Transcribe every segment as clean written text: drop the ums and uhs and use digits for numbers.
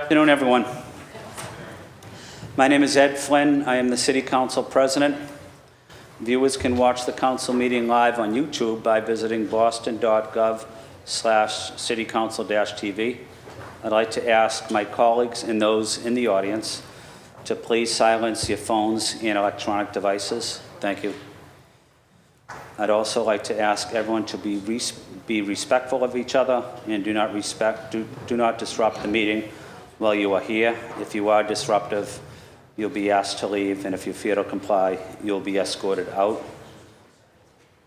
Afternoon, everyone. My name is Ed Flynn. I am the City Council President. Viewers can watch the council meeting live on YouTube by visiting boston.gov/citycouncil-tv. I'd like to ask my colleagues and those in the audience to please silence your phones and electronic devices. Thank you. I'd also like to ask everyone to be respectful of each other and do not disrupt the meeting while you are here. If you are disruptive, you'll be asked to leave, and if you fail to comply, you'll be escorted out.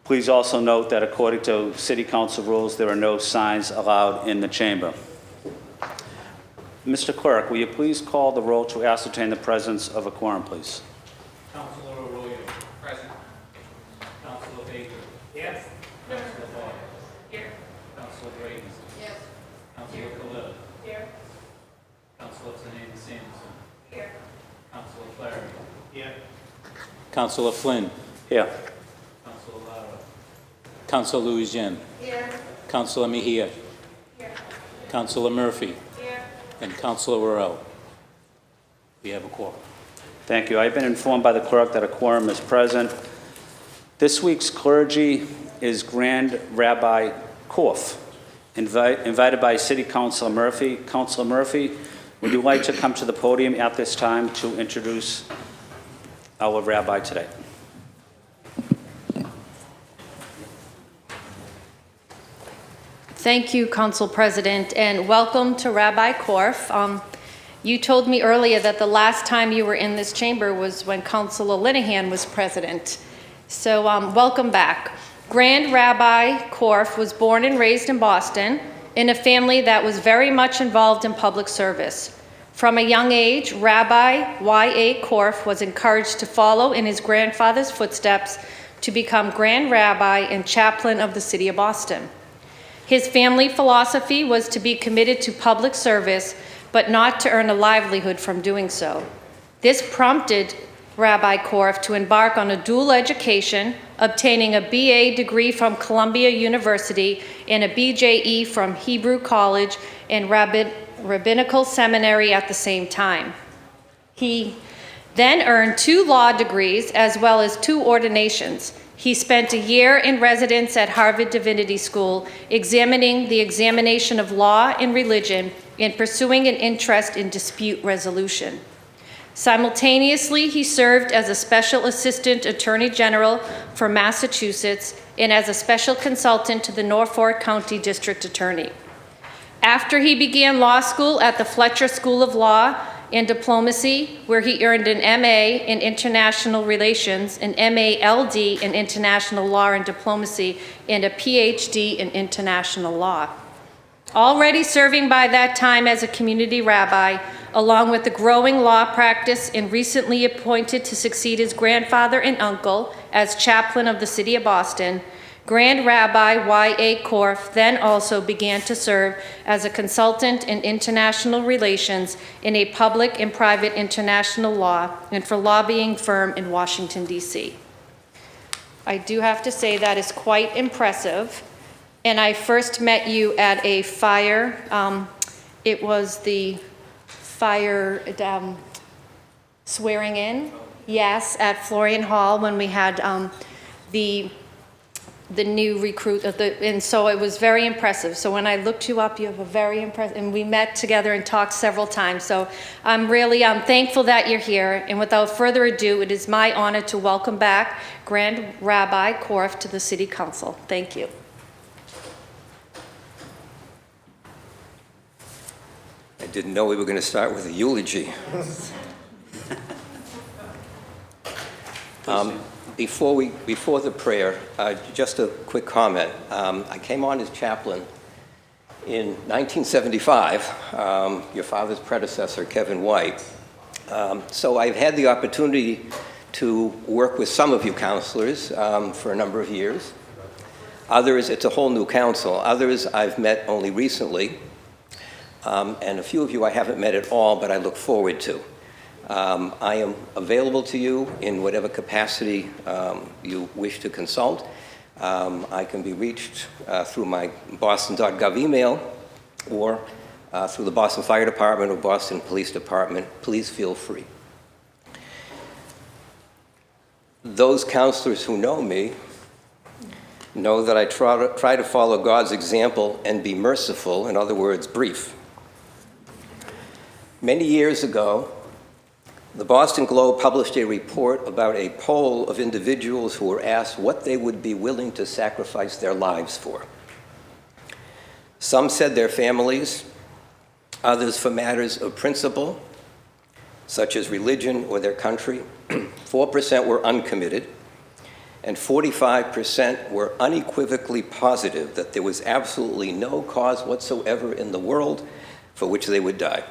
Please also note that according to City Council rules, there are no signs allowed in the chamber. Mr. Clerk, will you please call the roll to ascertain the presence of a quorum, please? Councilor Arroyo. Present. Councilor Baker. Yes. Councilor Hall. Here. Councilor Brady. Yes. Councilor Khalil. Here. Councilor Tanada Sanderson. Here. Councilor Clary. Here. Councilor Flynn. Here. Councilor Lara. Councilor Louisiane. Here. Councilor Mejia. Here. Councilor Murphy. Here. And Councilor Worrell. We have a quorum. Thank you. I've been informed by the clerk that a quorum is present. This week's clergy is Grand Rabbi Korf, invited by City Councilor Murphy. Councilor Murphy, would you like to come to the podium at this time to introduce our rabbi today? Thank you, Council President, and welcome to Rabbi Korf. You told me earlier that the last time you were in this chamber was when Councilor Linehan was president. So welcome back. Grand Rabbi Korf was born and raised in Boston in a family that was very much involved in public service. From a young age, Rabbi Y.A. Korf was encouraged to follow in his grandfather's footsteps to become Grand Rabbi and Chaplain of the City of Boston. His family philosophy was to be committed to public service, but not to earn a livelihood from doing so. This prompted Rabbi Korf to embark on a dual education, obtaining a BA degree from Columbia University and a BJE from Hebrew College and Rabbinical Seminary at the same time. He then earned 2 law degrees as well as 2 ordinations. He spent a year in residence at Harvard Divinity School, examining the examination of law and religion and pursuing an interest in dispute resolution. Simultaneously, he served as a Special Assistant Attorney General for Massachusetts and as a special consultant to the Norfolk County District Attorney. After he began law school at the Fletcher School of Law and Diplomacy, where he earned an MA in International Relations, an MA-LD in International Law and Diplomacy, and a PhD in International Law. Already serving by that time as a community rabbi, along with the growing law practice, and recently appointed to succeed his grandfather and uncle as chaplain of the City of Boston, Grand Rabbi Y.A. Korf then also began to serve as a consultant in international relations in a public and private international law and for lobbying firm in Washington, D.C. I do have to say that is quite impressive. And I first met you at a fire. It was the fire swearing in, yes, at Florian Hall when we had the new recruit, and so it was very impressive. So when I looked you up, you have a very impressive, and we met together and talked several times. So I'm really thankful that you're here. And without further ado, it is my honor to welcome back Grand Rabbi Korf to the City Council. Thank you. I didn't know we were going to start with a eulogy. Before the prayer, just a quick comment. I came on as chaplain in 1975, your father's predecessor, Kevin White. So I've had the opportunity to work with some of you counselors for a number of years. Others, it's a whole new council. Others I've met only recently. And a few of you I haven't met at all, but I look forward to. I am available to you in whatever capacity you wish to consult. I can be reached through my boston.gov email, or through the Boston Fire Department or Boston Police Department, please feel free. Those counselors who know me know that I try to follow God's example and be merciful, in other words, brief. Many years ago, the Boston Globe published a report about a poll of individuals who were asked what they would be willing to sacrifice their lives for. Some said their families, others for matters of principle, such as religion or their country. 4% were uncommitted, and 45% were unequivocally positive that there was absolutely no cause whatsoever in the world for which they would die.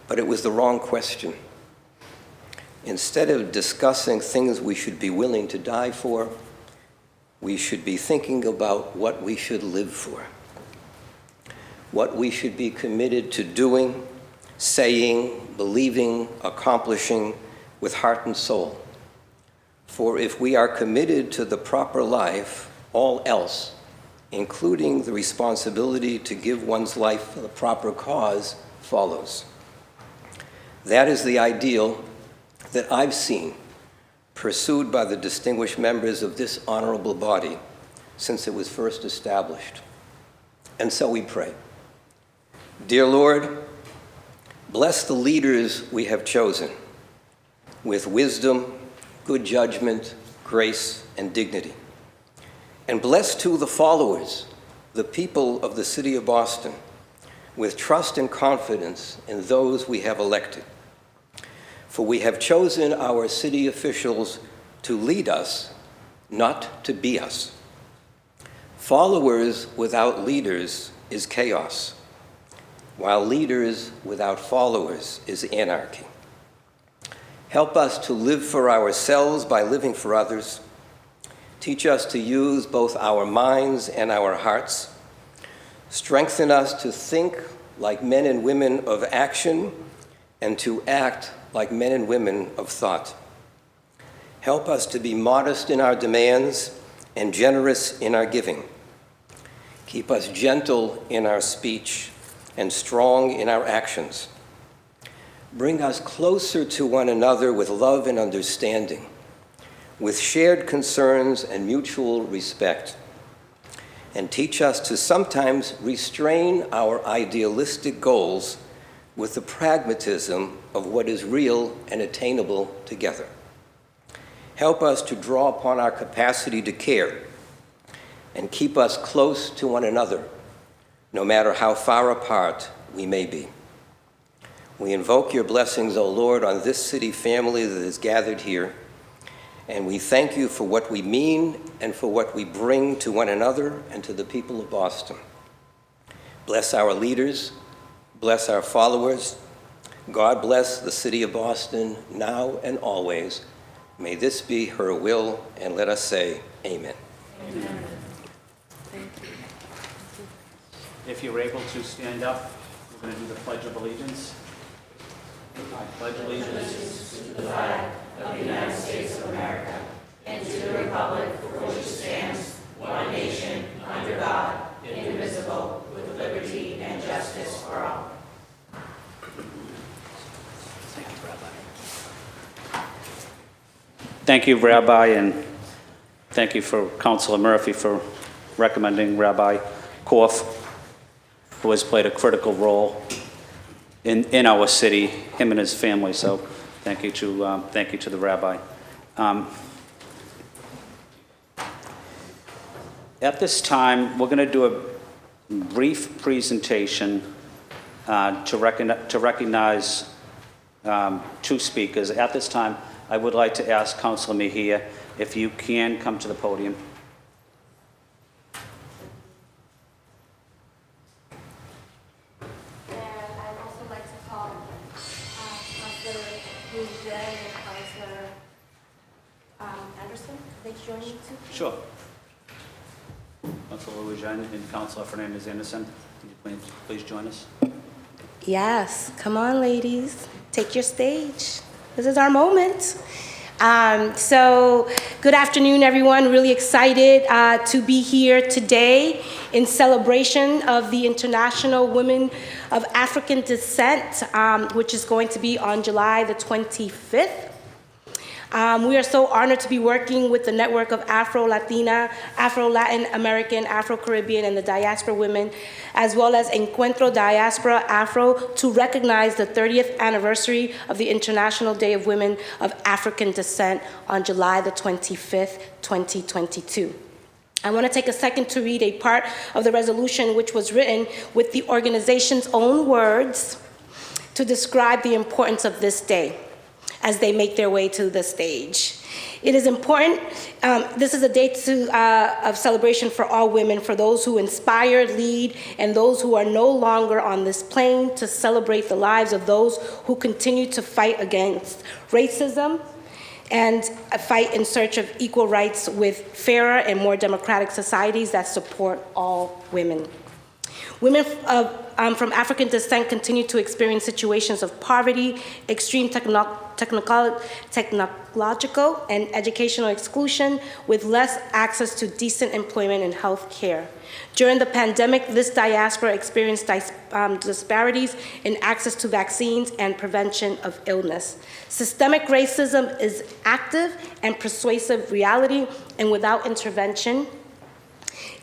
But it was the wrong question. Instead of discussing things we should be willing to die for, we should be thinking about what we should live for, what we should be committed to doing, saying, believing, accomplishing with heart and soul. For if we are committed to the proper life, all else, including the responsibility to give one's life for the proper cause, follows. That is the ideal that I've seen pursued by the distinguished members of this honorable body since it was first established. And so we pray. Dear Lord, bless the leaders we have chosen with wisdom, good judgment, grace, and dignity. And bless too the followers, the people of the city of Boston, with trust and confidence in those we have elected. For we have chosen our city officials to lead us, not to be us. Followers without leaders is chaos, while leaders without followers is anarchy. Help us to live for ourselves by living for others. Teach us to use both our minds and our hearts. Strengthen us to think like men and women of action and to act like men and women of thought. Help us to be modest in our demands and generous in our giving. Keep us gentle in our speech and strong in our actions. Bring us closer to one another with love and understanding, with shared concerns and mutual respect. And teach us to sometimes restrain our idealistic goals with the pragmatism of what is real and attainable together. Help us to draw upon our capacity to care and keep us close to one another, no matter how far apart we may be. We invoke your blessings, O Lord, on this city family that is gathered here, and we thank you for what we mean and for what we bring to one another and to the people of Boston. Bless our leaders, bless our followers. God bless the city of Boston now and always. May this be her will, and let us say amen. Amen. If you're able to stand up, we're going to do the Pledge of Allegiance. I pledge allegiance to the flag of the United States of America and to the republic for which it stands, one nation, under God, indivisible, with liberty and justice for all. Thank you, Rabbi, and thank you for Councilor Murphy for recommending Rabbi Korf, who has played a critical role in our city, him and his family. So thank you to the Rabbi. At this time, we're going to do a brief presentation to recognize two speakers. At this time, I would like to ask Councilor Mejia if you can come to the podium. And I'd also like to call Councilor Boucher and Councilor Anderson. They join me too? Sure. Councilor Lujan and Councilor Fernandez Anderson, can you please join us? Yes, come on, ladies. Take your stage. This is our moment. So good afternoon, everyone. Really excited to be here today in celebration of the International Women of African Descent, which is going to be on July the 25th. We are so honored to be working with the network of Afro-Latina, Afro-Latin American, Afro-Caribbean, and the diaspora women, as well as Encuentro Diaspora Afro, to recognize the 30th anniversary of the International Day of Women of African Descent on July the 25th, 2022. I want to take a second to read a part of the resolution which was written with the organization's own words to describe the importance of this day as they make their way to the stage. It is important, this is a day of celebration for all women, for those who inspire, lead, and those who are no longer on this plane, to celebrate the lives of those who continue to fight against racism and fight in search of equal rights with fairer and more democratic societies that support all women. Women from African descent continue to experience situations of poverty, extreme technological and educational exclusion, with less access to decent employment and health care. During the pandemic, this diaspora experienced disparities in access to vaccines and prevention of illness. Systemic racism is active and persuasive reality, and without intervention,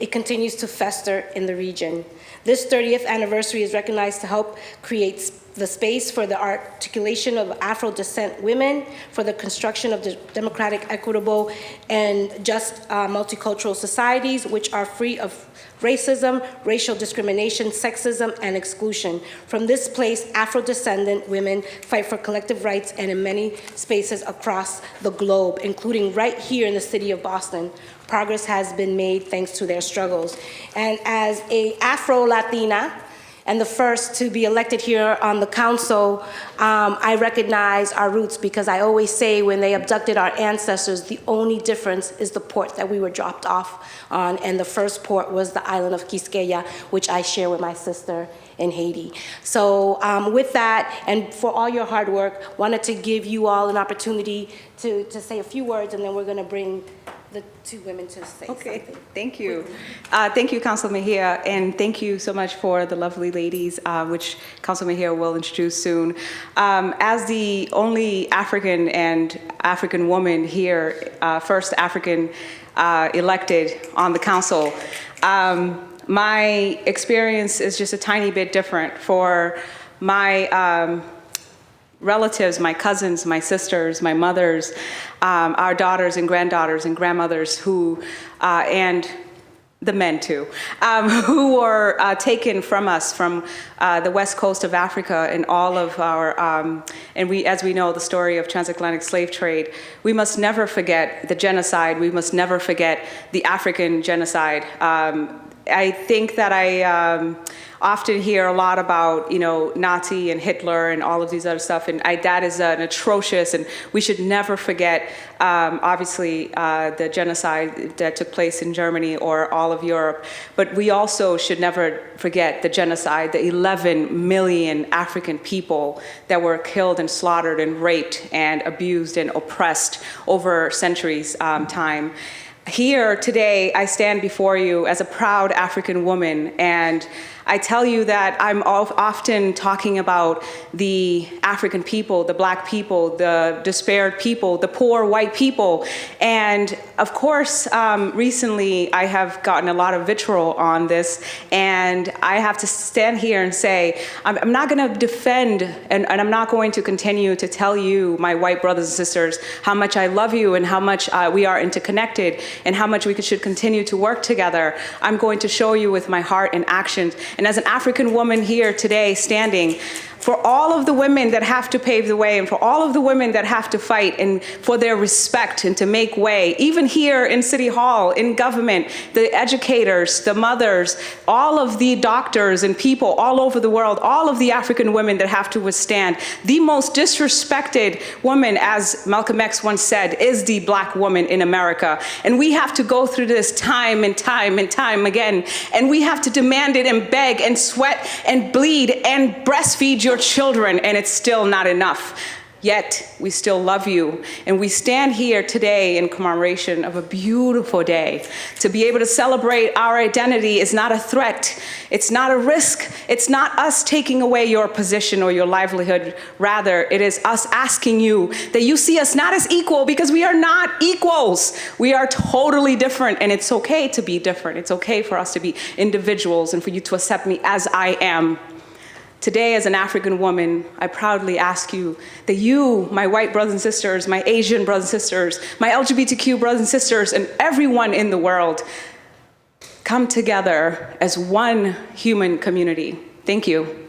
it continues to fester in the region. This 30th anniversary is recognized to help create the space for the articulation of Afro-descent women, for the construction of the democratic, equitable, and just multicultural societies which are free of racism, racial discrimination, sexism, and exclusion. From this place, Afro-descendant women fight for collective rights and in many spaces across the globe, including right here in the city of Boston. Progress has been made thanks to their struggles. And as a Afro-Latina, and the first to be elected here on the council, I recognize our roots, because I always say when they abducted our ancestors, the only difference is the port that we were dropped off on, and the first port was the island of Quisqueya, which I share with my sister in Haiti. So with that, and for all your hard work, wanted to give you all an opportunity to say a few words, and then we're gonna bring the two women to say Okay, something. thank you. Thank you, Council Mejia, and thank you so much for the lovely ladies, which Council Mejia will introduce soon. As the only African and African woman here, first African elected on the council, my experience is just a tiny bit different. For my relatives, my cousins, my sisters, my mothers, our daughters and grandmothers who, and the men too, who were taken from us from the west coast of Africa, and all of our, and we, as we know, the story of transatlantic slave trade. We must never forget the genocide. We must never forget the African genocide. I think that I often hear a lot about, you know, Nazi and Hitler and all of these other stuff, and that is an atrocious, and we should never forget, obviously, the genocide that took place in Germany or all of Europe, but we also should never forget the genocide, the 11 million African people that were killed and slaughtered and raped and abused and oppressed over centuries' time. Here today, I stand before you as a proud African woman, and I tell you that I'm often talking about the African people, the Black people, the despaired people, the poor white people. And of course, recently I have gotten a lot of vitriol on this, and I have to stand here and say, I'm not gonna defend, and I'm not going to continue to tell you, my white brothers and sisters, how much I love you and how much we are interconnected and how much we should continue to work together. I'm going to show you with my heart and actions. And as an African woman here today standing, for all of the women that have to pave the way, and for all of the women that have to fight, and for their respect and to make way, even here in City Hall, in government, the educators, the mothers, all of the doctors and people all over the world, all of the African women that have to withstand. The most disrespected woman, as Malcolm X once said, is the Black woman in America. And we have to go through this time and time and time again. And we have to demand it and beg and sweat and bleed and breastfeed your children, and it's still not enough. yet we still love you. And we stand here today in commemoration of a beautiful day. To be able to celebrate our identity is not a threat. It's not a risk. It's not us taking away your position or your livelihood. Rather, it is us asking you that you see us not as equal, because we are not equals. We are totally different, and it's okay to be different. It's okay for us to be individuals and for you to accept me as I am. Today, as an African woman, I proudly ask you that you, my white brothers and sisters, my Asian brothers and sisters, my LGBTQ brothers and sisters, and everyone in the world, come together as one human community. Thank you.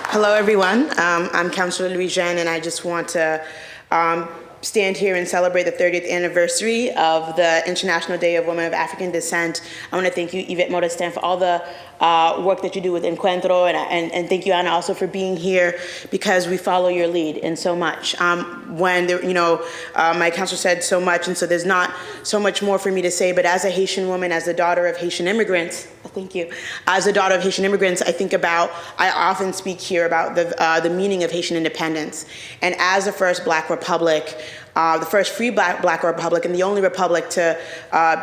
Hello, everyone. I'm Councilor Louise Jeanne, and I just want to stand here and celebrate the 30th anniversary of the International Day of Women of African Descent. I want to thank you, Yvette Modestin, for all the work that you do with Encuentro, and thank you, Ana, also for being here, because we follow your lead in so much. When my counselor said so much, and so there's not so much more for me to say, but as a Haitian woman, as the daughter of Haitian immigrants, thank you. As a daughter of Haitian immigrants, I often speak here about the meaning of Haitian independence. And as the first Black republic, the first free Black republic, and the only republic to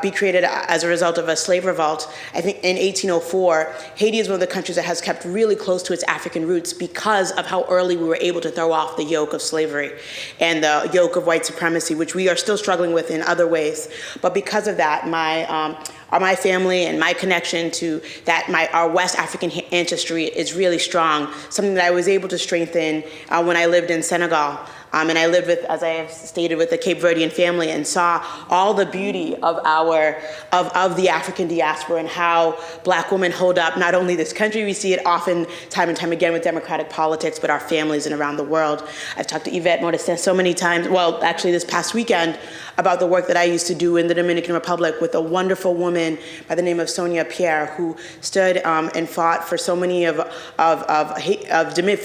be created as a result of a slave revolt, I think in 1804, Haiti is one of the countries that has kept really close to its African roots because of how early we were able to throw off the yoke of slavery and the yoke of white supremacy, which we are still struggling with in other ways. But because of that, my family and my connection to that, our West African ancestry is really strong, something that I was able to strengthen when I lived in Senegal. And I lived with, as I have stated, with the Cape Verdean family, and saw all the beauty of the African diaspora and how Black women hold up not only this country, we see it often time and time again with democratic politics, but our families and around the world. I've talked to Yvette Modestin so many times, well, actually this past weekend, about the work that I used to do in the Dominican Republic with a wonderful woman by the name of Sonia Pierre, who stood and fought for so many for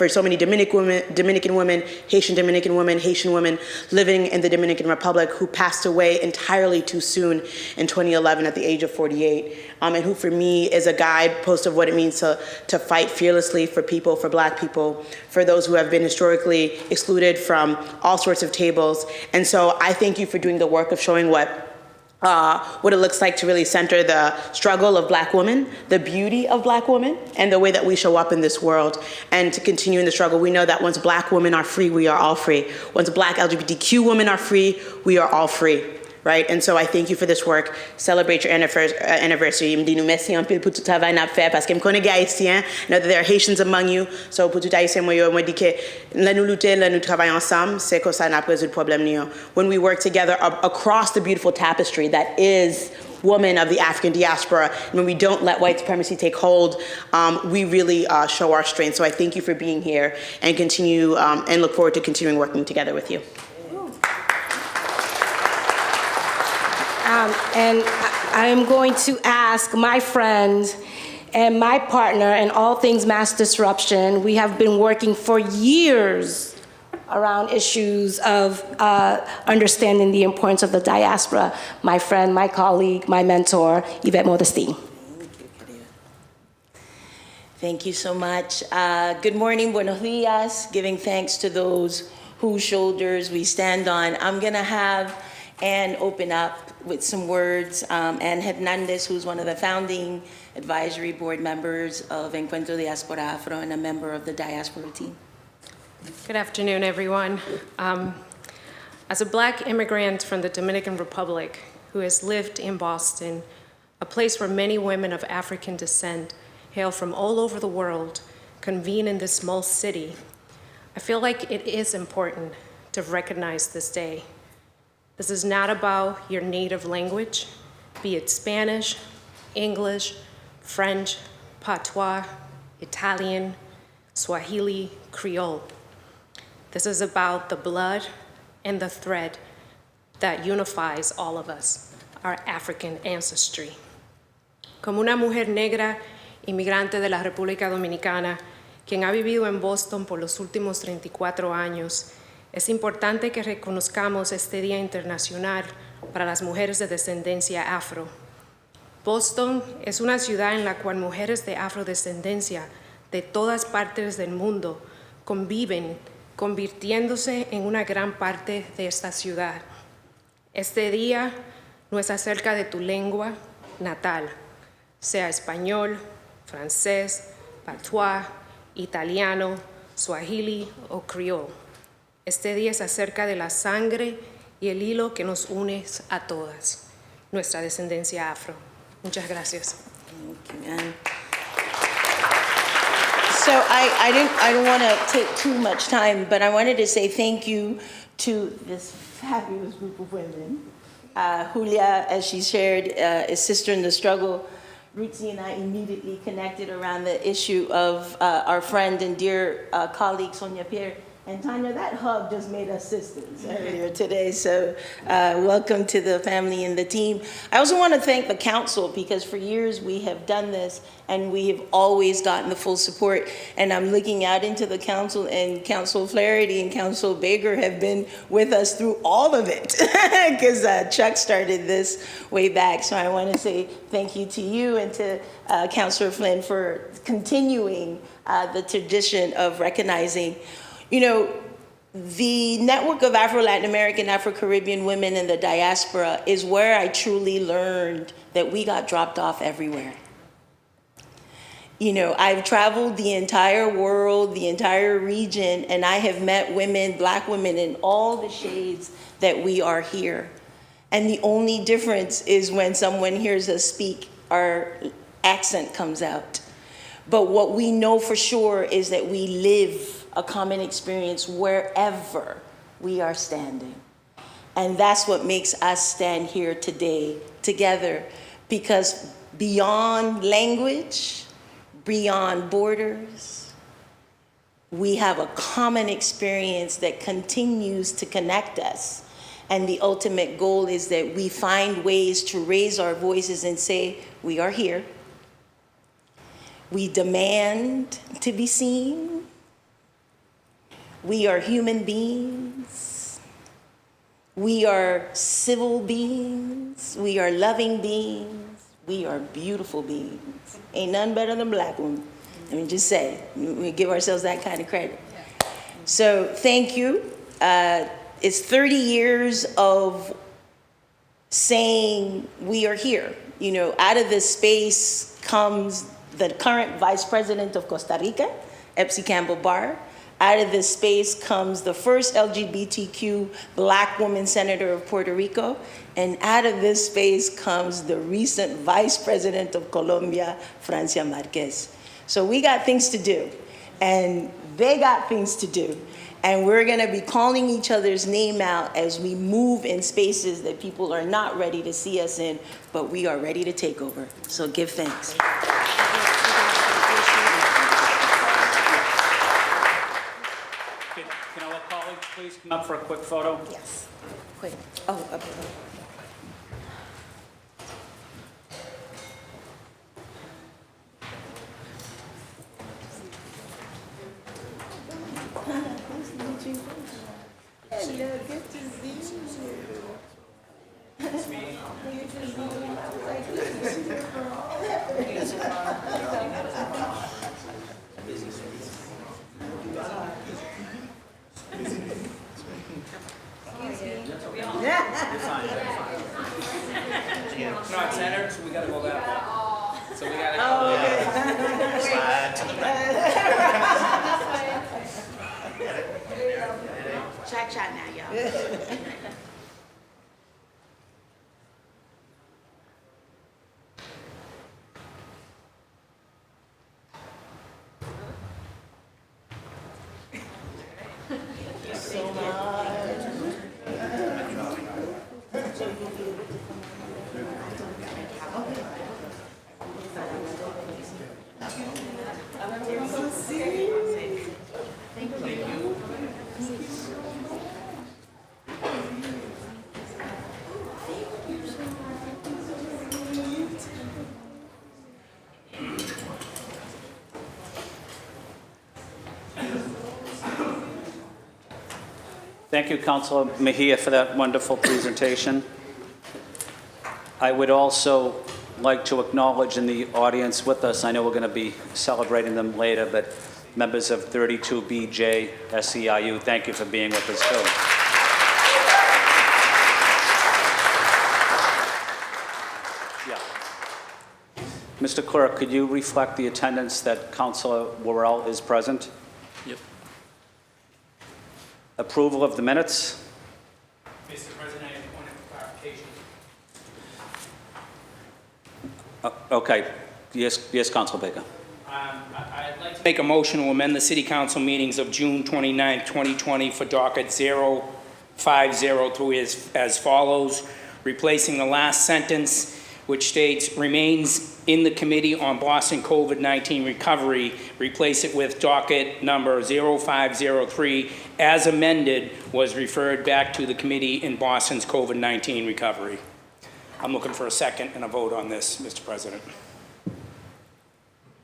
so many Dominican women, Haitian Dominican women, Haitian women living in the Dominican Republic, who passed away entirely too soon in 2011 at the age of 48, and who for me is a guidepost of what it means to fight fearlessly for people, for Black people, for those who have been historically excluded from all sorts of tables. And so I thank you for doing the work of showing what it looks like to really center the struggle of Black women, the beauty of Black women, and the way that we show up in this world, and to continue in the struggle. We know that once Black women are free, we are all free. Once Black LGBTQ women are free, we are all free, right? And so I thank you for this work. Celebrate your anniversary. Je me dis nous merci un peu pour tout travail n'a fait, parce que me connais Haïtien, know that there are Haitians among you, so pour tout Haïtien, moi dis que là nous lutter, là nous travailler ensemble, c'est que ça n'a pas résoudre problème ni un. When we work together across the beautiful tapestry that is women of the African diaspora, and when we don't let white supremacy take hold, we really show our strength. So I thank you for being here, and continue and look forward to continuing working together with you. And I am going to ask my friend and my partner in all things mass disruption. We have been working for years around issues of understanding the importance of the diaspora. My friend, my colleague, my mentor, Yvette Modestin. Thank you so much. Good morning, buenos dias. Giving thanks to those whose shoulders we stand on. I'm gonna have Ann open up with some words. Ann Hernandez, who's one of the founding advisory board members of Encuentro Diaspora Afro and a member of the diaspora team. Good afternoon, everyone. As a Black immigrant from the Dominican Republic who has lived in Boston, a place where many women of African descent hail from all over the world, convene in this small city, I feel like it is important to recognize this day. This is not about your native language, be it Spanish, English, French, Patois, Italian, Swahili, Creole. This is about the blood and the thread that unifies all of us, our African ancestry. Como una mujer negra, inmigrante de la República Dominicana, quien ha vivido en Boston por los últimos 34 años, es importante que reconozcamos este Día Internacional para las mujeres de descendencia afro. Boston es una ciudad en la cual mujeres de afrodescendencia de todas partes del mundo conviven, convirtiéndose en una gran parte de esta ciudad. Este día no es acerca de tu lengua natal, sea español, francés, patois, italiano, swahili o criol. Este día es acerca de la sangre y el hilo que nos une a todas, nuestra descendencia afro. Muchas gracias. Thank you, Ann. So I don't want to take too much time, but I wanted to say thank you to this fabulous group of women. Julia, as she shared, is sister in the struggle. Rutzi and I immediately connected around the issue of our friend and dear colleague, Sonia Pierre. And Tanya, that hug just made us sisters earlier today, so welcome to the family and the team. I also want to thank the council, because for years we have done this and we have always gotten the full support. And I'm looking out into the council, and Council Flaherty and Council Baker have been with us through all of it, because Chuck started this way back. So I want to say thank you to you and to Councilor Flynn for continuing the tradition of recognizing. You know, the network of Afro-Latin American, Afro-Caribbean women in the diaspora is where I truly learned that we got dropped off everywhere. You know, I've traveled the entire world, the entire region, and I have met women, Black women, in all the shades that we are here. And the only difference is when someone hears us speak, our accent comes out. But what we know for sure is that we live a common experience wherever we are standing. And that's what makes us stand here today together, because beyond language, beyond borders, we have a common experience that continues to connect us. And the ultimate goal is that we find ways to raise our voices and say, we are here. We demand to be seen. We are human beings. We are civil beings. We are loving beings. We are beautiful beings. Ain't none better than Black women. Let me just say, we give ourselves that kind of credit. So thank you. It's 30 years of saying we are here. You know, out of this space comes the current Vice President of Costa Rica, Epsi Campbell Barr. Out of this space comes the first LGBTQ Black woman senator of Puerto Rico. And out of this space comes the recent Vice President of Colombia, Francia Marquez. So we got things to do, and they got things to do. And we're gonna be calling each other's name out as we move in spaces that people are not ready to see us in, but we are ready to take over. So give thanks. Can our colleagues please come up for a quick photo? Yes, quick. Oh, okay. Not center, so we gotta go back. So we gotta slide to the back. Chat now, y'all. Thank you, Councilor Mejia, for that wonderful presentation. I would also like to acknowledge in the audience with us, I know we're going to be celebrating them later, but members of 32BJ SEIU, thank you for being with us too. Yeah. Mr. Clerk, could you reflect the attendance that Councilor Worrell is present? Yep. Approval of the minutes? Mr. President, I have a point of clarification. Okay. Yes, Councilor Baker. I'd like to make a motion to amend the city council meetings of June 29, 2020 for docket 050 as follows, replacing the last sentence which states remains in the Committee on Boston COVID-19 Recovery, replace it with docket number 0503 as amended was referred back to the Committee in Boston's COVID-19 Recovery. I'm looking for a second and a vote on this, Mr. President.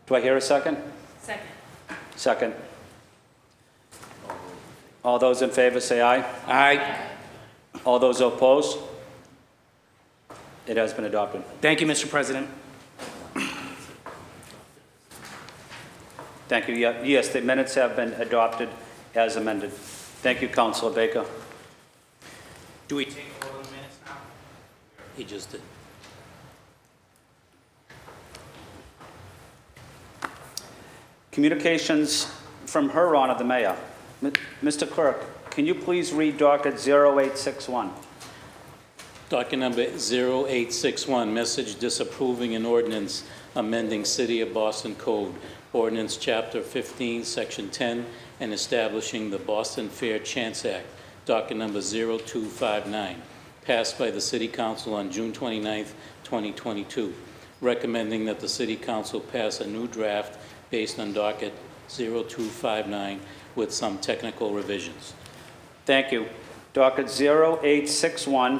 Do I hear a second? Second. Second. All those in favor say aye. Aye. All those opposed? It has been adopted. Thank you, Mr. President. Thank you. Yes, the minutes have been adopted as amended. Thank you, Councilor Baker. Do we take a vote on the minutes now? He just did. Communications from Her Honor the Mayor. Mr. Clerk, can you please read docket 0861? Docket number 0861, message disapproving an ordinance amending City of Boston Code, Ordinance Chapter 15, Section 10, and establishing the Boston Fair Chance Act, docket number 0259, passed by the City Council on June 29, 2022, recommending that the City Council pass a new draft based on docket 0259 with some technical revisions. Thank you. Docket 0861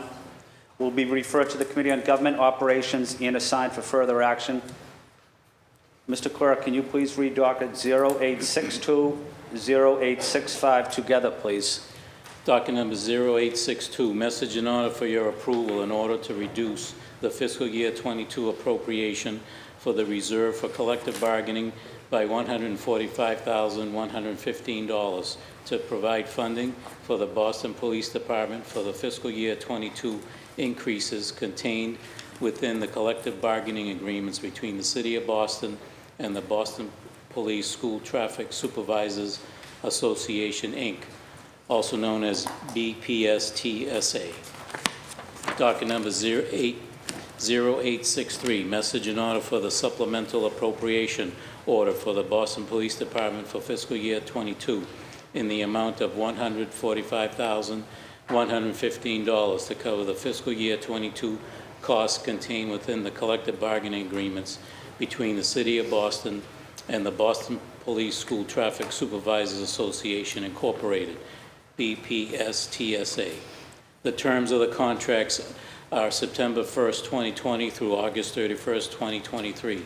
will be referred to the Committee on Government Operations and assigned for further action. Mr. Clerk, can you please read docket 0862, 0865 together, please? Docket number 0862, message in order for your approval in order to reduce the fiscal year 22 appropriation for the reserve for collective bargaining by $145,115 to provide funding for the Boston Police Department for the fiscal year 22 increases contained within the collective bargaining agreements between the City of Boston and the Boston Police School Traffic Supervisors Association, Inc., also known as BPSTSA. Docket number 0863, message in order for the supplemental appropriation order for the Boston Police Department for fiscal year 22 in the amount of $145,115 to cover the fiscal year 22 costs contained within the collective bargaining agreements between the City of Boston and the Boston Police School Traffic Supervisors Association, Incorporated, BPSTSA. The terms of the contracts are September 1st, 2020 through August 31st, 2023.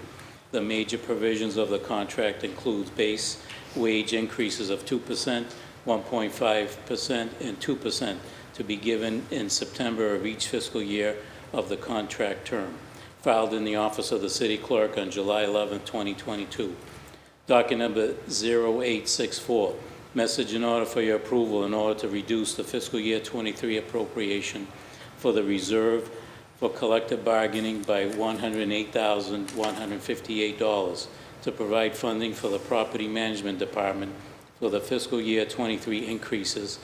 The major provisions of the contract includes base wage increases of 2%, 1.5%, and 2% to be given in September of each fiscal year of the contract term, filed in the office of the City Clerk on July 11, 2022. Docket number 0864, message in order for your approval in order to reduce the fiscal year 23 appropriation for the reserve for collective bargaining by $108,158 to provide funding for the Property Management Department for the fiscal year 23 increases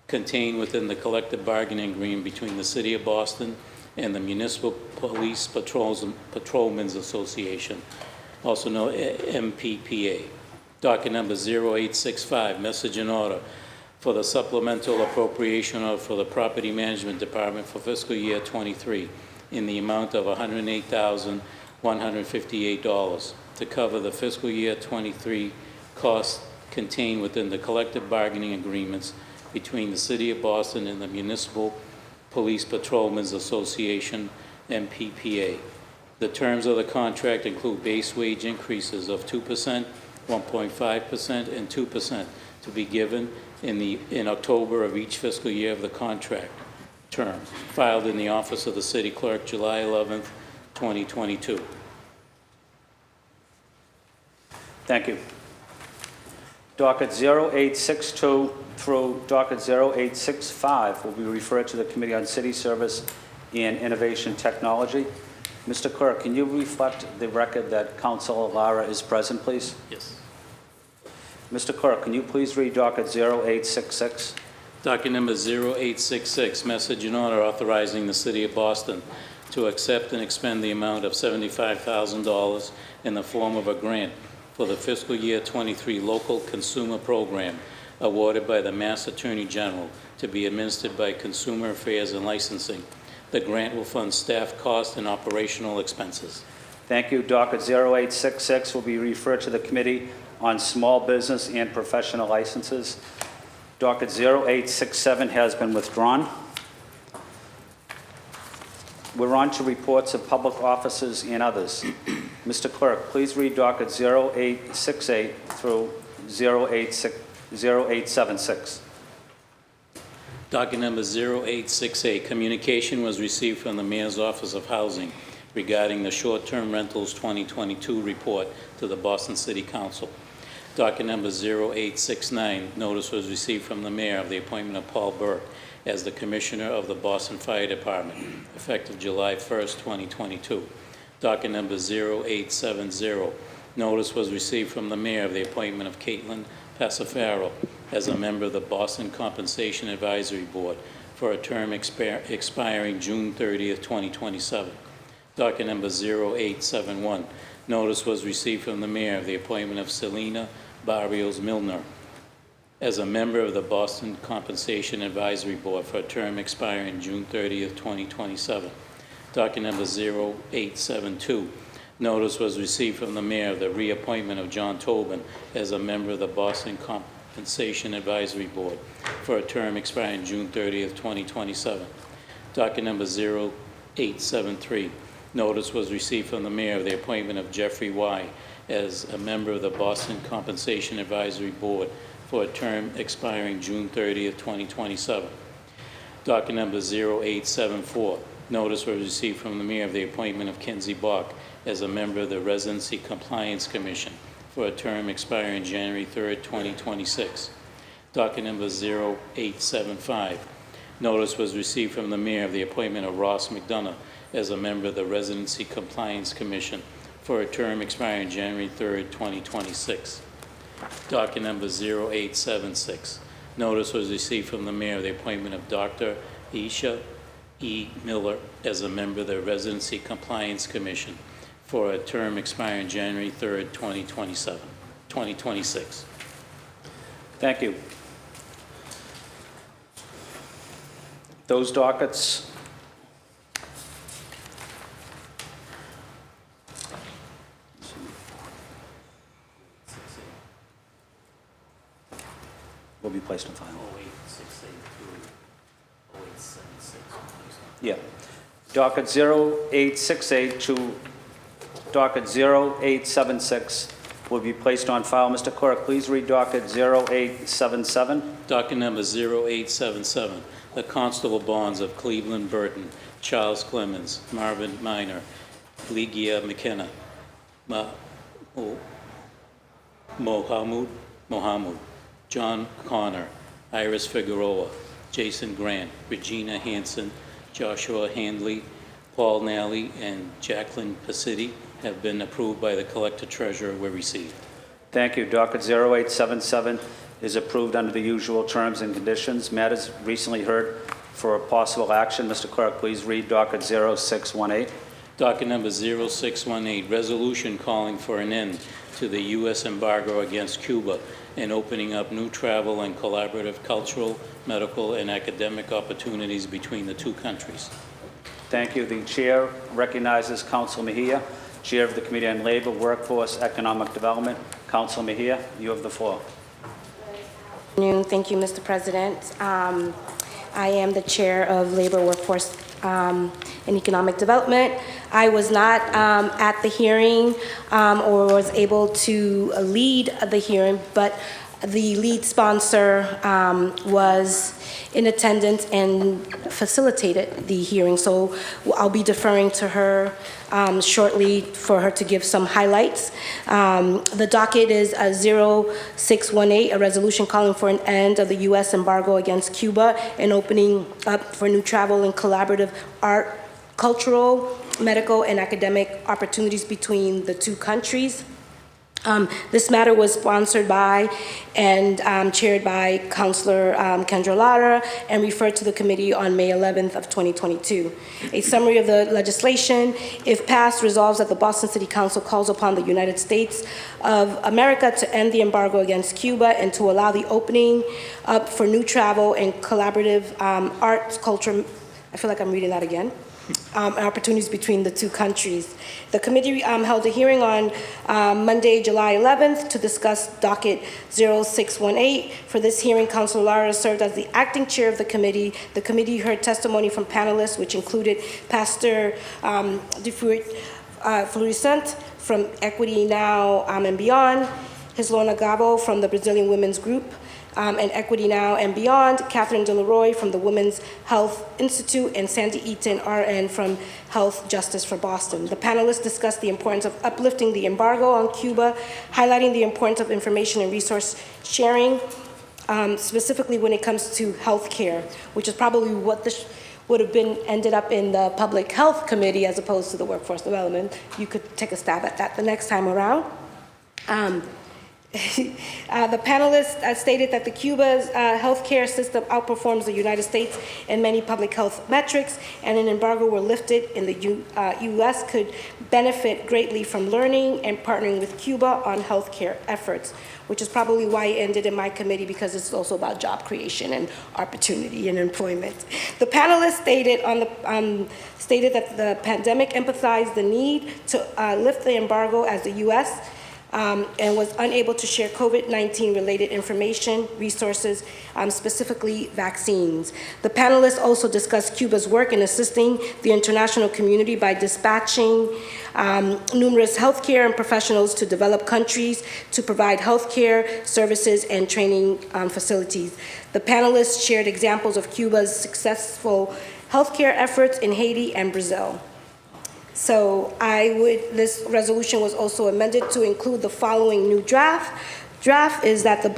contained within the collective bargaining agreement between the City of Boston and the Municipal Police Patrolmen's Association, also known as MPPA. Docket number 0865, message in order for the supplemental appropriation order for the Property Management Department for fiscal year 23 in the amount of $108,158 to cover the fiscal year 23 costs contained within the collective bargaining agreements between the City of Boston and the Municipal Police Patrolmen's Association, MPPA. The terms of the contract include base wage increases of 2%, 1.5%, and 2% to be given in October of each fiscal year of the contract term, filed in the office of the City Clerk July 11th, 2022. Thank you. Docket 0862 through docket 0865 will be referred to the Committee on City Service and Innovation Technology. Mr. Clerk, can you reflect the record that Councilor Lara is present, please? Yes. Mr. Clerk, can you please read docket 0866? Docket number 0866, message in order authorizing the City of Boston to accept and expend the amount of $75,000 in the form of a grant for the fiscal year 23 local consumer program awarded by the Mass Attorney General to be administered by Consumer Affairs and Licensing. The grant will fund staff costs and operational expenses. Thank you. Docket 0866 will be referred to the Committee on Small Business and Professional Licenses. Docket 0867 has been withdrawn. We're on to reports of public officers and others. Mr. Clerk, please read docket 0868 through 0876. Docket number 0868, communication was received from the Mayor's Office of Housing regarding the short-term rentals 2022 report to the Boston City Council. Docket number 0869, notice was received from the Mayor of the appointment of Paul Burke as the Commissioner of the Boston Fire Department, effective July 1st, 2022. Docket number 0870, notice was received from the Mayor of the appointment of Caitlin Passafaro as a member of the Boston Compensation Advisory Board for a term expiring June 30th, 2027. Docket number 0871, notice was received from the Mayor of the appointment of Selena Barrios Milner as a member of the Boston Compensation Advisory Board for a term expiring June 30th, 2027. Docket number 0872, notice was received from the Mayor of the reappointment of John Tobin as a member of the Boston Compensation Advisory Board for a term expiring June 30th, 2027. Docket number 0873, notice was received from the Mayor of the appointment of Jeffrey Y. as a member of the Boston Compensation Advisory Board for a term expiring June 30th, 2027. Docket number 0874, notice was received from the Mayor of the appointment of Kenzie Bach as a member of the Residency Compliance Commission for a term expiring January 3rd, 2026. Docket number 0875, notice was received from the Mayor of the appointment of Ross McDonough as a member of the Residency Compliance Commission for a term expiring January 3rd, 2026. Docket number 0876, notice was received from the Mayor of the appointment of Dr. Isha E. Miller as a member of the Residency Compliance Commission for a term expiring January 3rd, 2026. Thank you. Those dockets will be placed on file. 0868 through 0876. Yeah. Docket 0868 to docket 0876 will be placed on file. Mr. Clerk, please read docket 0877. Docket number 0877, the constable bonds of Cleveland Burton, Charles Clemens, Marvin Minor, Ligia McKenna, Mohamud, John Connor, Iris Figueroa, Jason Grant, Regina Hanson, Joshua Handley, Paul Nally, and Jacqueline Pacitti have been approved by the Collector Treasurer were received. Thank you. Docket 0877 is approved under the usual terms and conditions. Matters recently heard for a possible action. Mr. Clerk, please read docket 0618. Docket number 0618, resolution calling for an end to the U.S. embargo against Cuba and opening up new travel and collaborative cultural, medical, and academic opportunities between the two countries. Thank you. The Chair recognizes Council Mejia, Chair of the Committee on Labor, Workforce, Economic Development. Council Mejia, you have the floor. Thank you, Mr. President. I am the Chair of Labor, Workforce, and Economic Development. I was not at the hearing or was able to lead the hearing, but the lead sponsor was in attendance and facilitated the hearing. So I'll be deferring to her shortly for her to give some highlights. The docket is 0618, a resolution calling for an end of the U.S. embargo against Cuba and opening up for new travel and collaborative art, cultural, medical, and academic opportunities between the two countries. This matter was sponsored by and chaired by Councilor Kendra Lara and referred to the committee on May 11th of 2022. A summary of the legislation, if passed, resolves that the Boston City Council calls upon the United States of America to end the embargo against Cuba and to allow the opening up for new travel and collaborative arts, culture, I feel like I'm reading that again, opportunities between the two countries. The committee held a hearing on Monday, July 11th to discuss docket 0618. For this hearing, Councilor Lara served as the acting chair of the committee. The committee heard testimony from panelists, which included Pastor Florissant from Equity Now and Beyond, Hislona Gabo from the Brazilian Women's Group, and Equity Now and Beyond, Catherine DeLaroy from the Women's Health Institute, and Sandy Eaton, RN, from Health Justice for Boston. The panelists discussed the importance of uplifting the embargo on Cuba, highlighting the importance of information and resource sharing, specifically when it comes to health care, which is probably what this would have been ended up in the Public Health Committee as opposed to the Workforce Development. You could take a stab at that the next time around. The panelists stated that Cuba's healthcare system outperforms the United States in many public health metrics, and an embargo were lifted in the U.S. could benefit greatly from learning and partnering with Cuba on healthcare efforts, which is probably why it ended in my committee, because it's also about job creation and opportunity and employment. The panelists stated that the pandemic emphasized the need to lift the embargo as the U.S. And was unable to share COVID-19 related information, resources, specifically vaccines. The panelists also discussed Cuba's work in assisting the international community by dispatching numerous healthcare and professionals to developed countries to provide healthcare services and training facilities. The panelists shared examples of Cuba's successful healthcare efforts in Haiti and Brazil. So this resolution was also amended to include the following new draft. Draft is that the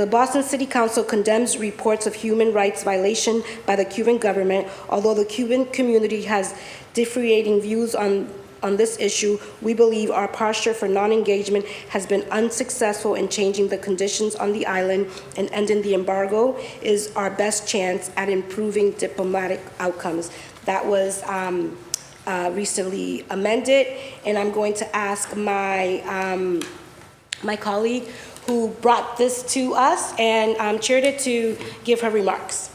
Boston City Council condemns reports of human rights violation by the Cuban government. Although the Cuban community has differing views on this issue, we believe our posture for non-engagement has been unsuccessful in changing the conditions on the island, and ending the embargo is our best chance at improving diplomatic outcomes. That was recently amended, and I'm going to ask my colleague who brought this to us and chaired it to give her remarks.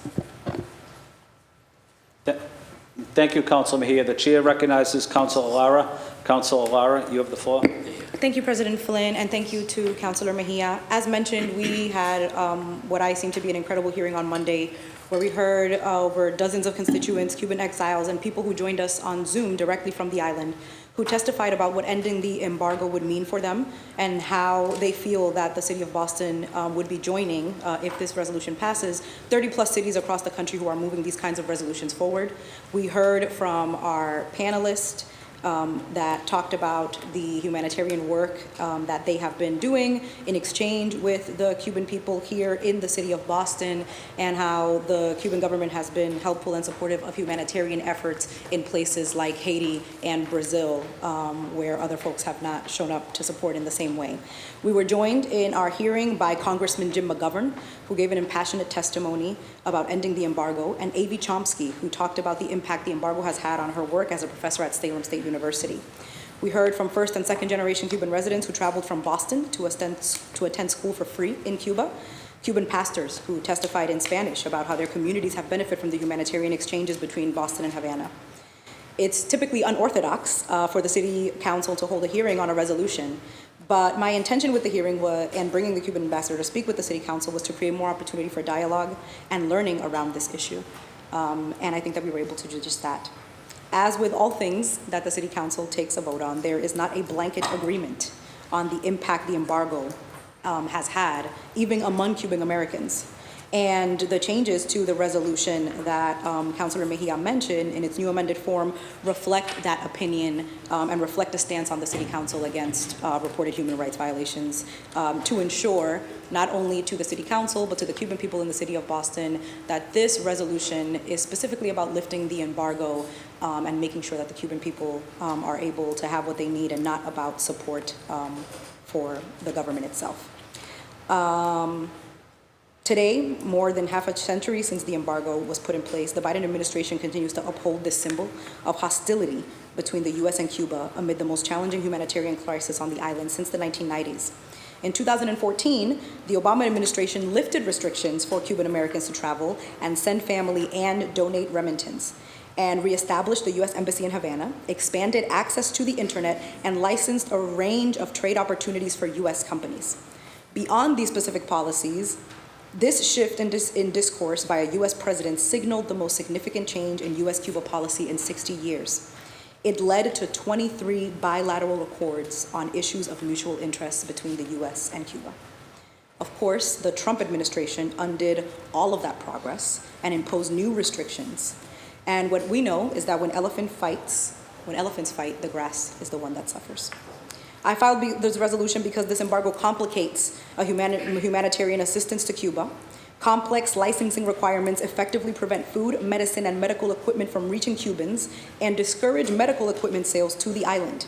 Thank you, Councilor Mejia. The chair recognizes Councilor Lara. Councilor Lara, you have the floor. Thank you, President Flynn, and thank you to Councilor Mejia. As mentioned, we had what I seem to be an incredible hearing on Monday, where we heard over dozens of constituents, Cuban exiles, and people who joined us on Zoom directly from the island, who testified about what ending the embargo would mean for them and how they feel that the city of Boston would be joining, if this resolution passes, 30+ cities across the country who are moving these kinds of resolutions forward. We heard from our panelists that talked about the humanitarian work that they have been doing in exchange with the Cuban people here in the city of Boston, and how the Cuban government has been helpful and supportive of humanitarian efforts in places like Haiti and Brazil, where other folks have not shown up to support in the same way. We were joined in our hearing by Congressman Jim McGovern, who gave an impassionate testimony about ending the embargo, and Avi Chomsky, who talked about the impact the embargo has had on her work as a professor at Salem State University. We heard from first and second generation Cuban residents who traveled from Boston to attend school for free in Cuba, Cuban pastors who testified in Spanish about how their communities have benefited from the humanitarian exchanges between Boston and Havana. It's typically unorthodox for the city council to hold a hearing on a resolution, but my intention with the hearing and bringing the Cuban ambassador to speak with the city council was to create more opportunity for dialogue and learning around this issue. And I think that we were able to do just that. As with all things that the city council takes a vote on, there is not a blanket agreement on the impact the embargo has had, even among Cuban Americans. And the changes to the resolution that Councilor Mejia mentioned in its new amended form reflect that opinion and reflect a stance on the City Council against reported human rights violations to ensure not only to the City Council but to the Cuban people in the City of Boston that this resolution is specifically about lifting the embargo and making sure that the Cuban people are able to have what they need and not about support for the government itself. Today, more than half a century since the embargo was put in place, the Biden administration continues to uphold this symbol of hostility between the U.S. and Cuba amid the most challenging humanitarian crisis on the island since the 1990s. In 2014, the Obama administration lifted restrictions for Cuban Americans to travel and send family and donate remittance, and reestablished the U.S. Embassy in Havana, expanded access to the internet, and licensed a range of trade opportunities for U.S. companies. Beyond these specific policies, this shift in discourse by a U.S. president signaled the most significant change in U.S.-Cuba policy in 60 years. It led to 23 bilateral accords on issues of mutual interest between the U.S. and Cuba. Of course, the Trump administration undid all of that progress and imposed new restrictions. And what we know is that when elephants fight, the grass is the one that suffers. I filed this resolution because this embargo complicates humanitarian assistance to Cuba. Complex licensing requirements effectively prevent food, medicine, and medical equipment from reaching Cubans and discourage medical equipment sales to the island.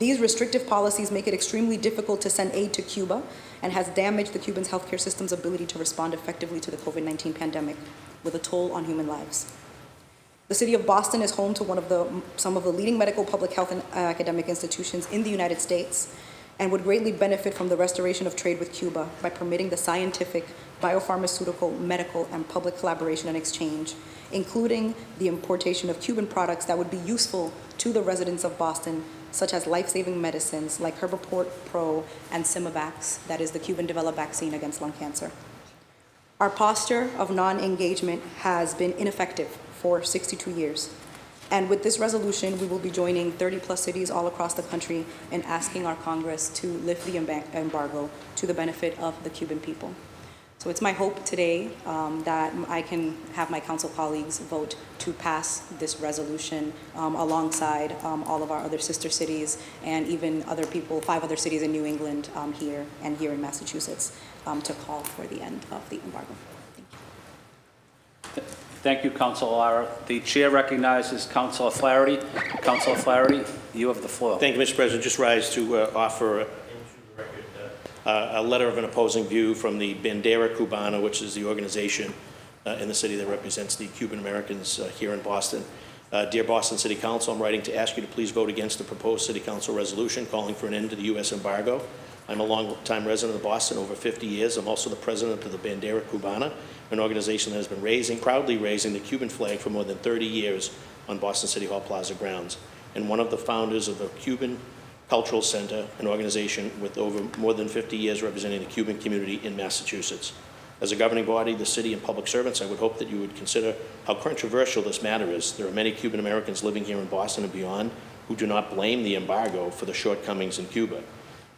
These restrictive policies make it extremely difficult to send aid to Cuba and has damaged the Cuban healthcare system's ability to respond effectively to the COVID-19 pandemic, with a toll on human lives. The City of Boston is home to some of the leading medical, public health, and academic institutions in the United States, and would greatly benefit from the restoration of trade with Cuba by permitting the scientific, biopharmaceutical, medical, and public collaboration and exchange, including the importation of Cuban products that would be useful to the residents of Boston, such as life-saving medicines like Herbaport Pro and Simivax, that is the Cuban-developed vaccine against lung cancer. Our posture of non-engagement has been ineffective for 62 years. And with this resolution, we will be joining 30-plus cities all across the country in asking our Congress to lift the embargo to the benefit of the Cuban people. So it's my hope today that I can have my council colleagues vote to pass this resolution alongside all of our other sister cities and even other people, 5 other cities in New England here and here in Massachusetts to call for the end of the embargo. Thank you, Councilor Lara. The chair recognizes Councilor Flaherty. Councilor Flaherty, you have the floor. Thank you, Mr. President. Just rise to offer into the record a letter of an opposing view from the Bandera Cubana, which is the organization in the city that represents the Cuban Americans here in Boston. Dear Boston City Council, I'm writing to ask you to please vote against the proposed City Council resolution calling for an end to the U.S. embargo. I'm a long-time resident of Boston, over 50 years. I'm also the president of the Bandera Cubana, an organization that has been proudly raising the Cuban flag for more than 30 years on Boston City Hall Plaza grounds, and one of the founders of the Cuban Cultural Center, an organization with over more than 50 years representing the Cuban community in Massachusetts. As a governing body, the city, and public servants, I would hope that you would consider how controversial this matter is. There are many Cuban Americans living here in Boston and beyond who do not blame the embargo for the shortcomings in Cuba.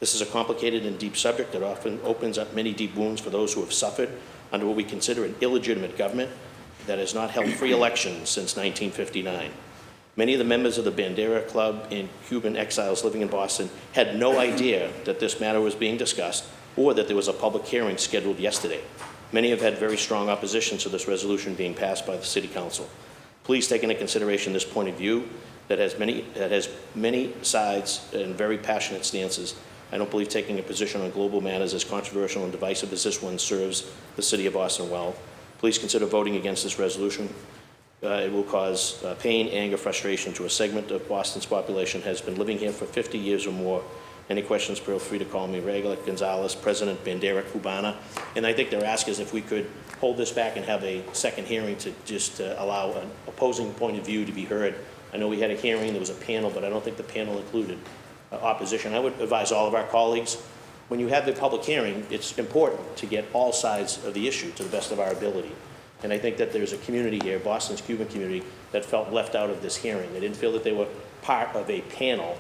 This is a complicated and deep subject that often opens up many deep wounds for those who have suffered under what we consider an illegitimate government that has not held free elections since 1959. Many of the members of the Bandera Club and Cuban exiles living in Boston had no idea that this matter was being discussed or that there was a public hearing scheduled yesterday. Many have had very strong opposition to this resolution being passed by the City Council. Please take into consideration this point of view that has many sides and very passionate stances. I don't believe taking a position on global matters as controversial and divisive as this one serves the City of Boston well. Please consider voting against this resolution. It will cause pain, anger, frustration to a segment of Boston's population that has been living here for 50 years or more. Any questions, feel free to call me, Regula Gonzalez, President Bandera Cubana. And I think they're asking us if we could hold this back and have a second hearing to just allow an opposing point of view to be heard. I know we had a hearing, there was a panel, but I don't think the panel included opposition. I would advise all of our colleagues, when you have the public hearing, it's important to get all sides of the issue to the best of our ability. And I think that there's a community here, Boston's Cuban community, that felt left out of this hearing. They didn't feel that they were part of a panel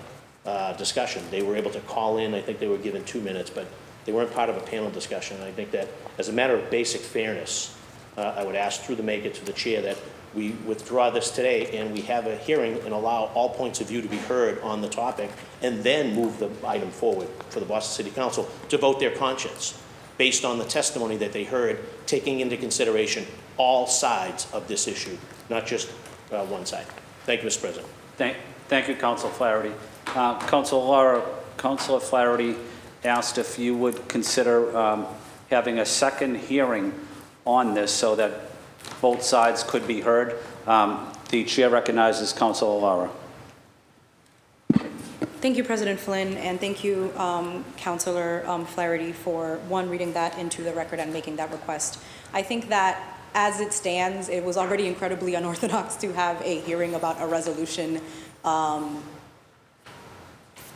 discussion. They were able to call in. I think they were given 2 minutes, but They weren't part of a panel discussion. And I think that as a matter of basic fairness, I would ask through the maker to the chair that we withdraw this today and we have a hearing and allow all points of view to be heard on the topic, and then move the item forward for the Boston City Council to vote their conscience based on the testimony that they heard, taking into consideration all sides of this issue, not just one side. Thank you, Mr. President. Thank you, Councilor Flaherty. Councilor Flaherty asked if you would consider having a second hearing on this so that both sides could be heard. The chair recognizes Councilor Lara. Thank you, President Flynn, and thank you, Councilor Flaherty, for, one, reading that into the record and making that request. I think that as it stands, it was already incredibly unorthodox to have a hearing about a resolution,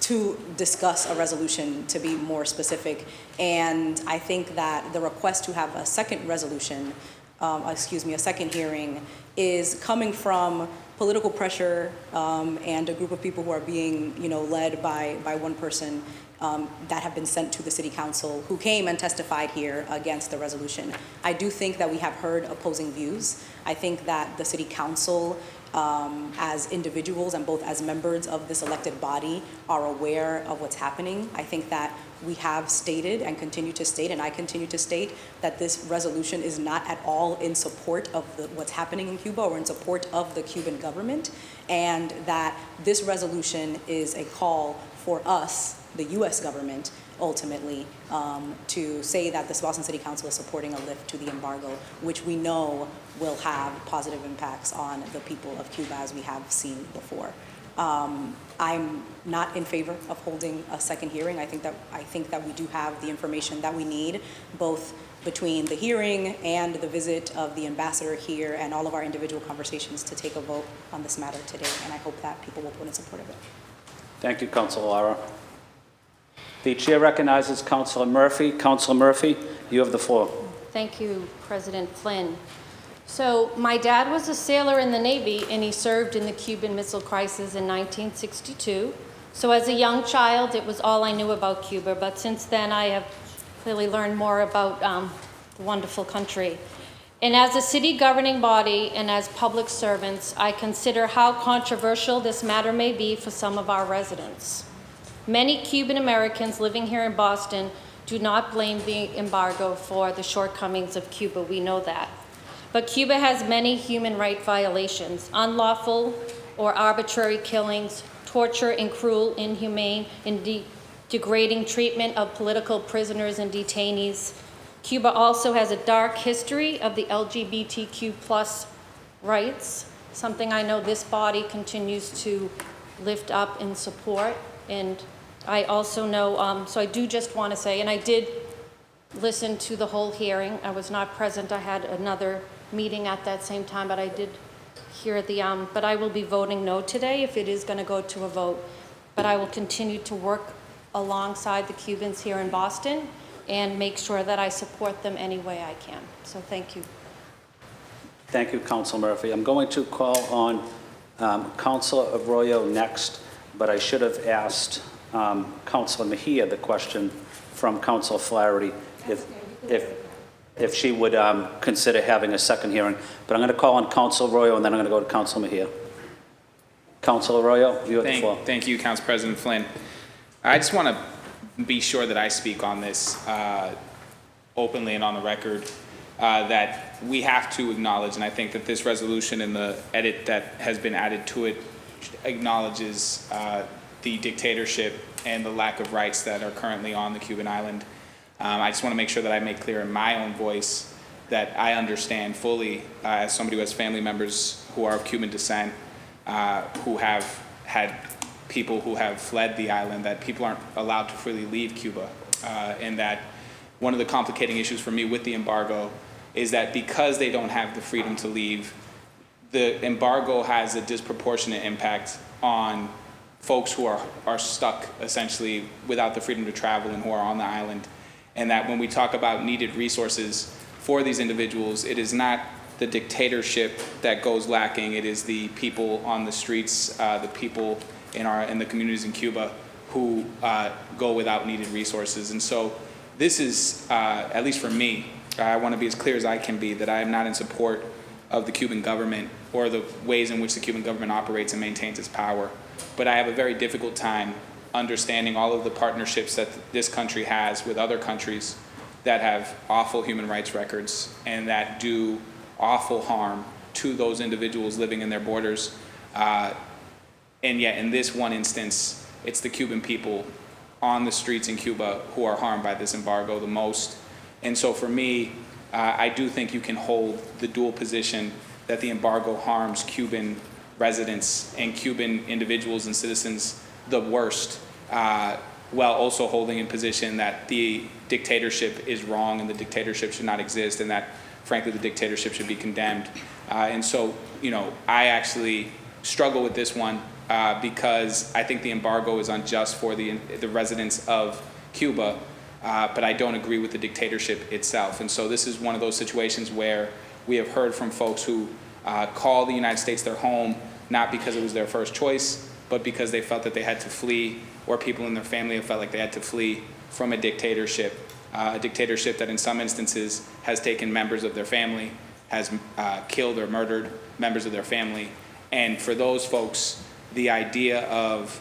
to discuss a resolution, to be more specific. And I think that the request to have a second resolution, a second hearing, is coming from political pressure and a group of people who are being, led by one person that have been sent to the City Council, who came and testified here against the resolution. I do think that we have heard opposing views. I think that the City Council, as individuals and both as members of this elected body, are aware of what's happening. I think that we have stated and continue to state, and I continue to state, that this resolution is not at all in support of what's happening in Cuba or in support of the Cuban government, and that this resolution is a call for us, the U.S. government, ultimately, to say that the Boston City Council is supporting a lift to the embargo, which we know will have positive impacts on the people of Cuba, as we have seen before. I'm not in favor of holding a second hearing. I think that we do have the information that we need, both between the hearing and the visit of the ambassador here and all of our individual conversations, to take a vote on this matter today. And I hope that people will vote in support of it. Thank you, Councilor Lara. The chair recognizes Councilor Murphy. Councilor Murphy, you have the floor. Thank you, President Flynn. So my dad was a sailor in the Navy, and he served in the Cuban Missile Crisis in 1962. So as a young child, it was all I knew about Cuba, but since then I have clearly learned more about the wonderful country. And as a city governing body and as public servants, I consider how controversial this matter may be for some of our residents. Many Cuban Americans living here in Boston do not blame the embargo for the shortcomings of Cuba. We know that. But Cuba has many human rights violations: unlawful or arbitrary killings, torture and cruel, inhumane, and degrading treatment of political prisoners and detainees. Cuba also has a dark history of the LGBTQ+ rights, something I know this body continues to lift up and support. And I also know, so I do just want to say, and I did listen to the whole hearing. I was not present. I had another meeting at that same time, but I did hear the, but I will be voting no today if it is going to go to a vote. But I will continue to work alongside the Cubans here in Boston and make sure that I support them any way I can. So thank you. Thank you, Councilor Murphy. I'm going to call on Councilor Arroyo next, but I should have asked Councilor Mejia the question from Councilor Flaherty if she would consider having a second hearing. But I'm going to call on Councilor Arroyo, and then I'm going to go to Councilor Mejia. Councilor Arroyo, you have the floor. Thank you, Council President Flynn. I just want to be sure that I speak on this openly and on the record, that we have to acknowledge, and I think that this resolution and the edit that has been added to it acknowledges the dictatorship and the lack of rights that are currently on the Cuban island. I just want to make sure that I make clear in my own voice that I understand fully, as somebody who has family members who are of Cuban descent, who have had people who have fled the island, that people aren't allowed to freely leave Cuba, and that one of the complicating issues for me with the embargo is that because they don't have the freedom to leave, the embargo has a disproportionate impact on folks who are stuck essentially without the freedom to travel and who are on the island. And that when we talk about needed resources for these individuals, it is not the dictatorship that goes lacking, it is the people on the streets, the people in the communities in Cuba who go without needed resources. And so this is, at least for me, I want to be as clear as I can be that I am not in support of the Cuban government or the ways in which the Cuban government operates and maintains its power. But I have a very difficult time understanding all of the partnerships that this country has with other countries that have awful human rights records and that do awful harm to those individuals living in their borders. And yet in this one instance, it's the Cuban people on the streets in Cuba who are harmed by this embargo the most. And so for me, I do think you can hold the dual position that the embargo harms Cuban residents and Cuban individuals and citizens the worst, while also holding in position that the dictatorship is wrong and the dictatorship should not exist, and that, frankly, the dictatorship should be condemned. And so, I actually struggle with this one because I think the embargo is unjust for the residents of Cuba, but I don't agree with the dictatorship itself. And so this is one of those situations where we have heard from folks who call the United States their home, not because it was their first choice, but because they felt that they had to flee, or people in their family have felt like they had to flee from a dictatorship that in some instances has taken members of their family, has killed or murdered members of their family. And for those folks, the idea of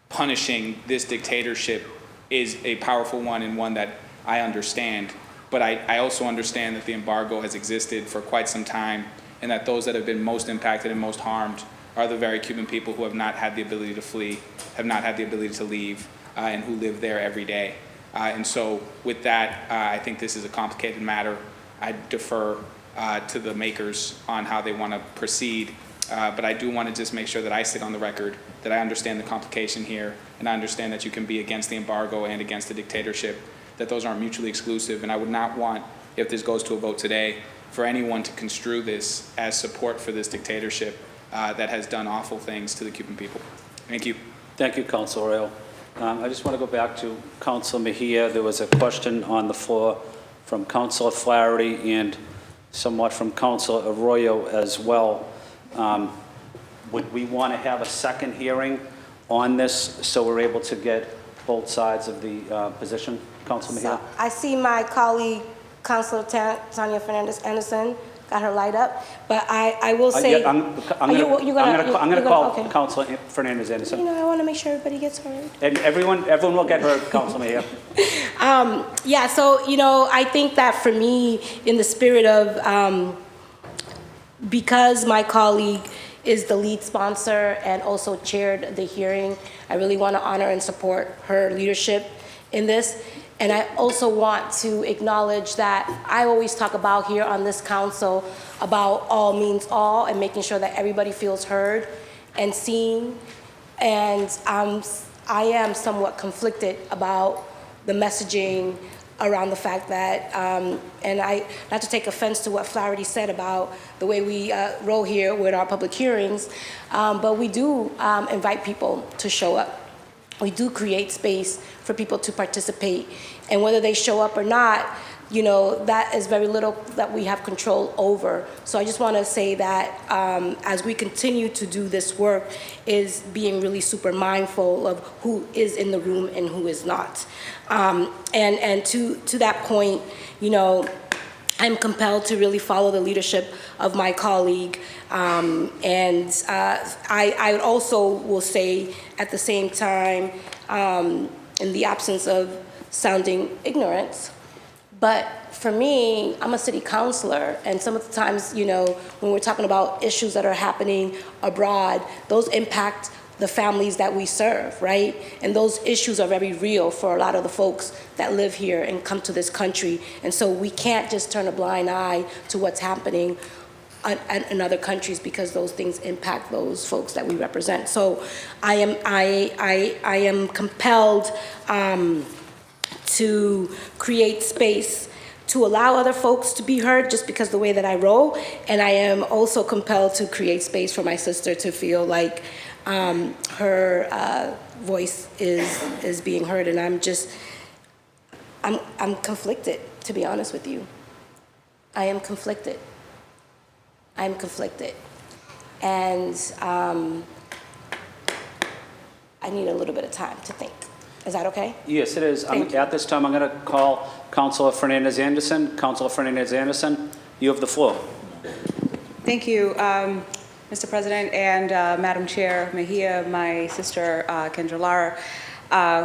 punishing this dictatorship is a powerful one and one that I understand. But I also understand that the embargo has existed for quite some time, and that those that have been most impacted and most harmed are the very Cuban people who have not had the ability to flee, have not had the ability to leave, and who live there every day. And so with that, I think this is a complicated matter. I defer to the makers on how they want to proceed. But I do want to just make sure that I sit on the record, that I understand the complication here, and I understand that you can be against the embargo and against the dictatorship, that those aren't mutually exclusive. And I would not want, if this goes to a vote today, for anyone to construe this as support for this dictatorship that has done awful things to the Cuban people. Thank you. Thank you, Councilor Arroyo. I just want to go back to Councilor Mejia. There was a question on the floor from Councilor Flaherty and somewhat from Councilor Arroyo as well. Would we want to have a second hearing on this so we're able to get both sides of the position? Councilor Mejia? I see my colleague, Councilor Tanya Fernandez-Anderson, got her light up, but I will say... I'm going to call Councilor Fernandez-Anderson. I want to make sure everybody gets heard. And everyone will get heard, Councilor Mejia. Yeah, so, I think that for me, in the spirit of, because my colleague is the lead sponsor and also chaired the hearing, I really want to honor and support her leadership in this. And I also want to acknowledge that I always talk about here on this council about all means all and making sure that everybody feels heard and seen. And I am somewhat conflicted about the messaging around the fact that, and not to take offense to what Flaherty said about the way we roll here with our public hearings, but we do invite people to show up. We do create space for people to participate. And whether they show up or not, that is very little that we have control over. So I just want to say that as we continue to do this work, is being really super mindful of who is in the room and who is not. And to that point, I'm compelled to really follow the leadership of my colleague. And I also will say at the same time, in the absence of sounding ignorant, but for me, I'm a city councilor, and some of the times, when we're talking about issues that are happening abroad, those impact the families that we serve, right? And those issues are very real for a lot of the folks that live here and come to this country. And so we can't just turn a blind eye to what's happening in other countries, because those things impact those folks that we represent. So I am compelled to create space to allow other folks to be heard, just because the way that I roll. And I am also compelled to create space for my sister to feel like her voice is being heard. And I'm conflicted, to be honest with you. I am conflicted. I'm conflicted. And I need a little bit of time to think. Is that okay? Yes, it is. Thank you. At this time, I'm going to call Councilor Fernandez Anderson. Councilor Fernandez Anderson, you have the floor. Thank you, Mr. President and Madam Chair Mejia, my sister Kendra Lara,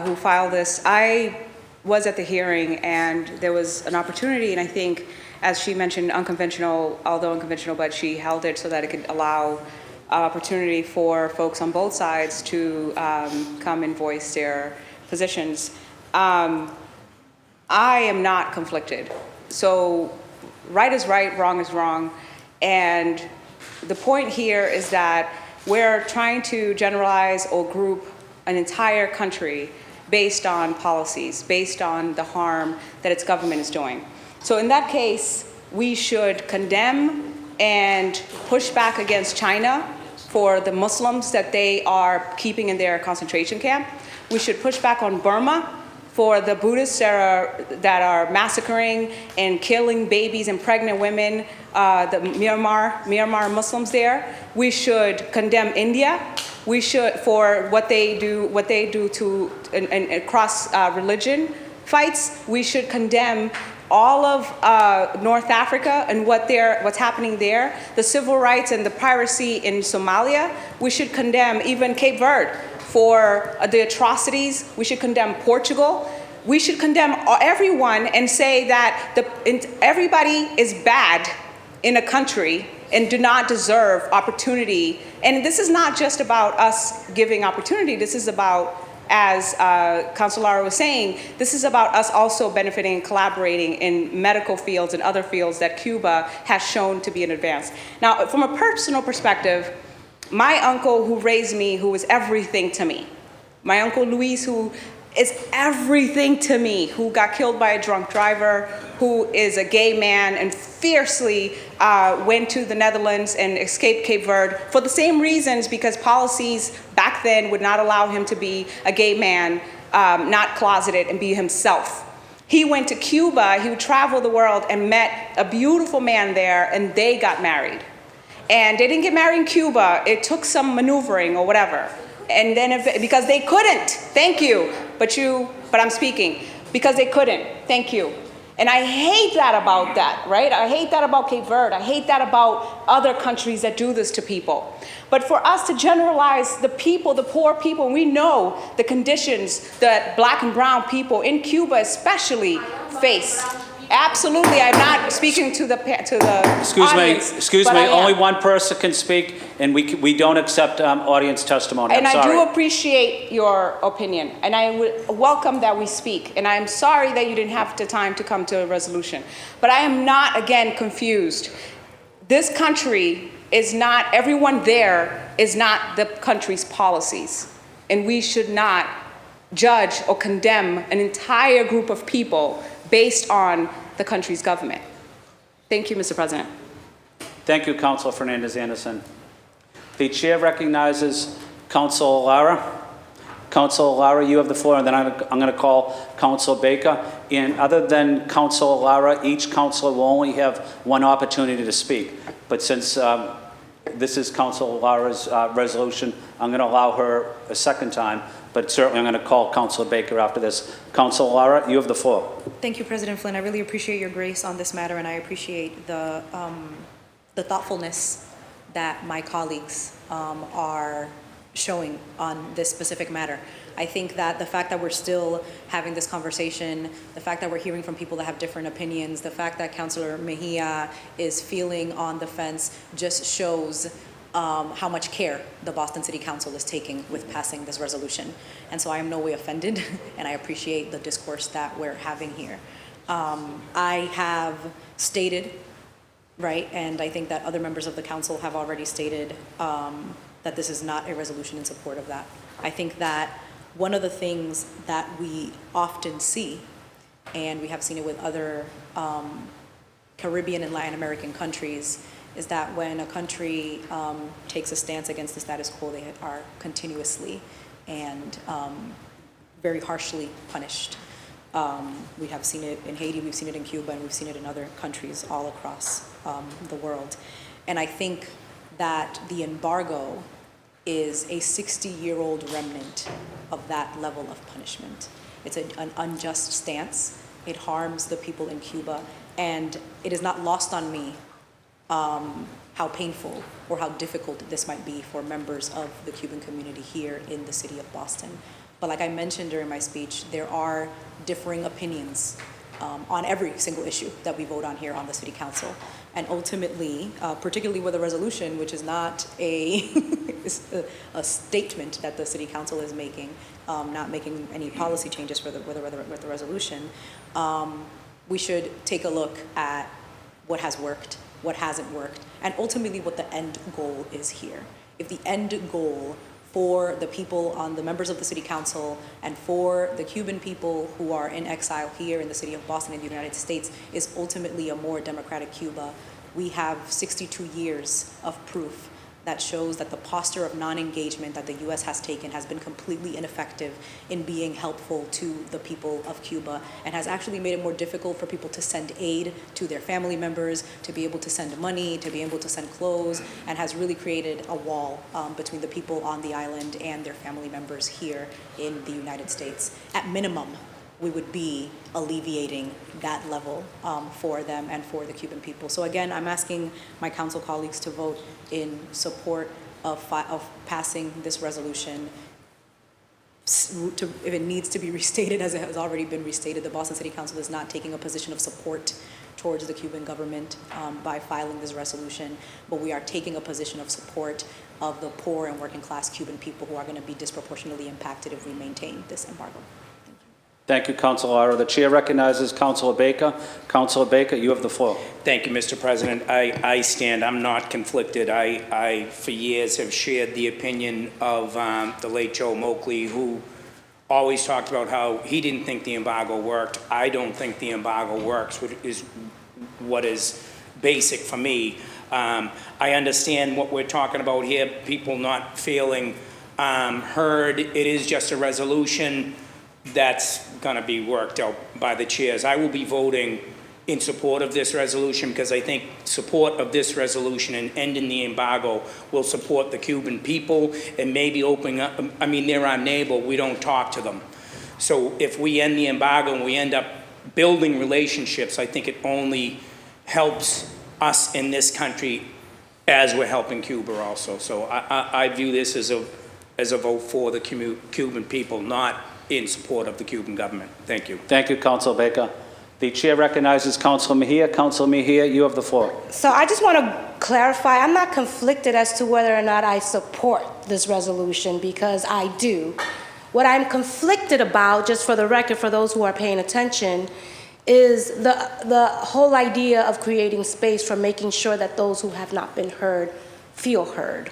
who filed this. I was at the hearing, and there was an opportunity, and I think, as she mentioned, unconventional, although unconventional, but she held it so that it could allow opportunity for folks on both sides to come and voice their positions. I am not conflicted. So right is right, wrong is wrong. And the point here is that we're trying to generalize or group an entire country based on policies, based on the harm that its government is doing. So in that case, we should condemn and push back against China for the Muslims that they are keeping in their concentration camp. We should push back on Burma for the Buddhists that are massacring and killing babies and pregnant women, the Myanmar Muslims there. We should condemn India. We should, for what they do to and cross religion fights. We should condemn all of North Africa and what's happening there, the civil rights and the piracy in Somalia. We should condemn even Cape Verde for the atrocities. We should condemn Portugal. We should condemn everyone and say that everybody is bad in a country and do not deserve opportunity. And this is not just about us giving opportunity. This is about, as Councilor Lara was saying, this is about us also benefiting and collaborating in medical fields and other fields that Cuba has shown to be in advance. Now, from a personal perspective, my uncle who raised me, who was everything to me, my Uncle Luis, who is everything to me, who got killed by a drunk driver, who is a gay man and fiercely went to the Netherlands and escaped Cape Verde for the same reasons, because policies back then would not allow him to be a gay man, not closeted, and be himself. He went to Cuba, he would travel the world and met a beautiful man there, and they got married. And they didn't get married in Cuba. It took some maneuvering or whatever. And then because they couldn't, thank you, but I'm speaking, because they couldn't, thank you. And I hate that about that, right? I hate that about Cape Verde. I hate that about other countries that do this to people. But for us to generalize the people, the poor people, and we know the conditions that black and brown people in Cuba especially face. Absolutely, I'm not speaking to the audience. Excuse me, only one person can speak, and we don't accept audience testimony. And I'm sorry. I do appreciate your opinion, and I would welcome that we speak. And I'm sorry that you didn't have the time to come to a resolution. But I am not, again, confused. This country is not, everyone there is not the country's policies. And we should not judge or condemn an entire group of people based on the country's government. Thank you, Mr. President. Thank you, Councilor Fernandez Anderson. The chair recognizes Councilor Lara. Councilor Lara, you have the floor, and then I'm going to call Councilor Baker. And other than Councilor Lara, each councilor will only have one opportunity to speak. But since this is Councilor Lara's resolution, I'm going to allow her a second time. But certainly I'm going to call Councilor Baker after this. Councilor Lara, you have the floor. Thank you, President Flynn. I really appreciate your grace on this matter, and I appreciate the thoughtfulness that my colleagues are showing on this specific matter. I think that the fact that we're still having this conversation, the fact that we're hearing from people that have different opinions, the fact that Councilor Mejia is feeling on the fence just shows how much care the Boston City Council is taking with passing this resolution. And so I am no way offended, and I appreciate the discourse that we're having here. I have stated, right, and I think that other members of the council have already stated that this is not a resolution in support of that. I think that one of the things that we often see, and we have seen it with other Caribbean and Latin American countries, is that when a country takes a stance against the status quo, they are continuously and very harshly punished. We have seen it in Haiti, we've seen it in Cuba, and we've seen it in other countries all across the world. And I think that the embargo is a 60-year-old remnant of that level of punishment. It's an unjust stance. It harms the people in Cuba, and it is not lost on me how painful or how difficult this might be for members of the Cuban community here in the city of Boston. But like I mentioned during my speech, there are differing opinions on every single issue that we vote on here on the city council. And ultimately, particularly with a resolution, which is not a statement that the city council is making, not making any policy changes with the resolution, we should take a look at what has worked, what hasn't worked, and ultimately what the end goal is here. If the end goal for the people on the members of the city council and for the Cuban people who are in exile here in the city of Boston in the United States is ultimately a more democratic Cuba, we have 62 years of proof that shows that the posture of non-engagement that the U.S. has taken has been completely ineffective in being helpful to the people of Cuba and has actually made it more difficult for people to send aid to their family members, to be able to send money, to be able to send clothes, and has really created a wall between the people on the island and their family members here in the United States. At minimum, we would be alleviating that level for them and for the Cuban people. So again, I'm asking my council colleagues to vote in support of passing this resolution. If it needs to be restated, as it has already been restated, the Boston City Council is not taking a position of support towards the Cuban government by filing this resolution, but we are taking a position of support of the poor and working class Cuban people who are going to be disproportionately impacted if we maintain this embargo. Thank you, Councilor Lara. The chair recognizes Councilor Baker. Councilor Baker, you have the floor. Thank you, Mr. President. I'm not conflicted. I, for years, have shared the opinion of the late Joe Moakley, who always talked about how he didn't think the embargo worked. I don't think the embargo works, which is what is basic for me. I understand what we're talking about here, people not feeling heard. It is just a resolution that's going to be worked out by the chairs. I will be voting in support of this resolution because I think support of this resolution and ending the embargo will support the Cuban people and maybe opening up. I mean, they're our neighbor. We don't talk to them. So if we end the embargo and we end up building relationships, I think it only helps us in this country as we're helping Cuba also. So I view this as a vote for the Cuban people, not in support of the Cuban government. Thank you. Thank you, Councilor Baker. The chair recognizes Councilor Mejia. Councilor Mejia, you have the floor. So I just want to clarify, I'm not conflicted as to whether or not I support this resolution because I do. What I'm conflicted about, just for the record, for those who are paying attention, is the whole idea of creating space for making sure that those who have not been heard feel heard.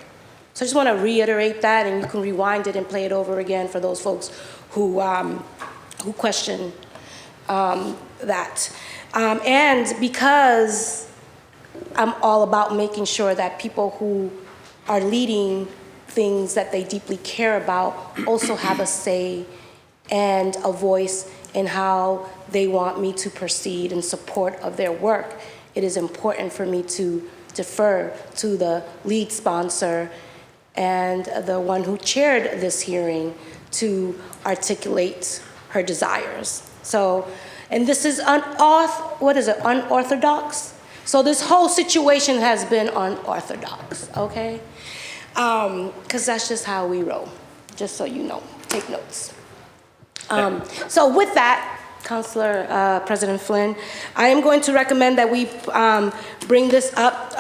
So I just want to reiterate that, and you can rewind it and play it over again for those folks who question that. And because I'm all about making sure that people who are leading things that they deeply care about also have a say and a voice in how they want me to proceed in support of their work, it is important for me to defer to the lead sponsor and the one who chaired this hearing to articulate her desires. So, and this is unorthodox? So this whole situation has been unorthodox, okay? Because that's just how we roll, just so you know, take notes. So with that, Councilor President Flynn, I am going to recommend that we bring this up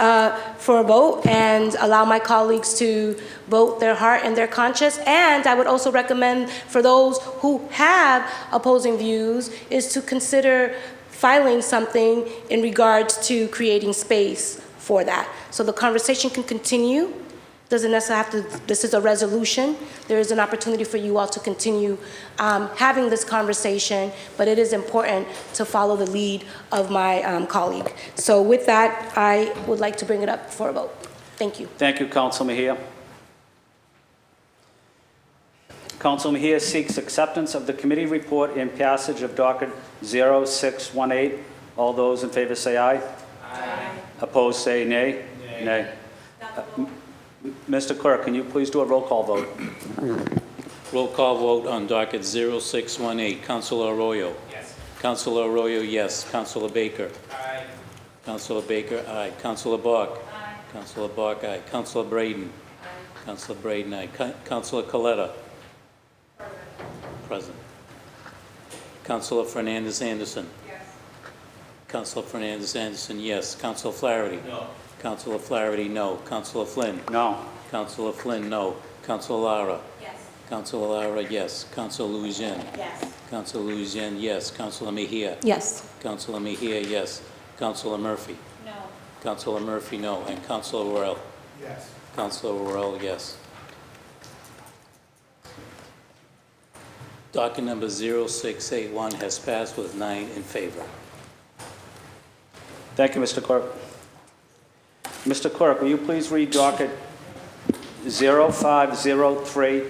for a vote and allow my colleagues to vote their heart and their conscience. And I would also recommend for those who have opposing views is to consider filing something in regards to creating space for that. So the conversation can continue. Doesn't necessarily have to, this is a resolution. There is an opportunity for you all to continue having this conversation, but it is important to follow the lead of my colleague. So with that, I would like to bring it up for a vote. Thank you. Thank you, Councilor Mejia. Councilor Mejia seeks acceptance of the committee report and passage of docket 0618. All those in favor say aye. Aye. Opposed say nay. Nay. Mr. Clerk, can you please do a roll call vote? Roll call vote on docket 0618. Councilor Arroyo. Yes. Councilor Arroyo, yes. Councilor Baker. Aye. Councilor Baker, aye. Councilor Bach. Aye. Councilor Bach, aye. Councilor Braden. Aye. Councilor Braden, aye. Councilor Coletta. Present. Councilor Fernandez Anderson. Yes. Councilor Fernandez Anderson, yes. Councilor Flaherty. No. Councilor Flaherty, no. Councilor Flynn. No. Councilor Flynn, no. Councilor Lara. Yes. Councilor Lara, yes. Councilor Louisiana. Yes. Councilor Louisiana, yes. Councilor Mejia. Yes. Councilor Mejia, yes. Councilor Murphy. No. Councilor Murphy, no. And Councilor Worrell. Yes. Councilor Worrell, yes. Docket number 0681 has passed with 9 in favor. Thank you, Mr. Clerk. Mr. Clerk, will you please read docket 0503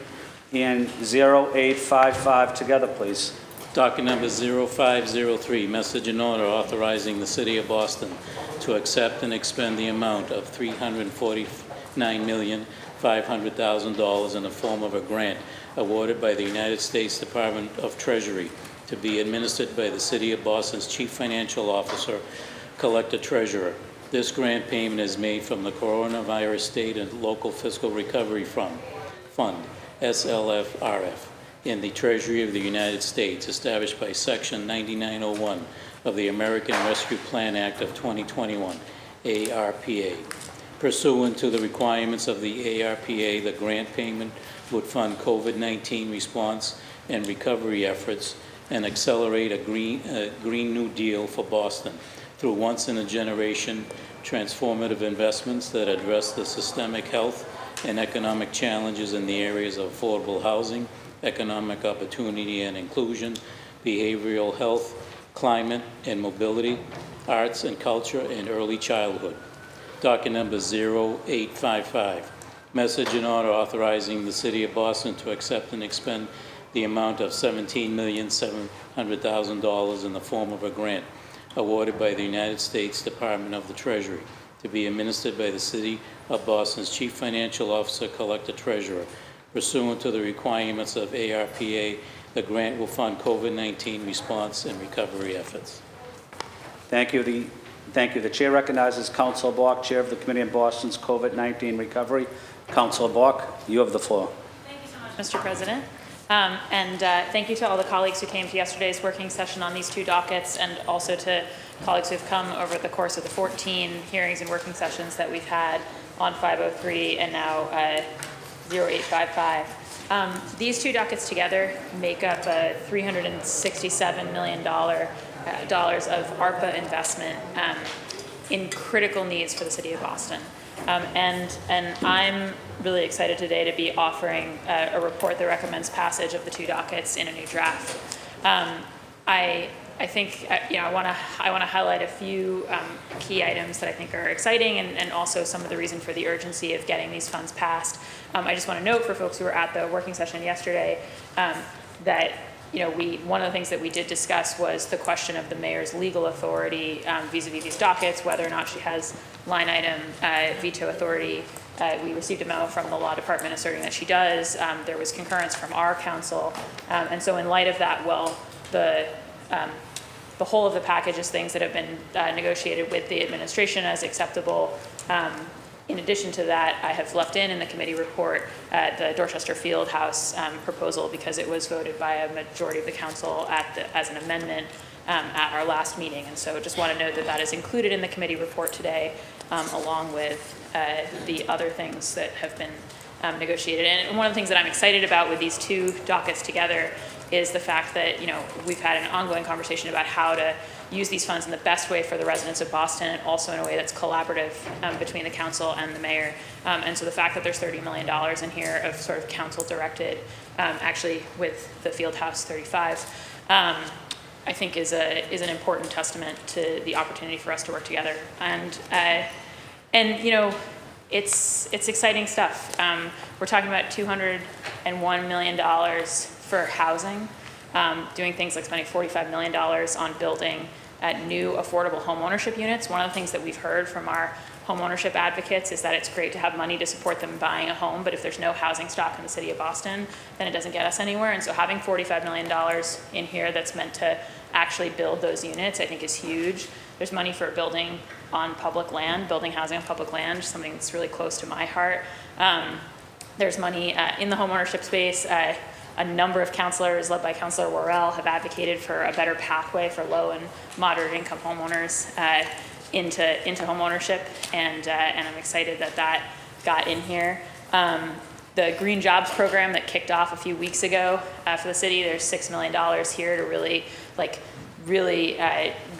and 0855 together, please? Docket number 0503, message in order authorizing the City of Boston to accept and expend the amount of $349,500,000 in the form of a grant awarded by the United States Department of Treasury to be administered by the City of Boston's Chief Financial Officer, Collector Treasurer. This grant payment is made from the Coronavirus State and Local Fiscal Recovery Fund, SLFRF, in the Treasury of the United States, established by Section 9901 of the American Rescue Plan Act of 2021, ARPA. Pursuant to the requirements of the ARPA, the grant payment would fund COVID-19 response and recovery efforts and accelerate a Green New Deal for Boston through once-in-a-generation transformative investments that address the systemic health and economic challenges in the areas of affordable housing, economic opportunity and inclusion, behavioral health, climate and mobility, arts and culture, and early childhood. Docket number 0855. Message in order authorizing the City of Boston to accept and expend the amount of $17,700,000 in the form of a grant awarded by the United States Department of the Treasury to be administered by the City of Boston's Chief Financial Officer, Collector Treasurer. Pursuant to the requirements of ARPA, the grant will fund COVID-19 response and recovery efforts. Thank you. The Chair recognizes Councilor Bach, Chair of the Committee on Boston's COVID-19 Recovery. Councilor Bach, you have the floor. Thank you so much, Mr. President. Thank you to all the colleagues who came to yesterday's working session on these two dockets, and also to colleagues who've come over the course of the 14 hearings and working sessions that we've had on 503 and now 0855. These two dockets together make up a $367 million dollars of ARPA investment in critical needs for the City of Boston. And I'm really excited today to be offering a report that recommends passage of the two dockets in a new draft. I think I want to highlight a few key items that I think are exciting, and also some of the reason for the urgency of getting these funds passed. I just want to note for folks who were at the working session yesterday that one of the things that we did discuss was the question of the mayor's legal authority vis-a-vis these dockets, whether or not she has line item veto authority. We received a memo from the law department asserting that she does. There was concurrence from our council. And so in light of that, the whole of the package is things that have been negotiated with the administration as acceptable. In addition to that, I have left in the committee report the Dorchester Fieldhouse proposal because it was voted by a majority of the council as an amendment at our last meeting. And so just want to note that that is included in the committee report today, along with the other things that have been negotiated. And one of the things that I'm excited about with these two dockets together is the fact that we've had an ongoing conversation about how to use these funds in the best way for the residents of Boston, and also in a way that's collaborative between the council and the mayor. And so the fact that there's $30 million in here of sort of council directed, actually with the Fieldhouse 35, I think is an important testament to the opportunity for us to work together. And it's exciting stuff. We're talking about $201 million for housing, doing things like spending $45 million on building new affordable home ownership units. One of the things that we've heard from our homeownership advocates is that it's great to have money to support them buying a home, but if there's no housing stock in the city of Boston, then it doesn't get us anywhere. And so having $45 million in here that's meant to actually build those units, I think is huge. There's money for building on public land, building housing on public land, something that's really close to my heart. There's money in the homeownership space. A number of councilors, led by Councilor Worrell, have advocated for a better pathway for low and moderate income homeowners into homeownership, and I'm excited that that got in here. The Green Jobs program that kicked off a few weeks ago for the city, there's $6 million here to really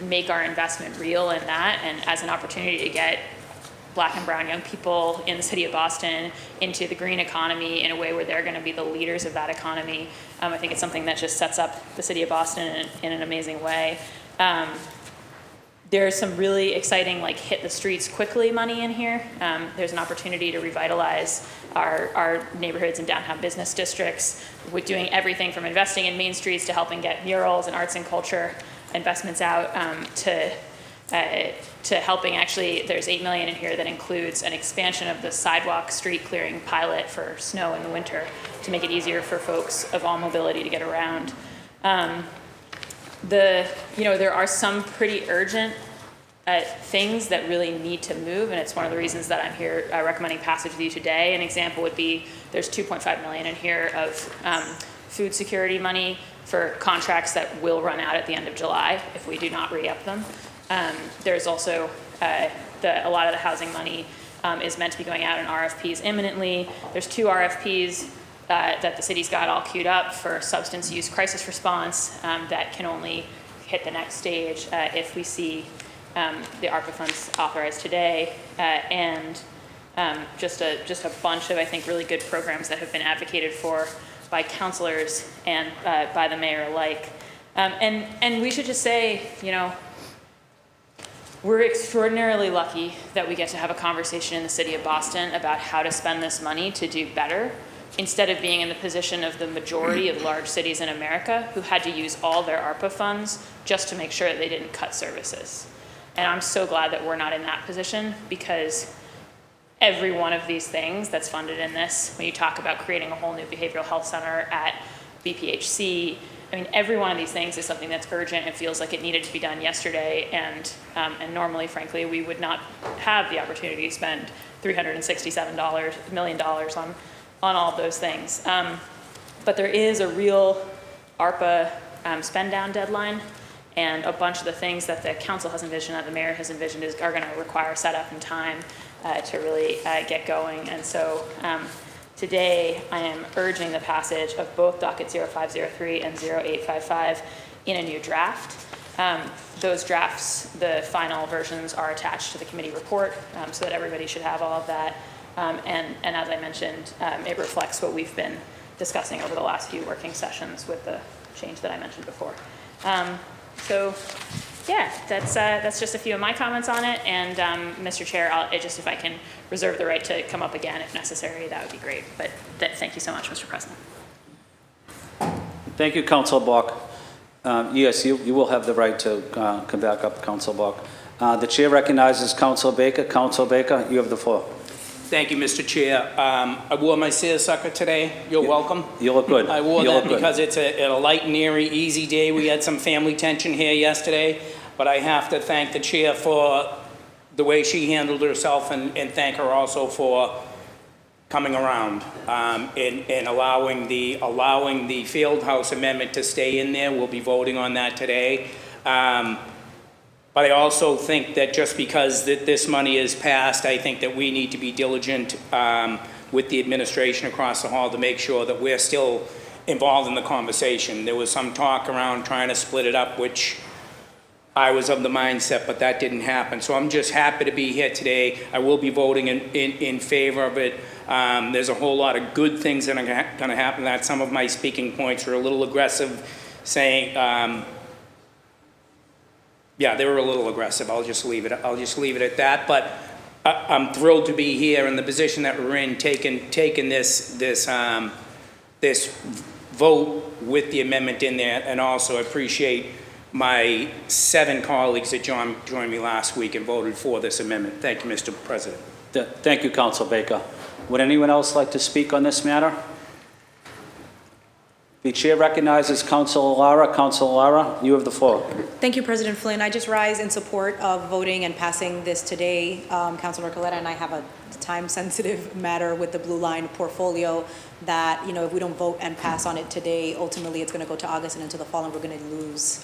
make our investment real in that, and as an opportunity to get Black and brown young people in the city of Boston into the green economy in a way where they're going to be the leaders of that economy. I think it's something that just sets up the city of Boston in an amazing way. There's some really exciting hit the streets quickly money in here. There's an opportunity to revitalize our neighborhoods and downtown business districts with doing everything from investing in main streets to helping get murals and arts and culture investments out to helping there's $8 million in here that includes an expansion of the sidewalk street clearing pilot for snow in the winter to make it easier for folks of all mobility to get around. There are some pretty urgent things that really need to move, and it's one of the reasons that I'm here recommending passage with you today. An example would be there's $2.5 million in here of food security money for contracts that will run out at the end of July if we do not re-up them. There's also a lot of the housing money is meant to be going out in RFPs imminently. There's 2 RFPs that the city's got all queued up for substance use crisis response that can only hit the next stage if we see the ARPA funds authorized today, and just a bunch of, I think, really good programs that have been advocated for by councilors and by the mayor alike. And we should just say, we're extraordinarily lucky that we get to have a conversation in the city of Boston about how to spend this money to do better, instead of being in the position of the majority of large cities in America who had to use all their ARPA funds just to make sure that they didn't cut services. And I'm so glad that we're not in that position, because every one of these things that's funded in this, when you talk about creating a whole new behavioral health center at BPHC, every one of these things is something that's urgent and feels like it needed to be done yesterday, and normally, frankly, we would not have the opportunity to spend $367 million on all of those things. But there is a real ARPA spend down deadline, and a bunch of the things that the council has envisioned, that the mayor has envisioned, are going to require setup and time to really get going. And so today I am urging the passage of both docket 0503 and 0855 in a new draft. Those drafts, the final versions, are attached to the committee report, so that everybody should have all of that. And as I mentioned, it reflects what we've been discussing over the last few working sessions with the change that I mentioned before. So yeah, that's just a few of my comments on it. And Mr. Chair, if I can reserve the right to come up again if necessary, that would be great. But thank you so much, Mr. President. Thank you, Councilor Bok. Yes, you will have the right to come back up, Councilor Bok. The chair recognizes Councilor Baker. Councilor Baker, you have the floor. Thank you, Mr. Chair. I wore my seersucker today. You're welcome. You look good. I wore that because it's a light and airy, easy day. We had some family tension here yesterday, but I have to thank the chair for the way she handled herself, and thank her also for coming around and allowing the Fieldhouse amendment to stay in there. We'll be voting on that today. But I also think that just because this money is passed, I think that we need to be diligent with the administration across the hall to make sure that we're still involved in the conversation. There was some talk around trying to split it up, which I was of the mindset, but that didn't happen. So I'm just happy to be here today. I will be voting in favor of it. There's a whole lot of good things that are going to happen. That some of my speaking points were a little aggressive, saying, yeah, they were a little aggressive. I'll just leave it at that. But I'm thrilled to be here in the position that we're in, taking this vote with the amendment in there, and also appreciate my 7 colleagues that joined me last week and voted for this amendment. Thank you, Mr. President. Thank you, Council Baker. Would anyone else like to speak on this matter? The chair recognizes Councilor Lara. Councilor Lara, you have the floor. Thank you, President Flynn. I just rise in support of voting and passing this today. Councilor Coletta and I have a time-sensitive matter with the Blue Line portfolio that, you know, if we don't vote and pass on it today, ultimately it's going to go to August and into the fall, and we're going to lose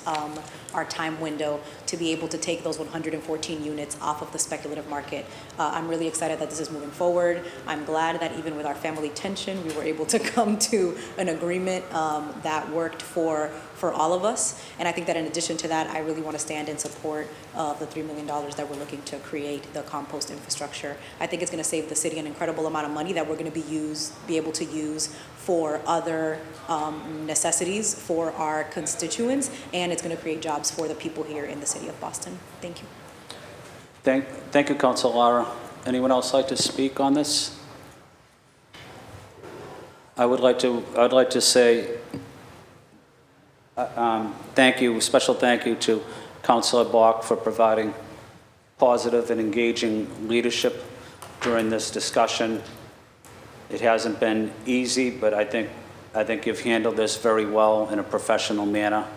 our time window to be able to take those 114 units off of the speculative market. I'm really excited that this is moving forward. I'm glad that even with our family tension, we were able to come to an agreement that worked for all of us. And I think that in addition to that, I really want to stand in support of the $3 million that we're looking to create the compost infrastructure. I think it's going to save the city an incredible amount of money that we're going to be able to use for other necessities for our constituents, and it's going to create jobs for the people here in the city of Boston. Thank you. Thank you, Councilor Lara. Anyone else like to speak on this? I'd like to say thank you, special thank you to Councilor Bach for providing positive and engaging leadership during this discussion. It hasn't been easy, but I think you've handled this very well in a professional manner.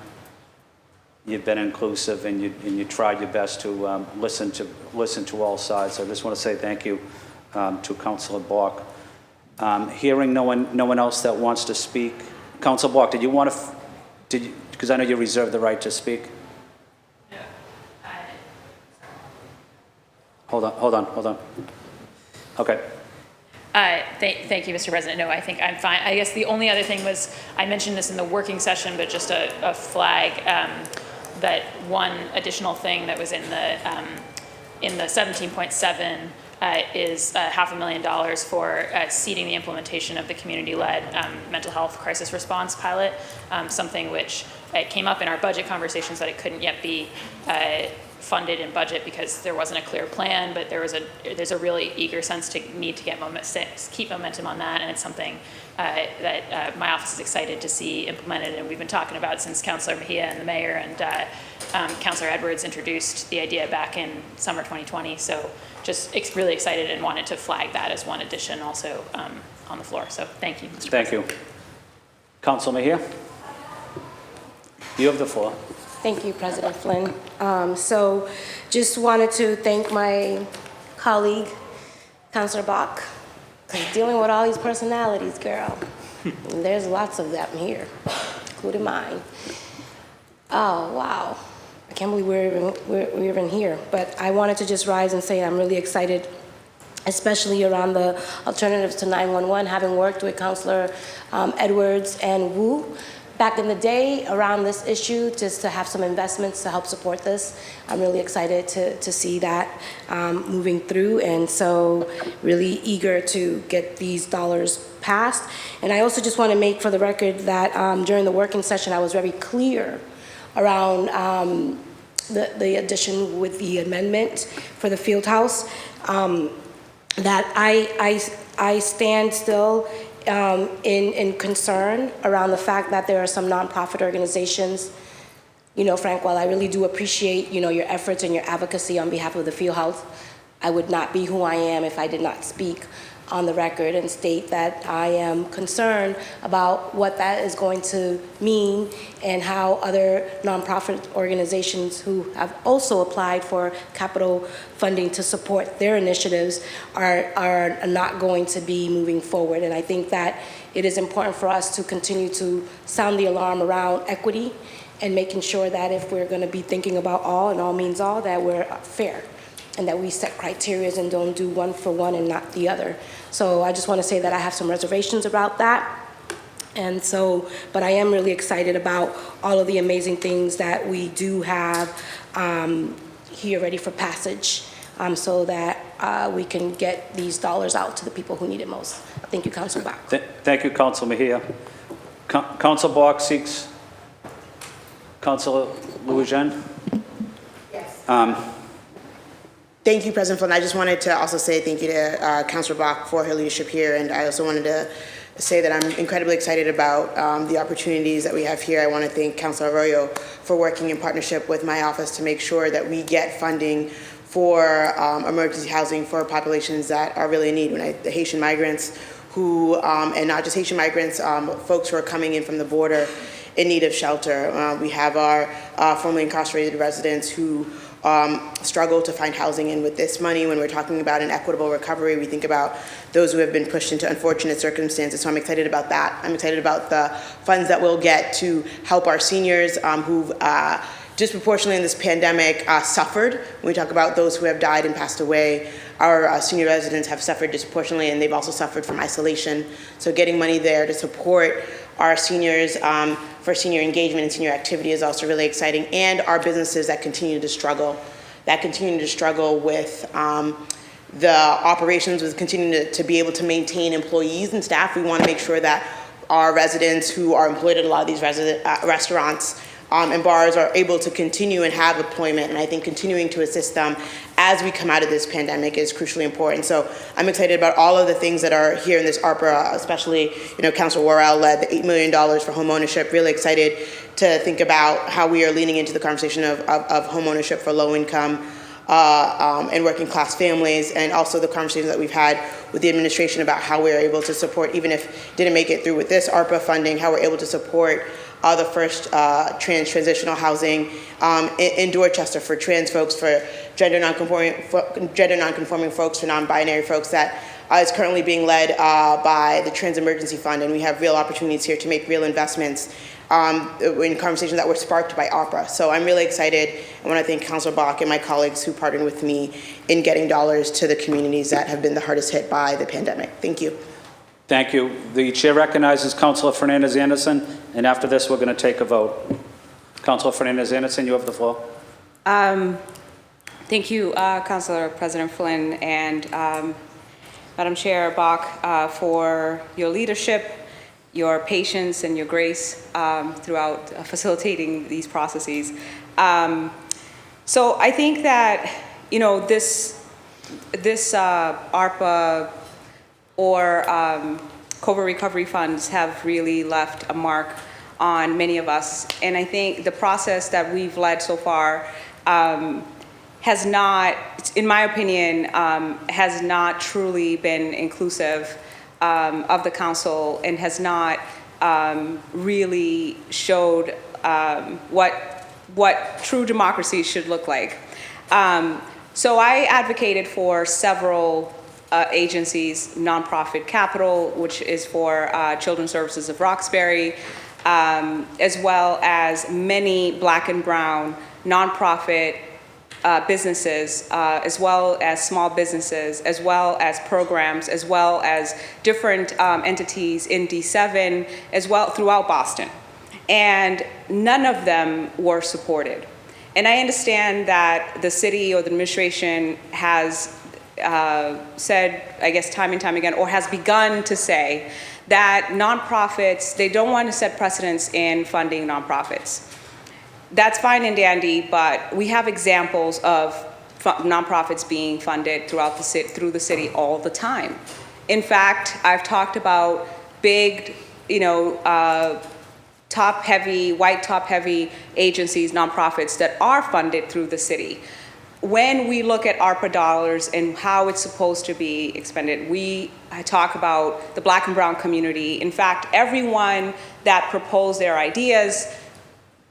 You've been inclusive, and you tried your best to listen to all sides. So I just want to say thank you to Councilor Bach. Hearing no one else that wants to speak, Councilor Bach, did you want to? Because I know you reserved the right to speak. Yeah. Hold on. Okay. Thank you, Mr. President. No, I think I'm fine. I guess the only other thing was, I mentioned this in the working session, but just a flag that one additional thing that was in the 17.7 is $500,000 for seeding the implementation of the community-led mental health crisis response pilot, something which came up in our budget conversations that it couldn't yet be funded in budget because there wasn't a clear plan, but there's a really eager sense to need to keep momentum on that, and it's something that my office is excited to see implemented, and we've been talking about since Councilor Mejia and the mayor and Councilor Edwards introduced the idea back in summer 2020. So just really excited and wanted to flag that as one addition also on the floor. So thank you, Mr. President. Thank you. Councilor Mejia, you have the floor. Thank you, President Flynn. So just wanted to thank my colleague, Councilor Bach, because dealing with all these personalities, girl, and there's lots of them here, including mine. Oh, wow. I can't believe we're even here. But I wanted to just rise and say I'm really excited, especially around the alternatives to 911, having worked with Councilor Edwards and Wu back in the day around this issue, just to have some investments to help support this. I'm really excited to see that moving through, and so really eager to get these dollars passed. And I also just want to make for the record that during the working session, I was very clear around the addition with the amendment for the field house, that I stand still in concern around the fact that there are some nonprofit organizations. You know, Frank, while I really do appreciate, you know, your efforts and your advocacy on behalf of the field house, I would not be who I am if I did not speak on the record and state that I am concerned about what that is going to mean and how other nonprofit organizations who have also applied for capital funding to support their initiatives are not going to be moving forward. And I think that it is important for us to continue to sound the alarm around equity and making sure that if we're going to be thinking about all and all means all, that we're fair and that we set criteria and don't do one for one and not the other. So I just want to say that I have some reservations about that. And so, but I am really excited about all of the amazing things that we do have here ready for passage, so that we can get these dollars out to the people who need it most. Thank you, Councilor Bach. Thank you, Councilor Mejia. Councilor Bach seeks Councilor Louis-Jean. Yes. Thank you, President Flynn. I just wanted to also say thank you to Councilor Bach for her leadership here, and I also wanted to say that I'm incredibly excited about the opportunities that we have here. I want to thank Councilor Arroyo for working in partnership with my office to make sure that we get funding for emergency housing for populations that are really in need. The Haitian migrants who, and not just Haitian migrants, folks who are coming in from the border in need of shelter. We have our formerly incarcerated residents who struggle to find housing, and with this money, when we're talking about an equitable recovery, we think about those who have been pushed into unfortunate circumstances. So I'm excited about that. I'm excited about the funds that we'll get to help our seniors who've disproportionately in this pandemic suffered. When we talk about those who have died and passed away, our senior residents have suffered disproportionately, and they've also suffered from isolation. So getting money there to support our seniors for senior engagement and senior activity is also really exciting, and our businesses that continue to struggle with the operations, with continuing to be able to maintain employees and staff. We want to make sure that our residents who are employed at a lot of these restaurants and bars are able to continue and have employment, and I think continuing to assist them as we come out of this pandemic is crucially important. So I'm excited about all of the things that are here in this ARPA, especially, Councilor Worrell led the $8 million for home ownership. Really excited to think about how we are leaning into the conversation of home ownership for low income and working class families, and also the conversations that we've had with the administration about how we're able to support, even if didn't make it through with this ARPA funding, how we're able to support the first transitional housing in Dorchester for trans folks, for gender nonconforming folks, for non-binary folks, that is currently being led by the Trans Emergency Fund, and we have real opportunities here to make real investments in conversations that were sparked by ARPA. So I'm really excited. I want to thank Councilor Bach and my colleagues who partnered with me in getting dollars to the communities that have been the hardest hit by the pandemic. Thank you. Thank you. The chair recognizes Councilor Fernandez-Anderson, and after this, we're going to take a vote. Councilor Fernandez-Anderson, you have the floor. Thank you, Councilor President Flynn and Madam Chair Bach, for your leadership, your patience, and your grace throughout facilitating these processes. So I think that, this ARPA or COVID recovery funds have really left a mark on many of us. And I think the process that we've led so far has not, in my opinion, has not truly been inclusive of the council, and has not really showed what true democracy should look like. So I advocated for several agencies, Nonprofit Capital, which is for Children's Services of Roxbury, as well as many Black and Brown nonprofit businesses, as well as small businesses, as well as programs, as well as different entities in D7, as well throughout Boston. And none of them were supported. And I understand that the city or the administration has said, I guess time and time again, or has begun to say that nonprofits, they don't want to set precedents in funding nonprofits. That's fine and dandy, but we have examples of nonprofits being funded through the city all the time. In fact, I've talked about big, top-heavy, white top-heavy agencies, nonprofits that are funded through the city. When we look at ARPA dollars and how it's supposed to be expended, I talk about the Black and Brown community. In fact, everyone that proposed their ideas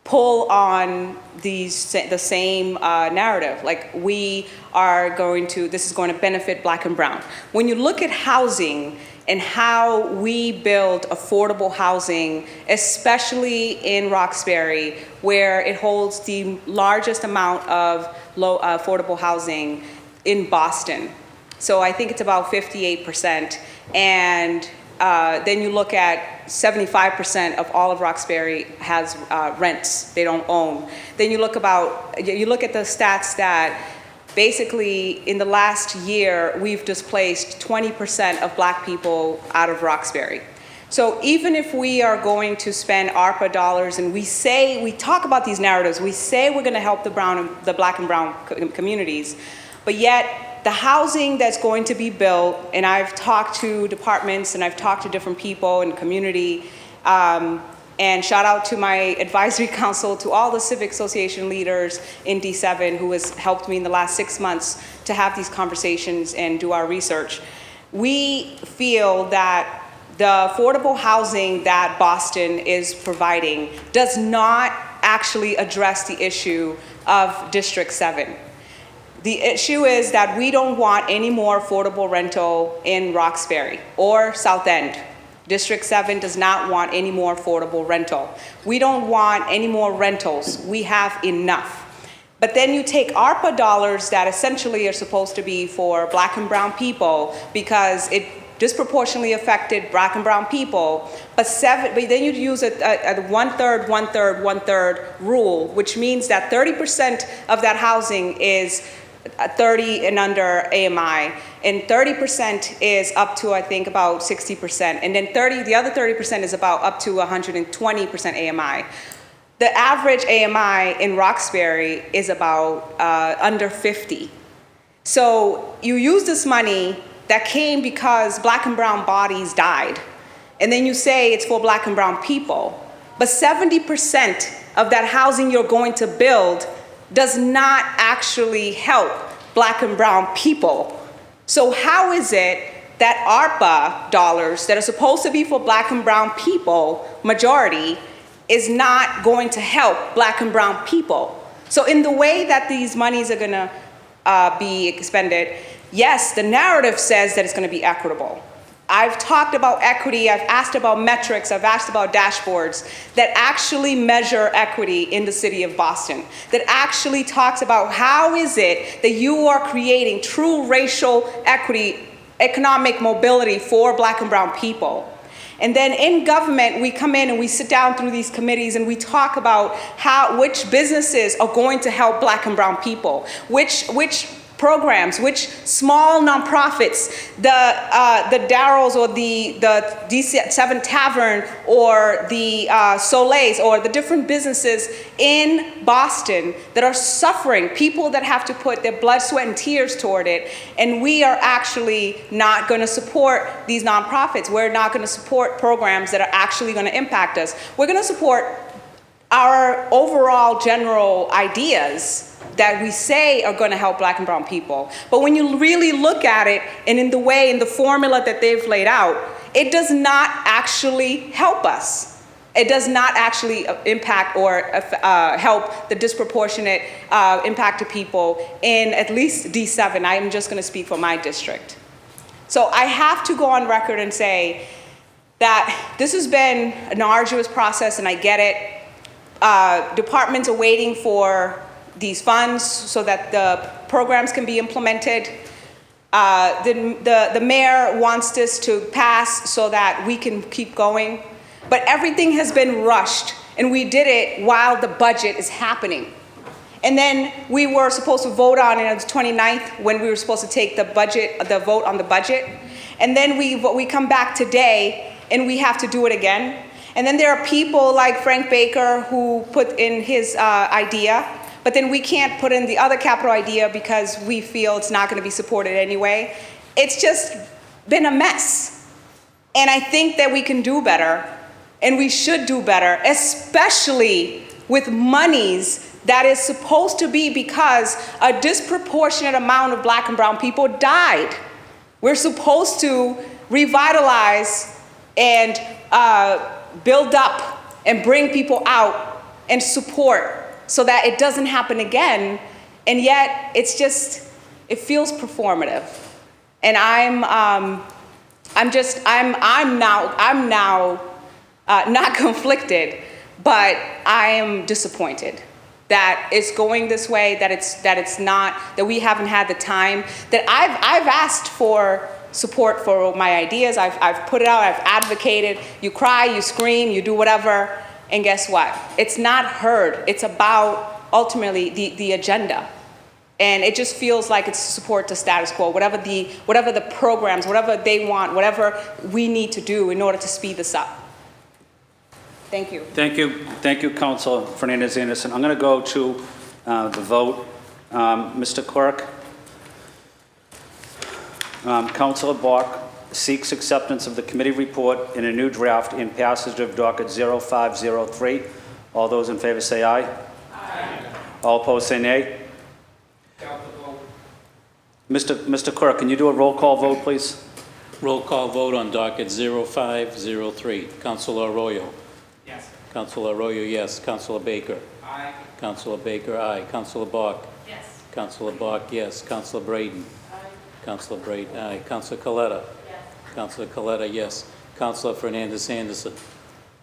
pull on the same narrative. Like, this is going to benefit Black and Brown. When you look at housing and how we build affordable housing, especially in Roxbury, where it holds the largest amount of low affordable housing in Boston. So I think it's about 58%. And then you look at 75% of all of Roxbury has rents, they don't own. Then you look at the stats that basically in the last year, we've displaced 20% of Black people out of Roxbury. So even if we are going to spend ARPA dollars, and we talk about these narratives, we say we're going to help the Black and Brown communities, But yet, the housing that's going to be built, and I've talked to departments and I've talked to different people in the community, and shout out to my advisory council, to all the civic association leaders in D7 who has helped me in the last 6 months to have these conversations and do our research. We feel that the affordable housing that Boston is providing does not actually address the issue of District 7. The issue is that we don't want any more affordable rental in Roxbury or South End. District 7 does not want any more affordable rental. We don't want any more rentals. We have enough. But then you take ARPA dollars that essentially are supposed to be for Black and brown people because it disproportionately affected Black and brown people, but then you use a one-third, one-third, one-third rule, which means that 30% of that housing is 30 and under AMI, and 30% is up to, I think, about 60%, and then the other 30% is about up to 120% AMI. The average AMI in Roxbury is about under 50. So you use this money that came because Black and brown bodies died, and then you say it's for Black and brown people, but 70% of that housing you're going to build does not actually help Black and brown people. So how is it that ARPA dollars that are supposed to be for Black and brown people, majority, is not going to help Black and brown people? So in the way that these monies are gonna be expended, yes, the narrative says that it's gonna be equitable. I've talked about equity, I've asked about metrics, I've asked about dashboards that actually measure equity in the city of Boston, that actually talks about how is it that you are creating true racial equity, economic mobility for Black and brown people. And then in government, we come in and we sit down through these committees and we talk about which businesses are going to help Black and brown people, which programs, which small nonprofits, the Darryl's or the D7 Tavern or the Soleil's or the different businesses in Boston that are suffering, people that have to put their blood, sweat, and tears toward it, and we are actually not going to support these nonprofits. We're not going to support programs that are actually going to impact us. We're going to support our overall general ideas that we say are going to help Black and brown people. But when you really look at it, and in the formula that they've laid out, it does not actually help us. It does not actually impact or help the disproportionate impact to people in at least D7. I'm just going to speak for my district. So I have to go on record and say that this has been an arduous process, and I get it. Departments are waiting for these funds so that the programs can be implemented. The mayor wants this to pass so that we can keep going. But everything has been rushed, and we did it while the budget is happening. And then we were supposed to vote on it on the 29th when we were supposed to take the vote on the budget. And then we come back today and we have to do it again. And then there are people like Frank Baker who put in his idea, but then we can't put in the other capital idea because we feel it's not going to be supported anyway. It's just been a mess. And I think that we can do better, and we should do better, especially with monies that is supposed to be because a disproportionate amount of Black and brown people died. We're supposed to revitalize and build up and bring people out and support so that it doesn't happen again, and yet it feels performative. And I'm now not conflicted, but I am disappointed that it's going this way, that we haven't had the time, that I've asked for support for my ideas, I've put it out, I've advocated, you cry, you scream, you do whatever, and guess what? It's not heard. It's about, ultimately, the agenda. And it just feels like it's support to status quo, whatever the programs, whatever they want, whatever we need to do in order to speed this up. Thank you. Thank you, Councilor Fernandez-Anderson. I'm going to go to the vote. Mr. Clerk, Councilor Bach seeks acceptance of the committee report in a new draft in passage of docket 0503. All those in favor say aye. Aye. All opposed say nay. Mr. Clerk, can you do a roll call vote, please? Roll call vote on docket 0503. Councilor Arroyo. Yes. Councilor Arroyo, yes. Councilor Baker. Aye. Councilor Baker, aye. Councilor Bach. Yes. Councilor Bach, yes. Councilor Braden. Aye. Councilor Braden, aye. Councilor Coletta. Yes. Councilor Coletta, yes. Councilor Fernandez Anderson.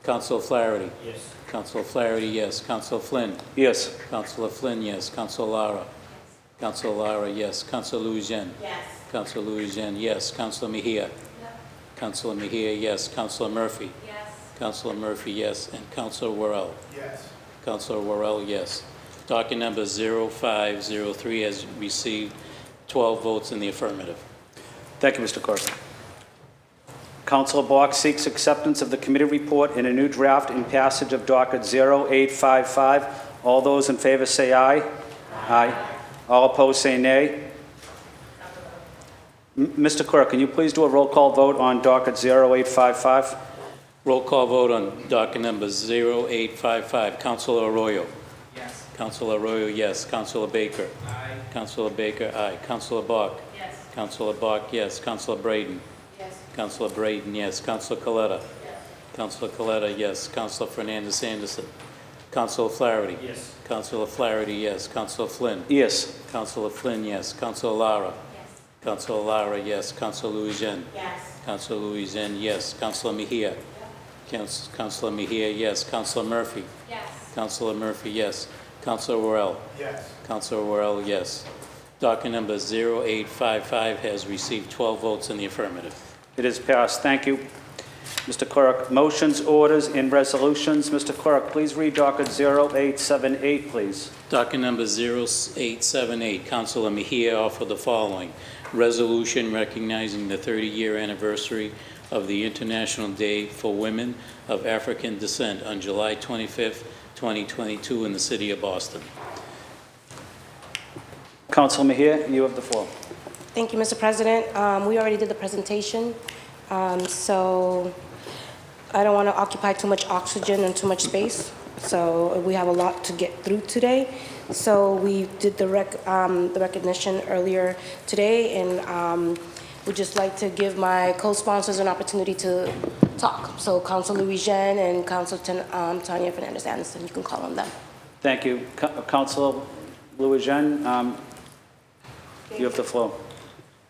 Councilor Flaherty. Yes. Councilor Flaherty, yes. Councilor Flynn. Yes. Councilor Flynn, yes. Councilor Lara. Councilor Lara, yes. Councilor Louisiana. Yes. Councilor Louisiana, yes. Councilor Mejia. Councilor Mejia, yes. Councilor Murphy. Yes. Councilor Murphy, yes. And Councilor Worrell. Yes. Councilor Worrell, yes. Docket number 0503 has received 12 votes in the affirmative. Thank you, Mr. Clerk. Councilor Bach seeks acceptance of the committee report in a new draft in passage of docket 0855. All those in favor say aye. Aye. All opposed say nay. Mr. Clerk, can you please do a roll call vote on docket 0855? Roll call vote on docket number 0855. Councilor Arroyo. Yes. Councilor Arroyo, yes. Councilor Baker. Aye. Councilor Baker, aye. Councilor Bach. Yes. Councilor Bach, yes. Councilor Braden. Yes. Councilor Braden, yes. Councilor Coletta. Councilor Coletta, yes. Councilor Fernandez Anderson. Councilor Flaherty. Yes. Councilor Flaherty, yes. Councilor Flynn. Yes. Councilor Flynn, yes. Councilor Lara. Yes. Councilor Lara, yes. Councilor Louisiana. Yes. Councilor Louisiana, yes. Councilor Mejia. Councilor Mejia, yes. Councilor Murphy. Yes. Councilor Murphy, yes. Councilor Worrell. Yes. Councilor Worrell, yes. Docket number 0855 has received 12 votes in the affirmative. It is passed. Thank you. Mr. Clerk, motions, orders, and resolutions. Mr. Clerk, please read docket 0878, please. Docket number 0878, Councilor Mejia offered the following. Resolution recognizing the 30-year anniversary of the International Day for Women of African Descent on July 25th, 2022 in the city of Boston. Councilor Mejia, you have the floor. Thank you, Mr. President. We already did the presentation, so I don't want to occupy too much oxygen and too much space. So we have a lot to get through today. So we did the recognition earlier today, and would just like to give my co-sponsors an opportunity to talk. So Councilor Louis-Jean and Councilor Tanya Fernandez Anderson, you can call on them. Thank you. Councilor Louis-Jean, you have the floor.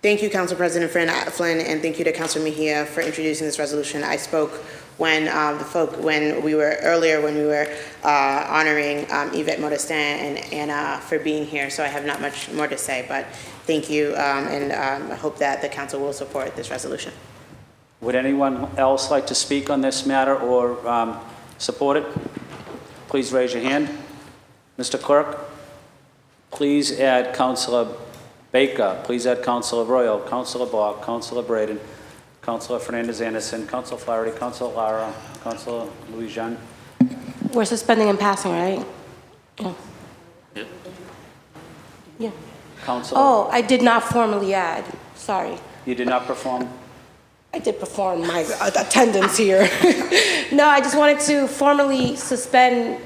Thank you, Council President Flynn, and thank you to Councilor Mejia for introducing this resolution. I spoke when we were honoring Yvette Modestin and Anna for being here, so I have not much more to say, but thank you, and I hope that the council will support this resolution. Would anyone else like to speak on this matter or support it? Please raise your hand. Mr. Clerk, please add Councilor Baker, please add Councilor Arroyo, Councilor Bach, Councilor Braden, Councilor Fernandez Anderson, Councilor Flaherty, Councilor Lara, Councilor Louis-Jean. We're suspending and passing, right? Yeah. Yep. Yeah. Councilor. Oh, I did not formally add. Sorry. You did not perform? I did perform my attendance here. No, I just wanted to formally suspend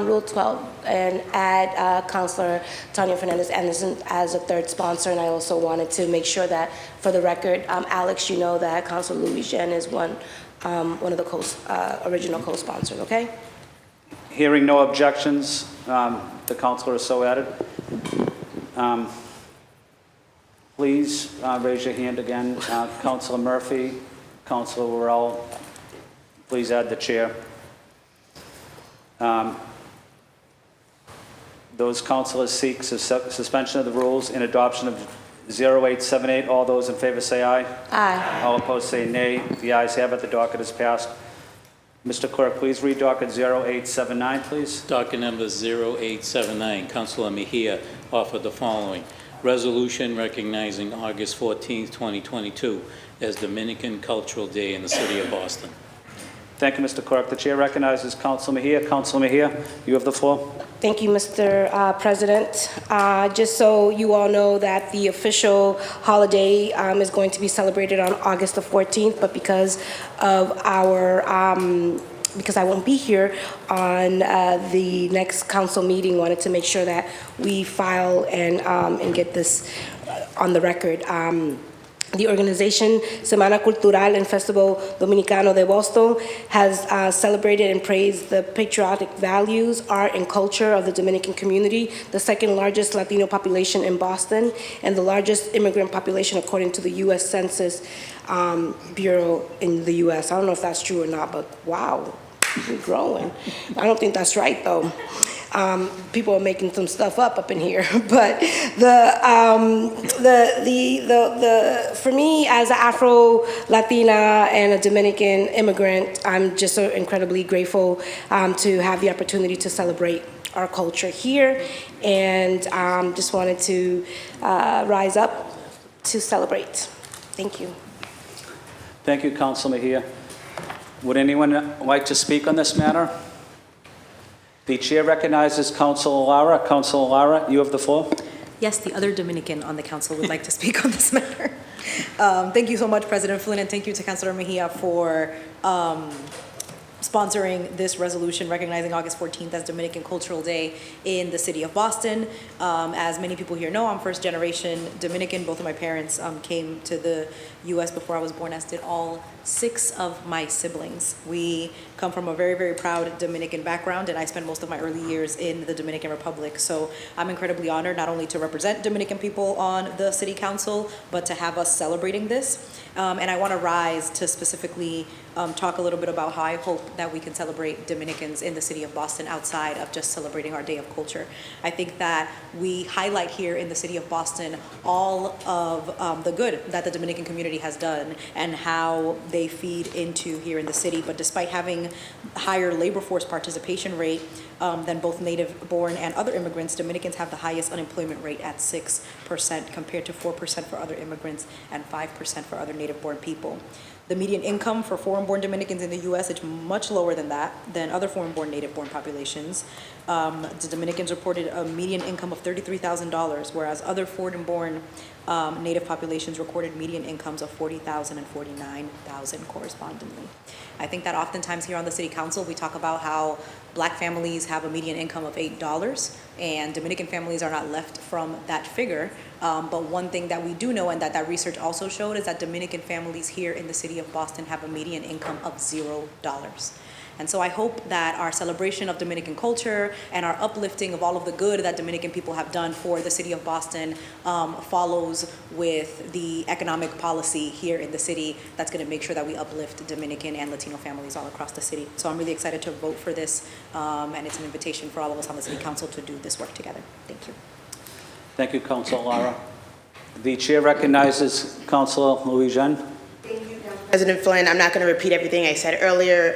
Rule 12 and add Councilor Tanya Fernandez Anderson as a third sponsor. And I also wanted to make sure that, for the record, Alex, you know that Councilor Louis-Jean is one of the original co-sponsors, okay? Hearing no objections, the councilor is so added. Please raise your hand again. Councilor Murphy, Councilor Worrell, please add the chair. Those councilors seek suspension of the rules and adoption of 0878. All those in favor say aye. Aye. All opposed say nay. The ayes have it. The docket is passed. Mr. Clerk, please read docket 0879, please. Docket number 0879, Councilor Mejia offered the following. Resolution recognizing August 14th, 2022 as Dominican Cultural Day in the city of Boston. Thank you, Mr. Clerk. The chair recognizes Councilor Mejia. Councilor Mejia, you have the floor. Thank you, Mr. President. Just so you all know that the official holiday is going to be celebrated on August the 14th, but because of our, because I won't be here on the next council meeting, wanted to make sure that we file and get this on the record. The organization Semana Cultural and Festival Dominicano de Boston has celebrated and praised the patriotic values, art, and culture of the Dominican community, the second largest Latino population in Boston, and the largest immigrant population according to the U.S. Census Bureau in the U.S. I don't know if that's true or not, but wow, we're growing. I don't think that's right, though. People are making some stuff up in here, but for me as an Afro-Latina and a Dominican immigrant, I'm just so incredibly grateful to have the opportunity to celebrate our culture here, and just wanted to rise up to celebrate. Thank you. Thank you, Council Mejia. Would anyone like to speak on this matter? The chair recognizes Councilor Lara. Councilor Lara, you have the floor. Yes, the other Dominican on the council would like to speak on this matter. Thank you so much, President Flynn, and thank you to Councilor Mejia for sponsoring this resolution recognizing August 14th as Dominican Cultural Day in the city of Boston. As many people here know, I'm first generation Dominican. Both of my parents came to the U.S. before I was born, as did all 6 of my siblings. We come from a very, very proud Dominican background, and I spent most of my early years in the Dominican Republic. So I'm incredibly honored not only to represent Dominican people on the city council, but to have us celebrating this. And I want to rise to specifically talk a little bit about how I hope that we can celebrate Dominicans in the city of Boston outside of just celebrating our Day of Culture. I think that we highlight here in the city of Boston all of the good that the Dominican community has done and how they feed into here in the city. But despite having higher labor force participation rate than both native-born and other immigrants, Dominicans have the highest unemployment rate at 6% compared to 4% for other immigrants and 5% for other native-born people. The median income for foreign-born Dominicans in the U.S. is much lower than that, than other foreign-born, native-born populations. The Dominicans reported a median income of $33,000, whereas other foreign-born native populations recorded median incomes of $40,000 and $49,000 correspondingly. I think that oftentimes here on the City Council, we talk about how Black families have a median income of $8, and Dominican families are not left from that figure. But one thing that we do know, and that research also showed, is that Dominican families here in the city of Boston have a median income of $0. And so I hope that our celebration of Dominican culture and our uplifting of all of the good that Dominican people have done for the city of Boston follows with the economic policy here in the city that's going to make sure that we uplift Dominican and Latino families all across the city. So I'm really excited to vote for this, and it's an invitation for all of us on the City Council to do this work together. Thank you. Thank you, Councilor Lara. The chair recognizes Councilor Louis-Jean. President Flynn, I'm not going to repeat everything I said earlier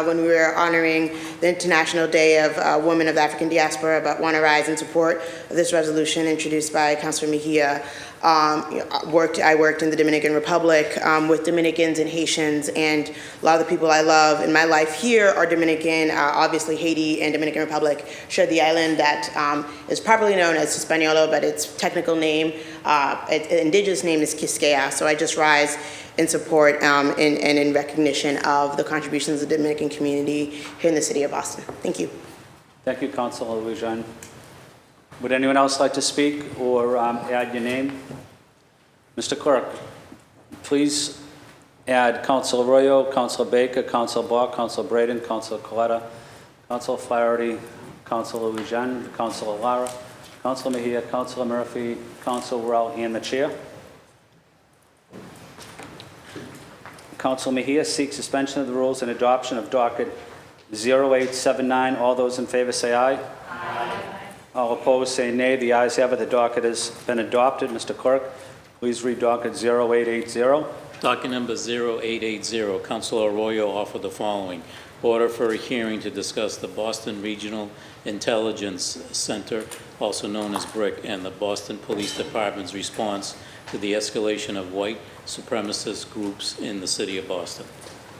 when we were honoring the International Day of Women of the African Diaspora, but want to rise in support of this resolution introduced by Councilor Mejia. I worked in the Dominican Republic with Dominicans and Haitians, and a lot of the people I love in my life here are Dominican. Obviously, Haiti and Dominican Republic share the island that is properly known as Hispaniola, but its technical name, its indigenous name is Quisqueya. So I just rise in support and in recognition of the contributions of the Dominican community here in the city of Boston. Thank you. Thank you, Councilor Louis-Jean. Would anyone else like to speak or add your name? Mr. Clerk, please add Councilor Arroyo, Councilor Baker, Councilor Block, Councilor Braden, Councilor Coletta, Councilor Flaherty, Councilor Louis-Jean, Councilor Lara, Councilor Mejia, Councilor Murphy, Councilor Worrell, and the Chair. Councilor Mejia seeks suspension of the rules and adoption of docket 0879. All those in favor say aye. Aye. All opposed say nay. The ayes have it. The docket has been adopted. Mr. Clerk, please read docket 0880. Docket number 0880, Councilor Arroyo offered the following. Order for a hearing to discuss the Boston Regional Intelligence Center, also known as BRIC, and the Boston Police Department's response to the escalation of white supremacist groups in the city of Boston.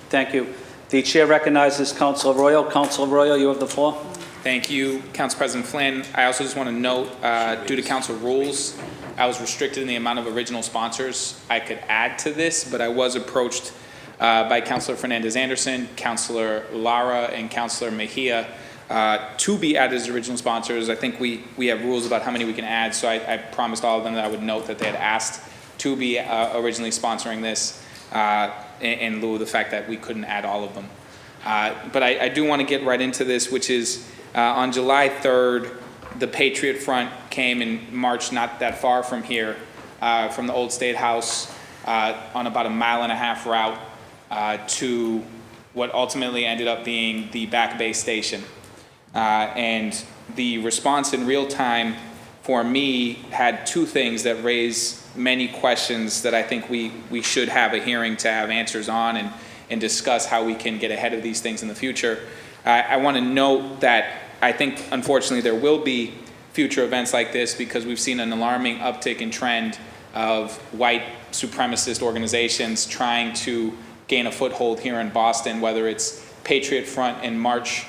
Thank you. The chair recognizes Councilor Arroyo. Councilor Arroyo, you have the floor. Thank you, Council President Flynn. I also just want to note, due to council rules, I was restricted in the amount of original sponsors I could add to this, but I was approached by Councilor Fernandez Anderson, Councilor Lara, and Councilor Mejia to be added as original sponsors. I think we have rules about how many we can add, so I promised all of them that I would note that they had asked to be originally sponsoring this in lieu of the fact that we couldn't add all of them. But I do want to get right into this, which is on July 3rd, the Patriot Front came and marched not that far from here, from the Old State House on about a 1.5 mile route to what ultimately ended up being the Back Bay Station. And the response in real time for me had two things that raise many questions that I think we should have a hearing to have answers on and discuss how we can get ahead of these things in the future. I want to note that I think, unfortunately, there will be future events like this because we've seen an alarming uptick in trend of white supremacist organizations trying to gain a foothold here in Boston, whether it's Patriot Front and March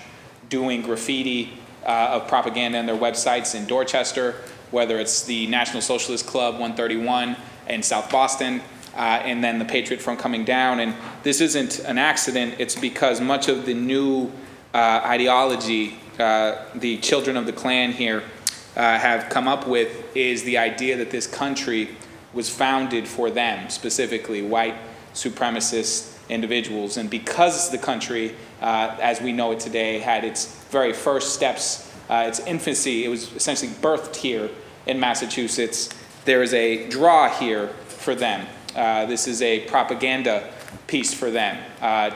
doing graffiti of propaganda on their websites in Dorchester, whether it's the National Socialist Club 131 in South Boston, and then the Patriot Front coming down. And this isn't an accident. It's because much of the new ideology the children of the Klan here have come up with is the idea that this country was founded for them, specifically white supremacist individuals. And because the country, as we know it today, had its very first steps, its infancy, it was essentially birthed here in Massachusetts, there is a draw here for them. This is a propaganda piece for them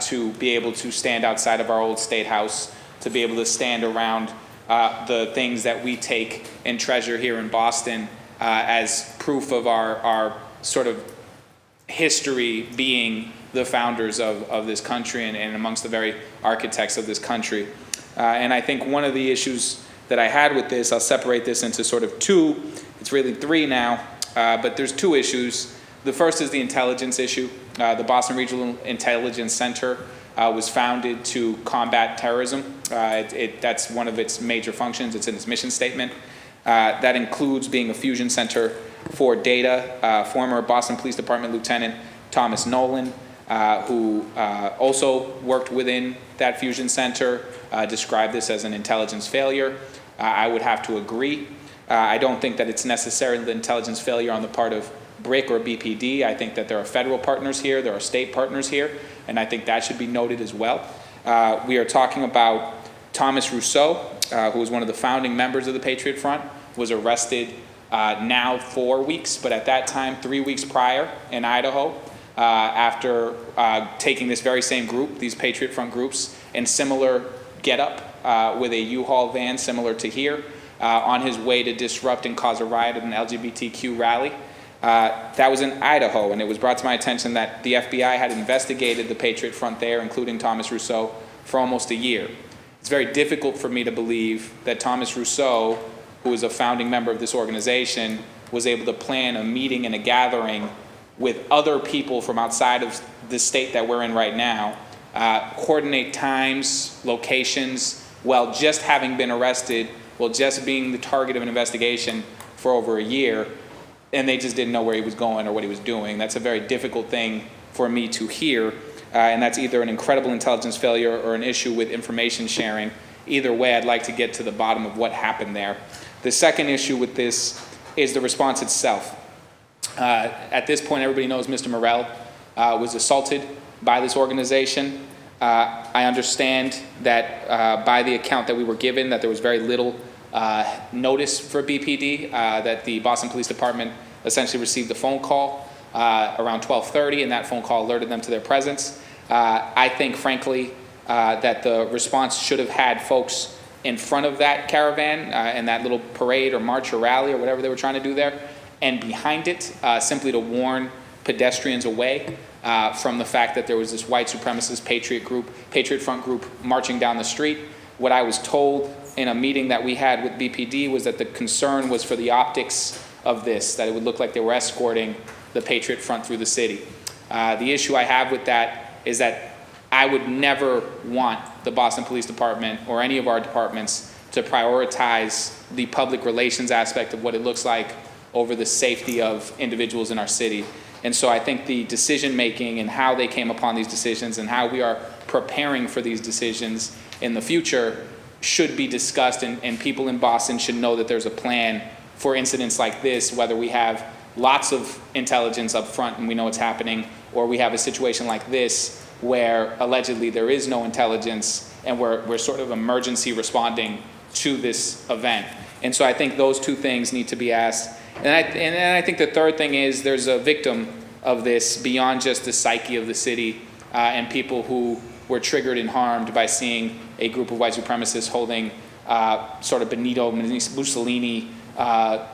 to be able to stand outside of our old State House, to be able to stand around the things that we take and treasure here in Boston as proof of our sort of history being the founders of this country and amongst the very architects of this country. And I think one of the issues that I had with this, I'll separate this into sort of two, it's really three now, but there's two issues. The first is the intelligence issue. The Boston Regional Intelligence Center was founded to combat terrorism. That's one of its major functions. It's in its mission statement. That includes being a fusion center for data. Former Boston Police Department Lieutenant Thomas Nolan, who also worked within that fusion center, described this as an intelligence failure. I would have to agree. I don't think that it's necessarily the intelligence failure on the part of BRIC or BPD. I think that there are federal partners here, there are state partners here, and I think that should be noted as well. We are talking about Thomas Rousseau, who was one of the founding members of the Patriot Front, was arrested now 4 weeks, but at that time 3 weeks prior in Idaho, after taking this very same group, these Patriot Front groups, in similar getup with a U-Haul van similar to here, on his way to disrupt and cause a riot at an LGBTQ rally. That was in Idaho, and it was brought to my attention that the FBI had investigated the Patriot Front there, including Thomas Rousseau, for almost a year. It's very difficult for me to believe that Thomas Rousseau, who is a founding member of this organization, was able to plan a meeting and a gathering with other people from outside of the state that we're in right now, coordinate times, locations, while just having been arrested, while just being the target of an investigation for over a year, and they just didn't know where he was going or what he was doing. That's a very difficult thing for me to hear, and that's either an incredible intelligence failure or an issue with information sharing. Either way, I'd like to get to the bottom of what happened there. The second issue with this is the response itself. At this point, everybody knows Mr. Morell was assaulted by this organization. I understand that by the account that we were given, that there was very little notice for BPD, that the Boston Police Department essentially received a phone call around 12:30, and that phone call alerted them to their presence. I think, frankly, that the response should have had folks in front of that caravan and that little parade or march or rally or whatever they were trying to do there, and behind it, simply to warn pedestrians away from the fact that there was this white supremacist Patriot Front group marching down the street. What I was told in a meeting that we had with BPD was that the concern was for the optics of this, that it would look like they were escorting the Patriot Front through the city. The issue I have with that is that I would never want the Boston Police Department or any of our departments to prioritize the public relations aspect of what it looks like over the safety of individuals in our city. And so I think the decision-making and how they came upon these decisions and how we are preparing for these decisions in the future should be discussed, and people in Boston should know that there's a plan for incidents like this, whether we have lots of intelligence up front and we know what's happening, or we have a situation like this where allegedly there is no intelligence and we're sort of emergency responding to this event. And so I think those two things need to be asked. And I think the third thing is there's a victim of this beyond just the psyche of the city and people who were triggered and harmed by seeing a group of white supremacists holding sort of Benito Mussolini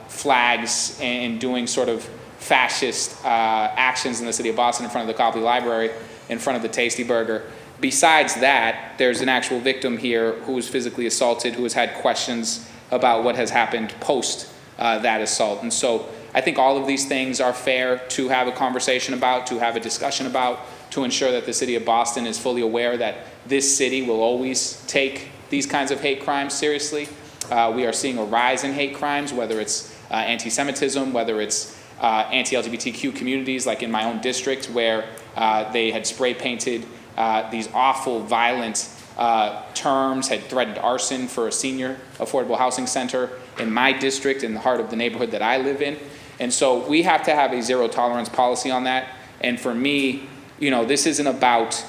flags and doing sort of fascist actions in the city of Boston in front of the Copley Library, in front of the Tasty Burger. Besides that, there's an actual victim here who was physically assaulted, who has had questions about what has happened post that assault. And so I think all of these things are fair to have a conversation about, to have a discussion about, to ensure that the city of Boston is fully aware that this city will always take these kinds of hate crimes seriously. We are seeing a rise in hate crimes, whether it's anti-Semitism, whether it's anti-LGBTQ communities, like in my own district, where they had spray painted these awful, violent terms, had threatened arson for a senior affordable housing center in my district, in the heart of the neighborhood that I live in. And so we have to have a zero tolerance policy on that. And for me, you know, this isn't about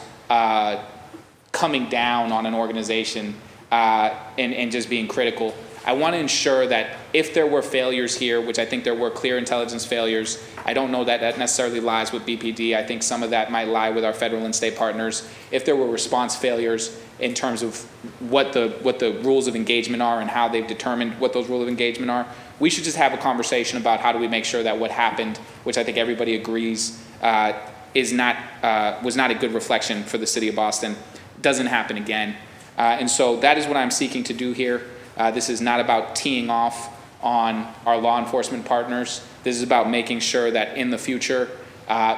coming down on an organization and just being critical. I want to ensure that if there were failures here, which I think there were clear intelligence failures, I don't know that that necessarily lies with BPD. I think some of that might lie with our federal and state partners. If there were response failures in terms of what the rules of engagement are and how they've determined what those rules of engagement are, we should just have a conversation about how do we make sure that what happened, which I think everybody agrees was not a good reflection for the city of Boston, doesn't happen again. And so that is what I'm seeking to do here. This is not about teeing off on our law enforcement partners. This is about making sure that in the future,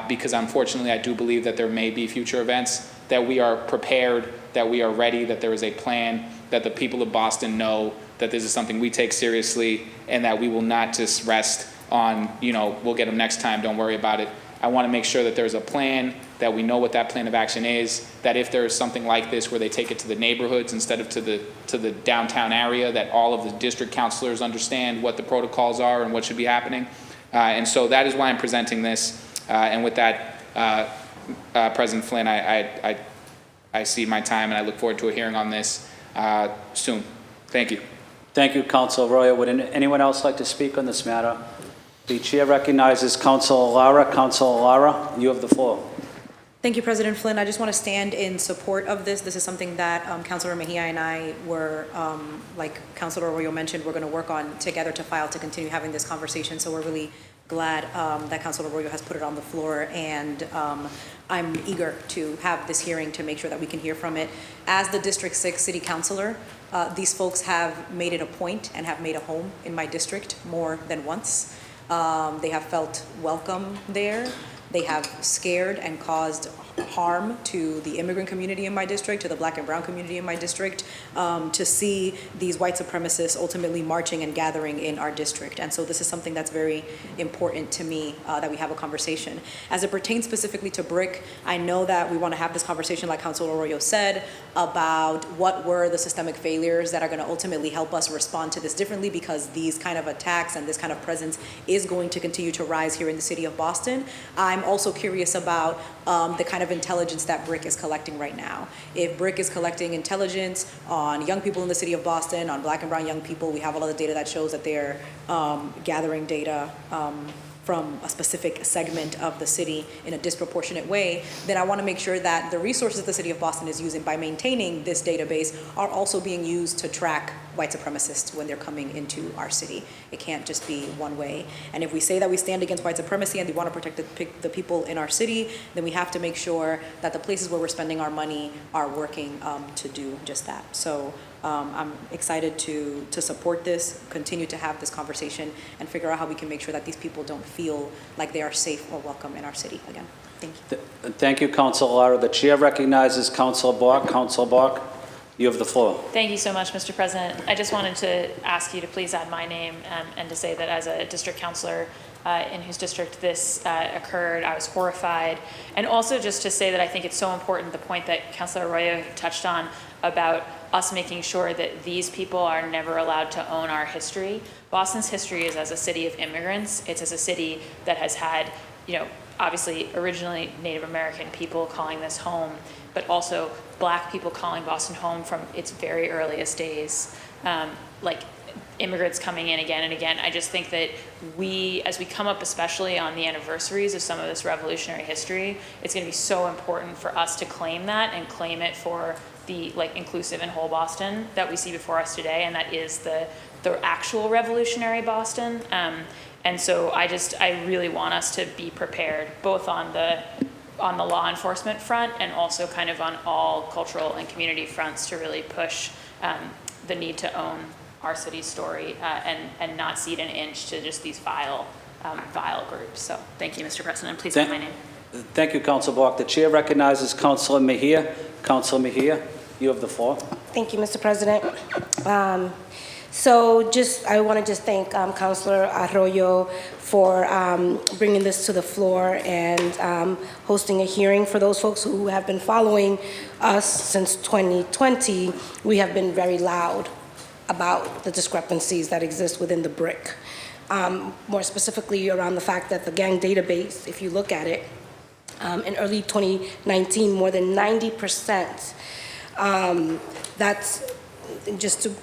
because unfortunately I do believe that there may be future events, that we are prepared, that we are ready, that there is a plan, that the people of Boston know that this is something we take seriously, and that we will not just rest on, you know, we'll get them next time, don't worry about it. I want to make sure that there's a plan, that we know what that plan of action is, that if there is something like this where they take it to the neighborhoods instead of to the downtown area, that all of the district councilors understand what the protocols are and what should be happening. And so that is why I'm presenting this. And with that, President Flynn, I see my time, and I look forward to a hearing on this soon. Thank you. Thank you, Councilor Arroyo. Would anyone else like to speak on this matter? The chair recognizes Councilor Lara. Councilor Lara, you have the floor. Thank you, President Flynn. I just want to stand in support of this. This is something that Councilor Mejia and I were, like Councilor Arroyo mentioned, we're going to work on together to file to continue having this conversation. So we're really glad that Councilor Arroyo has put it on the floor, and I'm eager to have this hearing to make sure that we can hear from it. As the District 6 City Councilor, these folks have made it a point and have made a home in my district more than once. They have felt welcome there. They have scared and caused harm to the immigrant community in my district, to the black and brown community in my district, to see these white supremacists ultimately marching and gathering in our district. And so this is something that's very important to me, that we have a conversation. As it pertains specifically to BRIC, I know that we want to have this conversation, like Councilor Arroyo said, about what were the systemic failures that are going to ultimately help us respond to this differently, because these kind of attacks and this kind of presence is going to continue to rise here in the city of Boston. I'm also curious about the kind of intelligence that BRIC is collecting right now. If BRIC is collecting intelligence on young people in the city of Boston, on black and brown young people, we have a lot of data that shows that they're gathering data from a specific segment of the city in a disproportionate way, then I want to make sure that the resources the city of Boston is using by maintaining this database are also being used to track white supremacists when they're coming into our city. It can't just be one way. And if we say that we stand against white supremacy and we want to protect the people in our city, then we have to make sure that the places where we're spending our money are working to do just that. So I'm excited to support this, continue to have this conversation, and figure out how we can make sure that these people don't feel like they are safe or welcome in our city again. Thank you. Thank you, Councilor Lara. The chair recognizes Councilor Bork. Councilor Bork. You have the floor. Thank you so much, Mr. President. I just wanted to ask you to please add my name and to say that as a district councilor in whose district this occurred, I was horrified. And also just to say that I think it's so important, the point that Councilor Arroyo touched on about us making sure that these people are never allowed to own our history. Boston's history is as a city of immigrants. It's as a city that has had, obviously originally Native American people calling this home, but also Black people calling Boston home from its very earliest days. Like immigrants coming in again and again. I just think that as we come up especially on the anniversaries of some of this revolutionary history, it's gonna be so important for us to claim that and claim it for the inclusive and whole Boston that we see before us today, and that is the actual revolutionary Boston. And so I really want us to be prepared, both on the law enforcement front and also kind of on all cultural and community fronts to really push the need to own our city's story and not cede an inch to just these vile groups. So thank you, Mr. President. Please have my name. Thank you, Councilor Block. The chair recognizes Councilor Mejia. Councilor Mejia, you have the floor. Thank you, Mr. President. I want to just thank Councilor Arroyo for bringing this to the floor and hosting a hearing. For those folks who have been following us since 2020, we have been very loud about the discrepancies that exist within the BRIC. More specifically around the fact that the gang database, if you look at it, in early 2019, more than 90%, that's, just to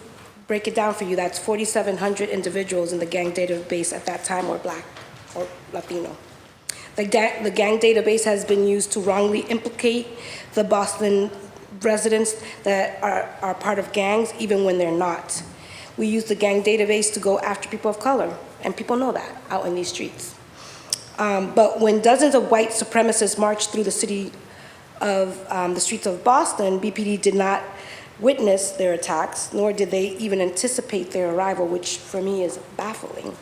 break it down for you, that's 4,700 individuals in the gang database at that time were Black or Latino. The gang database has been used to wrongly implicate the Boston residents that are part of gangs, even when they're not. We use the gang database to go after people of color, and people know that out in these streets. But when dozens of white supremacists marched through the streets of Boston, BPD did not witness their attacks, nor did they even anticipate their arrival, which for me is baffling.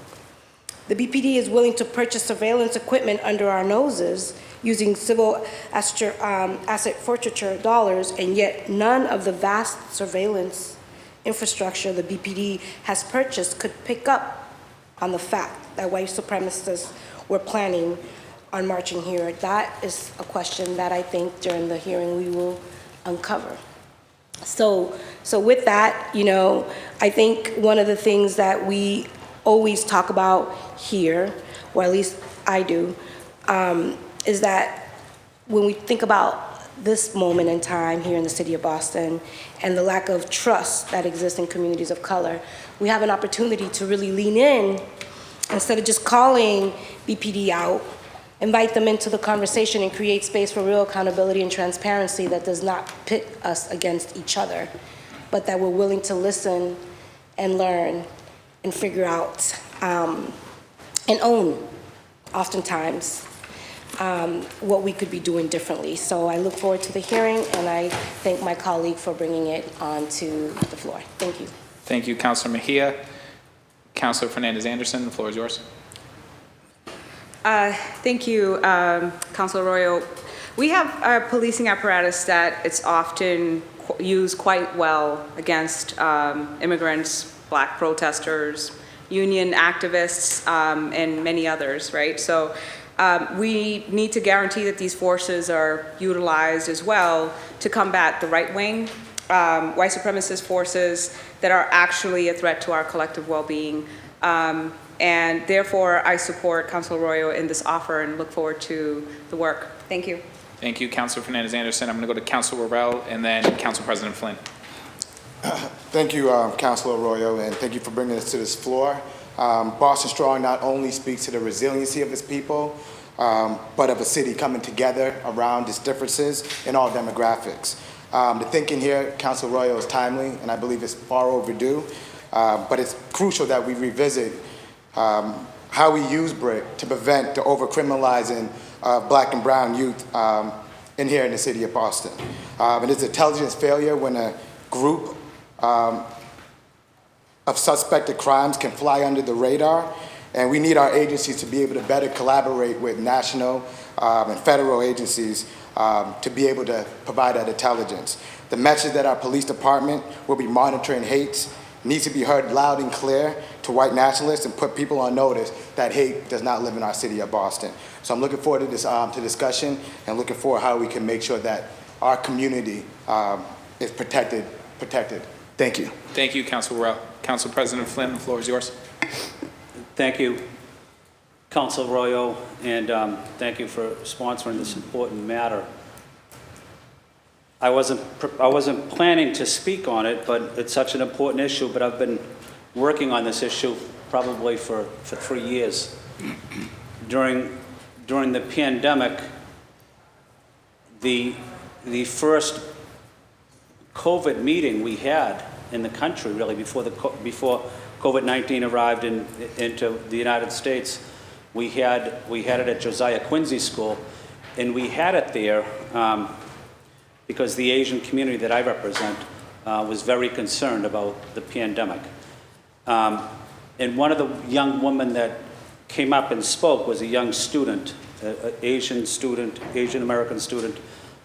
The BPD is willing to purchase surveillance equipment under our noses using civil asset forfeiture dollars, and yet none of the vast surveillance infrastructure the BPD has purchased could pick up on the fact that white supremacists were planning on marching here. That is a question that I think during the hearing we will uncover. So with that, I think one of the things that we always talk about here, or at least I do, is that when we think about this moment in time here in the city of Boston and the lack of trust that exists in communities of color, we have an opportunity to really lean in instead of just calling BPD out, invite them into the conversation and create space for real accountability and transparency that does not pit us against each other, but that we're willing to listen and learn and figure out and own, oftentimes, what we could be doing differently. So I look forward to the hearing, and I thank my colleague for bringing it onto the floor. Thank you. Thank you, Councilor Mejia. Councilor Fernandez-Anderson, the floor is yours. Thank you, Councilor Arroyo. We have a policing apparatus that it's often used quite well against immigrants, Black protesters, union activists, and many others, right? So we need to guarantee that these forces are utilized as well to combat the right-wing, white supremacist forces that are actually a threat to our collective well-being. And therefore, I support Councilor Arroyo in this offer and look forward to the work. Thank you. Thank you, Councilor Fernandez-Anderson. I'm going to go to Councilor Worrell and then Council President Flynn. Thank you, Councilor Arroyo, and thank you for bringing us to this floor. Boston Strong not only speaks to the resiliency of its people, but of a city coming together around its differences in all demographics. The thinking here, Councilor Arroyo, is timely, and I believe it's far overdue, but it's crucial that we revisit how we use BRIC to prevent the over-criminalizing of Black and brown youth in here in the city of Boston. And it's intelligence failure when a group of suspected crimes can fly under the radar, and we need our agencies to be able to better collaborate with national and federal agencies to be able to provide that intelligence. The message that our police department will be monitoring hate needs to be heard loud and clear to white nationalists and put people on notice that hate does not live in our city of Boston. So I'm looking forward to this to discussion and looking forward how we can make sure that our community is protected. Thank you. Thank you, Council Rowe. Council President Flynn, the floor is yours. Thank you, Council Arroyo, and thank you for sponsoring this important matter. I wasn't planning to speak on it, but it's such an important issue, but I've been working on this issue probably for 3 years. During the pandemic, the first COVID meeting we had in the country, really, before COVID-19 arrived into the United States, we had it at Josiah Quincy School, and we had it there because the Asian community that I represent was very concerned about the pandemic. And one of the young women that came up and spoke was a young student, an Asian American student.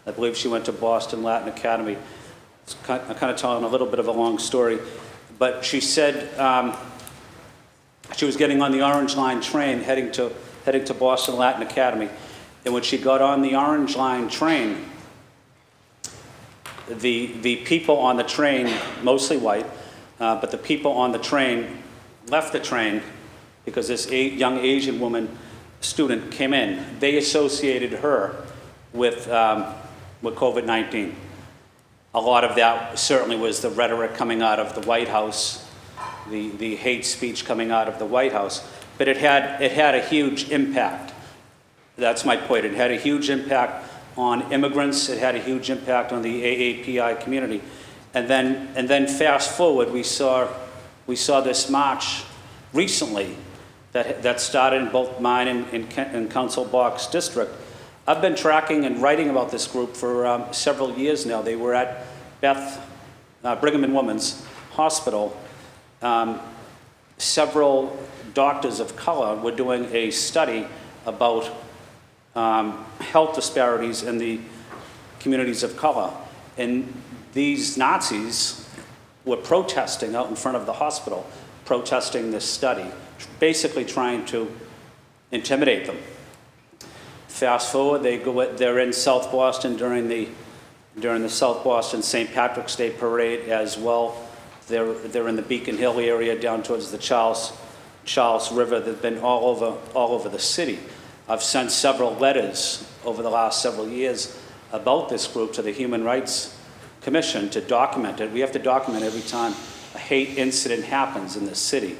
I believe she went to Boston Latin Academy. I'm kind of telling a little bit of a long story, but she said she was getting on the Orange Line train heading to Boston Latin Academy, and when she got on the Orange Line train, the people on the train, mostly white, but the people on the train left the train because this young Asian woman student came in. They associated her with COVID-19. A lot of that certainly was the rhetoric coming out of the White House, the hate speech coming out of the White House, but it had a huge impact. That's my point. It had a huge impact on immigrants. It had a huge impact on the AAPI community. And then fast forward, we saw this march recently that started in both mine and Council Box district. I've been tracking and writing about this group for several years now. They were at Brigham and Women's Hospital. Several doctors of color were doing a study about health disparities in the communities of color. And these Nazis were protesting out in front of the hospital, protesting this study, basically trying to intimidate them. Fast forward, they're in South Boston during the South Boston St. Patrick's Day Parade as well. They're in the Beacon Hill area down towards the Charles River. They've been all over the city. I've sent several letters over the last several years about this group to the Human Rights Commission to document it. We have to document every time a hate incident happens in this city.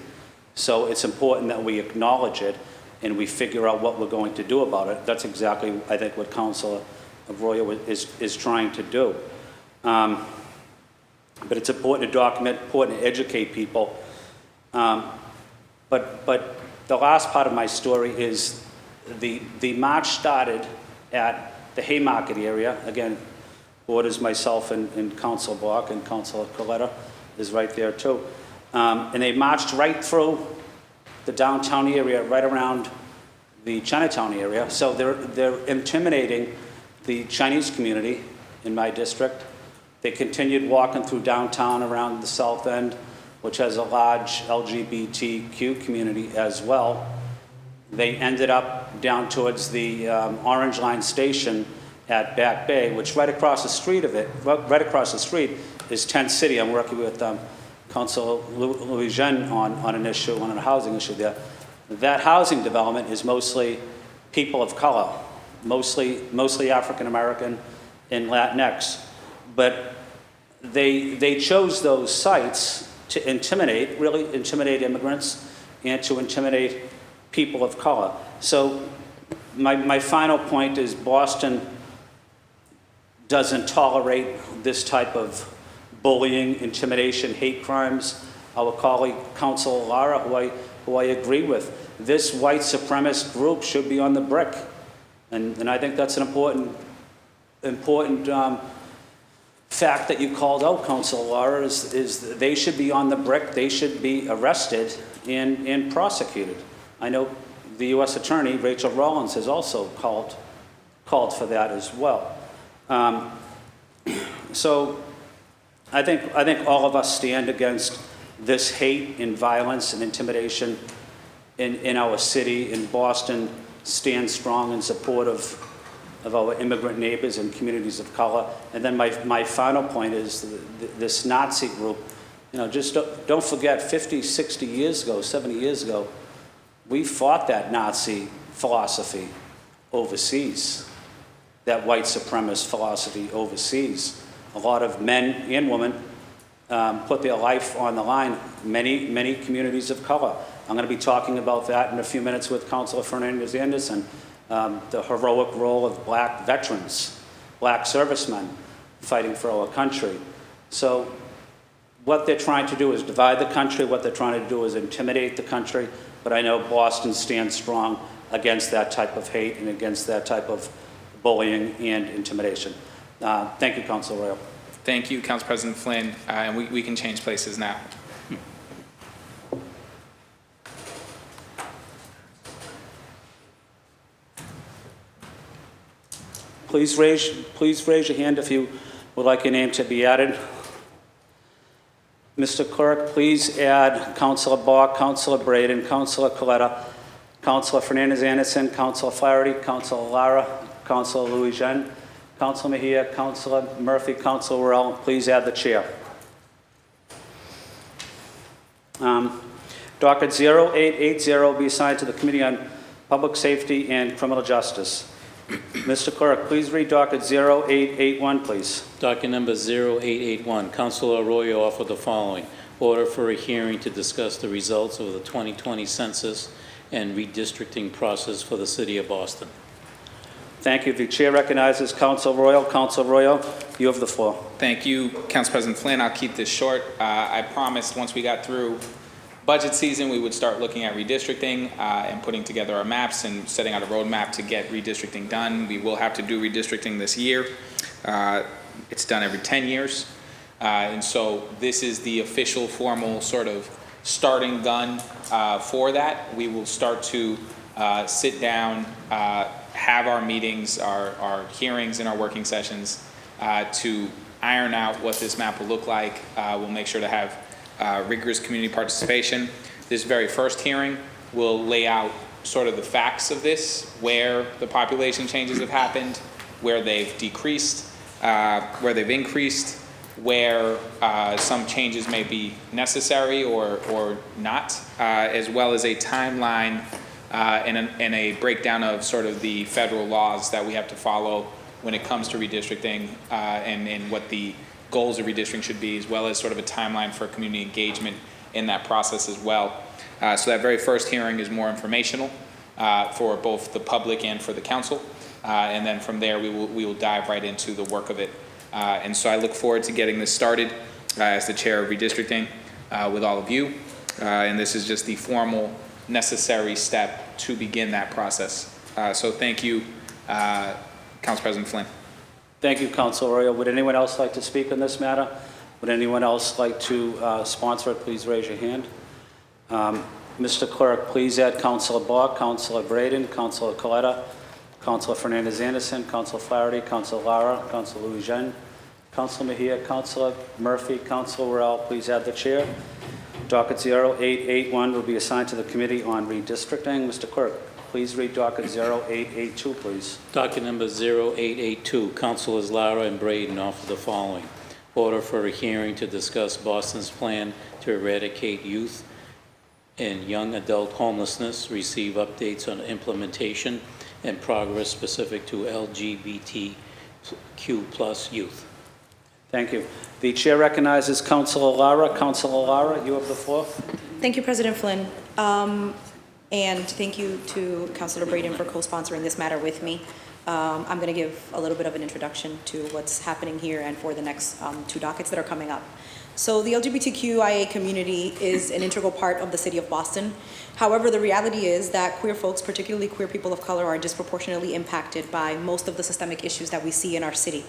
So it's important that we acknowledge it and we figure out what we're going to do about it. That's exactly, I think, what Councilor Arroyo is trying to do. But it's important to document, important to educate people. But the last part of my story is the march started at the Haymarket area. Again, borders myself and Council Block, and Councilor Coletta is right there too. And they marched right through the downtown area, right around the Chinatown area. So they're intimidating the Chinese community in my district. They continued walking through downtown around the south end, which has a large LGBTQ community as well. They ended up down towards the Orange Line station at Back Bay, which right across the street is Tent City. I'm working with Councilor Louis Jean on an issue, on a housing issue there. That housing development is mostly people of color, mostly African American and Latinx. But they chose those sites to really intimidate immigrants and to intimidate people of color. So my final point is Boston doesn't tolerate this type of bullying, intimidation, hate crimes. Our colleague, Councilor Lara, who I agree with, this white supremacist group should be on the brick. And I think that's an important fact that you called out, Councilor Lara, is they should be on the brick. They should be arrested and prosecuted. I know the U.S. Attorney, Rachel Rollins, has also called for that as well. So I think all of us stand against this hate and violence and intimidation in our city. In Boston, stand strong in support of our immigrant neighbors and communities of color. And then my final point is this Nazi group, you know, just don't forget 50, 60 years ago, 70 years ago, we fought that Nazi philosophy overseas, that white supremacist philosophy overseas. A lot of men and women put their life on the line, many communities of color. I'm going to be talking about that in a few minutes with Councilor Fernandez-Anderson, the heroic role of black veterans, black servicemen fighting for our country. So what they're trying to do is divide the country. What they're trying to do is intimidate the country. But I know Boston stands strong against that type of hate and against that type of bullying and intimidation. Thank you, Councilor Royal. Thank you, Council President Flynn. And we can change places now. Please raise your hand if you would like your name to be added. Mr. Clerk, please add Councilor Bach, Councilor Braden, Councilor Coletta, Councilor Fernandez-Anderson, Councilor Flaherty, Councilor Lara, Councilor Louis-Jean, Councilor Mejia, Councilor Murphy, Councilor Worrell. Please add the chair. Docket 0880 be assigned to the Committee on Public Safety and Criminal Justice. Mr. Clerk, please read docket 0881, please. Docket number 0881, Councilor Arroyo offered the following. Order for a hearing to discuss the results of the 2020 census and redistricting process for the city of Boston. Thank you. The chair recognizes Councilor Royal. Councilor Royal, you have the floor. Thank you, Council President Flynn. I'll keep this short. I promised once we got through budget season, we would start looking at redistricting and putting together our maps and setting out a roadmap to get redistricting done. We will have to do redistricting this year. It's done every 10 years. And so this is the official formal sort of starting gun for that. We will start to sit down, have our meetings, our hearings and our working sessions to iron out what this map will look like. We'll make sure to have rigorous community participation. This very first hearing will lay out sort of the facts of this, where the population changes have happened, where they've decreased, where they've increased, where some changes may be necessary or not, as well as a timeline and a breakdown of sort of the federal laws that we have to follow when it comes to redistricting and what the goals of redistricting should be, as well as sort of a timeline for community engagement in that process as well. So that very first hearing is more informational for both the public and for the council. And then from there, we will dive right into the work of it. And so I look forward to getting this started as the chair of redistricting with all of you. And this is just the formal necessary step to begin that process. So thank you, Council President Flynn. Thank you, Councilor Royal. Would anyone else like to speak on this matter? Would anyone else like to sponsor it? Please raise your hand. Mr. Clerk, please add Councilor Bach, Councilor Braden, Councilor Coletta, Councilor Fernandez-Anderson, Councilor Flaherty, Councilor Lara, Councilor Louis-Jean, Councilor Mejia, Councilor Murphy, Councilor Worrell. Please add the chair. Docket 0881 will be assigned to the Committee on Redistricting. Mr. Clerk, please read docket 0882, please. Docket number 0882, Councilors Lara and Braden offer the following. Order for a hearing to discuss Boston's plan to eradicate youth and young adult homelessness, receive updates on implementation and progress specific to LGBTQ+ youth. Thank you. The chair recognizes Councilor Lara. Councilor Lara, you have the floor. Thank you, President Flynn. And thank you to Councilor Braden for co-sponsoring this matter with me. I'm going to give a little bit of an introduction to what's happening here and for the next two dockets that are coming up. So the LGBTQIA community is an integral part of the city of Boston. However, the reality is that queer folks, particularly queer people of color, are disproportionately impacted by most of the systemic issues that we see in our city.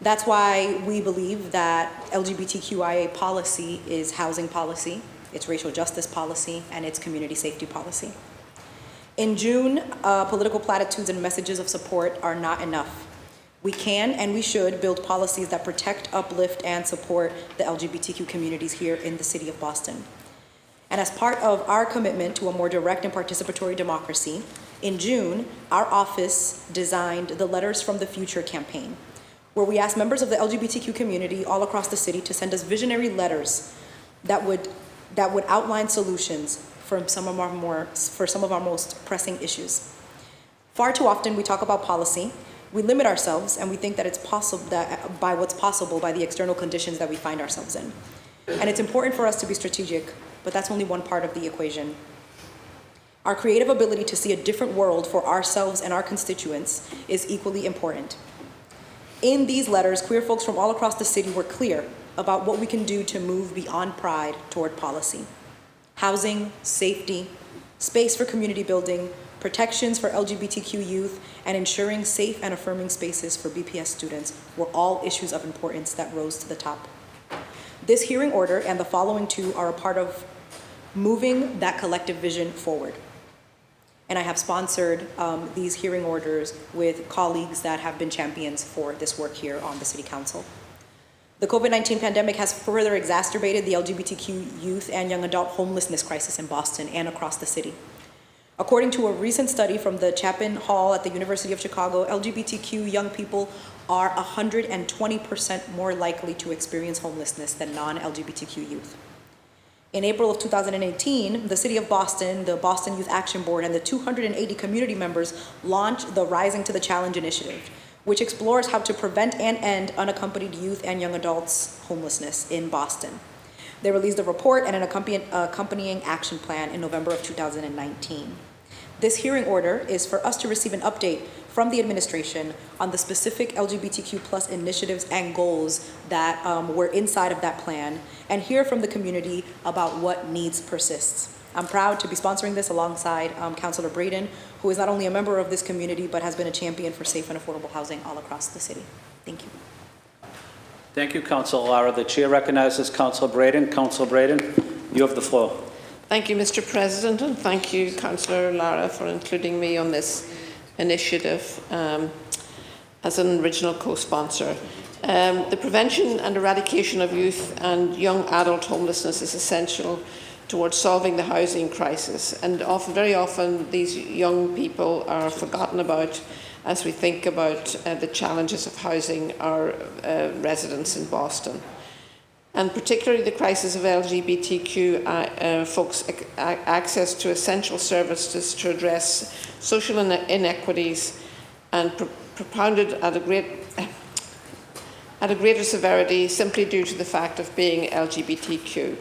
That's why we believe that LGBTQIA policy is housing policy, it's racial justice policy, and it's community safety policy. In June, political platitudes and messages of support are not enough. We can and we should build policies that protect, uplift, and support the LGBTQ communities here in the city of Boston. And as part of our commitment to a more direct and participatory democracy, in June, our office designed the Letters from the Future campaign, where we asked members of the LGBTQ community all across the city to send us visionary letters that would outline solutions for some of our most pressing issues. Far too often, we talk about policy, we limit ourselves, and we think that it's possible by what's possible by the external conditions that we find ourselves in. And it's important for us to be strategic, but that's only one part of the equation. Our creative ability to see a different world for ourselves and our constituents is equally important. In these letters, queer folks from all across the city were clear about what we can do to move beyond pride toward policy. Housing, safety, space for community building, protections for LGBTQ youth, and ensuring safe and affirming spaces for BPS students were all issues of importance that rose to the top. This hearing order and the following two are a part of moving that collective vision forward. And I have sponsored these hearing orders with colleagues that have been champions for this work here on the City Council. The COVID-19 pandemic has further exacerbated the LGBTQ youth and young adult homelessness crisis in Boston and across the city. According to a recent study from the Chapin Hall at the University of Chicago, LGBTQ young people are 120% more likely to experience homelessness than non-LGBTQ youth. In April of 2018, the City of Boston, the Boston Youth Action Board, and the 280 community members launched the Rising to the Challenge initiative, which explores how to prevent and end unaccompanied youth and young adults homelessness in Boston. They released a report and an accompanying action plan in November of 2019. This hearing order is for us to receive an update from the administration on the specific LGBTQ+ initiatives and goals that were inside of that plan, and hear from the community about what needs persists. I'm proud to be sponsoring this alongside Councilor Braden, who is not only a member of this community, but has been a champion for safe and affordable housing all across the city. Thank you. Thank you, Councilor Lara. The chair recognizes Councilor Braden. Councilor Braden, you have the floor. Thank you, Mr. President, and thank you, Councillor Lara, for including me on this initiative as an original co-sponsor. The prevention and eradication of youth and young adult homelessness is essential towards solving the housing crisis, and very often these young people are forgotten about as we think about the challenges of housing our residents in Boston. And particularly the crisis of LGBTQ folks' access to essential services to address social inequities, and propounded at a greater severity simply due to the fact of being LGBTQ.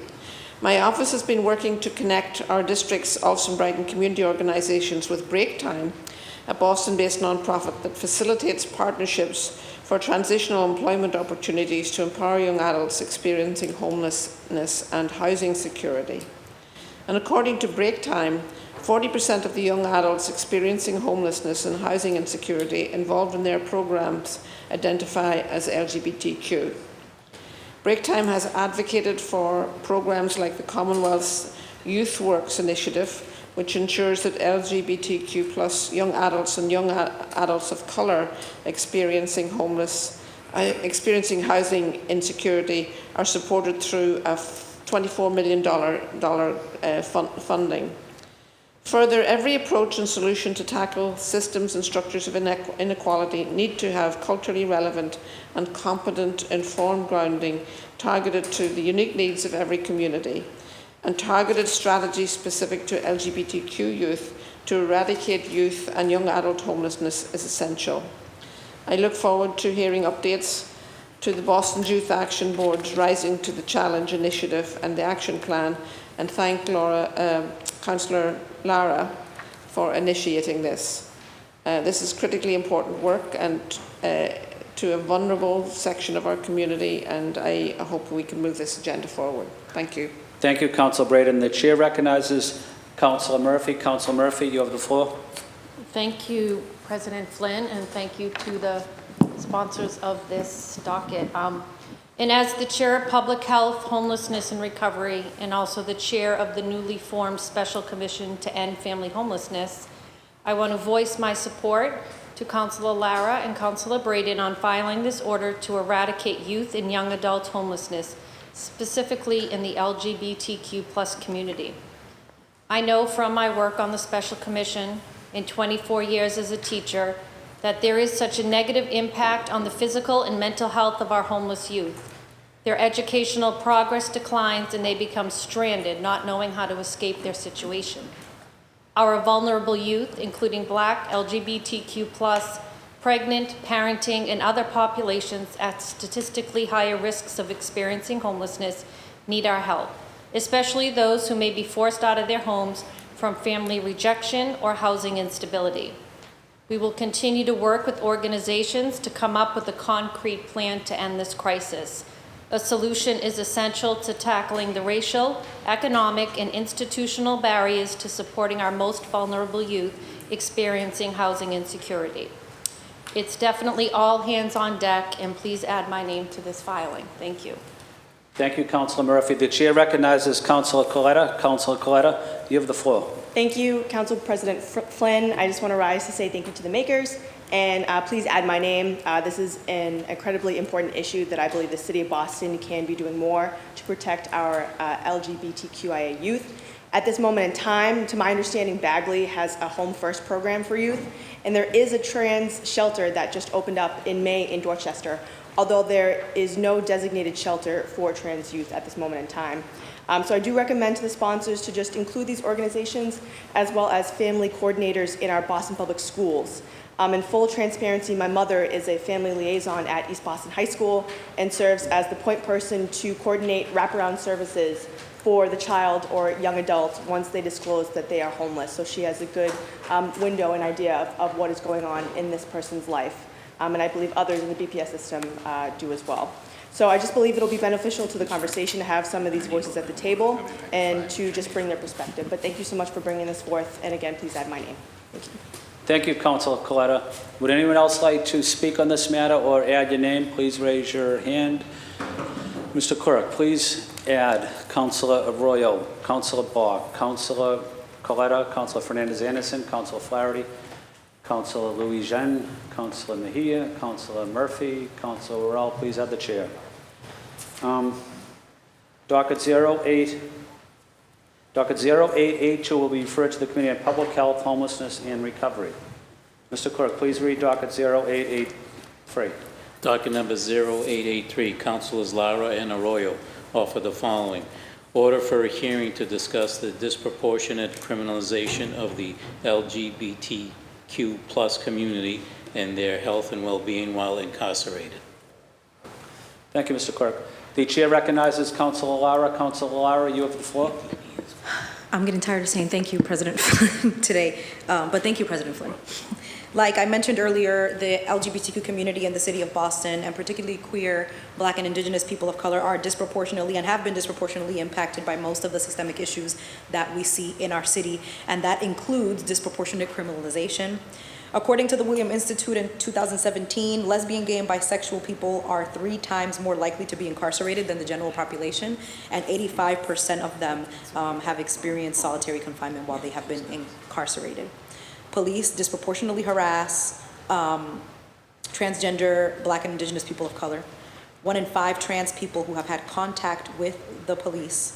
My office has been working to connect our district's Allston Brighton community organisations with Break Time, a Boston-based nonprofit that facilitates partnerships for transitional employment opportunities to empower young adults experiencing homelessness and housing security. And according to Break Time, 40% of the young adults experiencing homelessness and housing insecurity involved in their programs identify as LGBTQ. Break Time has advocated for programs like the Commonwealth's Youth Works initiative, which ensures that LGBTQ+ young adults and young adults of colour experiencing housing insecurity are supported through a $24 million funding. Further, every approach and solution to tackle systems and structures of inequality need to have culturally relevant and competent, informed grounding targeted to the unique needs of every community, and targeted strategies specific to LGBTQ youth to eradicate youth and young adult homelessness is essential. I look forward to hearing updates to the Boston Youth Action Board's Rising to the Challenge initiative and the action plan, and thank Councillor Lara for initiating this. This is critically important work and to a vulnerable section of our community, and I hope we can move this agenda forward. Thank you. Thank you, Councilor Braden. The chair recognizes Councilor Murphy. Councilor Murphy, you have the floor. Thank you, President Flynn, and thank you to the sponsors of this docket. And as the Chair of Public Health, Homelessness and Recovery, and also the Chair of the newly formed Special Commission to End Family Homelessness, I want to voice my support to Councilor Lara and Councilor Braden on filing this order to eradicate youth and young adult homelessness, specifically in the LGBTQ+ community. I know from my work on the Special Commission in 24 years as a teacher that there is such a negative impact on the physical and mental health of our homeless youth. Their educational progress declines and they become stranded, not knowing how to escape their situation. Our vulnerable youth, including Black, LGBTQ+, pregnant, parenting, and other populations at statistically higher risks of experiencing homelessness, need our help, especially those who may be forced out of their homes from family rejection or housing instability. We will continue to work with organizations to come up with a concrete plan to end this crisis. A solution is essential to tackling the racial, economic, and institutional barriers to supporting our most vulnerable youth experiencing housing insecurity. It's definitely all hands on deck, and please add my name to this filing. Thank you. Thank you, Councilor Murphy. The chair recognizes Councilor Coletta. Councilor Coletta, you have the floor. Thank you, Council President Flynn. I just want to rise to say thank you to the makers, and please add my name. This is an incredibly important issue that I believe the City of Boston can be doing more to protect our LGBTQIA youth. At this moment in time, to my understanding, Bagley has a Home First program for youth, and there is a trans shelter that just opened up in May in Dorchester, although there is no designated shelter for trans youth at this moment in time. So I do recommend to the sponsors to just include these organizations as well as family coordinators in our Boston Public Schools. In full transparency, my mother is a family liaison at East Boston High School and serves as the point person to coordinate wraparound services for the child or young adult once they disclose that they are homeless. So she has a good window and idea of what is going on in this person's life. And I believe others in the BPS system do as well. So I just believe it'll be beneficial to the conversation to have some of these voices at the table and to just bring their perspective. But thank you so much for bringing this forth. And again, please add my name. Thank you. Thank you, Councilor Coletta. Would anyone else like to speak on this matter or add your name? Please raise your hand. Mr. Clerk, please add Councilor Arroyo, Councilor Bach, Councilor Coletta, Councilor Fernandez-Anderson, Councilor Flaherty, Councilor Louis Jean, Councilor Mejia, Councilor Murphy, Councilor Worrell, please add the chair. Docket 0882 will be referred to the Committee on Public Health, Homelessness, and Recovery. Mr. Clerk, please read docket 0883. Docket number 0883, Councilors Lara and Arroyo offer the following. Order for a hearing to discuss the disproportionate criminalization of the LGBTQ+ community and their health and well-being while incarcerated. Thank you, Mr. Clerk. The chair recognizes Councilor Lara. Councilor Lara, you have the floor. I'm getting tired of saying thank you, President Flynn, today, but thank you, President Flynn. Like I mentioned earlier, the LGBTQ community in the city of Boston, and particularly queer, Black, and Indigenous people of color, are disproportionately and have been disproportionately impacted by most of the systemic issues that we see in our city, and that includes disproportionate criminalization. According to the William Institute in 2017, lesbian, gay, and bisexual people are 3 times more likely to be incarcerated than the general population, and 85% of them have experienced solitary confinement while they have been incarcerated. Police disproportionately harass transgender, Black, and Indigenous people of color. 1 in 5 trans people who have had contact with the police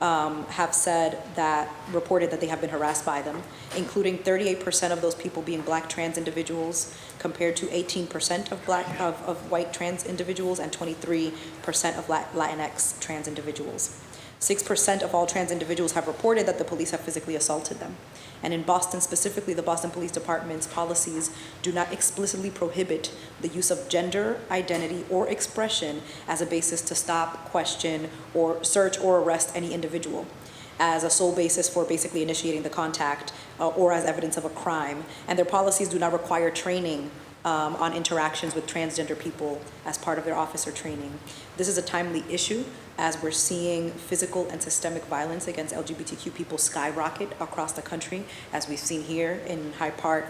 have reported that they have been harassed by them, including 38% of those people being Black trans individuals, compared to 18% of white trans individuals and 23% of Latinx trans individuals. 6% of all trans individuals have reported that the police have physically assaulted them. And in Boston specifically, the Boston Police Department's policies do not explicitly prohibit the use of gender, identity, or expression as a basis to stop, question, or search or arrest any individual as a sole basis for basically initiating the contact or as evidence of a crime. And their policies do not require training on interactions with transgender people as part of their officer training. This is a timely issue as we're seeing physical and systemic violence against LGBTQ people skyrocket across the country, as we've seen here in Hyde Park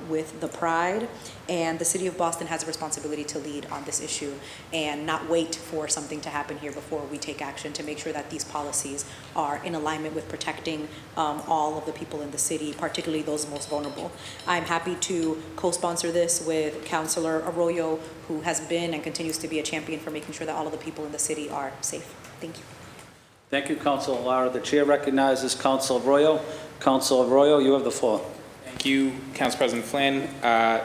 with the Pride. And the City of Boston has a responsibility to lead on this issue and not wait for something to happen here before we take action to make sure that these policies are in alignment with protecting all of the people in the city, particularly those most vulnerable. I'm happy to co-sponsor this with Councilor Arroyo, who has been and continues to be a champion for making sure that all of the people in the city are safe. Thank you. Thank you, Councilor Lara. The chair recognizes Councilor Arroyo. Councilor Arroyo, you have the floor. Thank you, Council President Flynn. I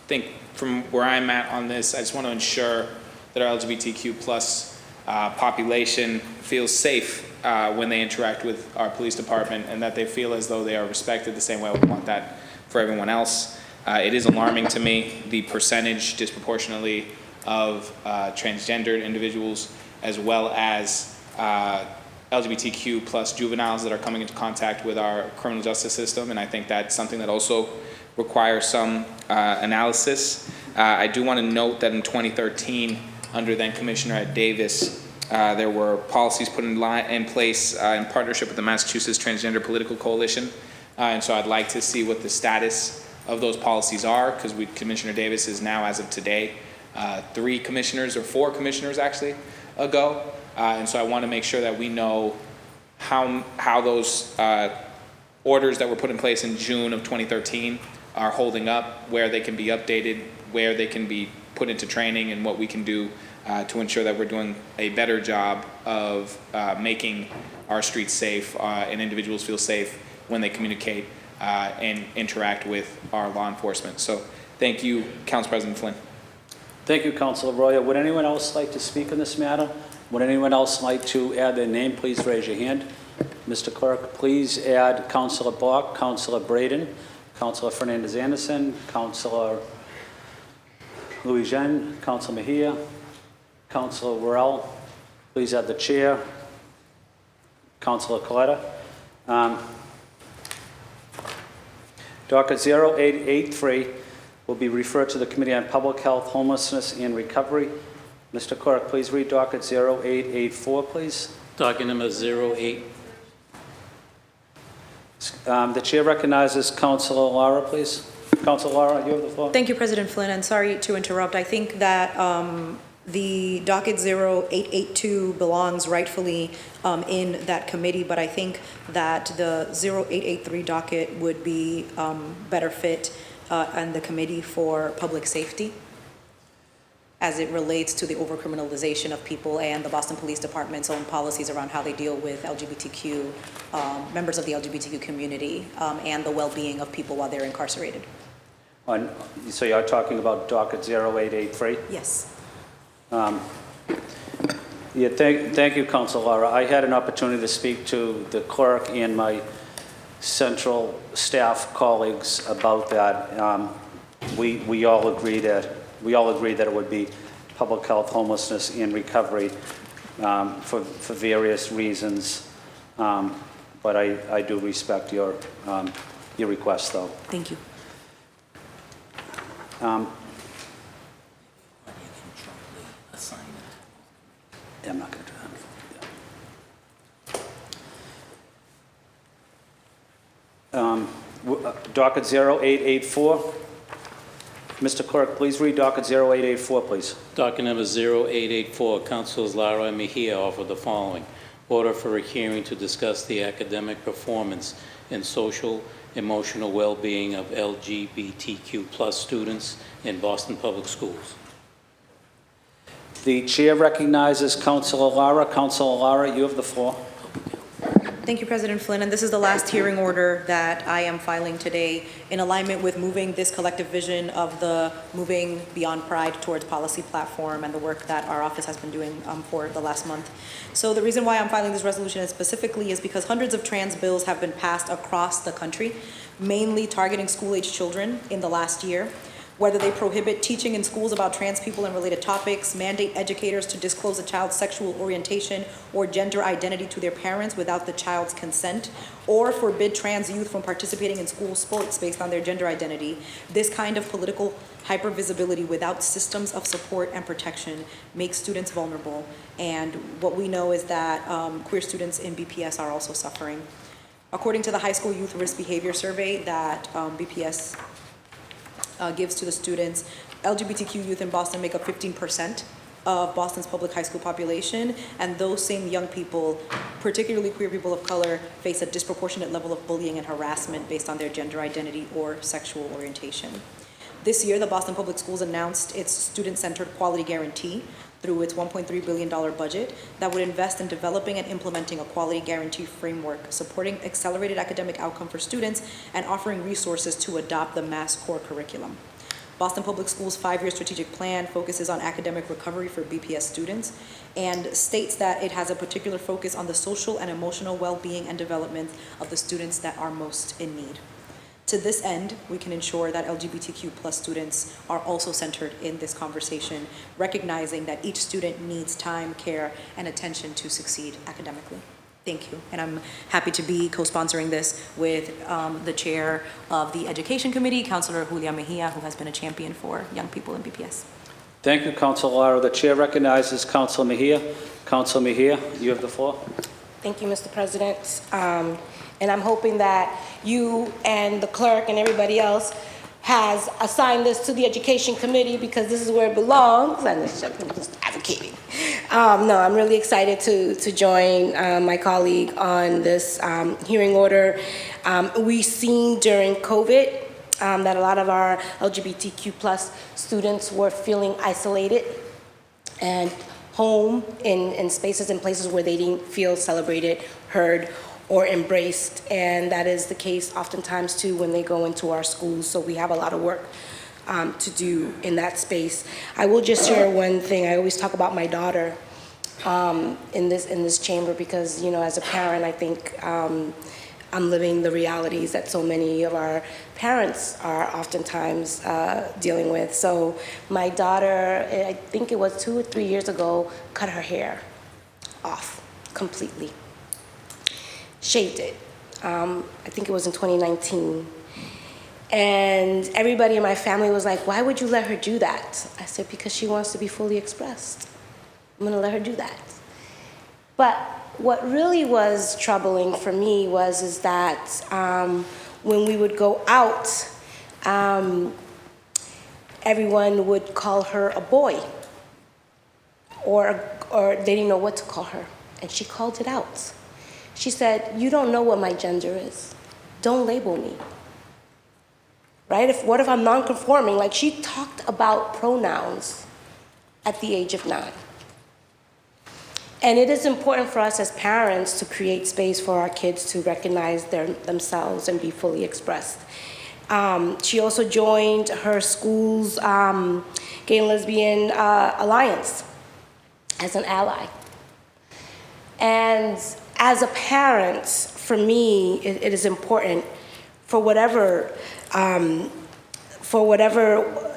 think from where I'm at on this, I just want to ensure that our LGBTQ plus population feels safe when they interact with our police department, and that they feel as though they are respected the same way we want that for everyone else. It is alarming to me, the percentage disproportionately of transgendered individuals, as well as LGBTQ plus juveniles that are coming into contact with our criminal justice system, and I think that's something that also requires some analysis. I do want to note that in 2013, under then Commissioner Ed Davis, there were policies put in place in partnership with the Massachusetts Transgender Political Coalition, and so I'd like to see what the status of those policies are, because Commissioner Davis is now, as of today, 3 commissioners, or 4 commissioners actually, ago. And so I want to make sure that we know how those orders that were put in place in June of 2013 are holding up, where they can be updated, where they can be put into training, and what we can do to ensure that we're doing a better job of making our streets safe and individuals feel safe when they communicate and interact with our law enforcement. So thank you, Council President Flynn. Thank you, Councilor Arroyo. Would anyone else like to speak on this matter? Would anyone else like to add their name? Please raise your hand. Mr. Clerk, please add Councilor Bach, Councilor Braden, Councilor Fernandez Anderson, Councilor Louis Jean, Councilor Mejia, Councilor Worrell. Please add the chair, Councilor Coletta. Docket 0883 will be referred to the Committee on Public Health, Homelessness, and Recovery. Mr. Clerk, please read docket 0884, please. Docket number 08. The chair recognizes Councilor Lara, please. Councilor Lara, you have the floor. Thank you, President Flynn, and sorry to interrupt. I think that the docket 0882 belongs rightfully in that committee, but I think that the 0883 docket would be better fit on the Committee for Public Safety, as it relates to the overcriminalization of people and the Boston Police Department's own policies around how they deal with LGBTQ, members of the LGBTQ community, and the well-being of people while they're incarcerated. So you're talking about docket 0883? Yes. Yeah, thank you, Councilor Lara. I had an opportunity to speak to the clerk and my central staff colleagues about that. We all agree that it would be public health, homelessness, and recovery for various reasons. But I do respect your request, though. Thank you. Yeah, I'm not going to do that. Docket 0884. Mr. Clerk, please read docket 0884, please. Docket number 0884, Councilors Lara and Mejia offer the following. Order for a hearing to discuss the academic performance and social emotional well-being of LGBTQ plus students in Boston Public Schools. The chair recognizes Councilor Lara. Councilor Lara, you have the floor. Thank you, President Flynn. And this is the last hearing order that I am filing today in alignment with moving this collective vision of the Moving Beyond Pride towards Policy platform and the work that our office has been doing for the last month. So the reason why I'm filing this resolution specifically is because hundreds of trans bills have been passed across the country, mainly targeting school-age children in the last year. whether they prohibit teaching in schools about trans people and related topics, mandate educators to disclose a child's sexual orientation or gender identity to their parents without the child's consent, or forbid trans youth from participating in school sports based on their gender identity. This kind of political hypervisibility without systems of support and protection makes students vulnerable. And what we know is that queer students in BPS are also suffering. According to the High School Youth Risk Behavior Survey that BPS gives to the students, LGBTQ youth in Boston make up 15% of Boston's public high school population, and those same young people, particularly queer people of color, face a disproportionate level of bullying and harassment based on their gender identity or sexual orientation. This year, the Boston Public Schools announced its student-centered quality guarantee through its $1.3 billion budget that would invest in developing and implementing a quality guarantee framework, supporting accelerated academic outcome for students, and offering resources to adopt the Mass Core curriculum. Boston Public Schools' 5-year strategic plan focuses on academic recovery for BPS students and states that it has a particular focus on the social and emotional well-being and development of the students that are most in need. To this end, we can ensure that LGBTQ+ students are also centered in this conversation, recognizing that each student needs time, care, and attention to succeed academically. Thank you. And I'm happy to be co-sponsoring this with the chair of the Education Committee, Councilor Julia Mejia, who has been a champion for young people in BPS. Thank you, Councilor Lara. The chair recognizes Councilor Mejia. Councilor Mejia, you have the floor. Thank you, Mr. President. And I'm hoping that you and the clerk and everybody else has assigned this to the Education Committee because this is where it belongs. I'm just advocating. No, I'm really excited to join my colleague on this hearing order. We've seen during COVID that a lot of our LGBTQ+ students were feeling isolated and home in spaces and places where they didn't feel celebrated, heard, or embraced. And that is the case oftentimes too when they go into our schools. So we have a lot of work to do in that space. I will just share one thing. I always talk about my daughter in this chamber because, you know, as a parent, I think I'm living the realities that so many of our parents are oftentimes dealing with. So my daughter, I think it was 2 or 3 years ago, cut her hair off completely. Shaved it. I think it was in 2019. And everybody in my family was like, why would you let her do that? I said, because she wants to be fully expressed. I'm gonna let her do that. But what really was troubling for me is that when we would go out, everyone would call her a boy, or they didn't know what to call her, and she called it out. She said, you don't know what my gender is. Don't label me. Right? What if I'm non-conforming? Like, she talked about pronouns at the age of 9. And it is important for us as parents to create space for our kids to recognize themselves and be fully expressed. She also joined her school's Gay and Lesbian Alliance as an ally. And as a parent, for me, it is important for whatever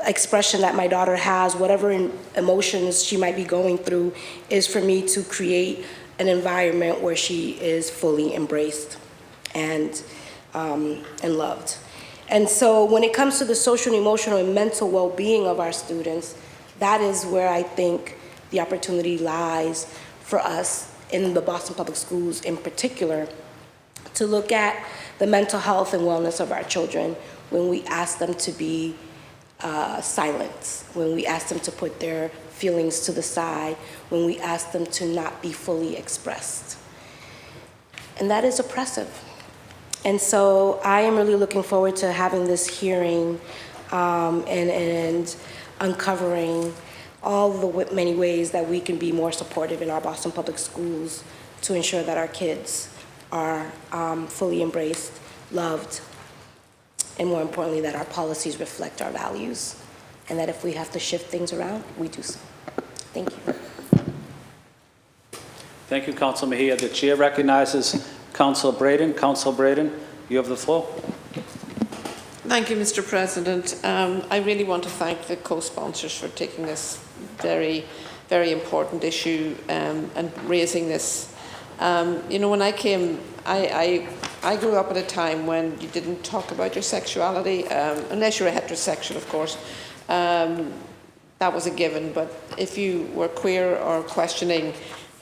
expression that my daughter has, whatever emotions she might be going through, is for me to create an environment where she is fully embraced and loved. And so when it comes to the social, emotional, and mental well-being of our students, that is where I think the opportunity lies for us in the Boston Public Schools in particular, to look at the mental health and wellness of our children when we ask them to be silent, when we ask them to put their feelings to the side, when we ask them to not be fully expressed. And that is oppressive. And so I am really looking forward to having this hearing and uncovering all the many ways that we can be more supportive in our Boston Public Schools to ensure that our kids are fully embraced, loved, and more importantly, that our policies reflect our values, and that if we have to shift things around, we do so. Thank you. Thank you, Councilor Mejia. The chair recognizes Councilor Braden. Councilor Braden, you have the floor. Thank you, Mr. President. I really want to thank the co-sponsors for taking this very, very important issue and raising this. You know, when I came, I grew up at a time when you didn't talk about your sexuality, unless you're a heterosexual, of course. That was a given, but if you were queer or questioning,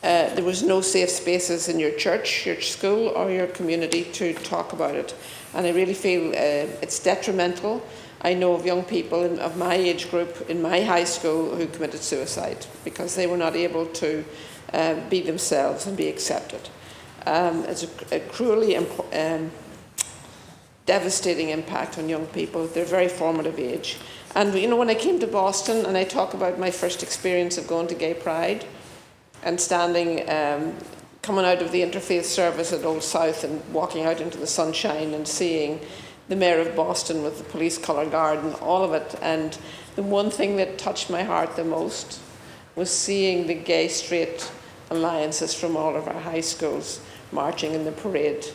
there was no safe spaces in your church, your school, or your community to talk about it. And I really feel it's detrimental. I know of young people of my age group in my high school who committed suicide because they were not able to be themselves and be accepted. It's a cruelly devastating impact on young people at their very formative age. And you know, when I came to Boston and I talk about my first experience of going to Gay Pride and standing, coming out of the interfaith service at Old South and walking out into the sunshine and seeing the mayor of Boston with the police colour guard and all of it. And the one thing that touched my heart the most was seeing the gay straight alliances from all of our high schools marching in the parade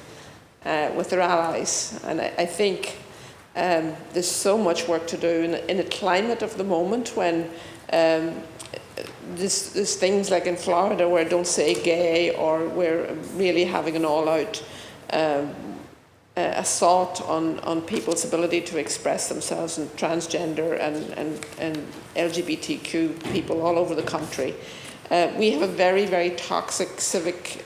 with their allies. And I think there's so much work to do in a climate of the moment when there's things like in Florida where don't say gay, or we're really having an all-out assault on people's ability to express themselves, and transgender and LGBTQ people all over the country. We have a very, very toxic civic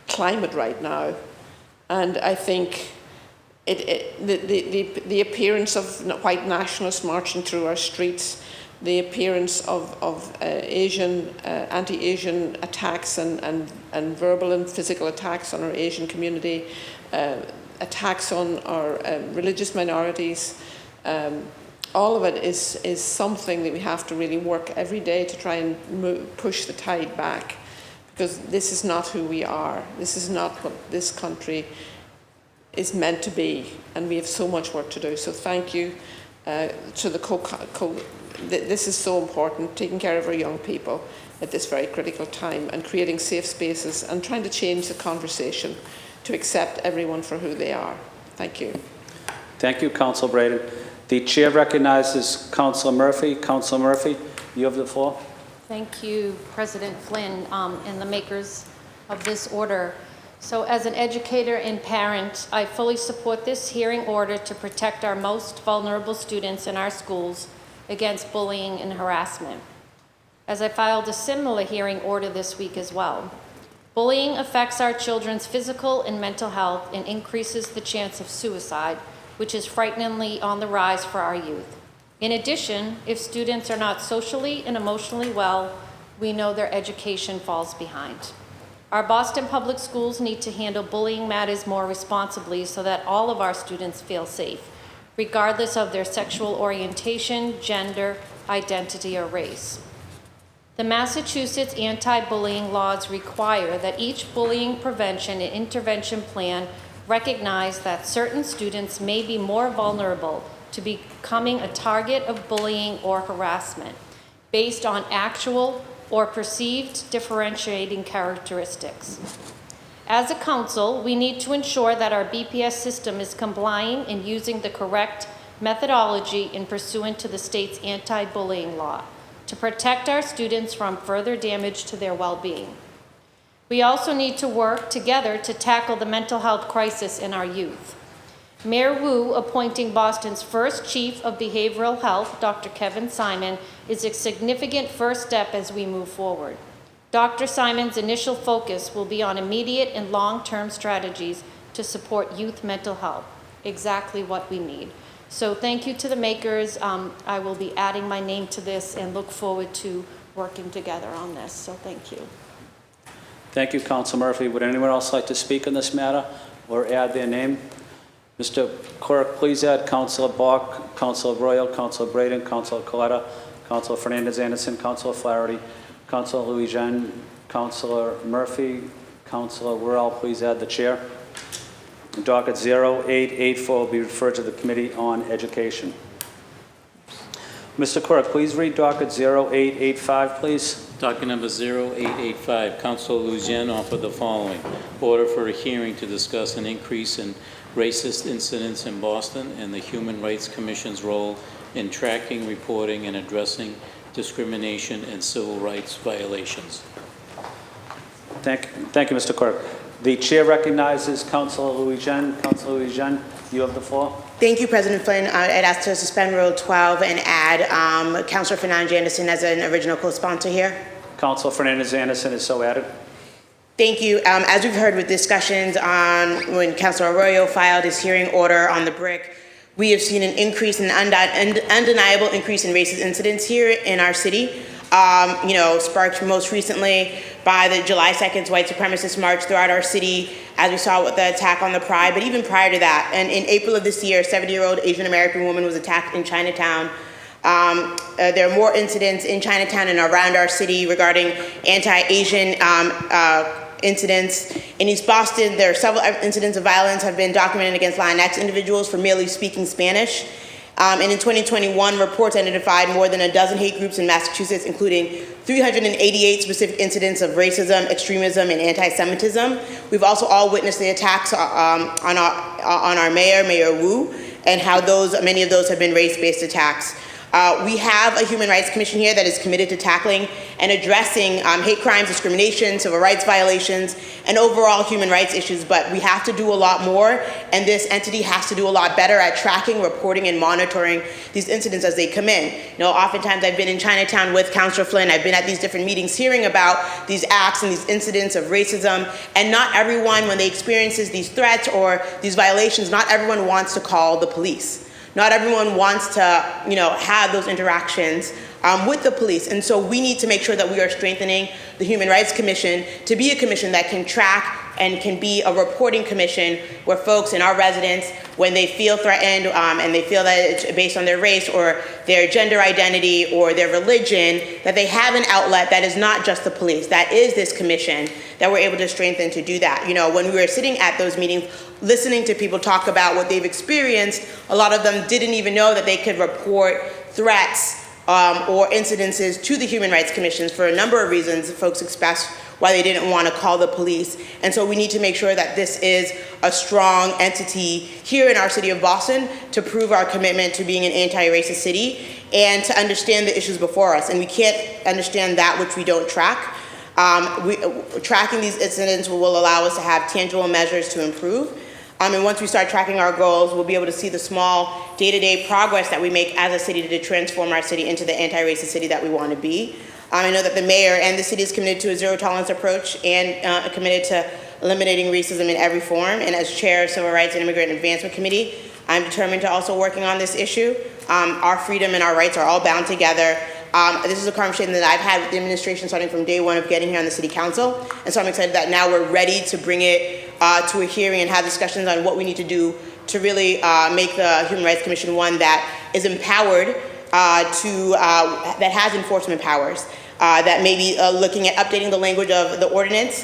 climate right now. And I think the appearance of white nationalists marching through our streets, the appearance of anti-Asian attacks and verbal and physical attacks on our Asian community, attacks on our religious minorities, all of it is something that we have to really work every day to try and push the tide back. Because this is not who we are. This is not what this country is meant to be, and we have so much work to do. So thank you to the this is so important, taking care of our young people at this very critical time and creating safe spaces and trying to change the conversation to accept everyone for who they are. Thank you. Thank you, Councillor Braden. The chair recognizes Councillor Murphy. Councillor Murphy, you have the floor. Thank you, President Flynn, and the makers of this order. So as an educator and parent, I fully support this hearing order to protect our most vulnerable students in our schools against bullying and harassment. As I filed a similar hearing order this week as well. Bullying affects our children's physical and mental health and increases the chance of suicide, which is frighteningly on the rise for our youth. In addition, if students are not socially and emotionally well, we know their education falls behind. Our Boston Public Schools need to handle bullying matters more responsibly so that all of our students feel safe, regardless of their sexual orientation, gender, identity, or race. The Massachusetts anti-bullying laws require that each bullying prevention and intervention plan recognize that certain students may be more vulnerable to becoming a target of bullying or harassment based on actual or perceived differentiating characteristics. As a council, we need to ensure that our BPS system is complying and using the correct methodology in pursuant to the state's anti-bullying law to protect our students from further damage to their well-being. We also need to work together to tackle the mental health crisis in our youth. Mayor Wu appointing Boston's first chief of behavioral health, Dr. Kevin Simon, is a significant first step as we move forward. Dr. Simon's initial focus will be on immediate and long-term strategies to support youth mental health, exactly what we need. So thank you to the makers. I will be adding my name to this and look forward to working together on this. So thank you. Thank you, Councillor Murphy. Would anyone else like to speak on this matter or add their name? Mr. Clerk, please add Councillor Bach, Councillor Royal, Councillor Braden, Councillor Coletta, Councillor Fernandez-Anderson, Councillor Flaherty, Councillor Louis-Jean, Councillor Murphy, Councillor Worrell, please add the chair. Docket 0884 will be referred to the Committee on Education. Mr. Clerk, please read docket 0885, please. Docket number 0885, Councilor Lujan offered the following. Order for a hearing to discuss an increase in racist incidents in Boston and the Human Rights Commission's role in tracking, reporting, and addressing discrimination and civil rights violations. Thank you, Mr. Clerk. The chair recognizes Councilor Louis-Jean. Councilor Louis-Jean, you have the floor. Thank you, President Flynn. I'd ask to suspend Rule 12 and add Councilor Fernandez-Anderson as an original co-sponsor here. Councilor Fernandez-Anderson is so added. Thank you. As we've heard with discussions on when Councilor Arroyo filed his hearing order on the BRIC, we have seen an increase, an undeniable increase in racist incidents here in our city. Sparked most recently by the July 2nd white supremacist march throughout our city, as we saw with the attack on the Pride, but even prior to that. And in April of this year, a 70-year-old Asian American woman was attacked in Chinatown. There are more incidents in Chinatown and around our city regarding anti-Asian incidents. In East Boston, there are several incidents of violence have been documented against Latinx individuals for merely speaking Spanish. And in 2021, reports identified more than a dozen hate groups in Massachusetts, including 388 specific incidents of racism, extremism, and anti-Semitism. We've also all witnessed the attacks on our mayor, Mayor Wu, and how many of those have been race-based attacks. We have a Human Rights Commission here that is committed to tackling and addressing hate crimes, discrimination, civil rights violations, and overall human rights issues, but we have to do a lot more, and this entity has to do a lot better at tracking, reporting, and monitoring these incidents as they come in. Oftentimes I've been in Chinatown with Councilor Flynn, I've been at these different meetings hearing about these acts and these incidents of racism, and not everyone, when they experiences these threats or these violations, not everyone wants to call the police. Not everyone wants to, have those interactions with the police. And so we need to make sure that we are strengthening the Human Rights Commission to be a commission that can track and can be a reporting commission where folks and our residents, when they feel threatened and they feel that it's based on their race or their gender identity or their religion, that they have an outlet that is not just the police, that is this commission, that we're able to strengthen to do that. When we were sitting at those meetings, listening to people talk about what they've experienced, a lot of them didn't even know that they could report threats or incidences to the Human Rights Commission for a number of reasons. Folks expressed why they didn't want to call the police. And so we need to make sure that this is a strong entity here in our city of Boston to prove our commitment to being an anti-racist city and to understand the issues before us. And we can't understand that which we don't track. Tracking these incidents will allow us to have tangible measures to improve. And once we start tracking our goals, we'll be able to see the small day-to-day progress that we make as a city to transform our city into the anti-racist city that we want to be. I know that the mayor and the city is committed to a zero-tolerance approach and committed to eliminating racism in every form. And as chair of Civil Rights and Immigrant Advancement Committee, I'm determined to also working on this issue. Our freedom and our rights are all bound together. This is a conversation that I've had with the administration starting from day one of getting here on the city council. And so I'm excited that now we're ready to bring it to a hearing and have discussions on what we need to do to really make the Human Rights Commission one that is empowered that has enforcement powers, that may be looking at updating the language of the ordinance,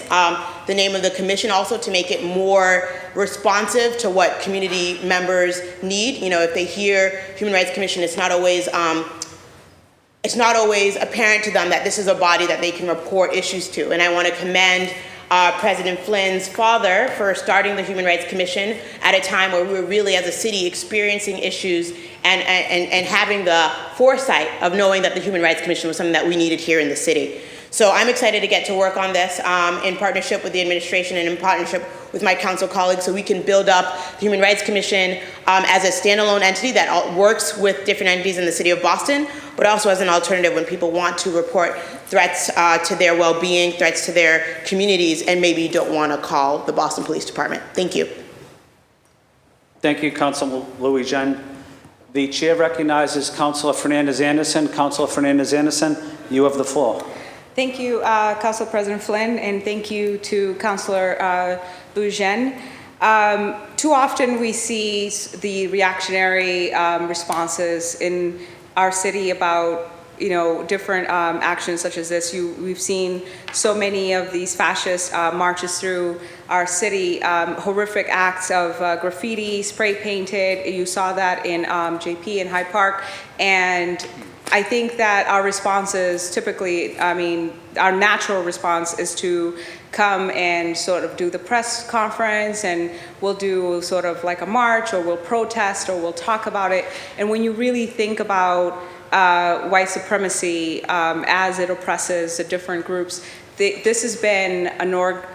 the name of the commission also to make it more responsive to what community members need. If they hear Human Rights Commission, it's not always apparent to them that this is a body that they can report issues to. And I want to commend President Flynn's father for starting the Human Rights Commission at a time where we were really, as a city, experiencing issues and having the foresight of knowing that the Human Rights Commission was something that we needed here in the city. So I'm excited to get to work on this in partnership with the administration and in partnership with my council colleagues so we can build up the Human Rights Commission as a standalone entity that works with different entities in the city of Boston, but also as an alternative when people want to report threats to their well-being, threats to their communities, and maybe don't want to call the Boston Police Department. Thank you. Thank you, Councilor Louis-Jean. The chair recognizes Councilor Fernandez-Anderson. Councilor Fernandez-Anderson, you have the floor. Thank you, Council President Flynn, and thank you to Councilor Louis-Jean. Too often we see the reactionary responses in our city about different actions such as this. We've seen so many of these fascist marches through our city, horrific acts of graffiti, spray painted. You saw that in JP in Hyde Park, and I think that our response is typically, our natural response is to come and sort of do the press conference, and we'll do sort of like a march, or we'll protest, or we'll talk about it. And when you really think about white supremacy as it oppresses the different groups, this has been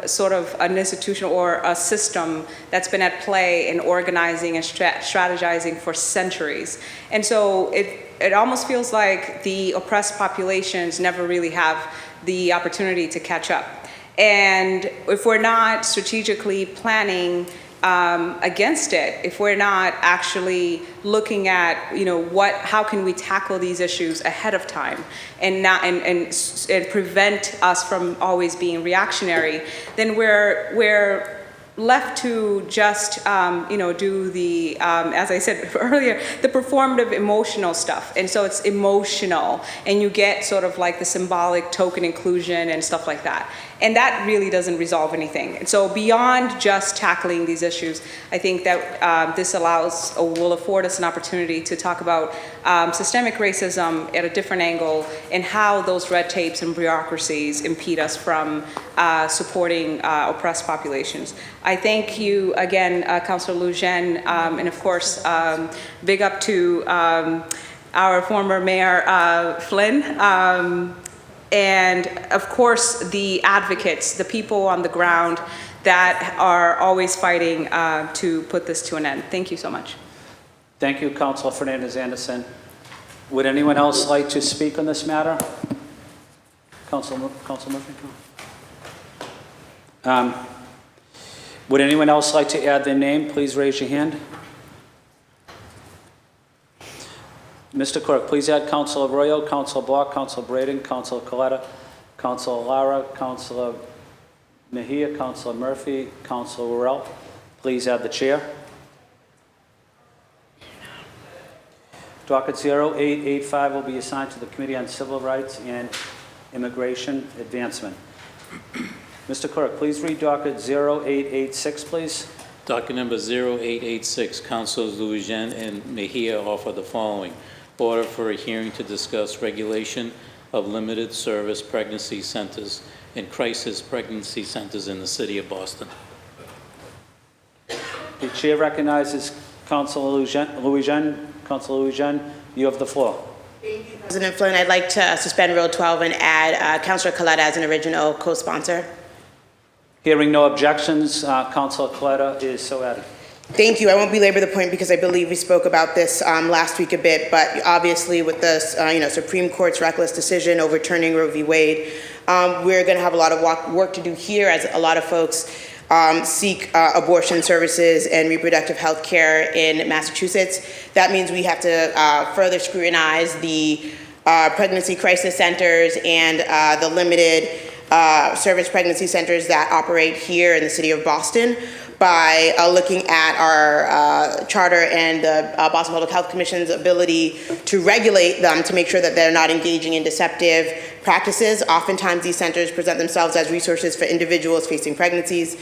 sort of an institution or a system that's been at play in organizing and strategizing for centuries. And so it almost feels like the oppressed populations never really have the opportunity to catch up. And if we're not strategically planning against it, if we're not actually looking at, how can we tackle these issues ahead of time and prevent us from always being reactionary, then we're left to just, do the, as I said earlier, the performative emotional stuff. And so it's emotional, and you get sort of like the symbolic token inclusion and stuff like that. And that really doesn't resolve anything. And so beyond just tackling these issues, I think that this allows, or will afford us an opportunity to talk about systemic racism at a different angle, and how those red tapes and bureaucracies impede us from supporting oppressed populations. I thank you again, Councilor Lujan, and of course, big up to our former Mayor Flynn, and of course the advocates, the people on the ground that are always fighting to put this to an end. Thank you so much. Thank you, Councilor Fernandez-Anderson. Would anyone else like to speak on this matter? Councilor Murphy? Would anyone else like to add their name? Please raise your hand. Mr. Clerk, please add Councilor Arroyo, Councilor Block, Councilor Braden, Councilor Coletta, Councilor Lara, Councilor Mejia, Councilor Murphy, Councilor Worrell. Please add the chair. Docket 0885 will be assigned to the Committee on Civil Rights and Immigration Advancement. Mr. Clerk, please read docket 0886, please. Docket number 0886, Councilors Lujan and Mejia offer the following. Order for a hearing to discuss regulation of limited service pregnancy centers and crisis pregnancy centers in the city of Boston. The chair recognizes Councilor Lujan. Councilor Lujan, you have the floor. Thank you, President Flynn. I'd like to suspend Rule 12 and add Councilor Coletta as an original co-sponsor. Hearing no objections, Councilor Coletta is so added. Thank you. I won't belabor the point because I believe we spoke about this last week a bit, but obviously with the Supreme Court's reckless decision overturning Roe v. Wade, we're going to have a lot of work to do here as a lot of folks seek abortion services and reproductive health care in Massachusetts. That means we have to further scrutinize the pregnancy crisis centers and the limited service pregnancy centers that operate here in the city of Boston by looking at our charter and the Boston Public Health Commission's ability to regulate them to make sure that they're not engaging in deceptive practices. Oftentimes these centers present themselves as resources for individuals facing pregnancies.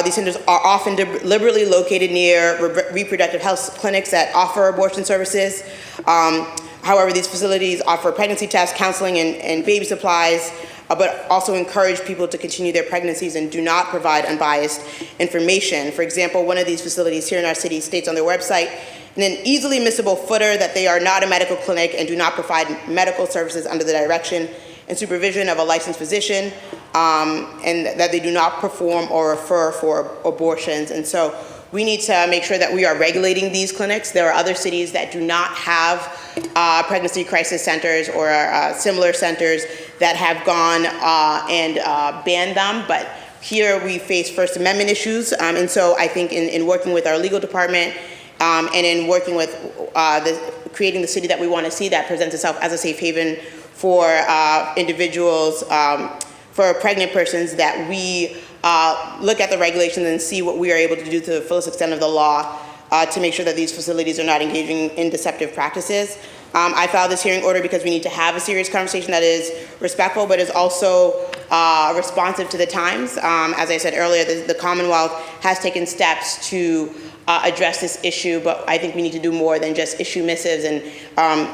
These centers are often deliberately located near reproductive health clinics that offer abortion services. However, these facilities offer pregnancy tests, counseling, and baby supplies, but also encourage people to continue their pregnancies and do not provide unbiased information. For example, one of these facilities here in our city states on their website in an easily missable footer that they are not a medical clinic and do not provide medical services under the direction and supervision of a licensed physician, and that they do not perform or refer for abortions. And so we need to make sure that we are regulating these clinics. There are other cities that do not have pregnancy crisis centers or similar centers that have gone and banned them, but here we face First Amendment issues. And so I think in working with our legal department and in working with creating the city that we want to see that presents itself as a safe haven for individuals, for pregnant persons, that we look at the regulations and see what we are able to do to the fullest extent of the law to make sure that these facilities are not engaging in deceptive practices. I filed this hearing order because we need to have a serious conversation that is respectful but is also responsive to the times. As I said earlier, the Commonwealth has taken steps to address this issue, but I think we need to do more than just issue missives and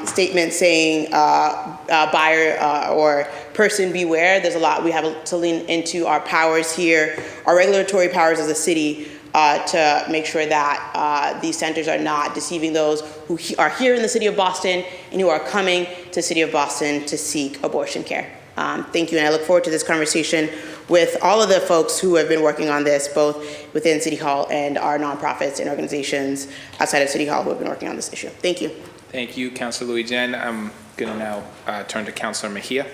statements saying buyer or person beware. There's a lot we have to lean into our powers here, our regulatory powers as a city, to make sure that these centers are not deceiving those who are here in the city of Boston and who are coming to the city of Boston to seek abortion care. Thank you, and I look forward to this conversation with all of the folks who have been working on this, both within City Hall and our nonprofits and organizations outside of City Hall who have been working on this issue. Thank you. Thank you, Councilor Louis-Jen. I'm going to now turn to Councilor Mejia.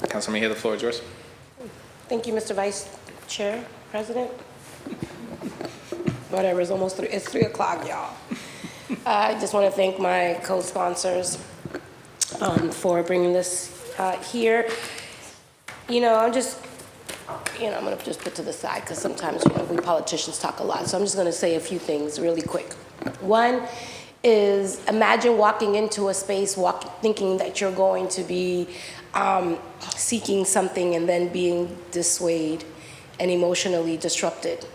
Councilor Mejia, the floor is yours. Thank you, Mr. Vice Chair, President. Whatever, it's almost 3 o'clock, y'all. I just want to thank my co-sponsors for bringing this here. I'm going to just put to the side because sometimes we politicians talk a lot. So I'm just going to say a few things really quick. One is imagine walking into a space thinking that you're going to be seeking something and then being dissuaded and emotionally disrupted,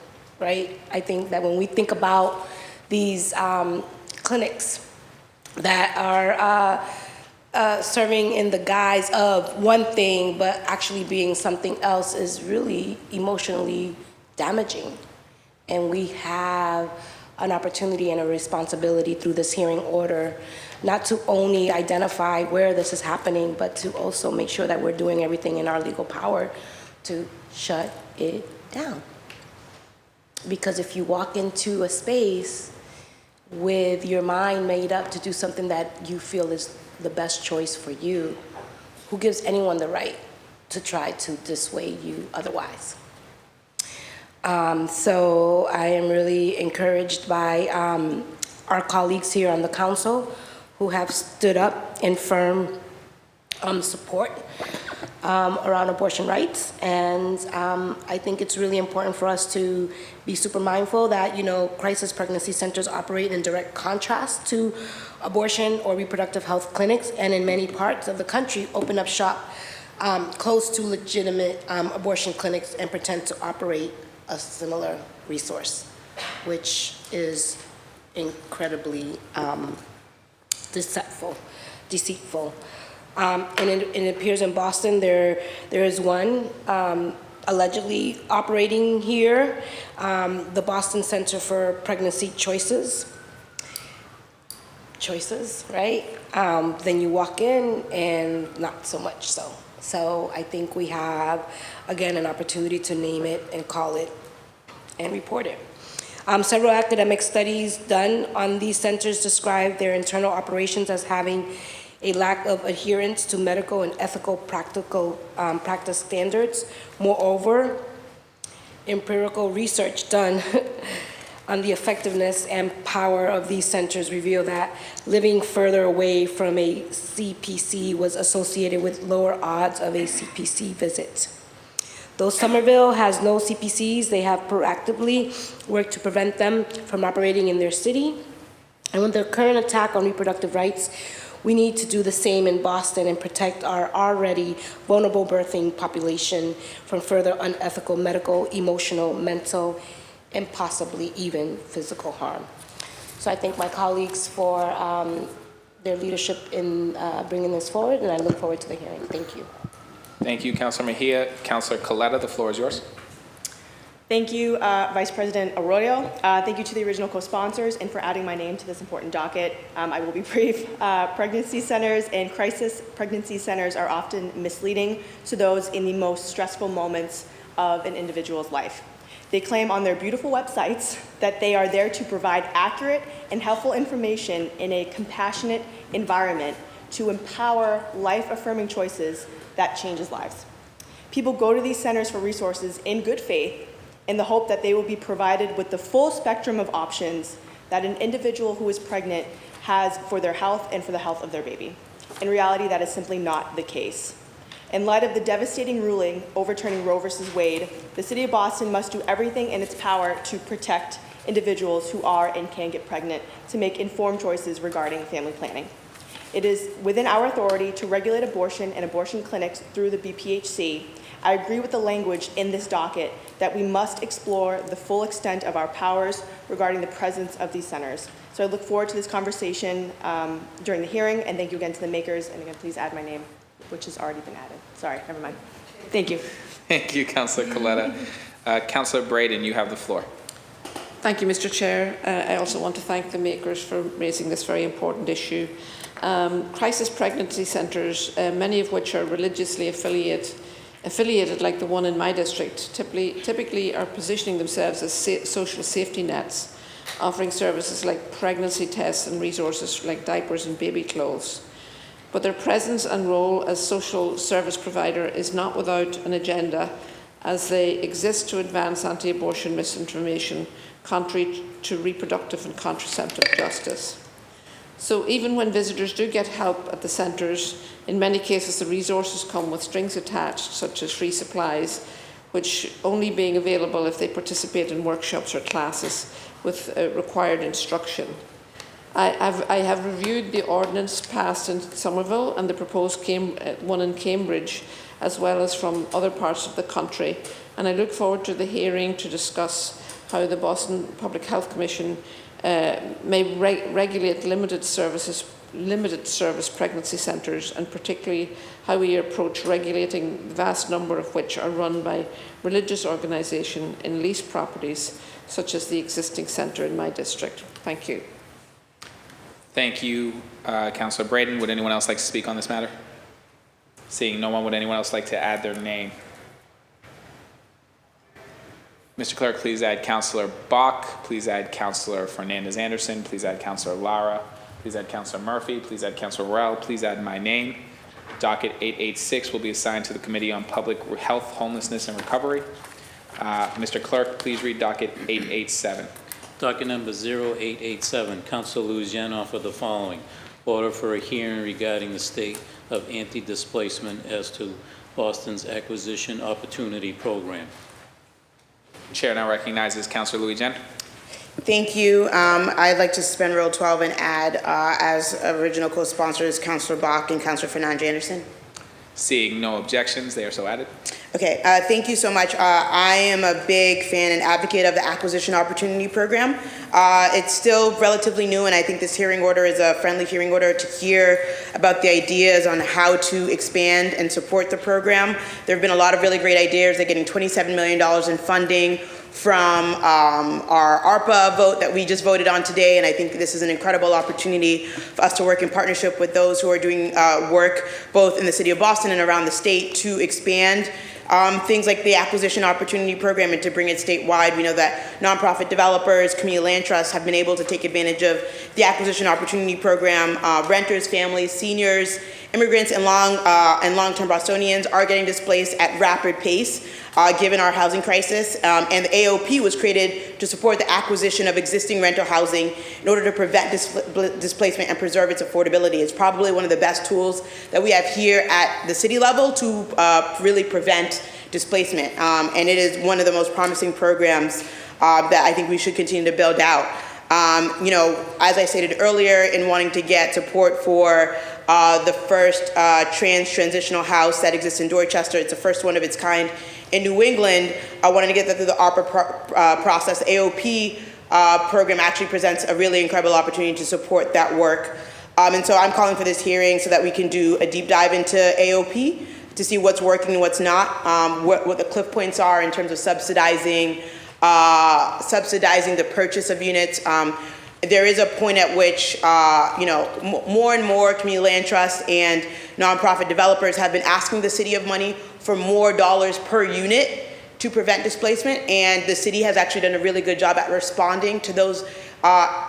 right? I think that when we think about these clinics that are serving in the guise of one thing but actually being something else is really emotionally damaging. And we have an opportunity and a responsibility through this hearing order not to only identify where this is happening, but to also make sure that we're doing everything in our legal power to shut it down. Because if you walk into a space with your mind made up to do something that you feel is the best choice for you, who gives anyone the right to try to dissuade you otherwise? So I am really encouraged by our colleagues here on the council who have stood up in firm support around abortion rights. And I think it's really important for us to be super mindful that, crisis pregnancy centers operate in direct contrast to abortion or reproductive health clinics, and in many parts of the country open up shop close to legitimate abortion clinics and pretend to operate a similar resource, which is incredibly deceitful. And it appears in Boston there is one allegedly operating here, the Boston Center for Pregnancy Choices, right? Then you walk in and not so much so. So I think we have, again, an opportunity to name it and call it and report it. Several academic studies done on these centers describe their internal operations as having a lack of adherence to medical and ethical practice standards. Moreover, empirical research done on the effectiveness and power of these centers reveal that living further away from a CPC was associated with lower odds of a CPC visit. Though Somerville has no CPCs, they have proactively worked to prevent them from operating in their city. And with the current attack on reproductive rights, we need to do the same in Boston and protect our already vulnerable birthing population from further unethical medical, emotional, mental, and possibly even physical harm. So I thank my colleagues for their leadership in bringing this forward, and I look forward to the hearing. Thank you. Thank you, Councilor Mejia. Councilor Coletta, the floor is yours. Thank you, Vice President Arroyo. Thank you to the original co-sponsors and for adding my name to this important docket. I will be brief. Pregnancy centers and crisis pregnancy centers are often misleading to those in the most stressful moments of an individual's life. They claim on their beautiful websites that they are there to provide accurate and helpful information in a compassionate environment to empower life-affirming choices that changes lives. People go to these centers for resources in good faith in the hope that they will be provided with the full spectrum of options that an individual who is pregnant has for their health and for the health of their baby. In reality, that is simply not the case. In light of the devastating ruling overturning Roe v. Wade, the City of Boston must do everything in its power to protect individuals who are and can get pregnant to make informed choices regarding family planning. It is within our authority to regulate abortion and abortion clinics through the BPHC. I agree with the language in this docket that we must explore the full extent of our powers regarding the presence of these centers. So I look forward to this conversation during the hearing, and thank you again to the makers. And again, please add my name, which has already been added. Sorry, never mind. Thank you. Thank you, Councillor Coletta. Councillor Braden, you have the floor. Thank you, Mr. Chair. I also want to thank the makers for raising this very important issue. Crisis pregnancy centres, many of which are religiously affiliated like the one in my district, typically are positioning themselves as social safety nets, offering services like pregnancy tests and resources like diapers and baby clothes. But their presence and role as social service provider is not without an agenda, as they exist to advance anti-abortion misinformation contrary to reproductive and contraceptive justice. So even when visitors do get help at the centres, in many cases the resources come with strings attached, such as free supplies, which only being available if they participate in workshops or classes with required instruction. I have reviewed the ordinance passed in Somerville and the proposed one in Cambridge, as well as from other parts of the country, and I look forward to the hearing to discuss how the Boston Public Health Commission may regulate limited service pregnancy centres, and particularly how we approach regulating the vast number of which are run by religious organisations in leased properties, such as the existing centre in my district. Thank you. Thank you, Councillor Braden. Would anyone else like to speak on this matter? Seeing no one, would anyone else like to add their name? Mr. Clerk, please add Councillor Bach. Please add Councillor Fernandez-Anderson. Please add Councillor Lara. Please add Councillor Murphy. Please add Councillor Royal. Please add my name. Docket 886 will be assigned to the Committee on Public Health, Homelessness, and Recovery. Mr. Clerk, please read docket 887. Docket number 0887, Councilor Louisiana offered the following. Order for a hearing regarding the state of anti-displacement as to Boston's Acquisition Opportunity Program. Chair now recognizes Councilor Louis Jen. Thank you. I'd like to suspend Rule 12 and add as original co-sponsors Councilor Bach and Councilor Fernandez-Anderson. Seeing no objections, they are so added. Okay, thank you so much. I am a big fan and advocate of the Acquisition Opportunity Program. It's still relatively new, and I think this hearing order is a friendly hearing order to hear about the ideas on how to expand and support the program. There have been a lot of really great ideas. They're getting $27 million in funding from our ARPA vote that we just voted on today, and I think this is an incredible opportunity for us to work in partnership with those who are doing work both in the city of Boston and around the state to expand things like the Acquisition Opportunity Program and to bring it statewide. We know that nonprofit developers, community land trusts have been able to take advantage of the Acquisition Opportunity Program. Renters, families, seniors, immigrants, and long-term Bostonians are getting displaced at rapid pace given our housing crisis. And the AOP was created to support the acquisition of existing rental housing in order to prevent displacement and preserve its affordability. It's probably one of the best tools that we have here at the city level to really prevent displacement. And it is one of the most promising programs that I think we should continue to build out. You know, as I stated earlier, in wanting to get support for the first transitional house that exists in Dorchester, it's the first one of its kind in New England. I wanted to get that through the ARPA process. The AOP program actually presents a really incredible opportunity to support that work. And so I'm calling for this hearing so that we can do a deep dive into AOP to see what's working and what's not, what the cliff points are in terms of subsidizing the purchase of units. There is a point at which, you know, more and more community land trusts and nonprofit developers have been asking the city of money for more dollars per unit to prevent displacement, and the city has actually done a really good job at responding to those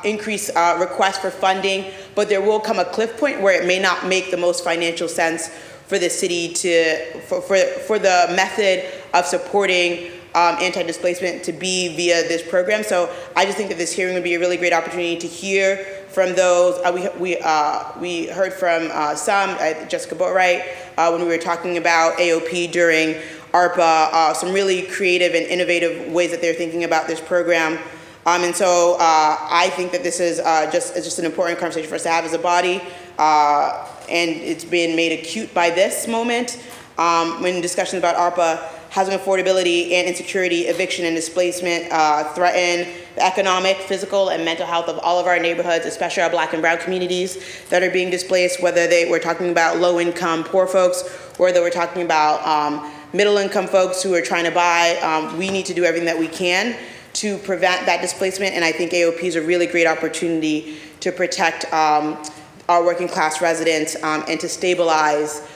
increased requests for funding, but there will come a cliff point where it may not make the most financial sense for the city to, for the method of supporting anti-displacement to be via this program. So I just think that this hearing would be a really great opportunity to hear from those. We heard from Jessica Boatwright, when we were talking about AOP during ARPA, some really creative and innovative ways that they're thinking about this program. And so I think that this is just an important conversation for us to have as a body, and it's been made acute by this moment when discussions about ARPA. Housing affordability and insecurity, eviction and displacement threaten the economic, physical, and mental health of all of our neighborhoods, especially our Black and brown communities that are being displaced, whether we're talking about low-income poor folks, or whether we're talking about middle-income folks who are trying to buy. We need to do everything that we can to prevent that displacement, and I think AOP is a really great opportunity to protect our working class residents and to stabilize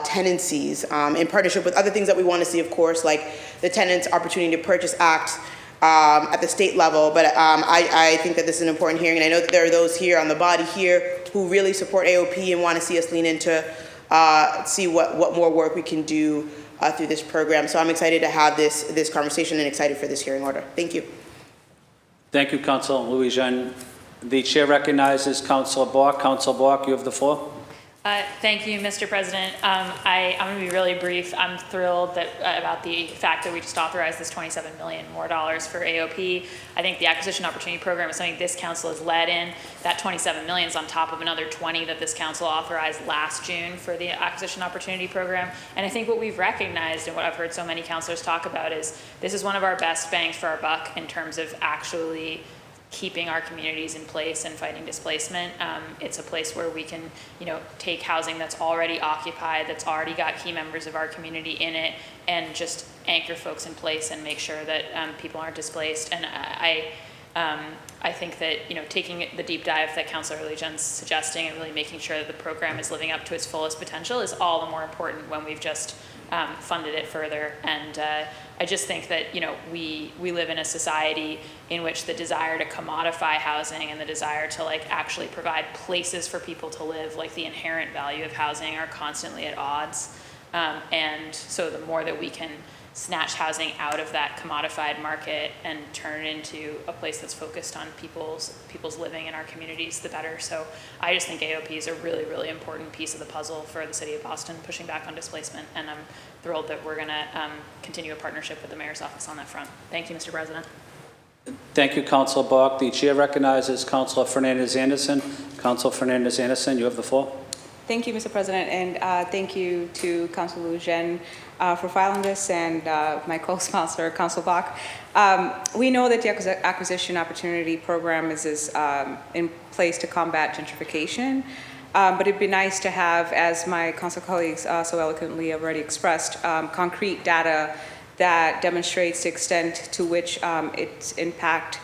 tenancies in partnership with other things that we want to see, of course, like the Tenants Opportunity to Purchase Act at the state level. But I think that this is an important hearing, and I know that there are those here on the body here who really support AOP and want to see us lean into see what more work we can do through this program. So I'm excited to have this conversation and excited for this hearing order. Thank you. Thank you, Councilor Louis-Jean. The chair recognizes Councilor Bork. Councilor Bork, you have the floor. Thank you, Mr. President. I'm going to be really brief. I'm thrilled that, about the fact that we just authorized this $27 million more for AOP. I think the Acquisition Opportunity Program is something this council has led in. That $27 million is on top of another 20 that this council authorized last June for the Acquisition Opportunity Program. And I think what we've recognized and what I've heard so many councilors talk about is this is one of our best bangs for our buck in terms of actually keeping our communities in place and fighting displacement. It's a place where we can, take housing that's already occupied, that's already got key members of our community in it, and just anchor folks in place and make sure that people aren't displaced. And I think that, taking the deep dive that Councilor Louis-Jean's suggesting and really making sure that the program is living up to its fullest potential is all the more important when we've just funded it further. And I just think that, we live in a society in which the desire to commodify housing and the desire to actually provide places for people to live, like the inherent value of housing, are constantly at odds. And so the more that we can snatch housing out of that commodified market and turn it into a place that's focused on people's living in our communities, the better. So I just think AOP is a really, really important piece of the puzzle for the city of Boston, pushing back on displacement, and I'm thrilled that we're going to continue a partnership with the mayor's office on that front. Thank you, Mr. President. Thank you, Councilor Bork. The chair recognizes Councilor Fernandez-Anderson. Councilor Fernandez-Anderson, you have the floor. Thank you, Mr. President, and thank you to Councilor Louis-Jean for filing this, and my co-sponsor, Councilor Bach. We know that the Acquisition Opportunity Program is in place to combat gentrification, but it'd be nice to have, as my council colleagues so eloquently have already expressed, concrete data that demonstrates the extent to which its impact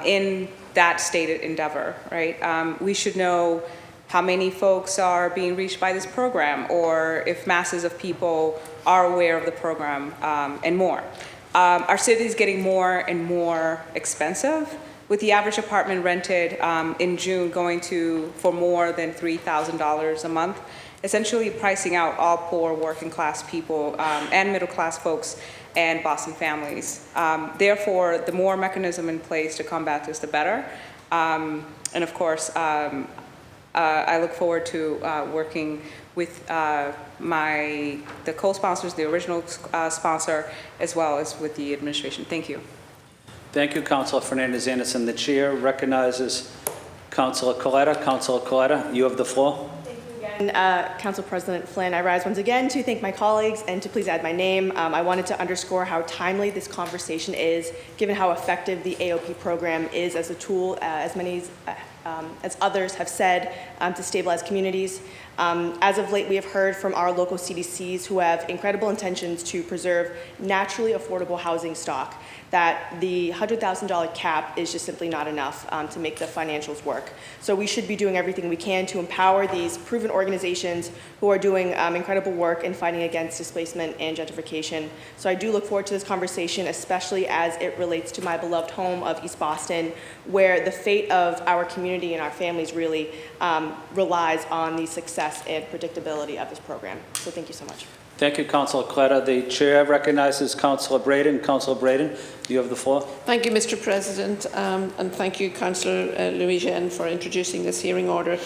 in that stated endeavor, right? We should know how many folks are being reached by this program, or if masses of people are aware of the program, and more. Our city is getting more and more expensive, with the average apartment rented in June going for more than $3,000 a month, essentially pricing out all poor working class people and middle class folks and Boston families. Therefore, the more mechanism in place to combat this, the better. And of course, I look forward to working with the co-sponsors, the original sponsor, as well as with the administration. Thank you. Thank you, Councilor Fernandez-Anderson. The chair recognizes Councilor Coletta. Councilor Coletta, you have the floor. And Council President Flynn, I rise once again to thank my colleagues and to please add my name. I wanted to underscore how timely this conversation is, given how effective the AOP program is as a tool, as many as others have said, to stabilize communities. As of late, we have heard from our local CDCs who have incredible intentions to preserve naturally affordable housing stock, that the $100,000 cap is just simply not enough to make the financials work. So we should be doing everything we can to empower these proven organizations who are doing incredible work in fighting against displacement and gentrification. So I do look forward to this conversation, especially as it relates to my beloved home of East Boston, where the fate of our community and our families really relies on the success and predictability of this program. So thank you so much. Thank you, Councilor Coletta. The chair recognizes Councilor Braden. Councilor Braden, you have the floor. Thank you, Mr. President, and thank you, Councillor Louis-Jean, for introducing this hearing order.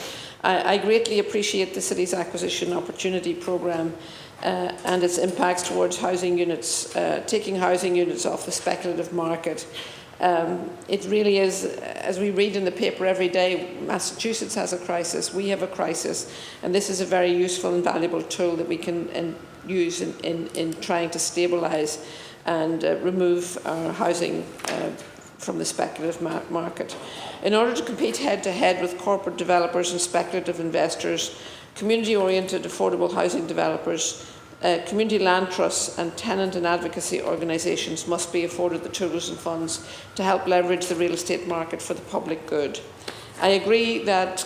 I greatly appreciate the city's Acquisition Opportunity Programme and its impacts towards housing units, taking housing units off the speculative market It really is, as we read in the paper every day, Massachusetts has a crisis, we have a crisis, and this is a very useful and valuable tool that we can use in trying to stabilise and remove our housing from the speculative market. In order to compete head-to-head with corporate developers and speculative investors, community-oriented affordable housing developers, community land trusts and tenant and advocacy organisations must be afforded the tools and funds to help leverage the real estate market for the public good. I agree that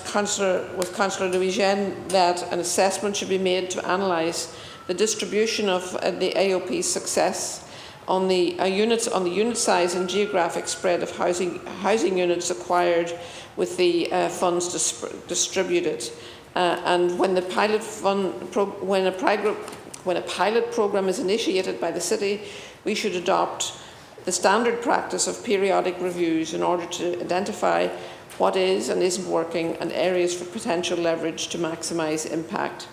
with Councillor Louis-Jean that an assessment should be made to analyse the distribution of the AOP's success on the unit size and geographic spread of housing units acquired with the funds distributed. And when the when a pilot program is initiated by the city, we should adopt the standard practice of periodic reviews in order to identify what is and isn't working and areas for potential leverage to maximise impact.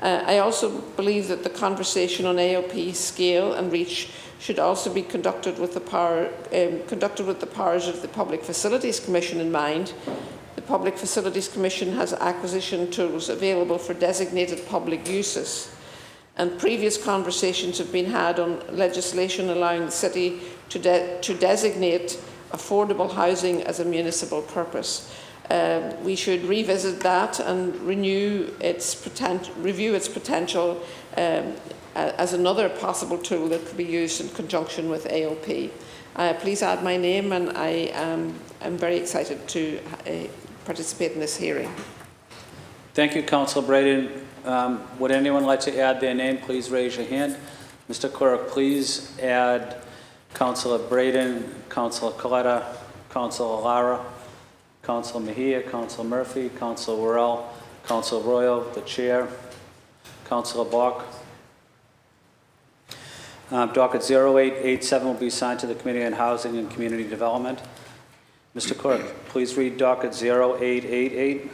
I also believe that the conversation on AOP scale and reach should also be conducted with the powers of the Public Facilities Commission in mind. The Public Facilities Commission has acquisition tools available for designated public uses, and previous conversations have been had on legislation allowing the city to designate affordable housing as a municipal purpose. We should revisit that and review its potential as another possible tool that could be used in conjunction with AOP. Please add my name, and I am very excited to participate in this hearing. Thank you, Councillor Braden. Would anyone like to add their name? Please raise your hand. Mr. Clerk, please add Councillor Braden, Councillor Coletta, Councillor Lara, Councillor Mejia, Councillor Murphy, Councillor Worrell, Councillor Arroyo, the Chair, Councillor Bach. Docket 0887 will be assigned to the Committee on Housing and Community Development. Mr. Clerk, please read docket 0888.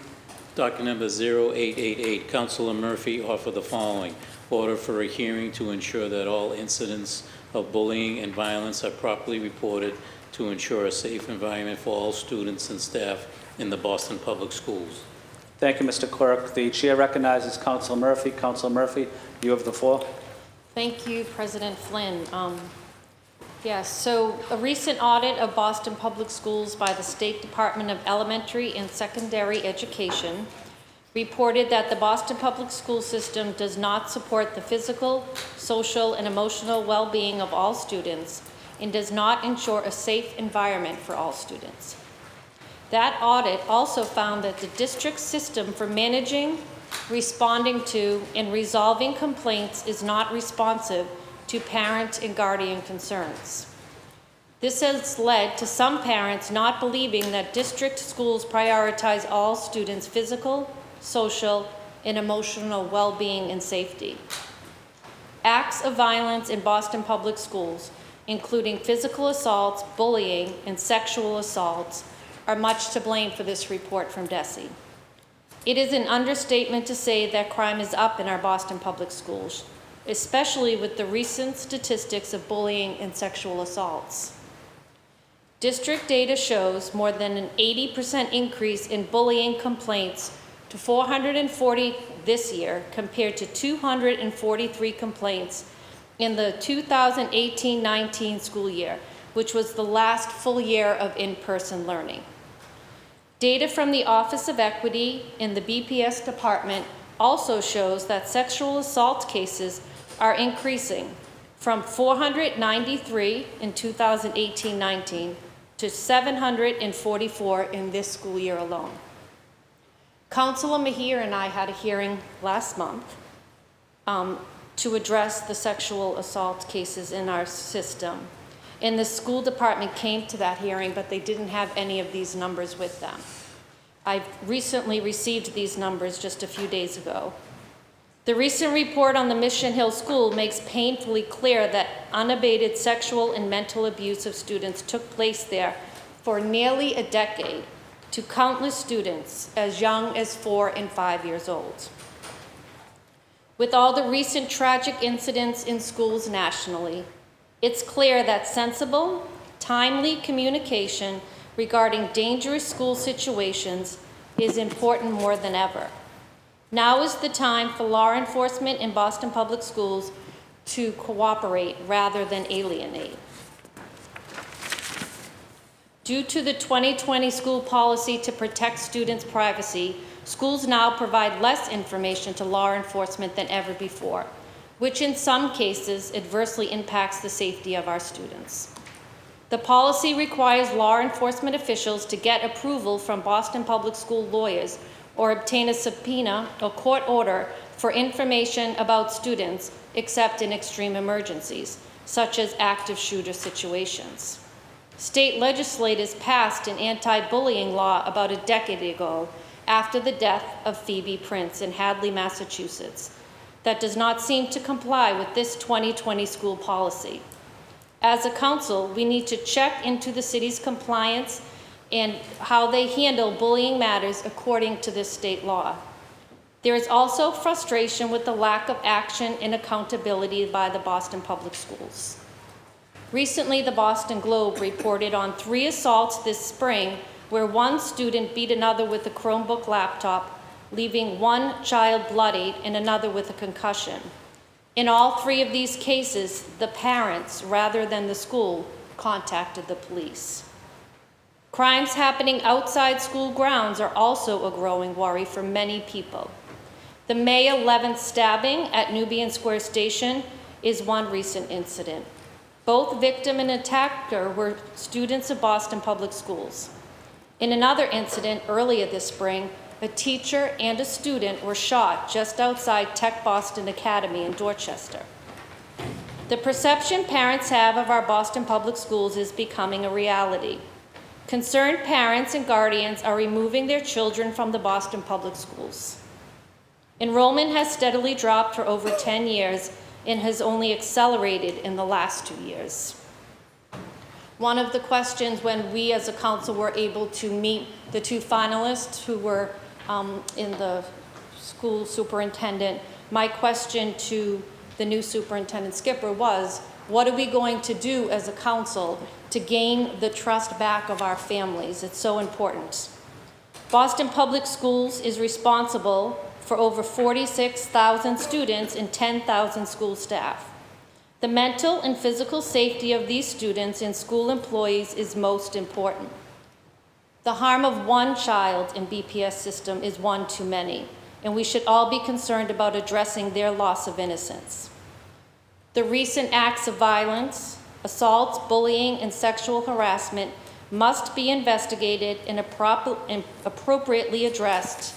Docket number 0888, Councillor Murphy offer the following. Order for a hearing to ensure that all incidents of bullying and violence are properly reported to ensure a safe environment for all students and staff in the Boston Public Schools. Thank you, Mr. Clerk. The Chair recognizes Councillor Murphy. Councillor Murphy, you have the floor. Thank you, President Flynn. Yes, so a recent audit of Boston Public Schools by the State Department of Elementary and Secondary Education reported that the Boston Public School System does not support the physical, social, and emotional well-being of all students and does not ensure a safe environment for all students. That audit also found that the district system for managing, responding to, and resolving complaints is not responsive to parent and guardian concerns. This has led to some parents not believing that district schools prioritize all students' physical, social, and emotional well-being and safety. Acts of violence in Boston Public Schools, including physical assaults, bullying, and sexual assaults, are much to blame for this report from DESE. It is an understatement to say that crime is up in our Boston Public Schools, especially with the recent statistics of bullying and sexual assaults. District data shows more than an 80% increase in bullying complaints to 440 this year compared to 243 complaints in the 2018-19 school year, which was the last full year of in-person learning. Data from the Office of Equity in the BPS department also shows that sexual assault cases are increasing from 493 in 2018-19 to 744 in this school year alone. Councilor Mejia and I had a hearing last month to address the sexual assault cases in our system. And the school department came to that hearing, but they didn't have any of these numbers with them. I've recently received these numbers just a few days ago. The recent report on the Mission Hill School makes painfully clear that unabated sexual and mental abuse of students took place there for nearly a decade to countless students as young as 4 and 5 years old. With all the recent tragic incidents in schools nationally, it's clear that sensible, timely communication regarding dangerous school situations is important more than ever. Now is the time for law enforcement in Boston Public Schools to cooperate rather than alienate. Due to the 2020 school policy to protect students' privacy, schools now provide less information to law enforcement than ever before, which in some cases adversely impacts the safety of our students. The policy requires law enforcement officials to get approval from Boston Public School lawyers or obtain a subpoena or court order for information about students except in extreme emergencies, such as active shooter situations. State legislators passed an anti-bullying law about a decade ago after the death of Phoebe Prince in Hadley, Massachusetts, that does not seem to comply with this 2020 school policy. As a council, we need to check into the city's compliance and how they handle bullying matters according to this state law. There is also frustration with the lack of action and accountability by the Boston Public Schools. Recently, the Boston Globe reported on 3 assaults this spring where one student beat another with a Chromebook laptop, leaving one child bloodied and another with a concussion. In all 3 of these cases, the parents, rather than the school, contacted the police. Crimes happening outside school grounds are also a growing worry for many people. The May 11th stabbing at Nubian Square Station is one recent incident. Both victim and attacker were students of Boston Public Schools. In another incident earlier this spring, a teacher and a student were shot just outside Tech Boston Academy in Dorchester. The perception parents have of our Boston Public Schools is becoming a reality. Concerned parents and guardians are removing their children from the Boston Public Schools. Enrollment has steadily dropped for over 10 years and has only accelerated in the last 2 years. One of the questions when we as a council were able to meet the 2 finalists who were in the school superintendent, my question to the new superintendent Skipper was, what are we going to do as a council to gain the trust back of our families? It's so important. Boston Public Schools is responsible for over 46,000 students and 10,000 school staff. The mental and physical safety of these students and school employees is most important. The harm of one child in BPS system is one too many, and we should all be concerned about addressing their loss of innocence. The recent acts of violence, assaults, bullying, and sexual harassment must be investigated and appropriately addressed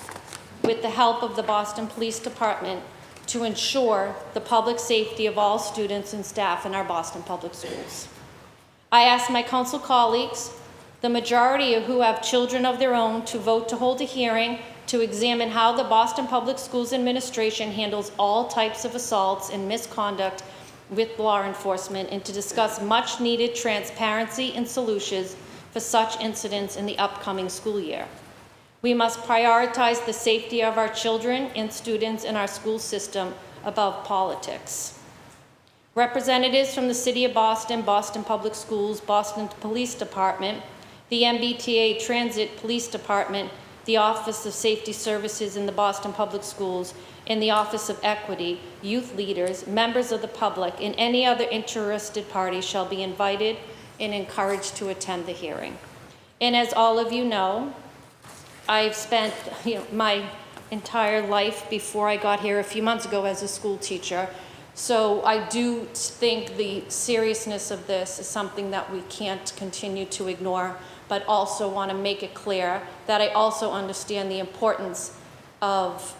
with the help of the Boston Police Department to ensure the public safety of all students and staff in our Boston Public Schools. I ask my council colleagues, the majority of who have children of their own, to vote to hold a hearing to examine how the Boston Public Schools Administration handles all types of assaults and misconduct with law enforcement, and to discuss much needed transparency and solutions for such incidents in the upcoming school year. We must prioritize the safety of our children and students in our school system above politics. Representatives from the City of Boston, Boston Public Schools, Boston Police Department, the MBTA Transit Police Department, the Office of Safety Services in the Boston Public Schools, and the Office of Equity, youth leaders, members of the public, and any other interested party shall be invited and encouraged to attend the hearing. And as all of you know, I've spent my entire life before I got here a few months ago as a school teacher. So I do think the seriousness of this is something that we can't continue to ignore, but also want to make it clear that I also understand the importance of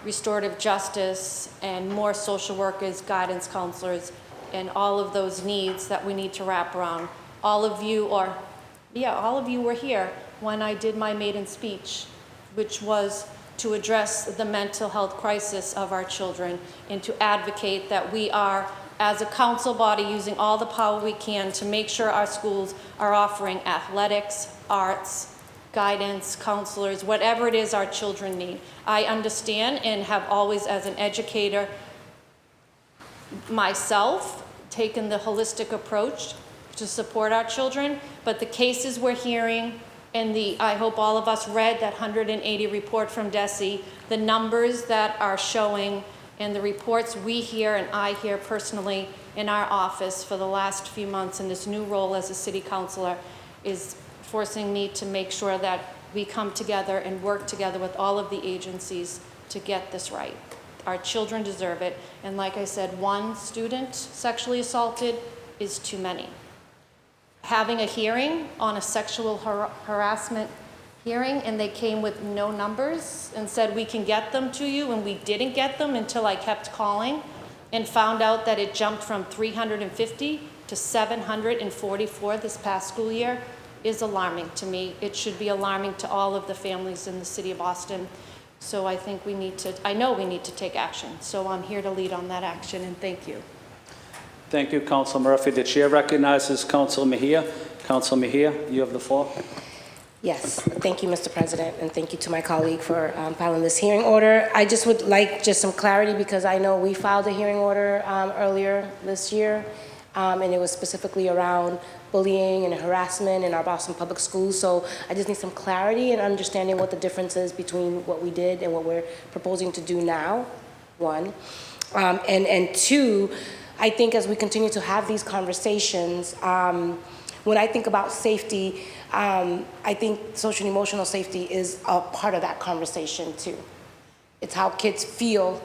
restorative justice and more social workers, guidance counselors, and all of those needs that we need to wrap around. All of you were here when I did my maiden speech, which was to address the mental health crisis of our children and to advocate that we are, as a council body, using all the power we can to make sure our schools are offering athletics, arts, guidance, counselors, whatever it is our children need. I understand and have always, as an educator myself, taken the holistic approach to support our children, but the cases we're hearing and I hope all of us read that 180 report from DESE, the numbers that are showing and the reports we hear and I hear personally in our office for the last few months in this new role as a city councilor is forcing me to make sure that we come together and work together with all of the agencies to get this right. Our children deserve it, and like I said, one student sexually assaulted is too many. Having a hearing on a sexual harassment hearing, and they came with no numbers and said, we can get them to you, and we didn't get them until I kept calling and found out that it jumped from 350 to 744 this past school year, is alarming to me. It should be alarming to all of the families in the city of Boston. So I think I know we need to take action. So I'm here to lead on that action, and thank you. Thank you, Council Murphy. The chair recognizes Council Mejia. Council Mejia, you have the floor. Yes, thank you, Mr. President, and thank you to my colleague for filing this hearing order. I just would like just some clarity because I know we filed a hearing order earlier this year, and it was specifically around bullying and harassment in our Boston Public Schools. So I just need some clarity and understanding what the difference is between what we did and what we're proposing to do now, one. And two, I think as we continue to have these conversations, when I think about safety, I think social and emotional safety is a part of that conversation too. It's how kids feel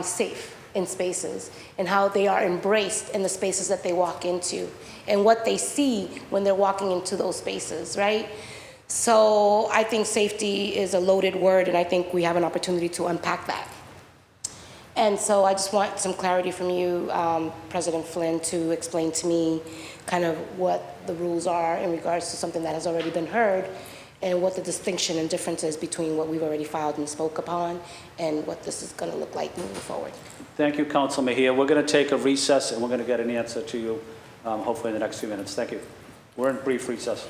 safe in spaces and how they are embraced in the spaces that they walk into and what they see when they're walking into those spaces, right? So I think safety is a loaded word, and I think we have an opportunity to unpack that. And so I just want some clarity from you, President Flynn, to explain to me kind of what the rules are in regards to something that has already been heard and what the distinction and difference is between what we've already filed and spoke upon and what this is going to look like moving forward. Thank you, Council Mejia. We're going to take a recess, and we're going to get an answer to you hopefully in the next few minutes. Thank you. We're in brief recess.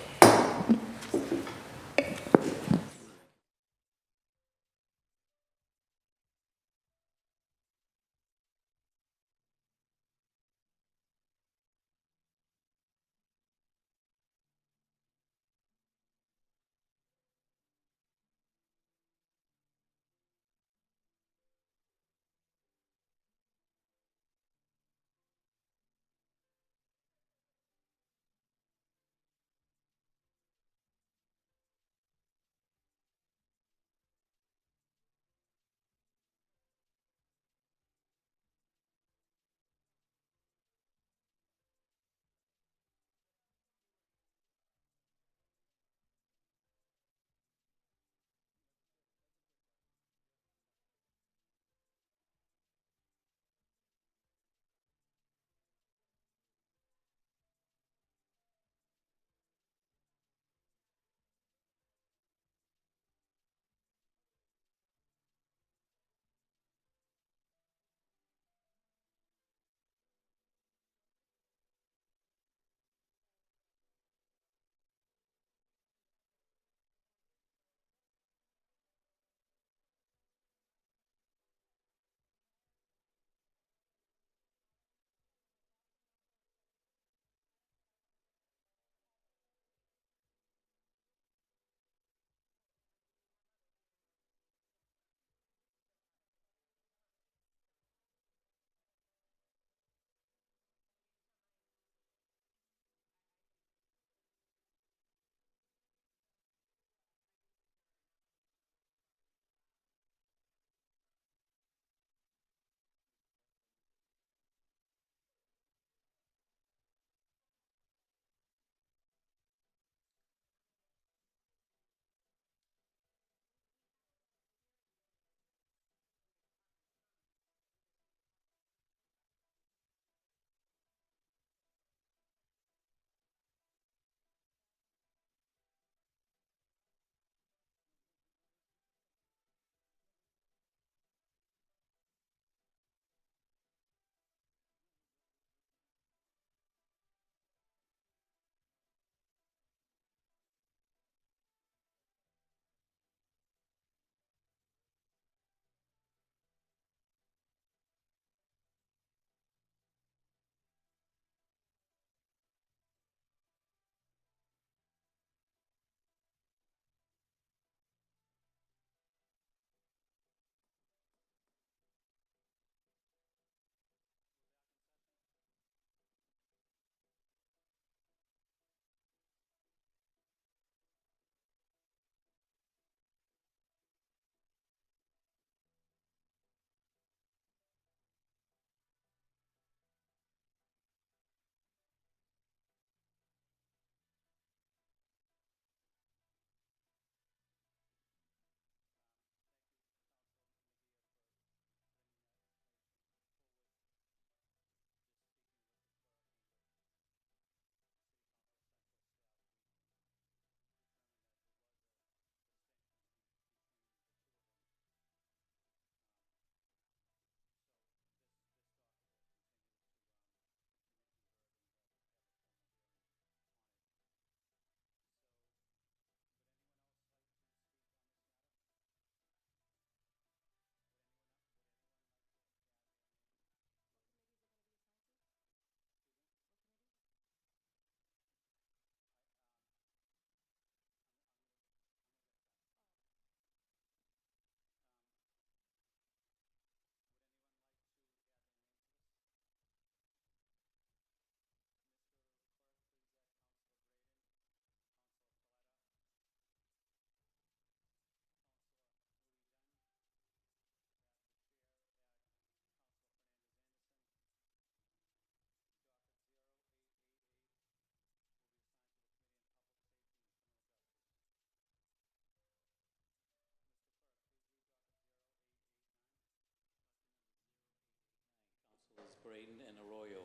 Braden, and Arroyo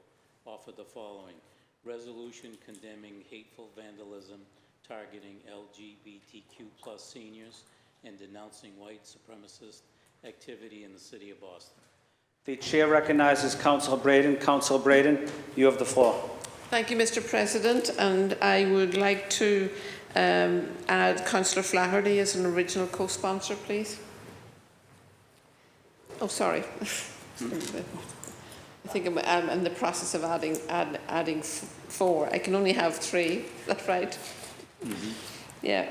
offer the following. Resolution condemning hateful vandalism targeting LGBTQ+ seniors and denouncing white supremacist activity in the city of Boston. The chair recognizes Councilor Braden. Councilor Braden, you have the floor. Thank you, Mr. President, and I would like to add Councillor Flaherty as an original co-sponsor, please. Oh, sorry. I think I'm in the process of adding 4. I can only have 3. That's right. Yeah.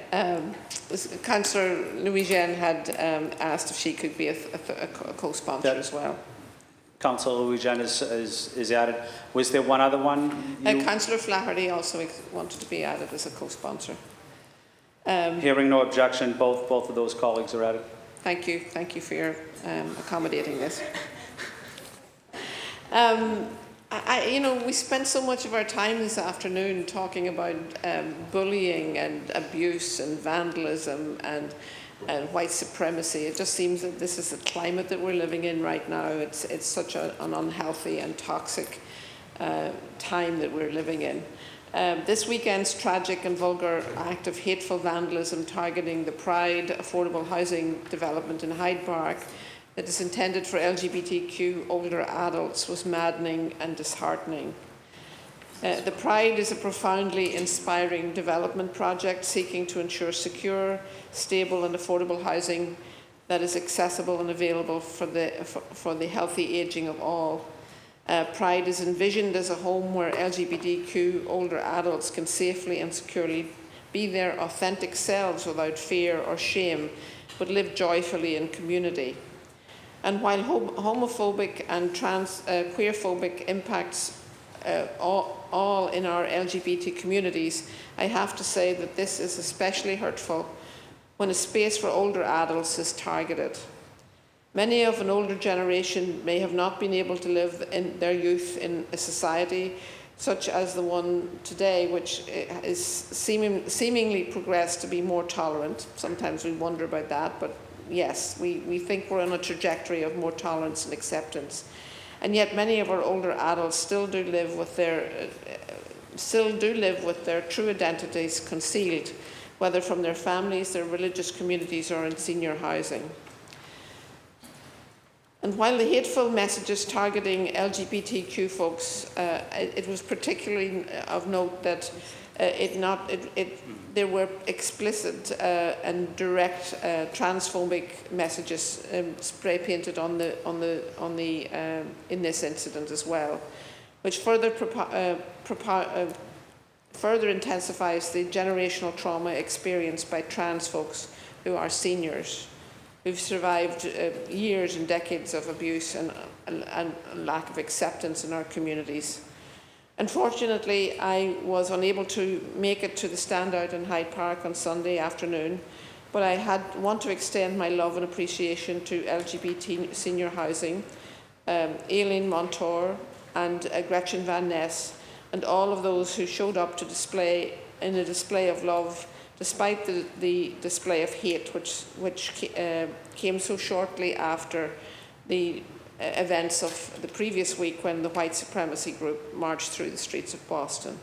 Councillor Louis-Jean had asked if she could be a co-sponsor as well. Councilor Louis-Jean is added. Was there one other one? Councillor Flaherty also wanted to be added as a co-sponsor. Hearing no objection, both of those colleagues are added. Thank you. Thank you for your accommodating this. We spent so much of our time this afternoon talking about bullying and abuse and vandalism and white supremacy. It just seems that this is the climate that we're living in right now. It's such an unhealthy and toxic time that we're living in. This weekend's tragic and vulgar act of hateful vandalism targeting the Pride affordable housing development in Hyde Park that is intended for LGBTQ older adults was maddening and disheartening. The Pride is a profoundly inspiring development project seeking to ensure secure, stable and affordable housing that is accessible and available for the healthy ageing of all. Pride is envisioned as a home where LGBTQ older adults can safely and securely be their authentic selves without fear or shame, but live joyfully in community. And while homophobic and queerphobic impacts all in our LGBT communities, I have to say that this is especially hurtful when a space for older adults is targeted. Many of an older generation may have not been able to live in their youth in a society such as the one today, which is seemingly progressed to be more tolerant. Sometimes we wonder about that, but yes, we think we're on a trajectory of more tolerance and acceptance. And yet many of our older adults still do live with their true identities concealed, whether from their families, their religious communities, or in senior housing. And while the hateful messages targeting LGBTQ folks, it was particularly of note that there were explicit and direct transphobic messages spray painted in this incident as well, which further intensifies the generational trauma experienced by trans folks who are seniors, who've survived years and decades of abuse and lack of acceptance in our communities. Unfortunately, I was unable to make it to the standout in Hyde Park on Sunday afternoon, but I want to extend my love and appreciation to LGBT Senior Housing, Aileen Montour and Gretchen Van Ness, and all of those who showed up to display of love despite the display of hate which came so shortly after the events of the previous week when the white supremacy group marched through the streets of Boston.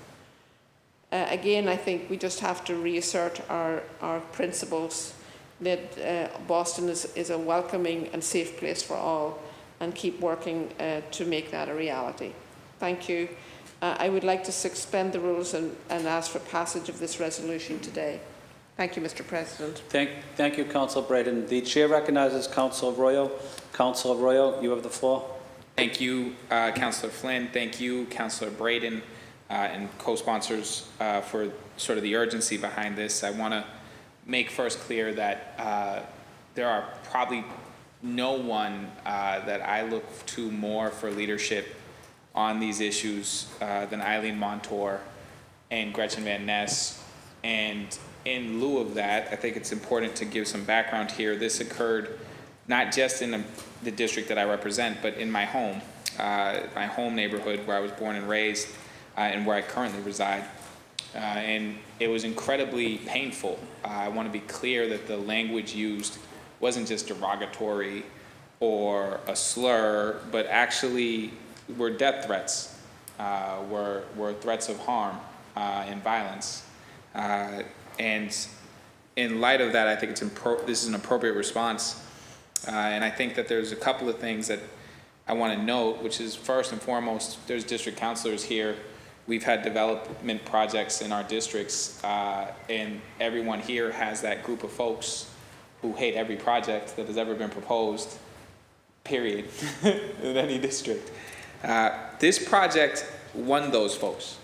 Again, I think we just have to reassert our principles that Boston is a welcoming and safe place for all, and keep working to make that a reality. Thank you. I would like to suspend the rules and ask for passage of this resolution today. Thank you, Mr. President. Thank you, Councilor Braden. The chair recognizes Councilor Arroyo. Councilor Arroyo, you have the floor. Thank you, Councilor Flynn. Thank you, Councilor Braden, and co-sponsors for sort of the urgency behind this. I want to make first clear that there are probably no one that I look to more for leadership on these issues than Aileen Montour and Gretchen Van Ness. And in lieu of that, I think it's important to give some background here. This occurred not just in the district that I represent, but in my home neighborhood where I was born and raised, and where I currently reside. And it was incredibly painful. I want to be clear that the language used wasn't just derogatory or a slur, but actually were death threats, were threats of harm and violence. And in light of that, I think this is an appropriate response. And I think that there's a couple of things that I want to note, which is first and foremost, there's district counselors here. We've had development projects in our districts, and everyone here has that group of folks who hate every project that has ever been proposed, period, in any district. This project won those folks.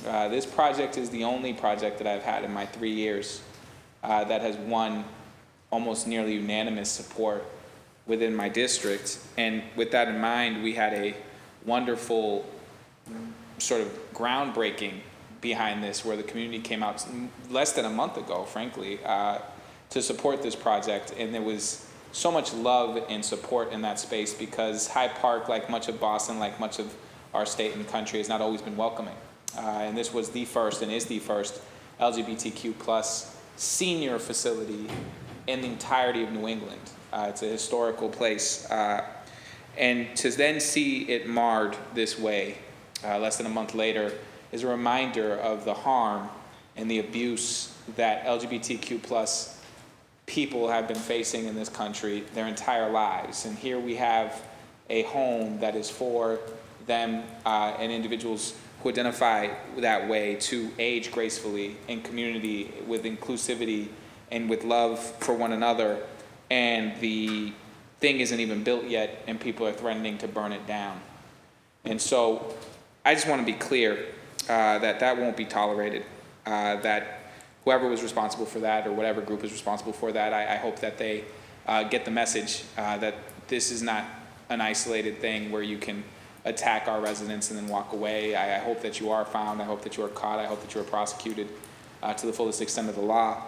This project is the only project that I've had in my 3 years that has won almost nearly unanimous support within my district. And with that in mind, we had a wonderful sort of groundbreaking behind this, where the community came out less than a month ago, frankly, to support this project. And there was so much love and support in that space, because Hyde Park, like much of Boston, like much of our state and country, has not always been welcoming. And this was the first, and is the first, LGBTQ plus senior facility in the entirety of New England. It's a historical place. And to then see it marred this way, less than a month later, is a reminder of the harm and the abuse that LGBTQ plus people have been facing in this country their entire lives. And here we have a home that is for them and individuals who identify that way to age gracefully in community with inclusivity and with love for one another. And the thing isn't even built yet, and people are threatening to burn it down. And so I just want to be clear that that won't be tolerated, that whoever was responsible for that, or whatever group is responsible for that, I hope that they get the message that this is not an isolated thing where you can attack our residents and then walk away. I hope that you are found. I hope that you are caught. I hope that you are prosecuted to the fullest extent of the law.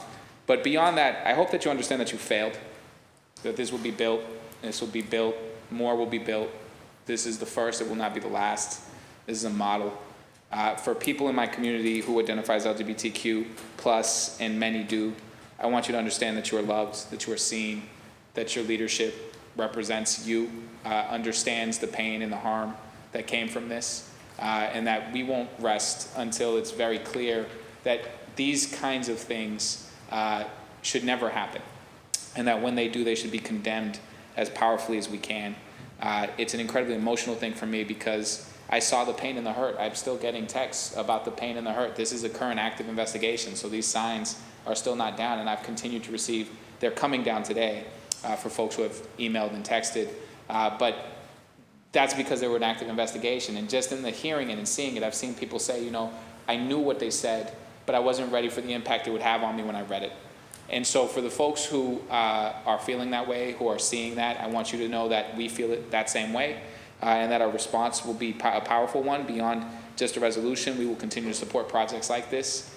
But beyond that, I hope that you understand that you failed, that this will be built, this will be built, more will be built. This is the first, it will not be the last. This is a model. For people in my community who identify as LGBTQ plus, and many do, I want you to understand that you are loved, that you are seen, that your leadership represents you, understands the pain and the harm that came from this, and that we won't rest until it's very clear that these kinds of things should never happen, and that when they do, they should be condemned as powerfully as we can. It's an incredibly emotional thing for me, because I saw the pain and the hurt. I'm still getting texts about the pain and the hurt. This is a current active investigation, so these signs are still not down, and I've continued to receive, they're coming down today for folks who have emailed and texted, but that's because they were an active investigation. And just in the hearing it and seeing it, I've seen people say, you know, I knew what they said, but I wasn't ready for the impact it would have on me when I read it. And so for the folks who are feeling that way, who are seeing that, I want you to know that we feel it that same way, and that our response will be a powerful one beyond just a resolution. We will continue to support projects like this.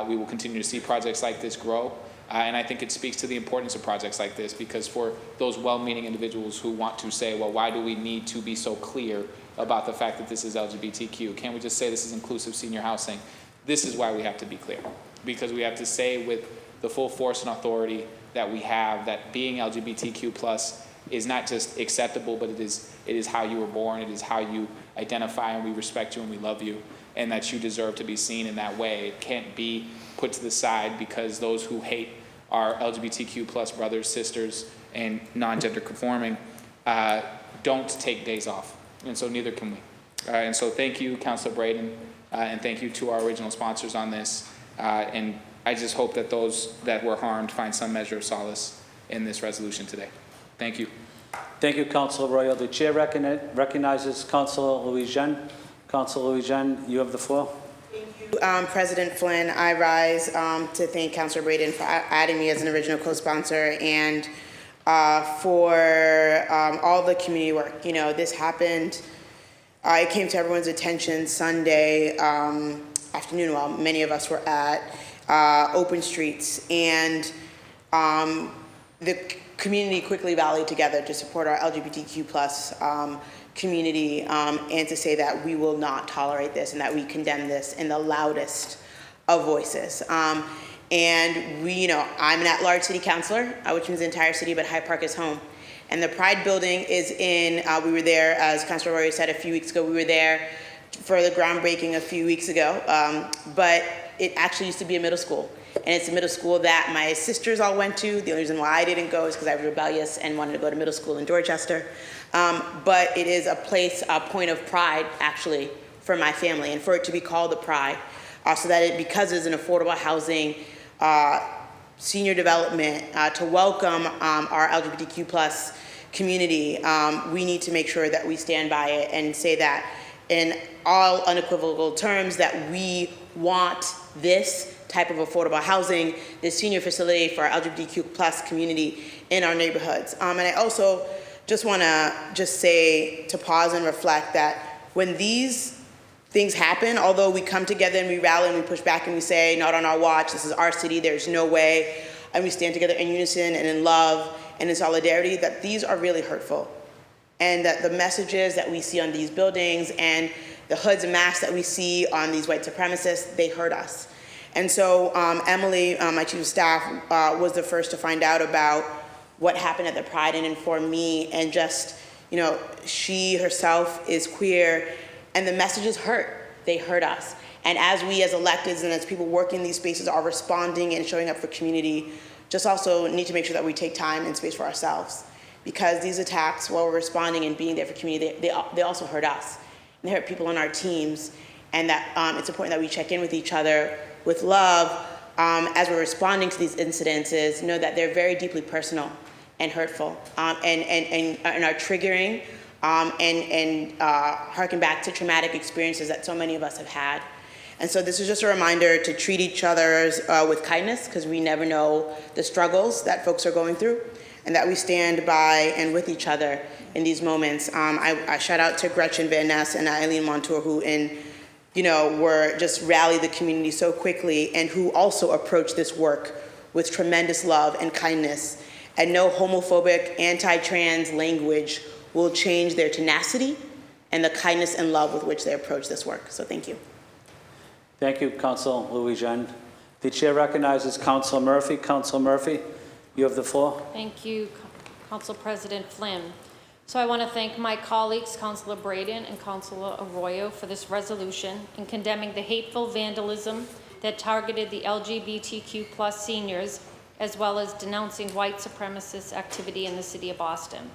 We will continue to see projects like this grow. And I think it speaks to the importance of projects like this, because for those well-meaning individuals who want to say, well, why do we need to be so clear about the fact that this is LGBTQ? Can't we just say this is inclusive senior housing? This is why we have to be clear, because we have to say with the full force and authority that we have that being LGBTQ plus is not just acceptable, but it is how you were born, it is how you identify, and we respect you and we love you, and that you deserve to be seen in that way. It can't be put to the side because those who hate our LGBTQ plus brothers, sisters, and non-gender conforming don't take days off, and so neither can we. And so thank you, Councilor Braden, and thank you to our original sponsors on this, and I just hope that those that were harmed find some measure of solace in this resolution today. Thank you. Thank you, Councilor Arroyo. The chair recognizes Councilor Louis-Jean. Councilor Louis-Jean, you have the floor. President Flynn, I rise to thank Councilor Braden for adding me as an original co-sponsor, and for all the community work. You know, this happened, it came to everyone's attention Sunday afternoon while many of us were at Open Streets, and the community quickly rallied together to support our LGBTQ plus community, and to say that we will not tolerate this and that we condemn this in the loudest of voices. And I'm an at-large city councilor, which means the entire city, but Hyde Park is home. And the Pride building is we were there, as Councilor Arroyo said a few weeks ago, we were there for the groundbreaking a few weeks ago. But it actually used to be a middle school. And it's a middle school that my sisters all went to. The only reason why I didn't go is because I was rebellious and wanted to go to middle school in Dorchester. But it is a place, a point of pride, actually, for my family, and for it to be called the Pride. So that because it's an affordable housing, senior development, to welcome our LGBTQ plus community, we need to make sure that we stand by it and say that in all unequivocal terms that we want this type of affordable housing, this senior facility for our LGBTQ plus community in our neighborhoods. And I also just want to say to pause and reflect that when these things happen, although we come together and we rally and we push back and we say, not on our watch, this is our city, there's no way, and we stand together in unison and in love and in solidarity, that these are really hurtful. And that the messages that we see on these buildings and the hoods and masks that we see on these white supremacists, they hurt us. And so Emily, my chief of staff, was the first to find out about what happened at the Pride and informed me. And just, she herself is queer, and the messages hurt. They hurt us. And as we as electeds and as people working in these spaces are responding and showing up for community, just also need to make sure that we take time and space for ourselves. Because these attacks, while we're responding and being there for community, they also hurt us. And they hurt people on our teams. And that it's important that we check in with each other with love as we're responding to these incidences, know that they're very deeply personal and hurtful and are triggering and harken back to traumatic experiences that so many of us have had. And so this is just a reminder to treat each other with kindness, because we never know the struggles that folks are going through, and that we stand by and with each other in these moments. I shout out to Gretchen Van Ness and Eileen Montour, who were just rallied the community so quickly, and who also approached this work with tremendous love and kindness. And no homophobic, anti-trans language will change their tenacity and the kindness and love with which they approach this work. So thank you. Thank you, Councilor Louis-Jean. The chair recognizes Councilor Murphy. Councilor Murphy, you have the floor. Thank you, Council President Flynn. So I want to thank my colleagues, Councilor Braden and Councilor Arroyo, for this resolution in condemning the hateful vandalism that targeted the LGBTQ plus seniors, as well as denouncing white supremacist activity in the city of Boston.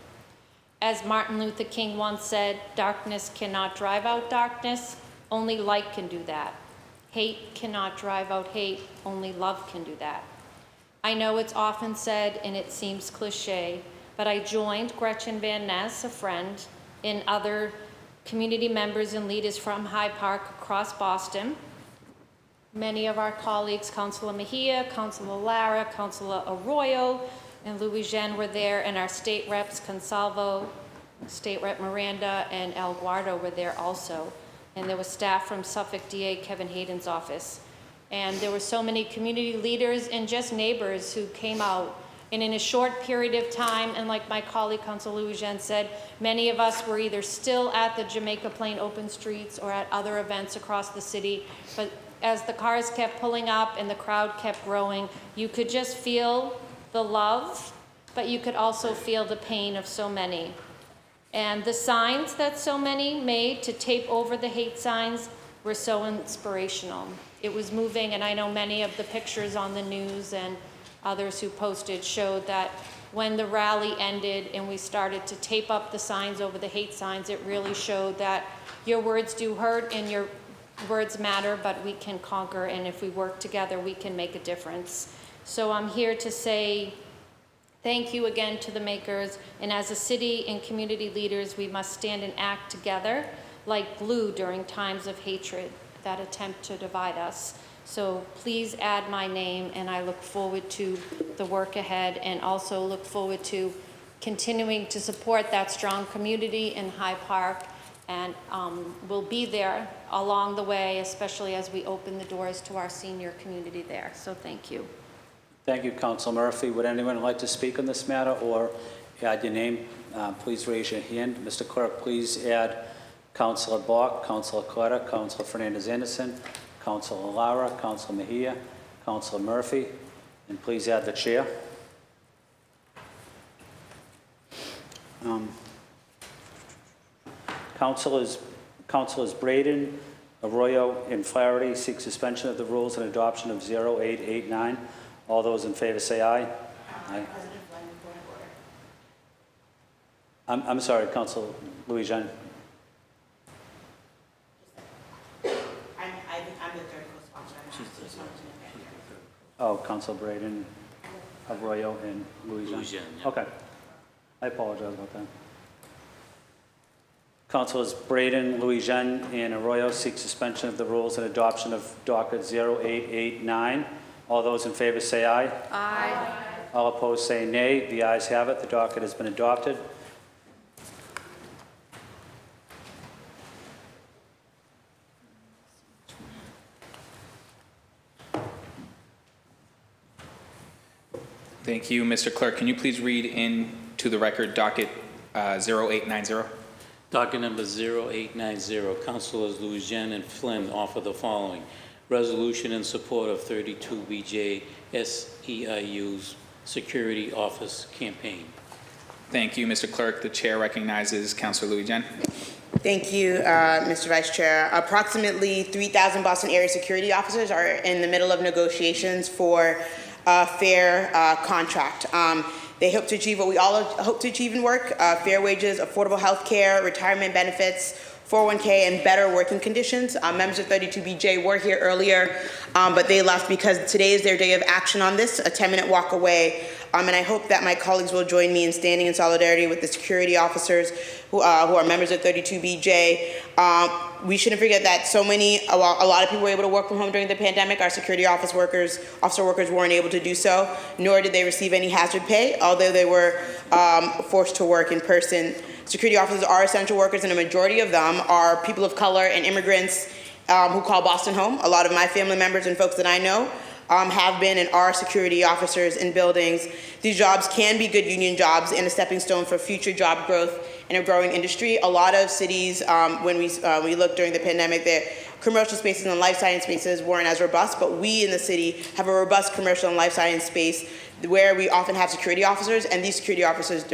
As Martin Luther King once said, darkness cannot drive out darkness, only light can do that. Hate cannot drive out hate, only love can do that. I know it's often said and it seems cliche, but I joined Gretchen Van Ness, a friend, and other community members and leaders from Hyde Park across Boston. Many of our colleagues, Councilor Mejia, Councilor Lara, Councilor Arroyo, and Louis-Jean were there, and our state reps, Consalvo, State Rep Miranda, and El Guardo were there also. And there was staff from Suffolk DA Kevin Hayden's office. And there were so many community leaders and just neighbors who came out. And in a short period of time, and like my colleague, Councilor Louis-Jean said, many of us were either still at the Jamaica Plain Open Streets or at other events across the city. But as the cars kept pulling up and the crowd kept growing, you could just feel the love, but you could also feel the pain of so many. And the signs that so many made to tape over the hate signs were so inspirational. It was moving, and I know many of the pictures on the news and others who posted showed that when the rally ended and we started to tape up the signs over the hate signs, it really showed that your words do hurt and your words matter, but we can conquer, and if we work together, we can make a difference. So I'm here to say thank you again to the makers, and as a city and community leaders, we must stand and act together like glue during times of hatred that attempt to divide us. So please add my name, and I look forward to the work ahead, and also look forward to continuing to support that strong community in Hyde Park, and we'll be there along the way, especially as we open the doors to our senior community there. So thank you. Thank you, Councilor Murphy. Would anyone like to speak on this matter or add your name? Please raise your hand. Mr. Clerk, please add Councilor Bach, Councilor Carter, Councilor Fernandez-Anderson, Councilor Lara, Councilor Mejia, Councilor Murphy, and please add the chair. Councilors Braden, Arroyo, and Flaherty seek suspension of the rules and adoption of 0889. All those in favor say aye. Aye. I'm sorry, Councilor Louis-Jean. I'm the third co-sponsor. Oh, Councilor Braden, Arroyo, and Louis-Jean. Louis-Jean, yeah. Okay. I apologize about that. Councilors Braden, Louis-Jean, and Arroyo seek suspension of the rules and adoption of docket 0889. All those in favor say aye. Aye. All opposed say nay. The ayes have it. The docket has been adopted. Thank you, Mr. Clerk. Can you please read into the record docket 0890? Docket number 0890, Councilors Louis-Jean and Flynn offer the following. Resolution in support of 32BJ SEIU's Security Office Campaign. Thank you, Mr. Clerk. The chair recognizes Councilor Louis-Jean. Thank you, Mr. Vice Chair. Approximately 3,000 Boston area security officers are in the middle of negotiations for a fair contract. They hope to achieve what we all hope to achieve in work, fair wages, affordable health care, retirement benefits, 401k, and better working conditions. Members of 32BJ were here earlier, but they left because today is their day of action on this, a 10-minute walk away. And I hope that my colleagues will join me in standing in solidarity with the security officers who are members of 32BJ. We shouldn't forget that a lot of people were able to work from home during the pandemic. Our security officer workers weren't able to do so, nor did they receive any hazard pay, although they were forced to work in person. Security officers are essential workers, and a majority of them are people of color and immigrants who call Boston home. A lot of my family members and folks that I know have been and are security officers in buildings. These jobs can be good union jobs and a stepping stone for future job growth in a growing industry. A lot of cities, when we looked during the pandemic, their commercial spaces and life science spaces weren't as robust, but we in the city have a robust commercial and life science space where we often have security officers, and these security officers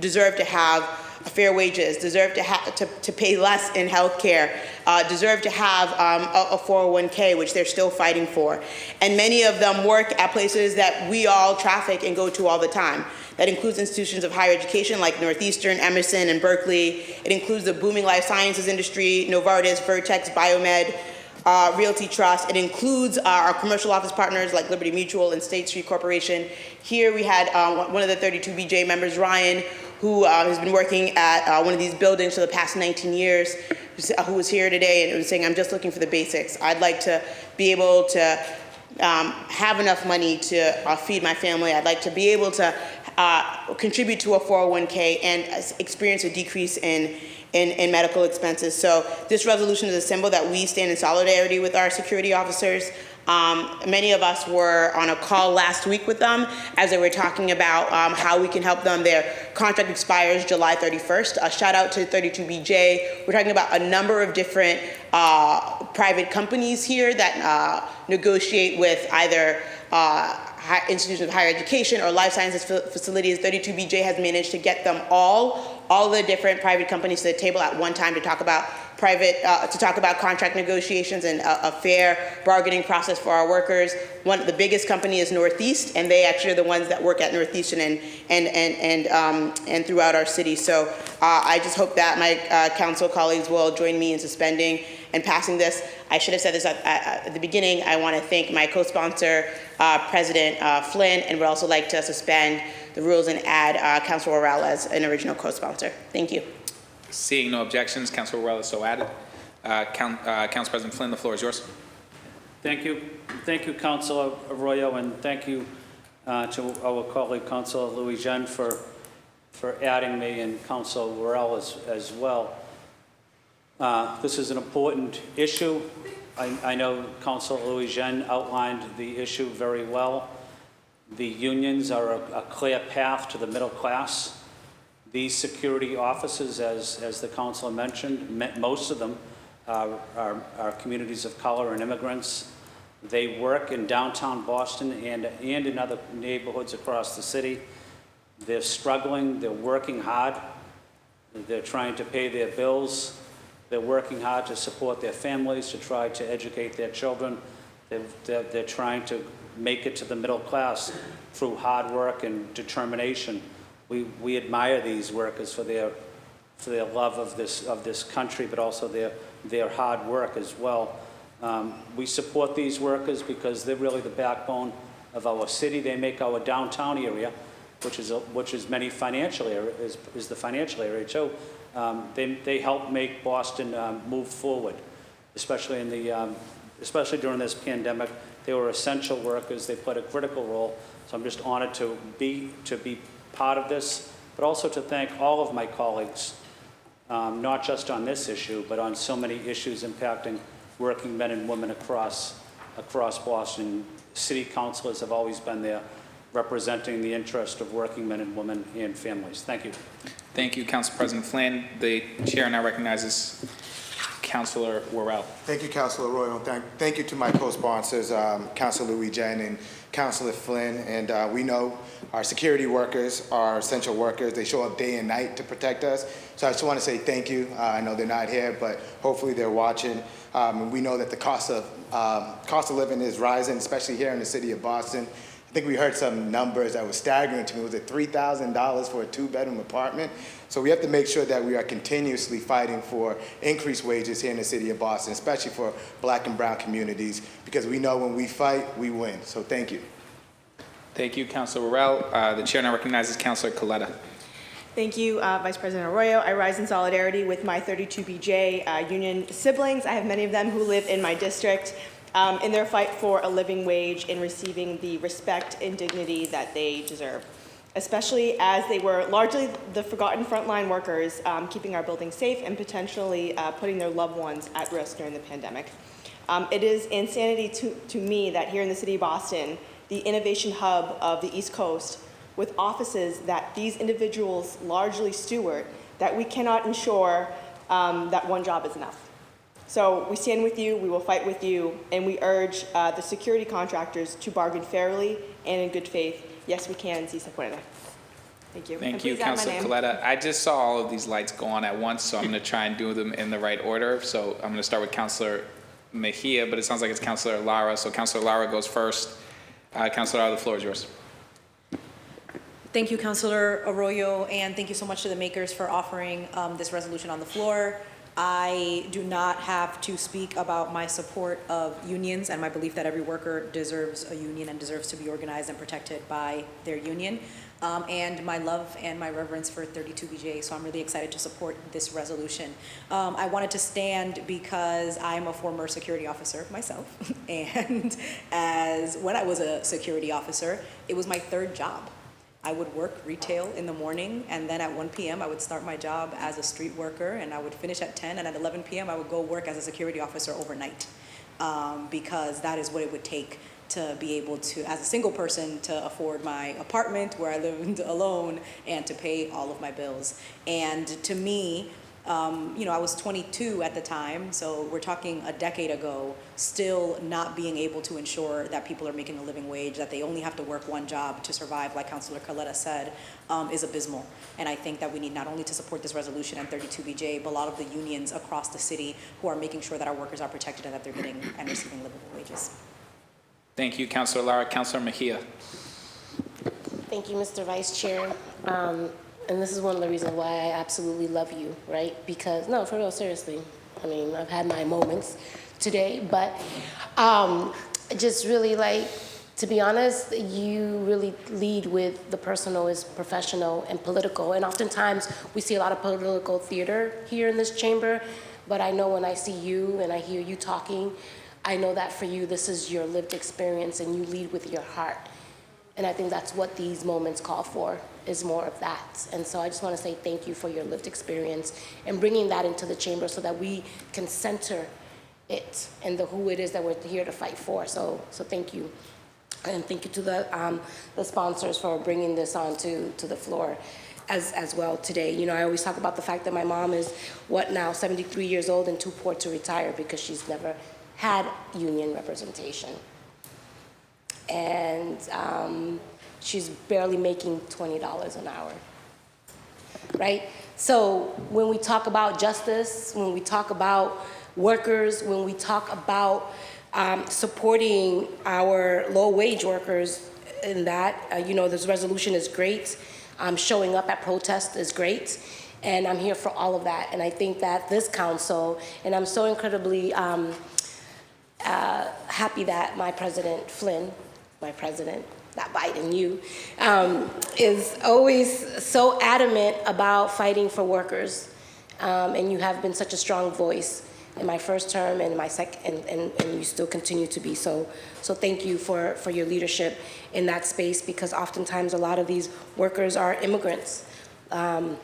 deserve to have fair wages, deserve to pay less in health care, deserve to have a 401k, which they're still fighting for. And many of them work at places that we all traffic and go to all the time. That includes institutions of higher education like Northeastern, Emerson, and Berkeley. It includes the booming life sciences industry, Novartis, Vertex, Biomed, Realty Trust. It includes our commercial office partners like Liberty Mutual and State Street Corporation. Here we had one of the 32BJ members, Ryan, who has been working at one of these buildings for the past 19 years, who was here today and was saying, I'm just looking for the basics. I'd like to be able to have enough money to feed my family. I'd like to be able to contribute to a 401k and experience a decrease in medical expenses. So this resolution is a symbol that we stand in solidarity with our security officers. Many of us were on a call last week with them as they were talking about how we can help them. Their contract expires July 31st. A shout out to 32BJ. We're talking about a number of different private companies here that negotiate with either institutions of higher education or life sciences facilities. 32BJ has managed to get them all the different private companies to the table at one time to talk about contract negotiations and a fair bargaining process for our workers. The biggest company is Northeast, and they actually are the ones that work at Northeastern and throughout our city. So I just hope that my council colleagues will join me in suspending and passing this. I should have said this at the beginning. I want to thank my co-sponsor, President Flynn, and would also like to suspend the rules and add Councilor Worrell as an original co-sponsor. Thank you. Seeing no objections, Councilor Worrell is so added. Council President Flynn, the floor is yours. Thank you. Thank you, Councilor Arroyo, and thank you to our colleague, Councilor Louis-Jean, for adding me, and Councilor Worrell as well. This is an important issue. I know Councilor Louis-Jean outlined the issue very well. The unions are a clear path to the middle class. These security officers, as the councilor mentioned, most of them are communities of color and immigrants. They work in downtown Boston and in other neighborhoods across the city. They're struggling, they're working hard, they're trying to pay their bills, they're working hard to support their families, to try to educate their children. They're trying to make it to the middle class through hard work and determination. We admire these workers for their love of this country, but also their hard work as well. We support these workers because they're really the backbone of our city. They make our downtown area, which is many financial area, is the financial area too. They help make Boston move forward, especially especially during this pandemic. They were essential workers. They played a critical role. So I'm just honored to be part of this, but also to thank all of my colleagues, not just on this issue, but on so many issues impacting working men and women across Boston. City councilors have always been there representing the interest of working men and women and families. Thank you. Thank you, Council President Flynn. The chair now recognizes Councilor Worrell. Thank you, Councilor Arroyo. Thank you to my co-sponsors, Councilor Louis Jen and Councilor Flynn. And we know our security workers are essential workers. They show up day and night to protect us. So I just want to say thank you. I know they're not here, but hopefully they're watching. And we know that the cost of living is rising, especially here in the city of Boston. I think we heard some numbers that were staggering to me. Was it $3,000 for a two-bedroom apartment? So we have to make sure that we are continuously fighting for increased wages here in the city of Boston, especially for Black and brown communities, because we know when we fight, we win. So thank you. Thank you, Councilor Worrell. The chair now recognizes Councilor Coletta. Thank you, Vice President Arroyo. I rise in solidarity with my 32BJ union siblings. I have many of them who live in my district. In their fight for a living wage and receiving the respect and dignity that they deserve, especially as they were largely the forgotten frontline workers, keeping our buildings safe and potentially putting their loved ones at risk during the pandemic. It is insanity to me that here in the city of Boston, the innovation hub of the East Coast, with offices that these individuals largely steward, that we cannot ensure that one job is enough. So we stand with you, we will fight with you, and we urge the security contractors to bargain fairly and in good faith. Yes, we can, si se puede. Thank you. Thank you, Councilor Coletta. I just saw all of these lights go on at once, so I'm going to try and do them in the right order. So I'm going to start with Councilor Mejia, but it sounds like it's Councilor Lara. So Councilor Lara goes first. Councilor Lara, the floor is yours. Thank you, Councilor Arroyo, and thank you so much to the makers for offering this resolution on the floor. I do not have to speak about my support of unions and my belief that every worker deserves a union and deserves to be organized and protected by their union, and my love and my reverence for 32BJ, so I'm really excited to support this resolution. I wanted to stand because I'm a former security officer myself, and when I was a security officer, it was my third job. I would work retail in the morning, and then at 1 p.m. I would start my job as a street worker, and I would finish at 10, and at 11 p.m. I would go work as a security officer overnight, because that is what it would take to be able to, as a single person, to afford my apartment where I lived alone and to pay all of my bills. And to me, I was 22 at the time, so we're talking a decade ago, still not being able to ensure that people are making a living wage, that they only have to work one job to survive, like Councilor Coletta said, is abysmal. And I think that we need not only to support this resolution and 32BJ, but a lot of the unions across the city who are making sure that our workers are protected and that they're getting and receiving livable wages. Thank you, Councilor Lara. Councilor Mejia. Thank you, Mr. Vice Chair. And this is one of the reasons why I absolutely love you, right? Because, no, for real, seriously. I mean, I've had my moments today, but just really, like, to be honest, you really lead with the personal is professional and political. And oftentimes, we see a lot of political theater here in this chamber, but I know when I see you and I hear you talking, I know that for you, this is your lived experience and you lead with your heart. And I think that's what these moments call for, is more of that. And so I just want to say thank you for your lived experience and bringing that into the chamber so that we can center it and who it is that we're here to fight for. So thank you. And thank you to the sponsors for bringing this on to the floor as well today. You know, I always talk about the fact that my mom is, 73 years old and too poor to retire because she's never had union representation. and she's barely making $20 an hour, right? So when we talk about justice, when we talk about workers, when we talk about supporting our low-wage workers in that, you know, this resolution is great. Showing up at protests is great, and I'm here for all of that. And I think that this council, and I'm so incredibly happy that my President Flynn, my president, not Biden, you, is always so adamant about fighting for workers. And you have been such a strong voice in my first term and my second, and you still continue to be. So thank you for your leadership in that space, because oftentimes a lot of these workers are immigrants and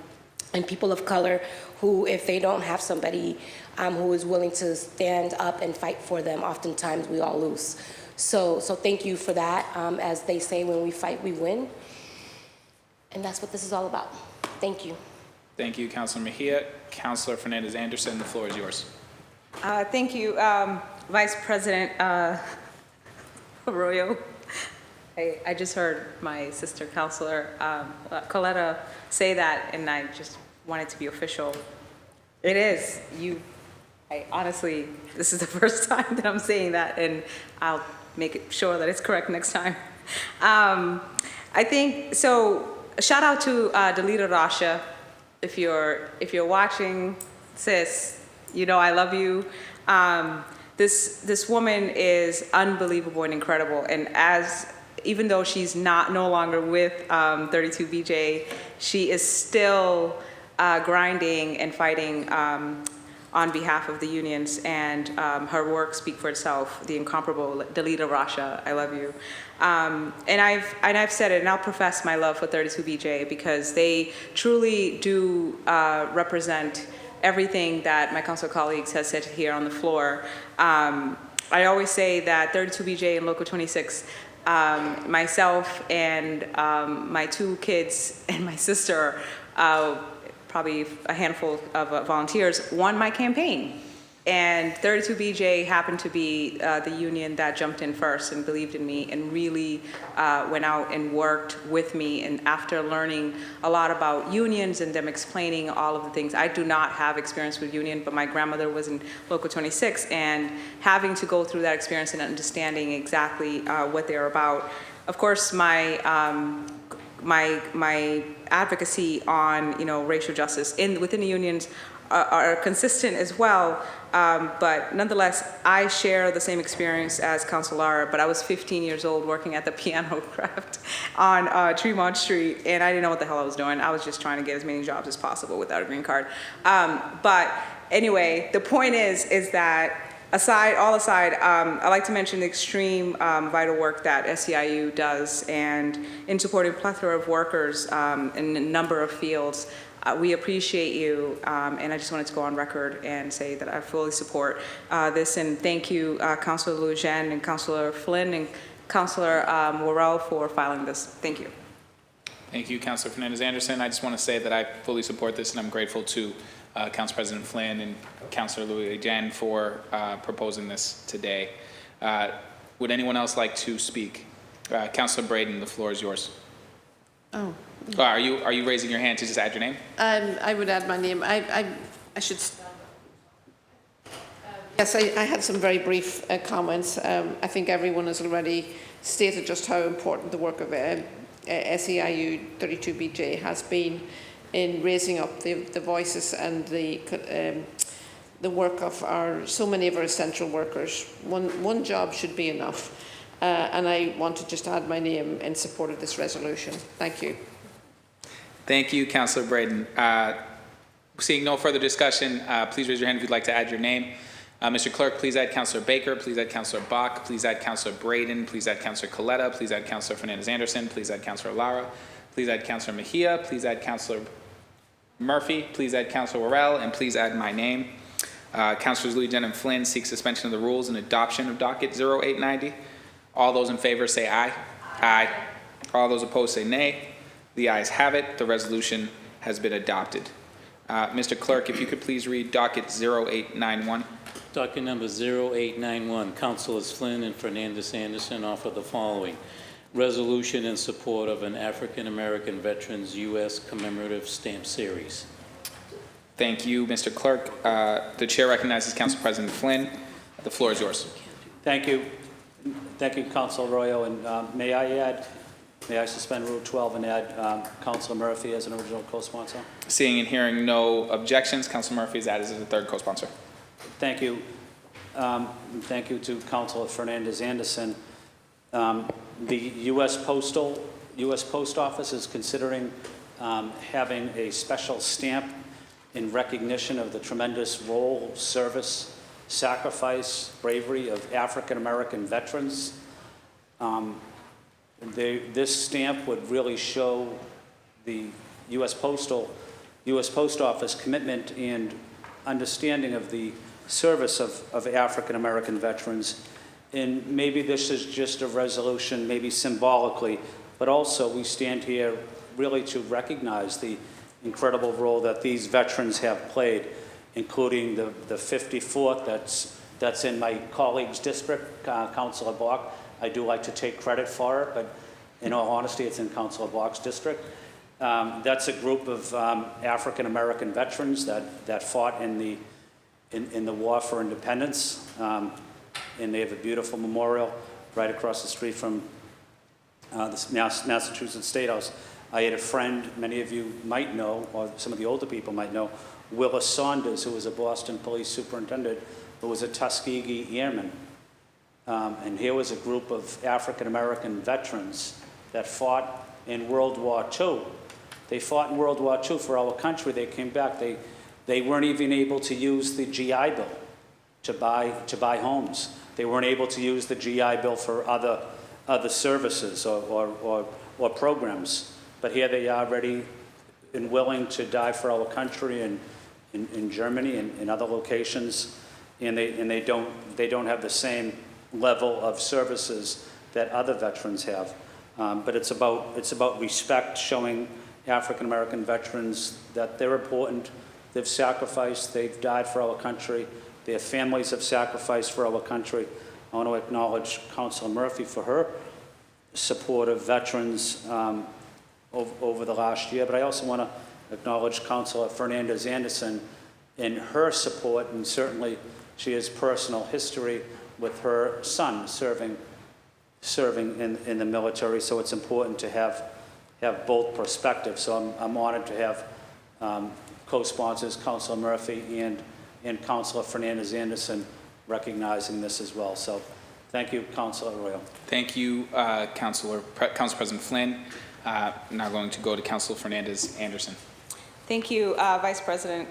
people of color who, if they don't have somebody who is willing to stand up and fight for them, oftentimes we all lose. So thank you for that. As they say, when we fight, we win. And that's what this is all about. Thank you. Thank you, Councilor Mejia. Councilor Fernandez-Anderson, the floor is yours. Thank you, Vice President Arroyo. I just heard my sister, Councilor Coletta, say that, and I just want it to be official. It is. I honestly, this is the first time that I'm saying that, and I'll make sure that it's correct next time. I think, so shout out to Delita Rasha. If you're watching, sis, you know I love you. This woman is unbelievable and incredible, and even though she's no longer with 32BJ, she is still grinding and fighting on behalf of the unions, and her work speaks for itself. The incomparable Delita Rasha, I love you. And I've said it, and I'll profess my love for 32BJ because they truly do represent everything that my council colleagues have said here on the floor. I always say that 32BJ and Local 26, myself and my 2 kids and my sister, probably a handful of volunteers, won my campaign. And 32BJ happened to be the union that jumped in first and believed in me and really went out and worked with me. And after learning a lot about unions and them explaining all of the things, I do not have experience with union, but my grandmother was in Local 26, and having to go through that experience and understanding exactly what they're about. Of course, my advocacy on racial justice within the unions are consistent as well, but nonetheless, I share the same experience as Councilor Lara, but I was 15 years old working at the piano craft on Tremont Street, and I didn't know what the hell I was doing. I was just trying to get as many jobs as possible without a green card. But anyway, the point is that all aside, I'd like to mention the extreme vital work that SEIU does, and in supporting a plethora of workers in a number of fields. We appreciate you, and I just wanted to go on record and say that I fully support this, and thank you, Councilor Lujan and Councilor Flynn and Councilor Worrell for filing this. Thank you. Thank you, Councilor Fernandez-Anderson. I just want to say that I fully support this, and I'm grateful to Council President Flynn and Councilor Lujan for proposing this today. Would anyone else like to speak? Councilor Braden, the floor is yours. Oh. Are you raising your hand to just add your name? I would add my name. I should. Yes, I had some very brief comments. I think everyone has already stated just how important the work of SEIU 32BJ has been in raising up the voices and the work of so many of our essential workers. One job should be enough. And I want to just add my name in support of this resolution. Thank you. Thank you, Councilor Braden. Seeing no further discussion, please raise your hand if you'd like to add your name. Mr. Clerk, please add Councilor Baker, please add Councilor Bach, please add Councilor Braden, please add Councilor Coletta, please add Councilor Fernandez-Anderson, please add Councilor Lara, please add Councilor Mejia, please add Councilor Murphy, please add Councilor Worrell, and please add my name. Councilors Lujan and Flynn seek suspension of the rules and adoption of docket 0890. All those in favor say aye. Aye. All those opposed say nay. The ayes have it. The resolution has been adopted. Mr. Clerk, if you could please read docket 0891. Docket number 0891, Councilors Flynn and Fernandez Anderson offer the following. Resolution in support of an African-American Veterans U.S. Commemorative Stamp Series. Thank you, Mr. Clerk. The chair recognizes Council President Flynn. The floor is yours. Thank you. Thank you, Councilor Arroyo. And may I suspend Rule 12 and add Councilor Murphy as an original co-sponsor? Seeing and hearing no objections, Councilor Murphy is added as a third co-sponsor. Thank you. Thank you to Councilor Fernandez Anderson. The U.S. Post Office is considering having a special stamp in recognition of the tremendous role, service, sacrifice, bravery of African-American veterans. This stamp would really show the U.S. Post Office commitment and understanding of the service of African-American veterans. And maybe this is just a resolution, maybe symbolically, but also we stand here really to recognize the incredible role that these veterans have played, including the 54th that's in my colleague's district, Councilor Bach. I do like to take credit for it, but in all honesty, it's in Councilor Bach's district. That's a group of African-American veterans that fought in the War for Independence, and they have a beautiful memorial right across the street from the Massachusetts State House. I had a friend, many of you might know, or some of the older people might know, Willis Saunders, who was a Boston police superintendent, who was a Tuskegee Airman. And here was a group of African-American veterans that fought in World War II. They fought in World War II for our country. They came back. They weren't even able to use the GI Bill to buy homes. They weren't able to use the GI Bill for other services or programs. But here they are, ready and willing to die for our country in Germany and in other locations, and they don't have the same level of services that other veterans have. But it's about respect, showing African-American veterans that they're important. They've sacrificed. They've died for our country. Their families have sacrificed for our country. I want to acknowledge Councilor Murphy for her support of veterans over the last year, but I also want to acknowledge Councilor Fernandez Anderson in her support, and certainly she has personal history with her son serving in the military, so it's important to have both perspectives. So I'm honored to have co-sponsors, Councilor Murphy and Councilor Fernandez Anderson, recognizing this as well. So thank you, Councilor Arroyo. Thank you, Council President Flynn. Now going to go to Councilor Fernandez Anderson. Thank you, Vice President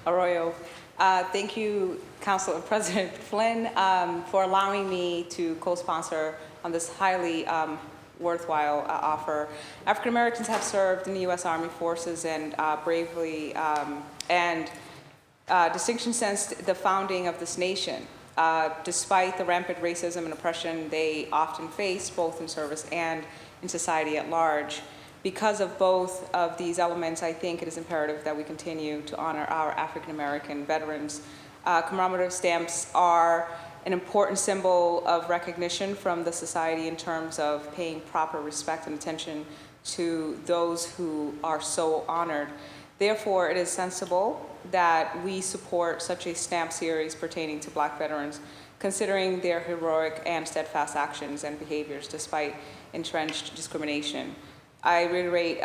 Arroyo. Thank you, Councilor President Flynn, for allowing me to co-sponsor on this highly worthwhile offer. African Americans have served in the U.S. Army forces and bravely and distinction since the founding of this nation. Despite the rampant racism and oppression they often face, both in service and in society at large. Because of both of these elements, I think it is imperative that we continue to honor our African American veterans. Commemorative stamps are an important symbol of recognition from the society in terms of paying proper respect and attention to those who are so honored. Therefore, it is sensible that we support such a stamp series pertaining to Black veterans, considering their heroic and steadfast actions and behaviors despite entrenched discrimination. I reiterate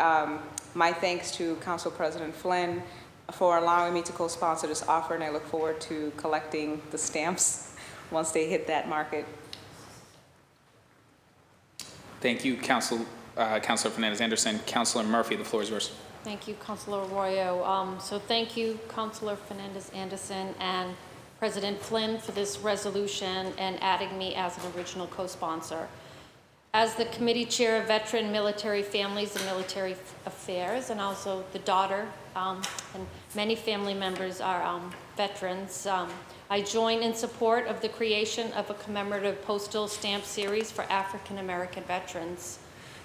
my thanks to Council President Flynn for allowing me to co-sponsor this offer, and I look forward to collecting the stamps once they hit that market. Thank you, Councilor Fernandez Anderson. Councilor Murphy, the floor is yours. Thank you, Councilor Arroyo. So thank you, Councilor Fernandez Anderson and President Flynn, for this resolution and adding me as an original co-sponsor. As the committee chair of Veteran Military Families and Military Affairs, and also the daughter, and many family members are veterans, I join in support of the creation of a commemorative postal stamp series for African American veterans.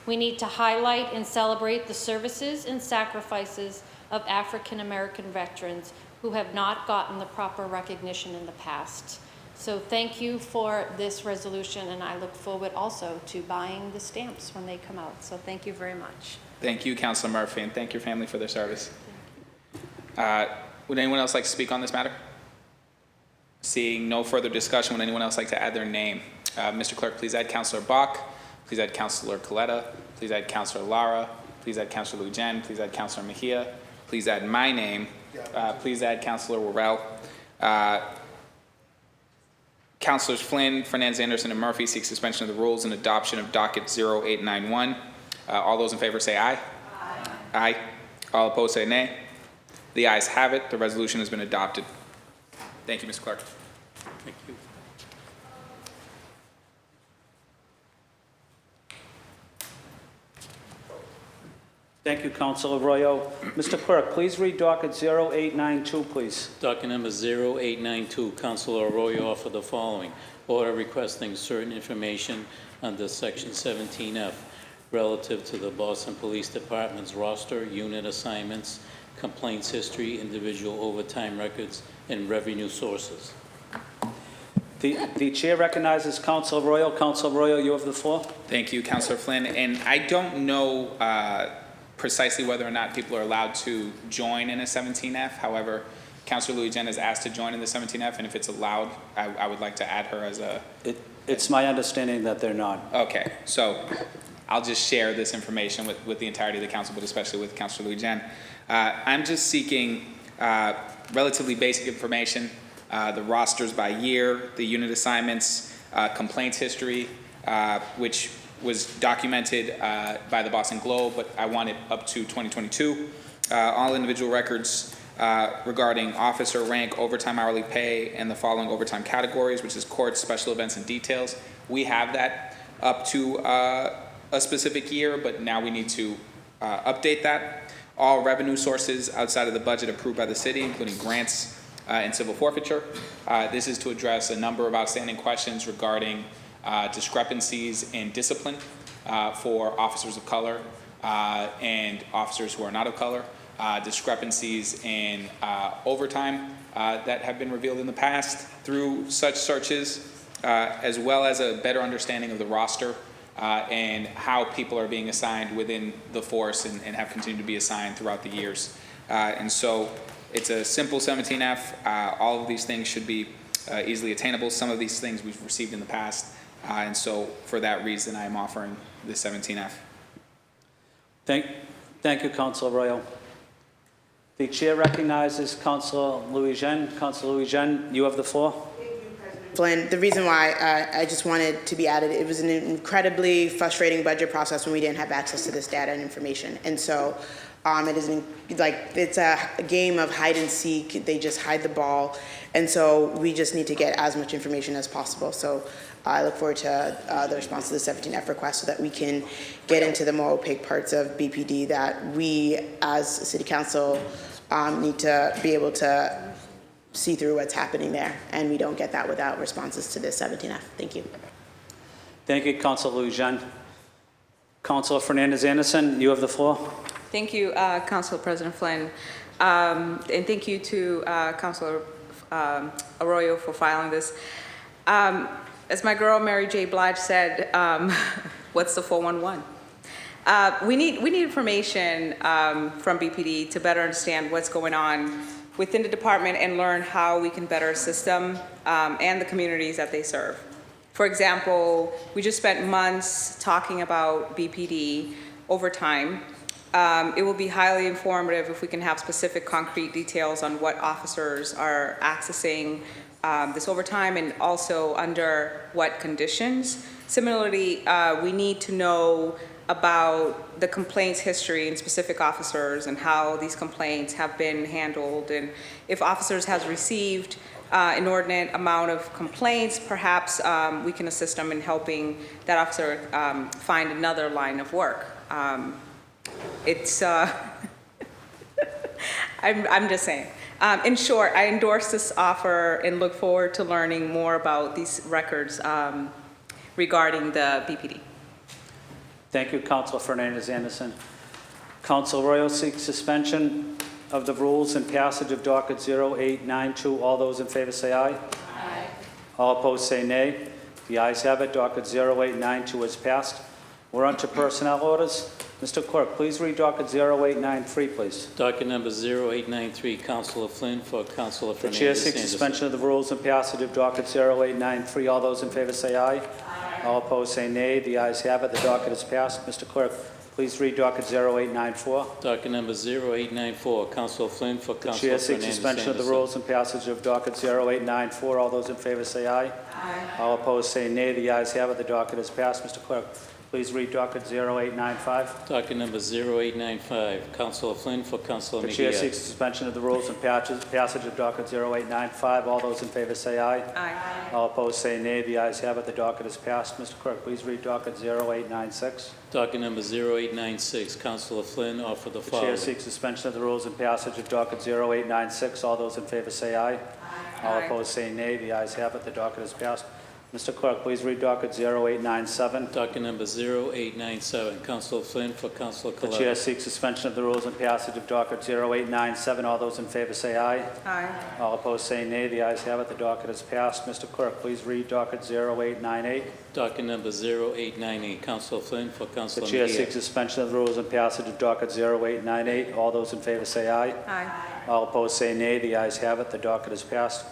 We need to highlight and celebrate the services and sacrifices of African American veterans who have not gotten the proper recognition in the past. So thank you for this resolution, and I look forward also to buying the stamps when they come out. So thank you very much. Thank you, Councilor Murphy, and thank your family for their service. Would anyone else like to speak on this matter? Seeing no further discussion, would anyone else like to add their name? Mr. Clerk, please add Councilor Bach, please add Councilor Coletta, please add Councilor Lara, please add Councilor Louis Jen, please add Councilor Mejia, please add my name, please add Councilor Worrell. Councilors Flynn, Fernandez, Anderson, and Murphy seek suspension of the rules and adoption of docket 0891. All those in favor say aye. Aye. Aye. All opposed say nay. The ayes have it. The resolution has been adopted. Thank you, Mr. Clerk. Thank you. Thank you, Councilor Arroyo. Mr. Clerk, please read docket 0892, please. Docket number 0892, Councilor Arroyo offered the following. Order requesting certain information under Section 17F relative to the Boston Police Department's roster, unit assignments, complaints history, individual overtime records, and revenue sources. The chair recognizes Councilor Arroyo. Councilor Arroyo, you have the floor. Thank you, Councilor Flynn. And I don't know precisely whether or not people are allowed to join in a 17F. However, Councilor Louis Jen has asked to join in the 17F, and if it's allowed, I would like to add her as a... It's my understanding that they're not. Okay, so I'll just share this information with the entirety of the council, but especially with Councilor Louis Jen. I'm just seeking relatively basic information, the rosters by year, the unit assignments, complaints history, which was documented by the Boston Globe, but I want it up to 2022. All individual records regarding officer rank, overtime hourly pay, and the following overtime categories, which is courts, special events, and details. We have that up to a specific year, but now we need to update that. All revenue sources outside of the budget approved by the city, including grants and civil forfeiture. This is to address a number of outstanding questions regarding discrepancies in discipline for officers of color and officers who are not of color, discrepancies in overtime that have been revealed in the past through such searches, as well as a better understanding of the roster and how people are being assigned within the force and have continued to be assigned throughout the years. And so it's a simple 17F. All of these things should be easily attainable. Some of these things we've received in the past. And so for that reason, I am offering the 17F. Thank you, Councilor Arroyo. The chair recognizes Councilor Louis Jen. Councilor Louis Jen, you have the floor. Flynn, the reason why I just wanted to be added, it was an incredibly frustrating budget process when we didn't have access to this data and information. And so it is it's a game of hide and seek. They just hide the ball. And so we just need to get as much information as possible. So I look forward to the response to the 17F request so that we can get into the more opaque parts of BPD that we as City Council need to be able to see through what's happening there. And we don't get that without responses to this 17F. Thank you. Thank you, Councilor Louis Jen. Councilor Fernandez Anderson, you have the floor. Thank you, Council President Flynn. And thank you to Councilor Arroyo for filing this. As my girl Mary J. Blige said, what's the 411? We need information from BPD to better understand what's going on within the department and learn how we can better assist them and the communities that they serve. For example, we just spent months talking about BPD overtime. It will be highly informative if we can have specific concrete details on what officers are accessing this overtime and also under what conditions. Similarly, we need to know about the complaints history and specific officers and how these complaints have been handled, and if officers has received inordinate amount of complaints, perhaps we can assist them in helping that officer find another line of work. I'm just saying. In short, I endorse this offer and look forward to learning more about these records regarding the BPD. Thank you, Councilor Fernandez Anderson. Councilor Arroyo seeks suspension. of the rules and passage of docket 0892. All those in favor say aye. Aye. All opposed say nay. The ayes have it. Docket 0892 is passed. We're on to personnel orders. Mr. Clerk, please read docket 0893, please. Docket number 0893, Councilor Flynn for Councilor The Fernandez chair seeks Anderson. suspension of the rules and passage of docket 0893. All those in favor say aye. All opposed say nay. The ayes have it. The docket is passed. Mr. Clerk, please read docket 0894. Docket number 0894, Councilor Flynn for The Councilor chair seeks Fernandez suspension of the Anderson. rules and passage of docket 0894. All those in favor say aye. All opposed say nay. The ayes have it. The docket is passed. Mr. Clerk, please read docket 0895. Docket number 0895, Councilor Flynn for Councilor The chair Mejia. seeks suspension of the rules and passage of docket 0895. All those in favor say aye. Aye. All opposed say nay. The ayes have it. The docket is passed. Mr. Clerk, please read docket 0896. Docket number 0896, Councilor Flynn offer the The chair following. seeks suspension of the rules and passage of docket 0896. All those in favor say aye. All opposed say nay. The ayes have it. The docket is passed. Mr. Clerk, please read docket 0897. Docket number 0897, Councilor Flynn for Councilor The chair Coletta. seeks suspension of the rules and passage of docket 0897. All those in favor say aye. Aye. All opposed say nay. The ayes have it. The docket is passed. Mr. Clerk, please read docket 0898. Docket number 0898, Councilor Flynn for The Councilor chair Mejia. seeks suspension of the rules and passage of docket 0898. All those in favor say aye. Aye. All opposed say nay. The ayes have it. The docket is passed.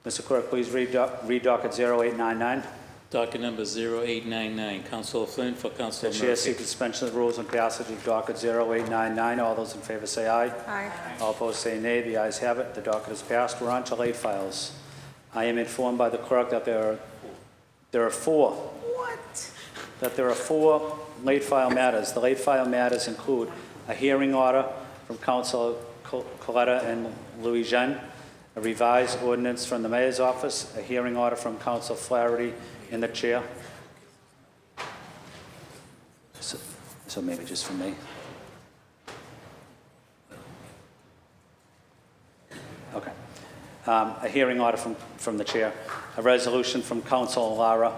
Mr. Clerk, please read docket 0899. Docket number 0899, Councilor Flynn for The Councilor chair Murphy. seeks suspension of the rules and passage of docket 0899. All those in favor say aye. Aye. All opposed say nay. The ayes have it. The docket is passed. We're on to late files. I am informed by the clerk that there are four. What? That there are four late file matters. The late file matters include a hearing order from Councilor Coletta and Louis Jean, a revised ordinance from the mayor's office, a hearing order from Council Flaherty and the chair. So maybe just for me. Okay. A hearing order from the chair, a resolution from Council Lara,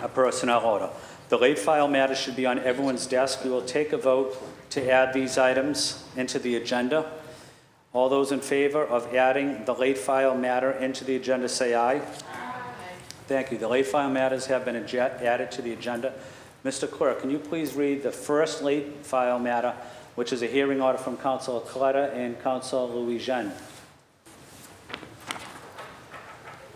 a personnel order. The late file matter should be on everyone's desk. We will take a vote to add these items into the agenda. All those in favor of adding the late file matter into the agenda say aye. Aye. Thank you. The late file matters have been added to the agenda. Mr. Clerk, can you please read the first late file matter, which is a hearing order from Councilor Coletta and Councilor Louis Jean?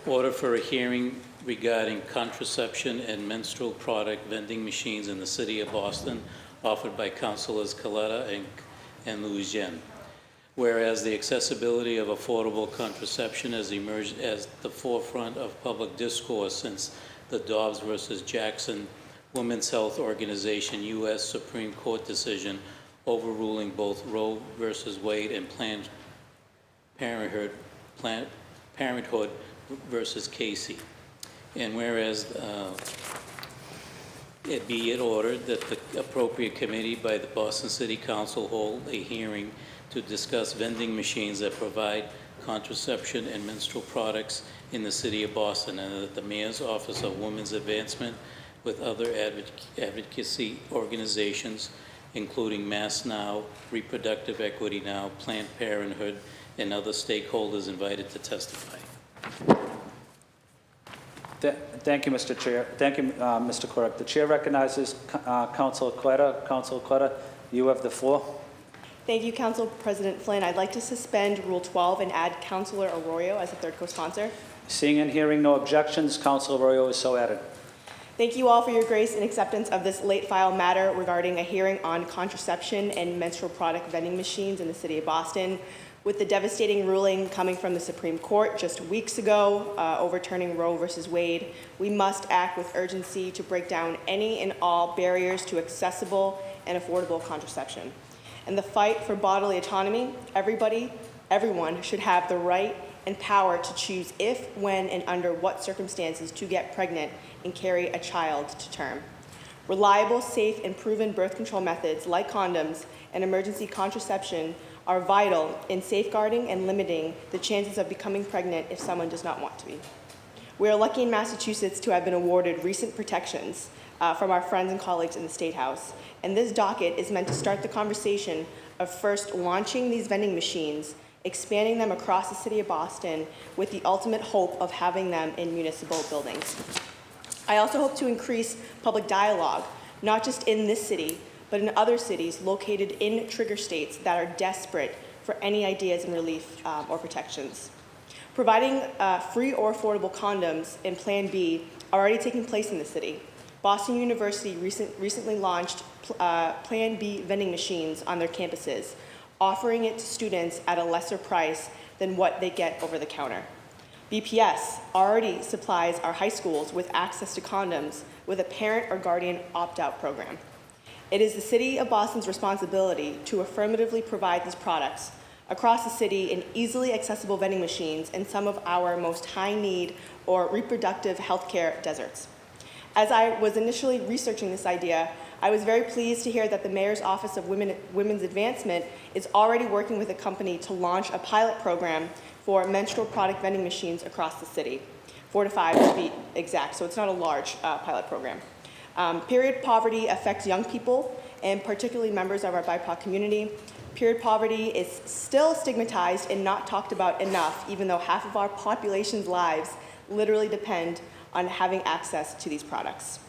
Order for a hearing regarding contraception and menstrual product vending machines in the city of Boston, offered by Councilors Coletta and Louis Jean. Whereas the accessibility of affordable contraception has emerged as the forefront of public discourse since the Dobbs versus Jackson Women's Health Organization U.S. Supreme Court decision overruling both Roe versus Wade and Planned Parenthood versus Casey. And whereas it be it ordered that the appropriate committee by the Boston City Council hold a hearing to discuss vending machines that provide contraception and menstrual products in the city of Boston, and that the Mayor's Office of Women's Advancement with other advocacy organizations, including Mass Now, Reproductive Equity Now, Planned Parenthood, and other stakeholders invited to testify. Thank you, Mr. Chair. Thank you, Mr. Clerk. The chair recognizes Councilor Coletta. Councilor Coletta, you have the floor. Thank you, Council President Flynn. I'd like to suspend Rule 12 and add Councilor Arroyo as a third co-sponsor. Seeing and hearing no objections, Councilor Arroyo is so added. Thank you all for your grace and acceptance of this late file matter regarding a hearing on contraception and menstrual product vending machines in the city of Boston. With the devastating ruling coming from the Supreme Court just weeks ago, overturning Roe versus Wade, we must act with urgency to break down any and all barriers to accessible and affordable contraception. In the fight for bodily autonomy, everyone should have the right and power to choose if, when, and under what circumstances to get pregnant and carry a child to term. Reliable, safe, and proven birth control methods like condoms and emergency contraception are vital in safeguarding and limiting the chances of becoming pregnant if someone does not want to be. We are lucky in Massachusetts to have been awarded recent protections from our friends and colleagues in the State House, and this docket is meant to start the conversation of first launching these vending machines, expanding them across the city of Boston with the ultimate hope of having them in municipal buildings. I also hope to increase public dialogue, not just in this city, but in other cities located in trigger states that are desperate for any ideas and relief or protections. Providing free or affordable condoms in Plan B are already taking place in the city. Boston University recently launched Plan B vending machines on their campuses, offering it to students at a lesser price than what they get over the counter. BPS already supplies our high schools with access to condoms with a parent or guardian opt-out program. It is the City of Boston's responsibility to affirmatively provide these products across the city in easily accessible vending machines in some of our most high-need or reproductive healthcare deserts. As I was initially researching this idea, I was very pleased to hear that the Mayor's Office of Women's Advancement is already working with a company to launch a pilot program for menstrual product vending machines across the city, 4 to 5 to be exact, so it's not a large pilot program. Period poverty affects young people, and particularly members of our BIPOC community. Period poverty is still stigmatized and not talked about enough, even though half of our population's lives literally depend on having access to these products.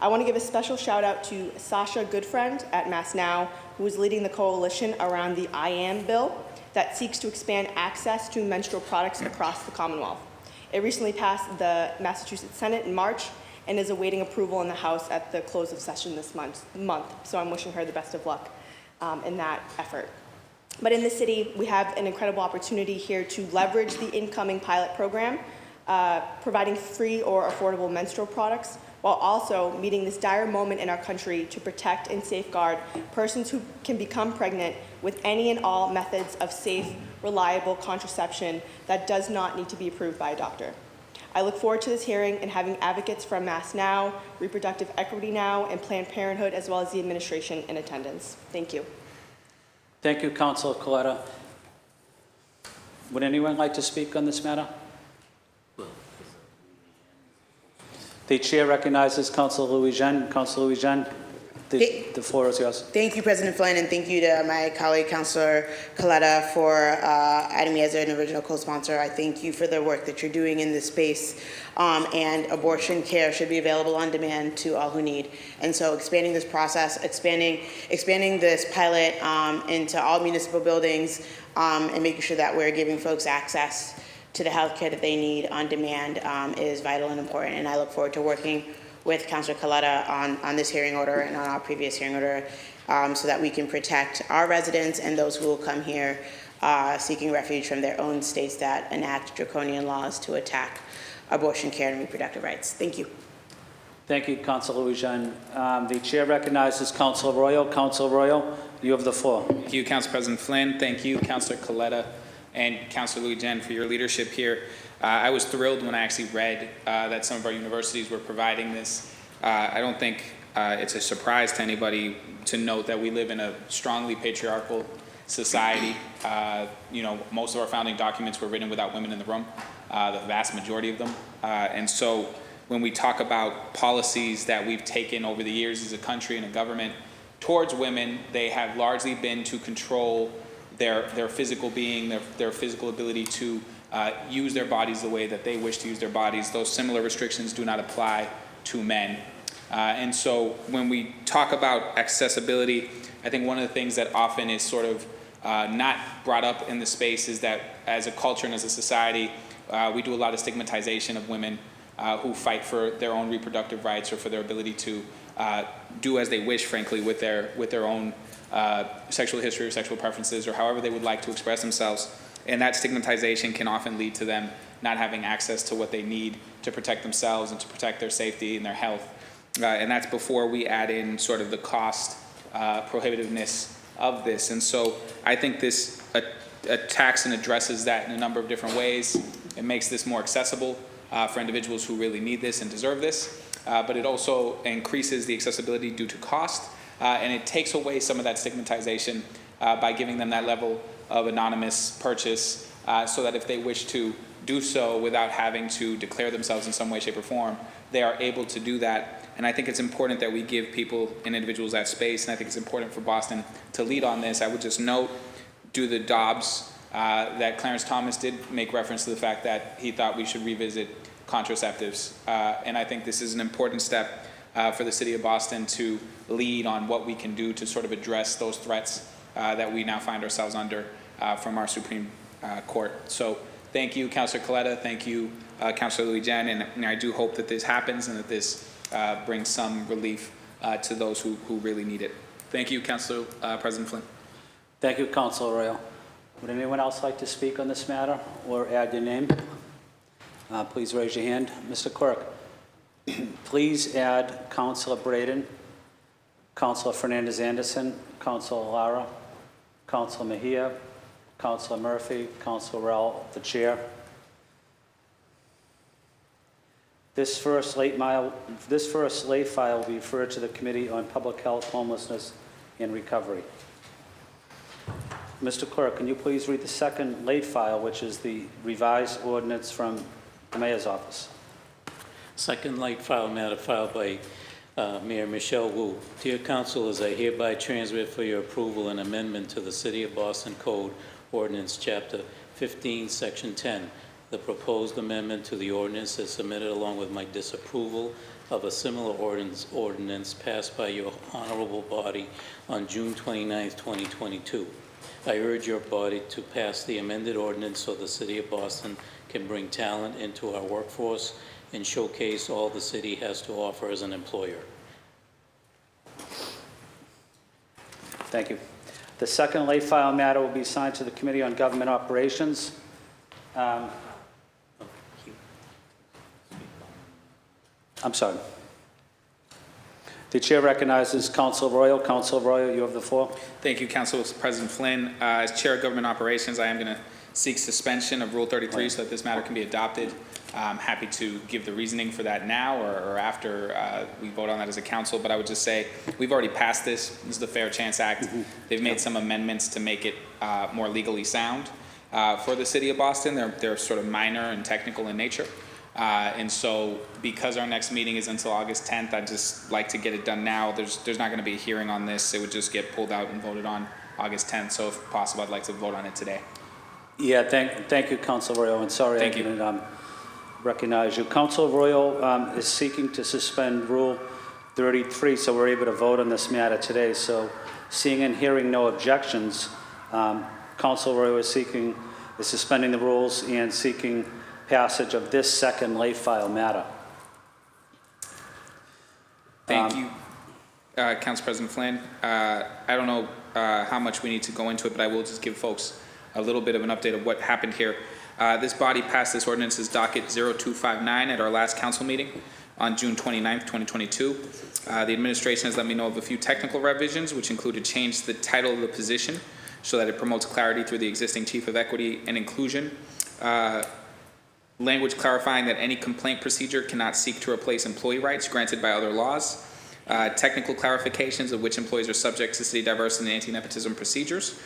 I want to give a special shout out to Sasha Goodfriend at Mass Now, who is leading the coalition around the I Am bill that seeks to expand access to menstrual products across the Commonwealth. It recently passed the Massachusetts Senate in March and is awaiting approval in the House at the close of session this month. So I'm wishing her the best of luck in that effort. But in the city, we have an incredible opportunity here to leverage the incoming pilot program, providing free or affordable menstrual products, while also meeting this dire moment in our country to protect and safeguard persons who can become pregnant with any and all methods of safe, reliable contraception that does not need to be approved by a doctor. I look forward to this hearing and having advocates from Mass Now, Reproductive Equity Now, and Planned Parenthood, as well as the administration in attendance. Thank you. Thank you, Councilor Coletta. Would anyone like to speak on this matter? The chair recognizes Councilor Louis-Jean. Councilor Louis-Jean, the floor is yours. Thank you, President Flynn, and thank you to my colleague, Councilor Coletta, for adding me as an original co-sponsor. I thank you for the work that you're doing in this space, and abortion care should be available on demand to all who need. And so expanding this process, expanding this pilot into all municipal buildings, and making sure that we're giving folks access to the health care that they need on demand is vital and important. And I look forward to working with Councilor Coletta on this hearing order and on our previous hearing order so that we can protect our residents and those who will come here seeking refuge from their own states that enact draconian laws to attack abortion care and reproductive rights. Thank you. Thank you, Councilor Louis-Jean. The chair recognizes Councilor Arroyo. Councilor Arroyo, you have the floor. Thank you, Council President Flynn. Thank you, Councilor Coletta and Councilor Louis-Jean for your leadership here. I was thrilled when I actually read that some of our universities were providing this. I don't think it's a surprise to anybody to note that we live in a strongly patriarchal society. Most of our founding documents were written without women in the room, the vast majority of them. And so when we talk about policies that we've taken over the years as a country and a government towards women, they have largely been to control their physical being, their physical ability to use their bodies the way that they wish to use their bodies. Those similar restrictions do not apply to men. And so when we talk about accessibility, I think one of the things that often is sort of not brought up in the space is that as a culture and as a society, we do a lot of stigmatization of women who fight for their own reproductive rights or for their ability to do as they wish, frankly, with their own sexual history or sexual preferences or however they would like to express themselves. And that stigmatization can often lead to them not having access to what they need to protect themselves and to protect their safety and their health. And that's before we add in sort of the cost prohibitiveness of this. And so I think this attacks and addresses that in a number of different ways. It makes this more accessible for individuals who really need this and deserve this. But it also increases the accessibility due to cost. And it takes away some of that stigmatization by giving them that level of anonymous purchase so that if they wish to do so without having to declare themselves in some way, shape, or form, they are able to do that And I think it's important that we give people and individuals that space, and I think it's important for Boston to lead on this. I would just note, due to the Dobbs, that Clarence Thomas did make reference to the fact that he thought we should revisit contraceptives. And I think this is an important step for the city of Boston to lead on what we can do to sort of address those threats that we now find ourselves under from our Supreme Court. So thank you, Councilor Coletta. Thank you, Councilor Louis-Jean. And I do hope that this happens and that this brings some relief to those who really need it. Thank you, Councilor President Flynn. Thank you, Councilor Arroyo. Would anyone else like to speak on this matter or add your name? Please raise your hand. Mr. Clerk, please add Councilor Braden, Councilor Fernandez-Anderson, Councilor Lara, Councilor Mejia, Councilor Murphy, Councilor Rell, the chair. This first late file will be referred to the Committee on Public Health, Homelessness, and Recovery. Mr. Clerk, can you please read the second late file, which is the revised ordinance from the Mayor's office? Second late file matter filed by Mayor Michelle Wu. Dear Councilors, I hereby transmit for your approval an amendment to the City of Boston Code Ordinance Chapter 15, Section 10. The proposed amendment to the ordinance is submitted along with my disapproval of a similar ordinance passed by your honorable body on June 29, 2022. I urge your body to pass the amended ordinance so the City of Boston can bring talent into our workforce and showcase all the city has to offer as an employer. Thank you. The second late file matter will be assigned to the Committee on Government Operations. I'm sorry. The chair recognizes Councilor Arroyo. Councilor Arroyo, you have the floor. Thank you, Council President Flynn. As Chair of Government Operations, I am going to seek suspension of Rule 33 so that this matter can be adopted. I'm happy to give the reasoning for that now or after we vote on that as a council, but I would just say we've already passed this. This is the Fair Chance Act. They've made some amendments to make it more legally sound for the City of Boston. They're sort of minor and technical in nature. And so because our next meeting is until August 10th, I'd just like to get it done now. There's not going to be a hearing on this. It would just get pulled out and voted on August 10th. So if possible, I'd like to vote on it today. Yeah, thank you, Councilor Arroyo, and sorry I didn't recognize you. Councilor Arroyo is seeking to suspend Rule 33, so we're able to vote on this matter today. So seeing and hearing no objections, Councilor Arroyo is suspending the rules and seeking passage of this second late file matter. Thank you, Council President Flynn. I don't know how much we need to go into it, but I will just give folks a little bit of an update of what happened here. This body passed this ordinance as docket 0259 at our last council meeting on June 29th, 2022. The administration has let me know of a few technical revisions, which included change to the title of the position so that it promotes clarity through the existing Chief of Equity and Inclusion. Language clarifying that any complaint procedure cannot seek to replace employee rights granted by other laws. Technical clarifications of which employees are subject to city diversity and anti-nepotism procedures.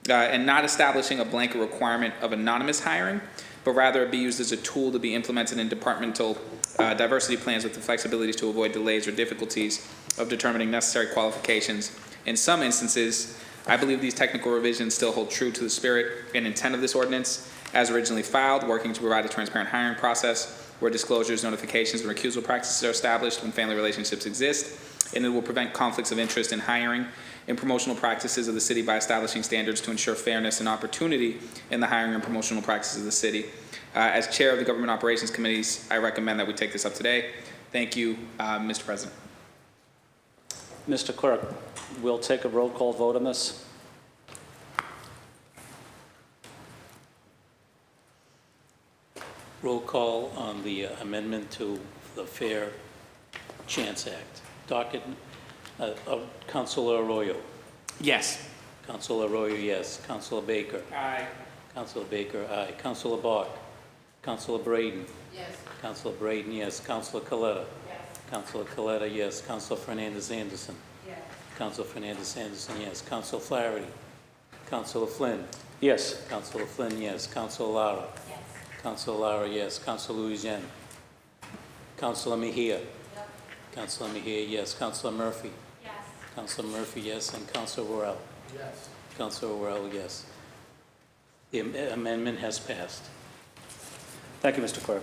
And not establishing a blanket requirement of anonymous hiring, but rather it be used as a tool to be implemented in departmental diversity plans with the flexibility to avoid delays or difficulties of determining necessary qualifications. In some instances, I believe these technical revisions still hold true to the spirit and intent of this ordinance as originally filed, working to provide a transparent hiring process where disclosures, notifications, and recusal practices are established when family relationships exist, and it will prevent conflicts of interest in hiring and promotional practices of the city by establishing standards to ensure fairness and opportunity in the hiring and promotional practices of the city. As chair of the Government Operations Committees, I recommend that we take this up today. Thank you, Mr. President. Mr. Clerk, we'll take a roll call vote on this. Roll call on the amendment to the Fair Chance Act. Docket, Councilor Arroyo. Yes. Councilor Arroyo, yes. Councilor Baker. Aye. Councilor Baker, aye. Councilor Bach. Councilor Braden. Yes. Councilor Braden, yes. Councilor Coletta. Yes. Councilor Coletta, yes. Councilor Fernandez-Anderson. Yes. Councilor Fernandez-Anderson, yes. Councilor Flaherty. Councilor Flynn. Yes. Councilor Flynn, yes. Councilor Lara. Yes. Councilor Lara, yes. Councilor Louis-Jean. Councilor Mejia. Yep. Councilor Mejia, yes. Councilor Murphy? Yes. Councilor Murphy, yes. And Councilor Worrell? Yes. Councilor Worrell, yes. The amendment has passed. Thank you, Mr. Clerk.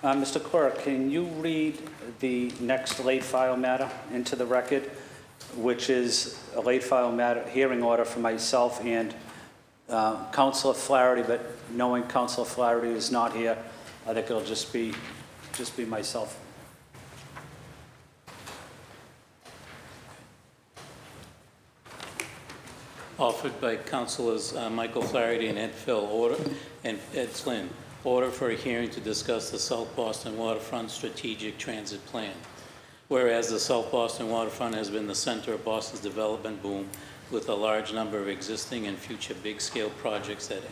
Mr. Clerk, can you read the next late file matter into the record, which is a late file matter hearing order for myself and Councilor Flaherty, but knowing Councilor Flaherty is not here, I think it'll just be myself. Offered by Councilors Michael Flaherty and Ed Flynn. Order for a hearing to discuss the South Boston Waterfront Strategic Transit Plan. Whereas the South Boston Waterfront has been the center of Boston's development boom with a large number of existing and future big-scale projects that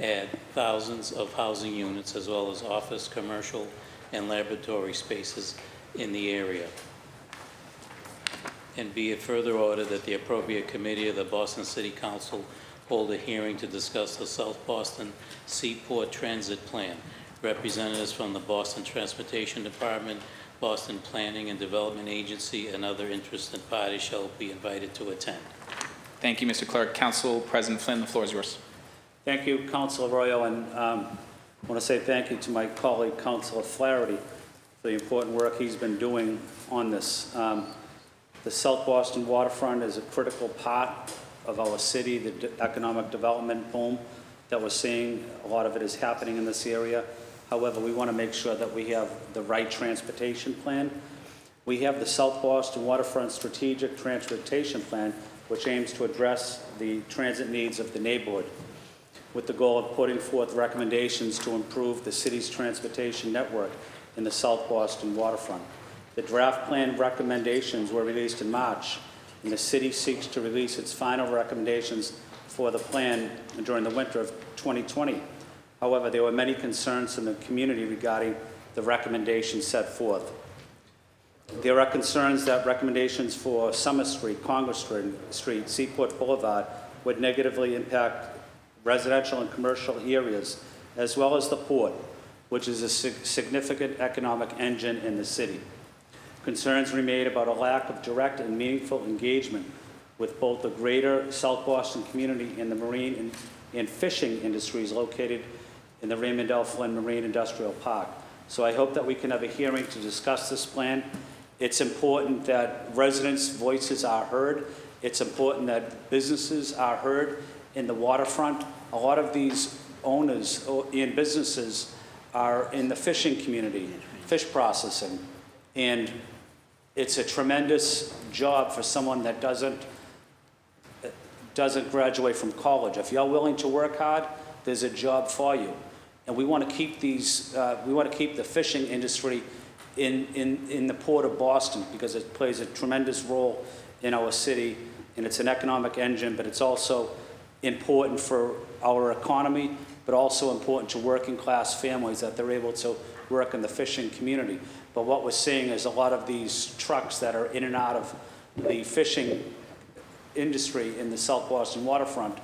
add thousands of housing units as well as office, commercial, and laboratory spaces in the area. And be it further ordered that the appropriate committee of the Boston City Council hold a hearing to discuss the South Boston Seaport Transit Plan. Representatives from the Boston Transportation Department, Boston Planning and Development Agency, and other interested parties shall be invited to attend. Thank you, Mr. Clerk. Council President Flynn, the floor is yours. Thank you, Councilor Arroyo, and I want to say thank you to my colleague, Councilor Flaherty, for the important work he's been doing on this. The South Boston waterfront is a critical part of our city, the economic development boom that we're seeing. A lot of it is happening in this area. However, we want to make sure that we have the right transportation plan. We have the South Boston Waterfront Strategic Transportation Plan, which aims to address the transit needs of the neighborhood, with the goal of putting forth recommendations to improve the city's transportation network in the South Boston waterfront. The draft plan recommendations were released in March, and the city seeks to release its final recommendations for the plan during the winter of 2020. However, there were many concerns in the community regarding the recommendations set forth. There are concerns that recommendations for Summer Street, Congress Street, Seaport Boulevard would negatively impact residential and commercial areas, as well as the port, which is a significant economic engine in the city. Concerns remain about a lack of direct and meaningful engagement with both the greater South Boston community and the marine and fishing industries located in the Raymond L. Flynn Marine Industrial Park. So I hope that we can have a hearing to discuss this plan. It's important that residents' voices are heard. It's important that businesses are heard in the waterfront. A lot of these owners and businesses are in the fishing community, fish processing, and it's a tremendous job for someone that doesn't graduate from college. If you're willing to work hard, there's a job for you. And we want to keep the fishing industry in the Port of Boston because it plays a tremendous role in our city, and it's an economic engine, but it's also important for our economy, but also important to working class families that they're able to work in the fishing community. But what we're seeing is a lot of these trucks that are in and out of the fishing industry in the South Boston waterfront,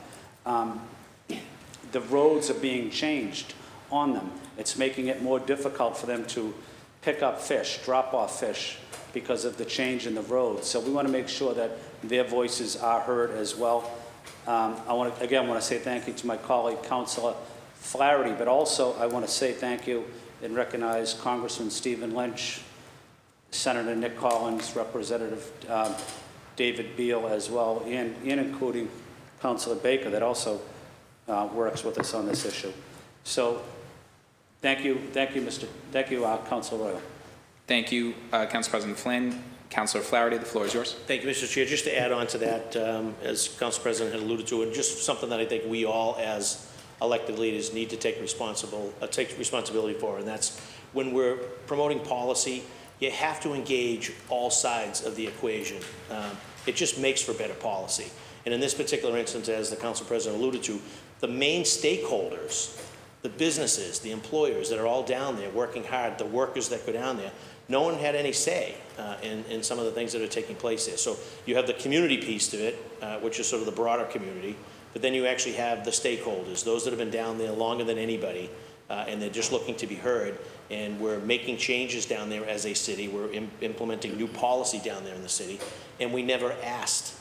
the roads are being changed on them. It's making it more difficult for them to pick up fish, drop off fish, because of the change in the roads. So we want to make sure that their voices are heard as well. I want to say thank you to my colleague, Councilor Flaherty, but also I want to say thank you and recognize Congressman Stephen Lynch, Senator Nick Collins, Representative David Beal as well, and including Councilor Baker that also works with us on this issue. So thank you, Councilor Royal. Thank you, Council President Flynn. Councilor Flaherty, the floor is yours. Thank you, Mr. Chair. Just to add on to that, as Council President had alluded to, and just something that I think we all as elected leaders need to take responsibility for, and that's when we're promoting policy, you have to engage all sides of the equation. It just makes for better policy. And in this particular instance, as the Council President alluded to, the main stakeholders, the businesses, the employers that are all down there working hard, the workers that go down there, no one had any say in some of the things that are taking place there. So you have the community piece to it, which is sort of the broader community, but then you actually have the stakeholders, those that have been down there longer than anybody, and they're just looking to be heard. And we're making changes down there as a city. We're implementing new policy down there in the city, and we never asked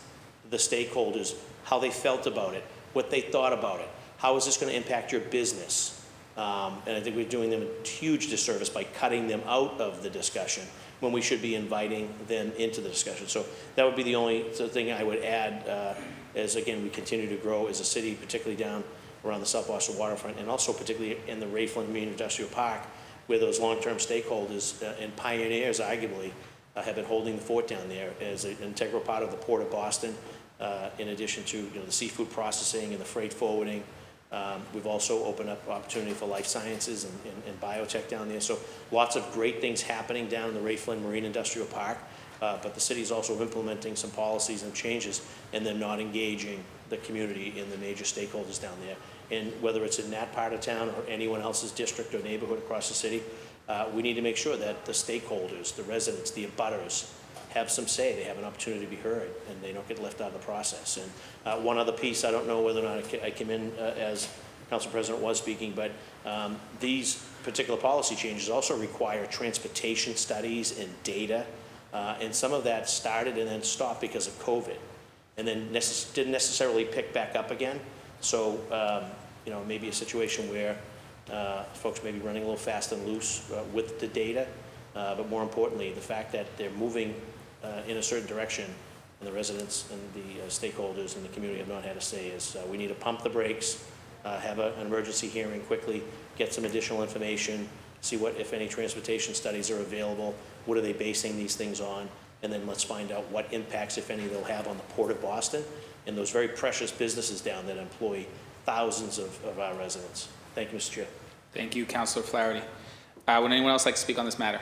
the stakeholders how they felt about it, what they thought about it, how is this going to impact your business. And I think we're doing them a huge disservice by cutting them out of the discussion when we should be inviting them into the discussion. So that would be the only thing I would add as, again, we continue to grow as a city, particularly down around the South Boston waterfront, and also particularly in the Rayflin Marine Industrial Park, where those long-term stakeholders and pioneers, arguably, have been holding the fort down there as an integral part of the Port of Boston, in addition to the seafood processing and the freight forwarding. We've also opened up opportunity for life sciences and biotech down there. So lots of great things happening down in the Rayflin Marine Industrial Park. But the city is also implementing some policies and changes, and they're not engaging the community and the major stakeholders down there. And whether it's in that part of town or anyone else's district or neighborhood across the city, we need to make sure that the stakeholders, the residents, the abutters, have some say. They have an opportunity to be heard, and they don't get left out of the process. And one other piece, I don't know whether or not I came in as Council President was speaking, but these particular policy changes also require transportation studies and data. And some of that started and then stopped because of COVID, and then didn't necessarily pick back up again. So, maybe a situation where folks may be running a little fast and loose with the data, but more importantly, the fact that they're moving in a certain direction, and the residents and the stakeholders and the community have not had a say, is we need to pump the brakes, have an emergency hearing quickly, get some additional information, see what, if any, transportation studies are available, what are they basing these things on, and then let's find out what impacts, if any, they'll have on the Port of Boston and those very precious businesses down that employ thousands of our residents. Thank you, Mr. Chair. Thank you, Councilor Flaherty. Would anyone else like to speak on this matter?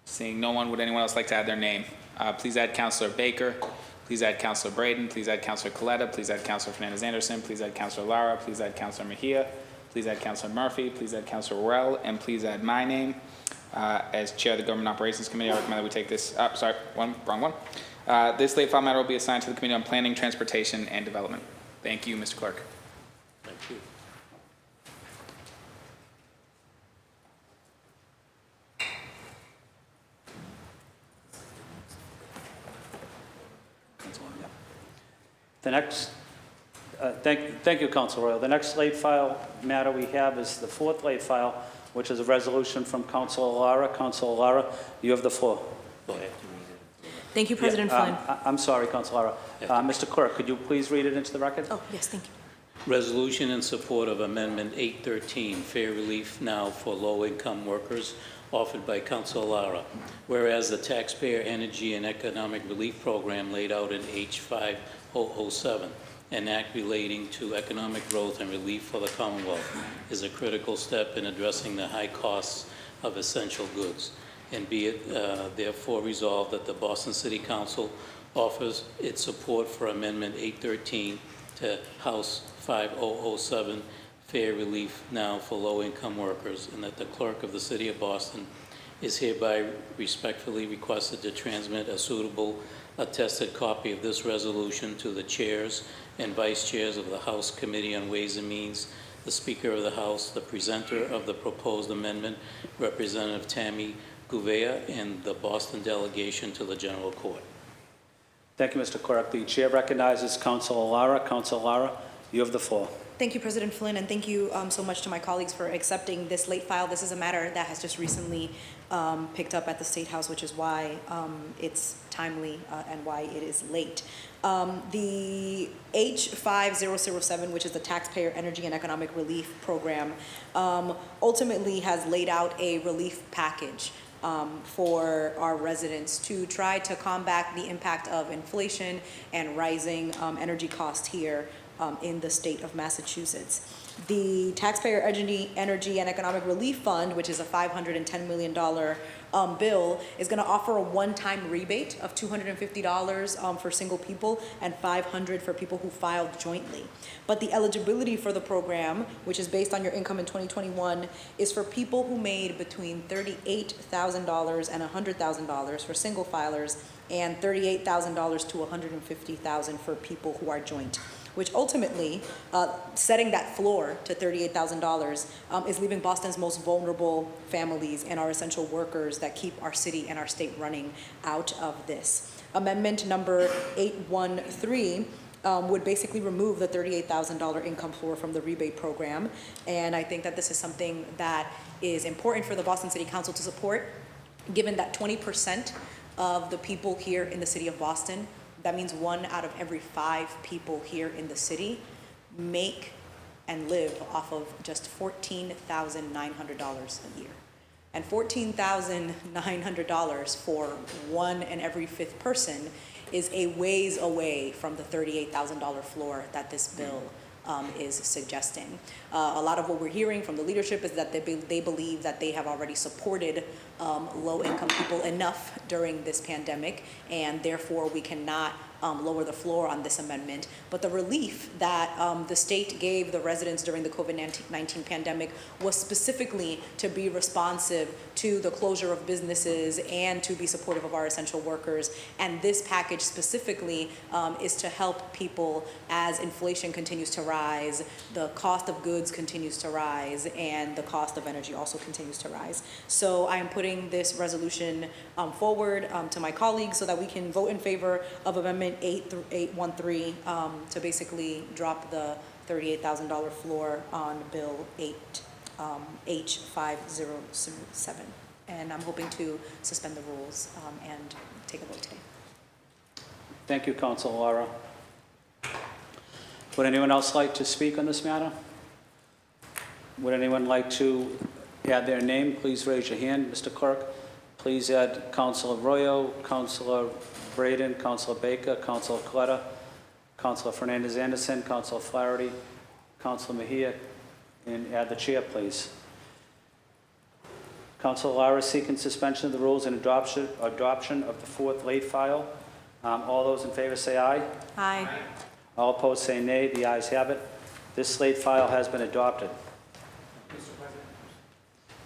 Seeing no one, would anyone else like to add their name? Please add Councilor Baker. Please add Councilor Braden. Please add Councilor Coletta. Please add Councilor Fernandez-Anderson. Please add Councilor Lara. Please add Councilor Mejia. Please add Councilor Murphy. Please add Councilor Worrell. And please add my name. As Chair of the Government Operations Committee, I recommend that we take this, wrong one. This late file matter will be assigned to the Committee on Planning, Transportation, and Development. Thank you, Mr. Clerk. Thank you. The next, thank you, Councilor Royal. The next late file matter we have is the fourth late file, which is a resolution from Councilor Lara. Councilor Lara, you have the floor. Go ahead. Thank you, President Flynn. I'm sorry, Councilor Lara. Mr. Clerk, could you please read it into the record? Oh, yes, thank you. Resolution in support of Amendment 813, Fair Relief Now for Low-Income Workers, offered by Councilor Lara. Whereas the Taxpayer Energy and Economic Relief Program laid out in H5007, an act relating to economic growth and relief for the Commonwealth, is a critical step in addressing the high costs of essential goods. And be it therefore resolved that the Boston City Council offers its support for Amendment 813 to House 5007, Fair Relief Now for Low-Income Workers, and that the Clerk of the City of Boston is hereby respectfully requested to transmit a suitable attested copy of this resolution to the chairs and vice chairs of the House Committee on Ways and Means, the Speaker of the House, the presenter of the proposed amendment, Representative Tammy Gouveia, and the Boston delegation to the General Court. Thank you, Mr. Clerk. The chair recognizes Councilor Lara. Councilor Lara, you have the floor. Thank you, President Flynn, and thank you so much to my colleagues for accepting this late file. This is a matter that has just recently picked up at the State House, which is why it's timely and why it is late. The H5007, which is the Taxpayer Energy and Economic Relief Program, ultimately has laid out a relief package for our residents to try to combat the impact of inflation and rising energy costs here in the state of Massachusetts. The Taxpayer Energy and Economic Relief Fund, which is a $510 million bill, is going to offer a one-time rebate of $250 for single people and $500 for people who filed jointly. But the eligibility for the program, which is based on your income in 2021, is for people who made between $38,000 and $100,000 for single filers and $38,000 to $150,000 for people who are joint. which ultimately, setting that floor to $38,000 is leaving Boston's most vulnerable families and our essential workers that keep our city and our state running out of this. Amendment number 813 would basically remove the $38,000 income floor from the rebate program. And I think that this is something that is important for the Boston City Council to support, given that 20% of the people here in the city of Boston, that means 1 out of every 5 people here in the city, make and live off of just $14,900 a year. And $14,900 for 1 in every 5th person is a ways away from the $38,000 floor that this bill is suggesting. A lot of what we're hearing from the leadership is that they believe that they have already supported low-income people enough during this pandemic, and therefore we cannot lower the floor on this amendment. But the relief that the state gave the residents during the COVID-19 pandemic was specifically to be responsive to the closure of businesses and to be supportive of our essential workers. And this package specifically is to help people as inflation continues to rise, the cost of goods continues to rise, and the cost of energy also continues to rise. So I am putting this resolution forward to my colleagues so that we can vote in favor of Amendment 813 to basically drop the $38,000 floor on Bill H507. And I'm hoping to suspend the rules and take a vote today. Thank you, Councilor Lara. Would anyone else like to speak on this matter? Would anyone like to add their name? Please raise your hand, Mr. Clerk. Please add Councilor Arroyo, Councilor Braden, Councilor Baker, Councilor Coletta, Councilor Fernandez-Anderson, Councilor Flaherty, Councilor Mejia, and add the chair, please. Councilor Lara seeking suspension of the rules and adoption of the 4th late file. All those in favor say aye. Aye. All opposed say nay. The ayes have it. This late file has been adopted.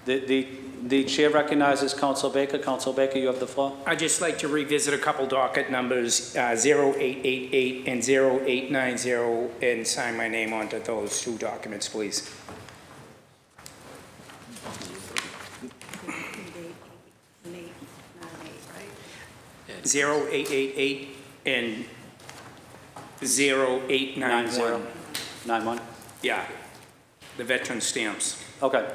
The chair recognizes Councilor Baker. Councilor Baker, you have the floor. I'd just like to revisit a couple docket numbers, 0888 and 0890, and sign my name onto those 2 documents, please. 0888 and 0891. 91? Yeah, the veteran stamps. Okay.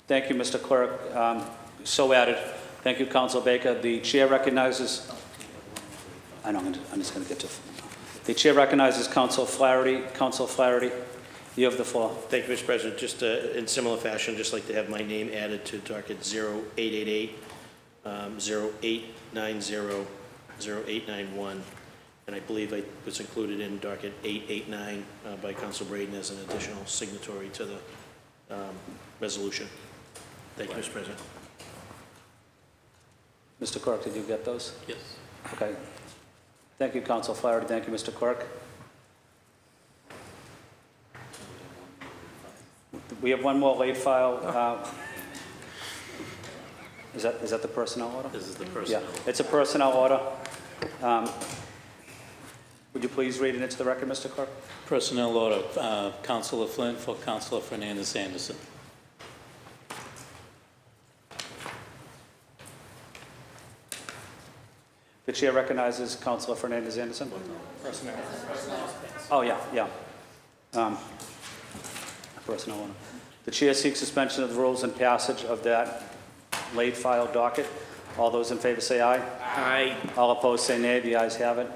Thank you, Mr. Clerk. So added. Thank you, Councilor Baker. The chair recognizes, I'm just going to get to, the chair recognizes Councilor Flaherty. Councilor Flaherty, you have the floor. Thank you, Mr. President. Just in similar fashion, just like to have my name added to docket 0888, 0890, 0891, and I believe it was included in docket 889 by Councilor Braden as an additional signatory to the resolution. Thank you, Mr. President. Mr. Clerk, did you get those? Yes. Okay. Thank you, Councilor Flaherty. Thank you, Mr. Clerk. We have one more late file. Is that the personnel order? This is the personnel. Yeah, it's a personnel order. Would you please read it into the record, Mr. Clerk? Personnel order, Councilor Flynn for Councilor Fernandez-Anderson. The chair recognizes Councilor Fernandez-Anderson. Personnel. Oh, yeah. Personnel order. The chair seeks suspension of the rules and passage of that late file docket. All those in favor say aye. Aye. All opposed say nay. The ayes have it.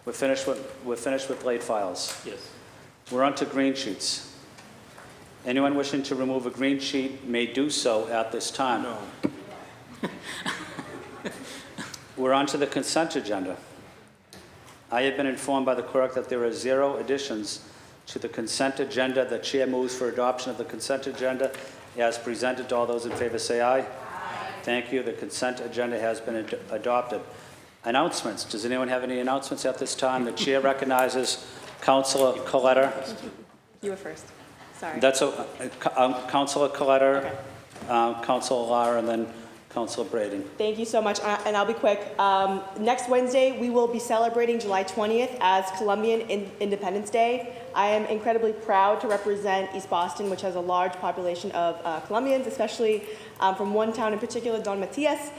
We're finished with late files. Yes. We're on to green sheets. Anyone wishing to remove a green sheet may do so at this time. No. We're on to the consent agenda. I have been informed by the clerk that there are 0 additions to the consent agenda. The chair moves for adoption of the consent agenda as presented. All those in favor say aye. Aye. Thank you. The consent agenda has been adopted. Announcements. Does anyone have any announcements at this time? The chair recognizes Councilor Coletta. You were first. Sorry. That's Councilor Coletta Councilor Lara and then Councilor Braden. Thank you so much, and I'll be quick. Next Wednesday, we will be celebrating July 20th as Colombian Independence Day. I am incredibly proud to represent East Boston, which has a large population of Colombians, especially from one town in particular, Don Matias.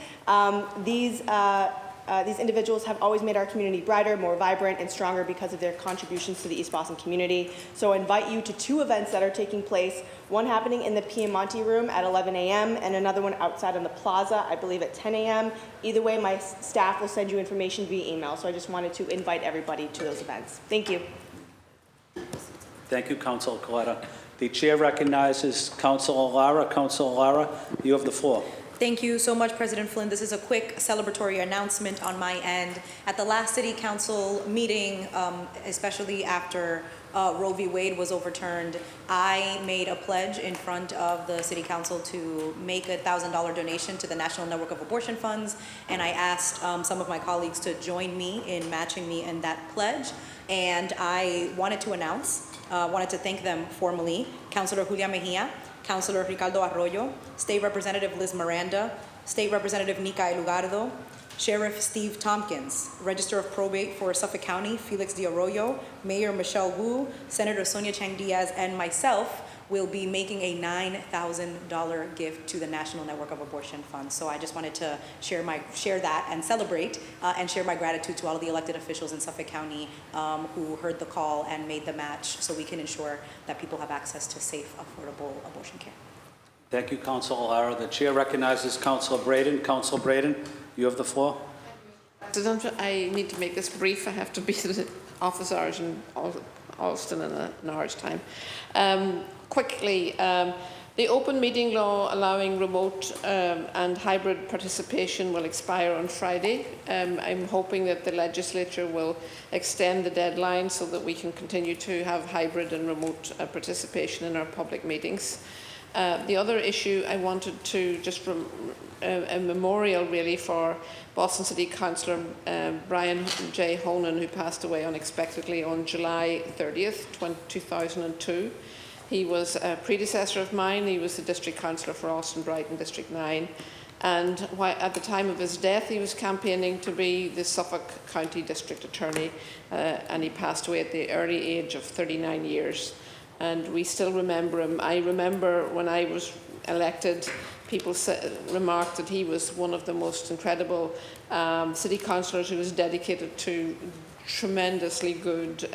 These individuals have always made our community brighter, more vibrant, and stronger because of their contributions to the East Boston community. So I invite you to two events that are taking place, one happening in the Piemonte Room at 11 a.m. and another one outside on the plaza, I believe at 10 a.m. Either way, my staff will send you information via email. So I just wanted to invite everybody to those events. Thank you. Thank you, Councilor Coletta. The chair recognizes Councilor Lara. Councilor Lara, you have the floor. Thank you so much, President Flynn. This is a quick celebratory announcement on my end. At the last City Council meeting, especially after Roe v. Wade was overturned, I made a pledge in front of the City Council to make a $1,000 donation to the National Network of Abortion Funds, and I asked some of my colleagues to join me in matching me in that pledge. And I wanted to thank them formally, Councilor Julia Mejia, Councilor Ricardo Arroyo, State Representative Liz Miranda, State Representative Nika Elugardo, Sheriff Steve Tompkins, Register of Probate for Suffolk County, Felix De Arroyo, Mayor Michelle Wu, Senator Sonia Chang Diaz, and myself will be making a $9,000 gift to the National Network of Abortion Funds. So I just wanted to share that and celebrate and share my gratitude to all of the elected officials in Suffolk County who heard the call and made the match so we can ensure that people have access to safe, affordable abortion care. Thank you, Councilor Lara. The chair recognizes Councilor Braden. Councilor Braden, you have the floor. President, I need to make this brief. I have to be to the office hours in Alston in an hour's time. Quickly, the open meeting law allowing remote and hybrid participation will expire on Friday. I'm hoping that the legislature will extend the deadline so that we can continue to have hybrid and remote participation in our public meetings. The other issue I wanted to just a memorial really for Boston City Councillor Brian J. Honan, who passed away unexpectedly on July 30th, 2002. He was a predecessor of mine. He was the district councillor for Alston Brighton District 9. And at the time of his death, he was campaigning to be the Suffolk County District Attorney, and he passed away at the early age of 39 years. And we still remember him. I remember when I was elected, people remarked that he was one of the most incredible city councillors who was dedicated to tremendously good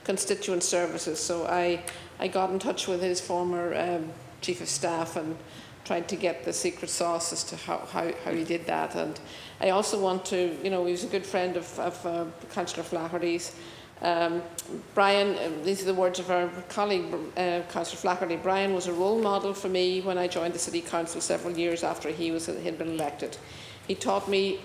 constituent services. So I got in touch with his former chief of staff and tried to get the secret sauce as to how he did that. And I also want to, he was a good friend of Councillor Flaherty's. Brian, these are the words of our colleague, Councillor Flaherty. Brian was a role model for me when I joined the City Council several years after he had been elected. He taught me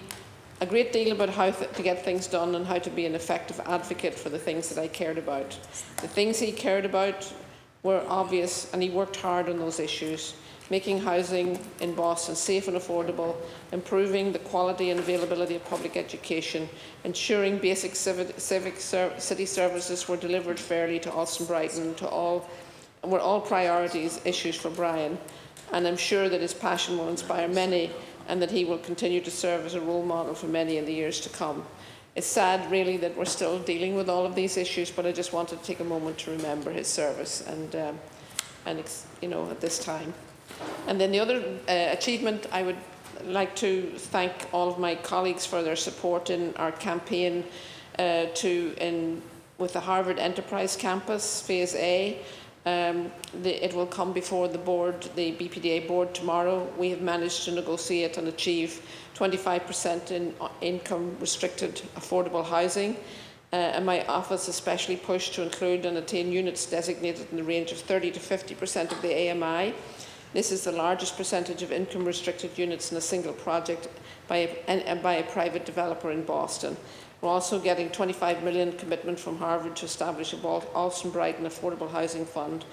a great deal about how to get things done and how to be an effective advocate for the things that I cared about. The things he cared about were obvious, and he worked hard on those issues, making housing in Boston safe and affordable, improving the quality and availability of public education, ensuring basic city services were delivered fairly to Alston Brighton, were all priorities issues for Brian. And I'm sure that his passion will inspire many, and that he will continue to serve as a role model for many in the years to come. It's sad, really, that we're still dealing with all of these issues, but I just wanted to take a moment to remember his service and at this time. And then the other achievement, I would like to thank all of my colleagues for their support in our campaign with the Harvard Enterprise Campus, Phase A. It will come before the board, the BPDA board tomorrow. We have managed to negotiate and achieve 25% in income-restricted affordable housing. And my office especially pushed to include and attain units designated in the range of 30 to 50% of the AMI. This is the largest percentage of income-restricted units in a single project by a private developer in Boston. We're also getting $25 million commitment from Harvard to establish a Alston Brighton Affordable Housing Fund,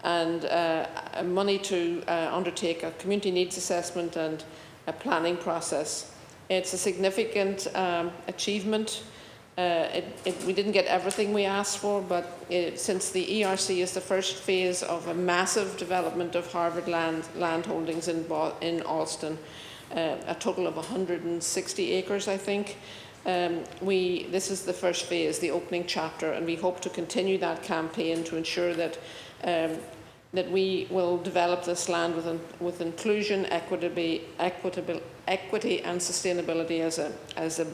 and money to undertake a community needs assessment and a planning process. It's a significant achievement. We didn't get everything we asked for, but since the ERC is the first phase of a massive development of Harvard land holdings in Alston, a total of 160 acres, I think. This is the first phase, the opening chapter, and we hope to continue that campaign to ensure that that we will develop this land with inclusion, equity, and sustainability as a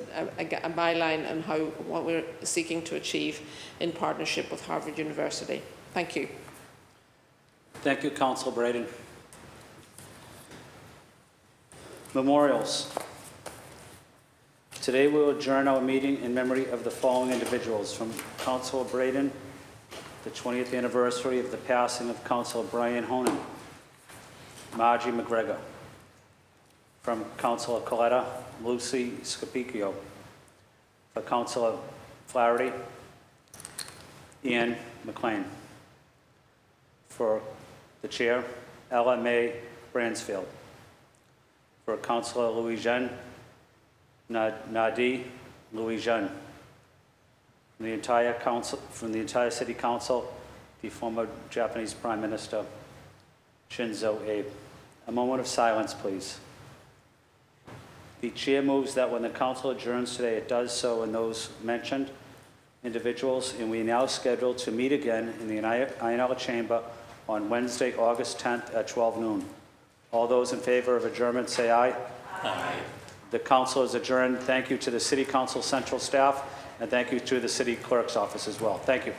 byline, and what we're seeking to achieve in partnership with Harvard University. Thank you. Thank you, Councillor Braden. Memorials. Today we will adjourn our meeting in memory of the following individuals. From Councillor Braden, the 20th anniversary of the passing of Councillor Brian Honan, Margie McGregor. From Councillor Coletta, Lucy Scapicchio. For Councillor Flaherty, Ian McLean. For the Chair, Ella Mae Bransfield. For Councillor Louis-Jean, Nadi Louis-Jean. From the entire City Council, the former Japanese Prime Minister, Shinzo Abe. A moment of silence, please. The Chair moves that when the Council adjourns today, it does so in those mentioned individuals, and we are now scheduled to meet again in the Ionella Chamber on Wednesday, August 10th at 12 noon. All those in favor of adjournment say aye. Aye. The Council is adjourned. Thank you to the City Council Central staff, and thank you to the City Clerk's office as well. Thank you.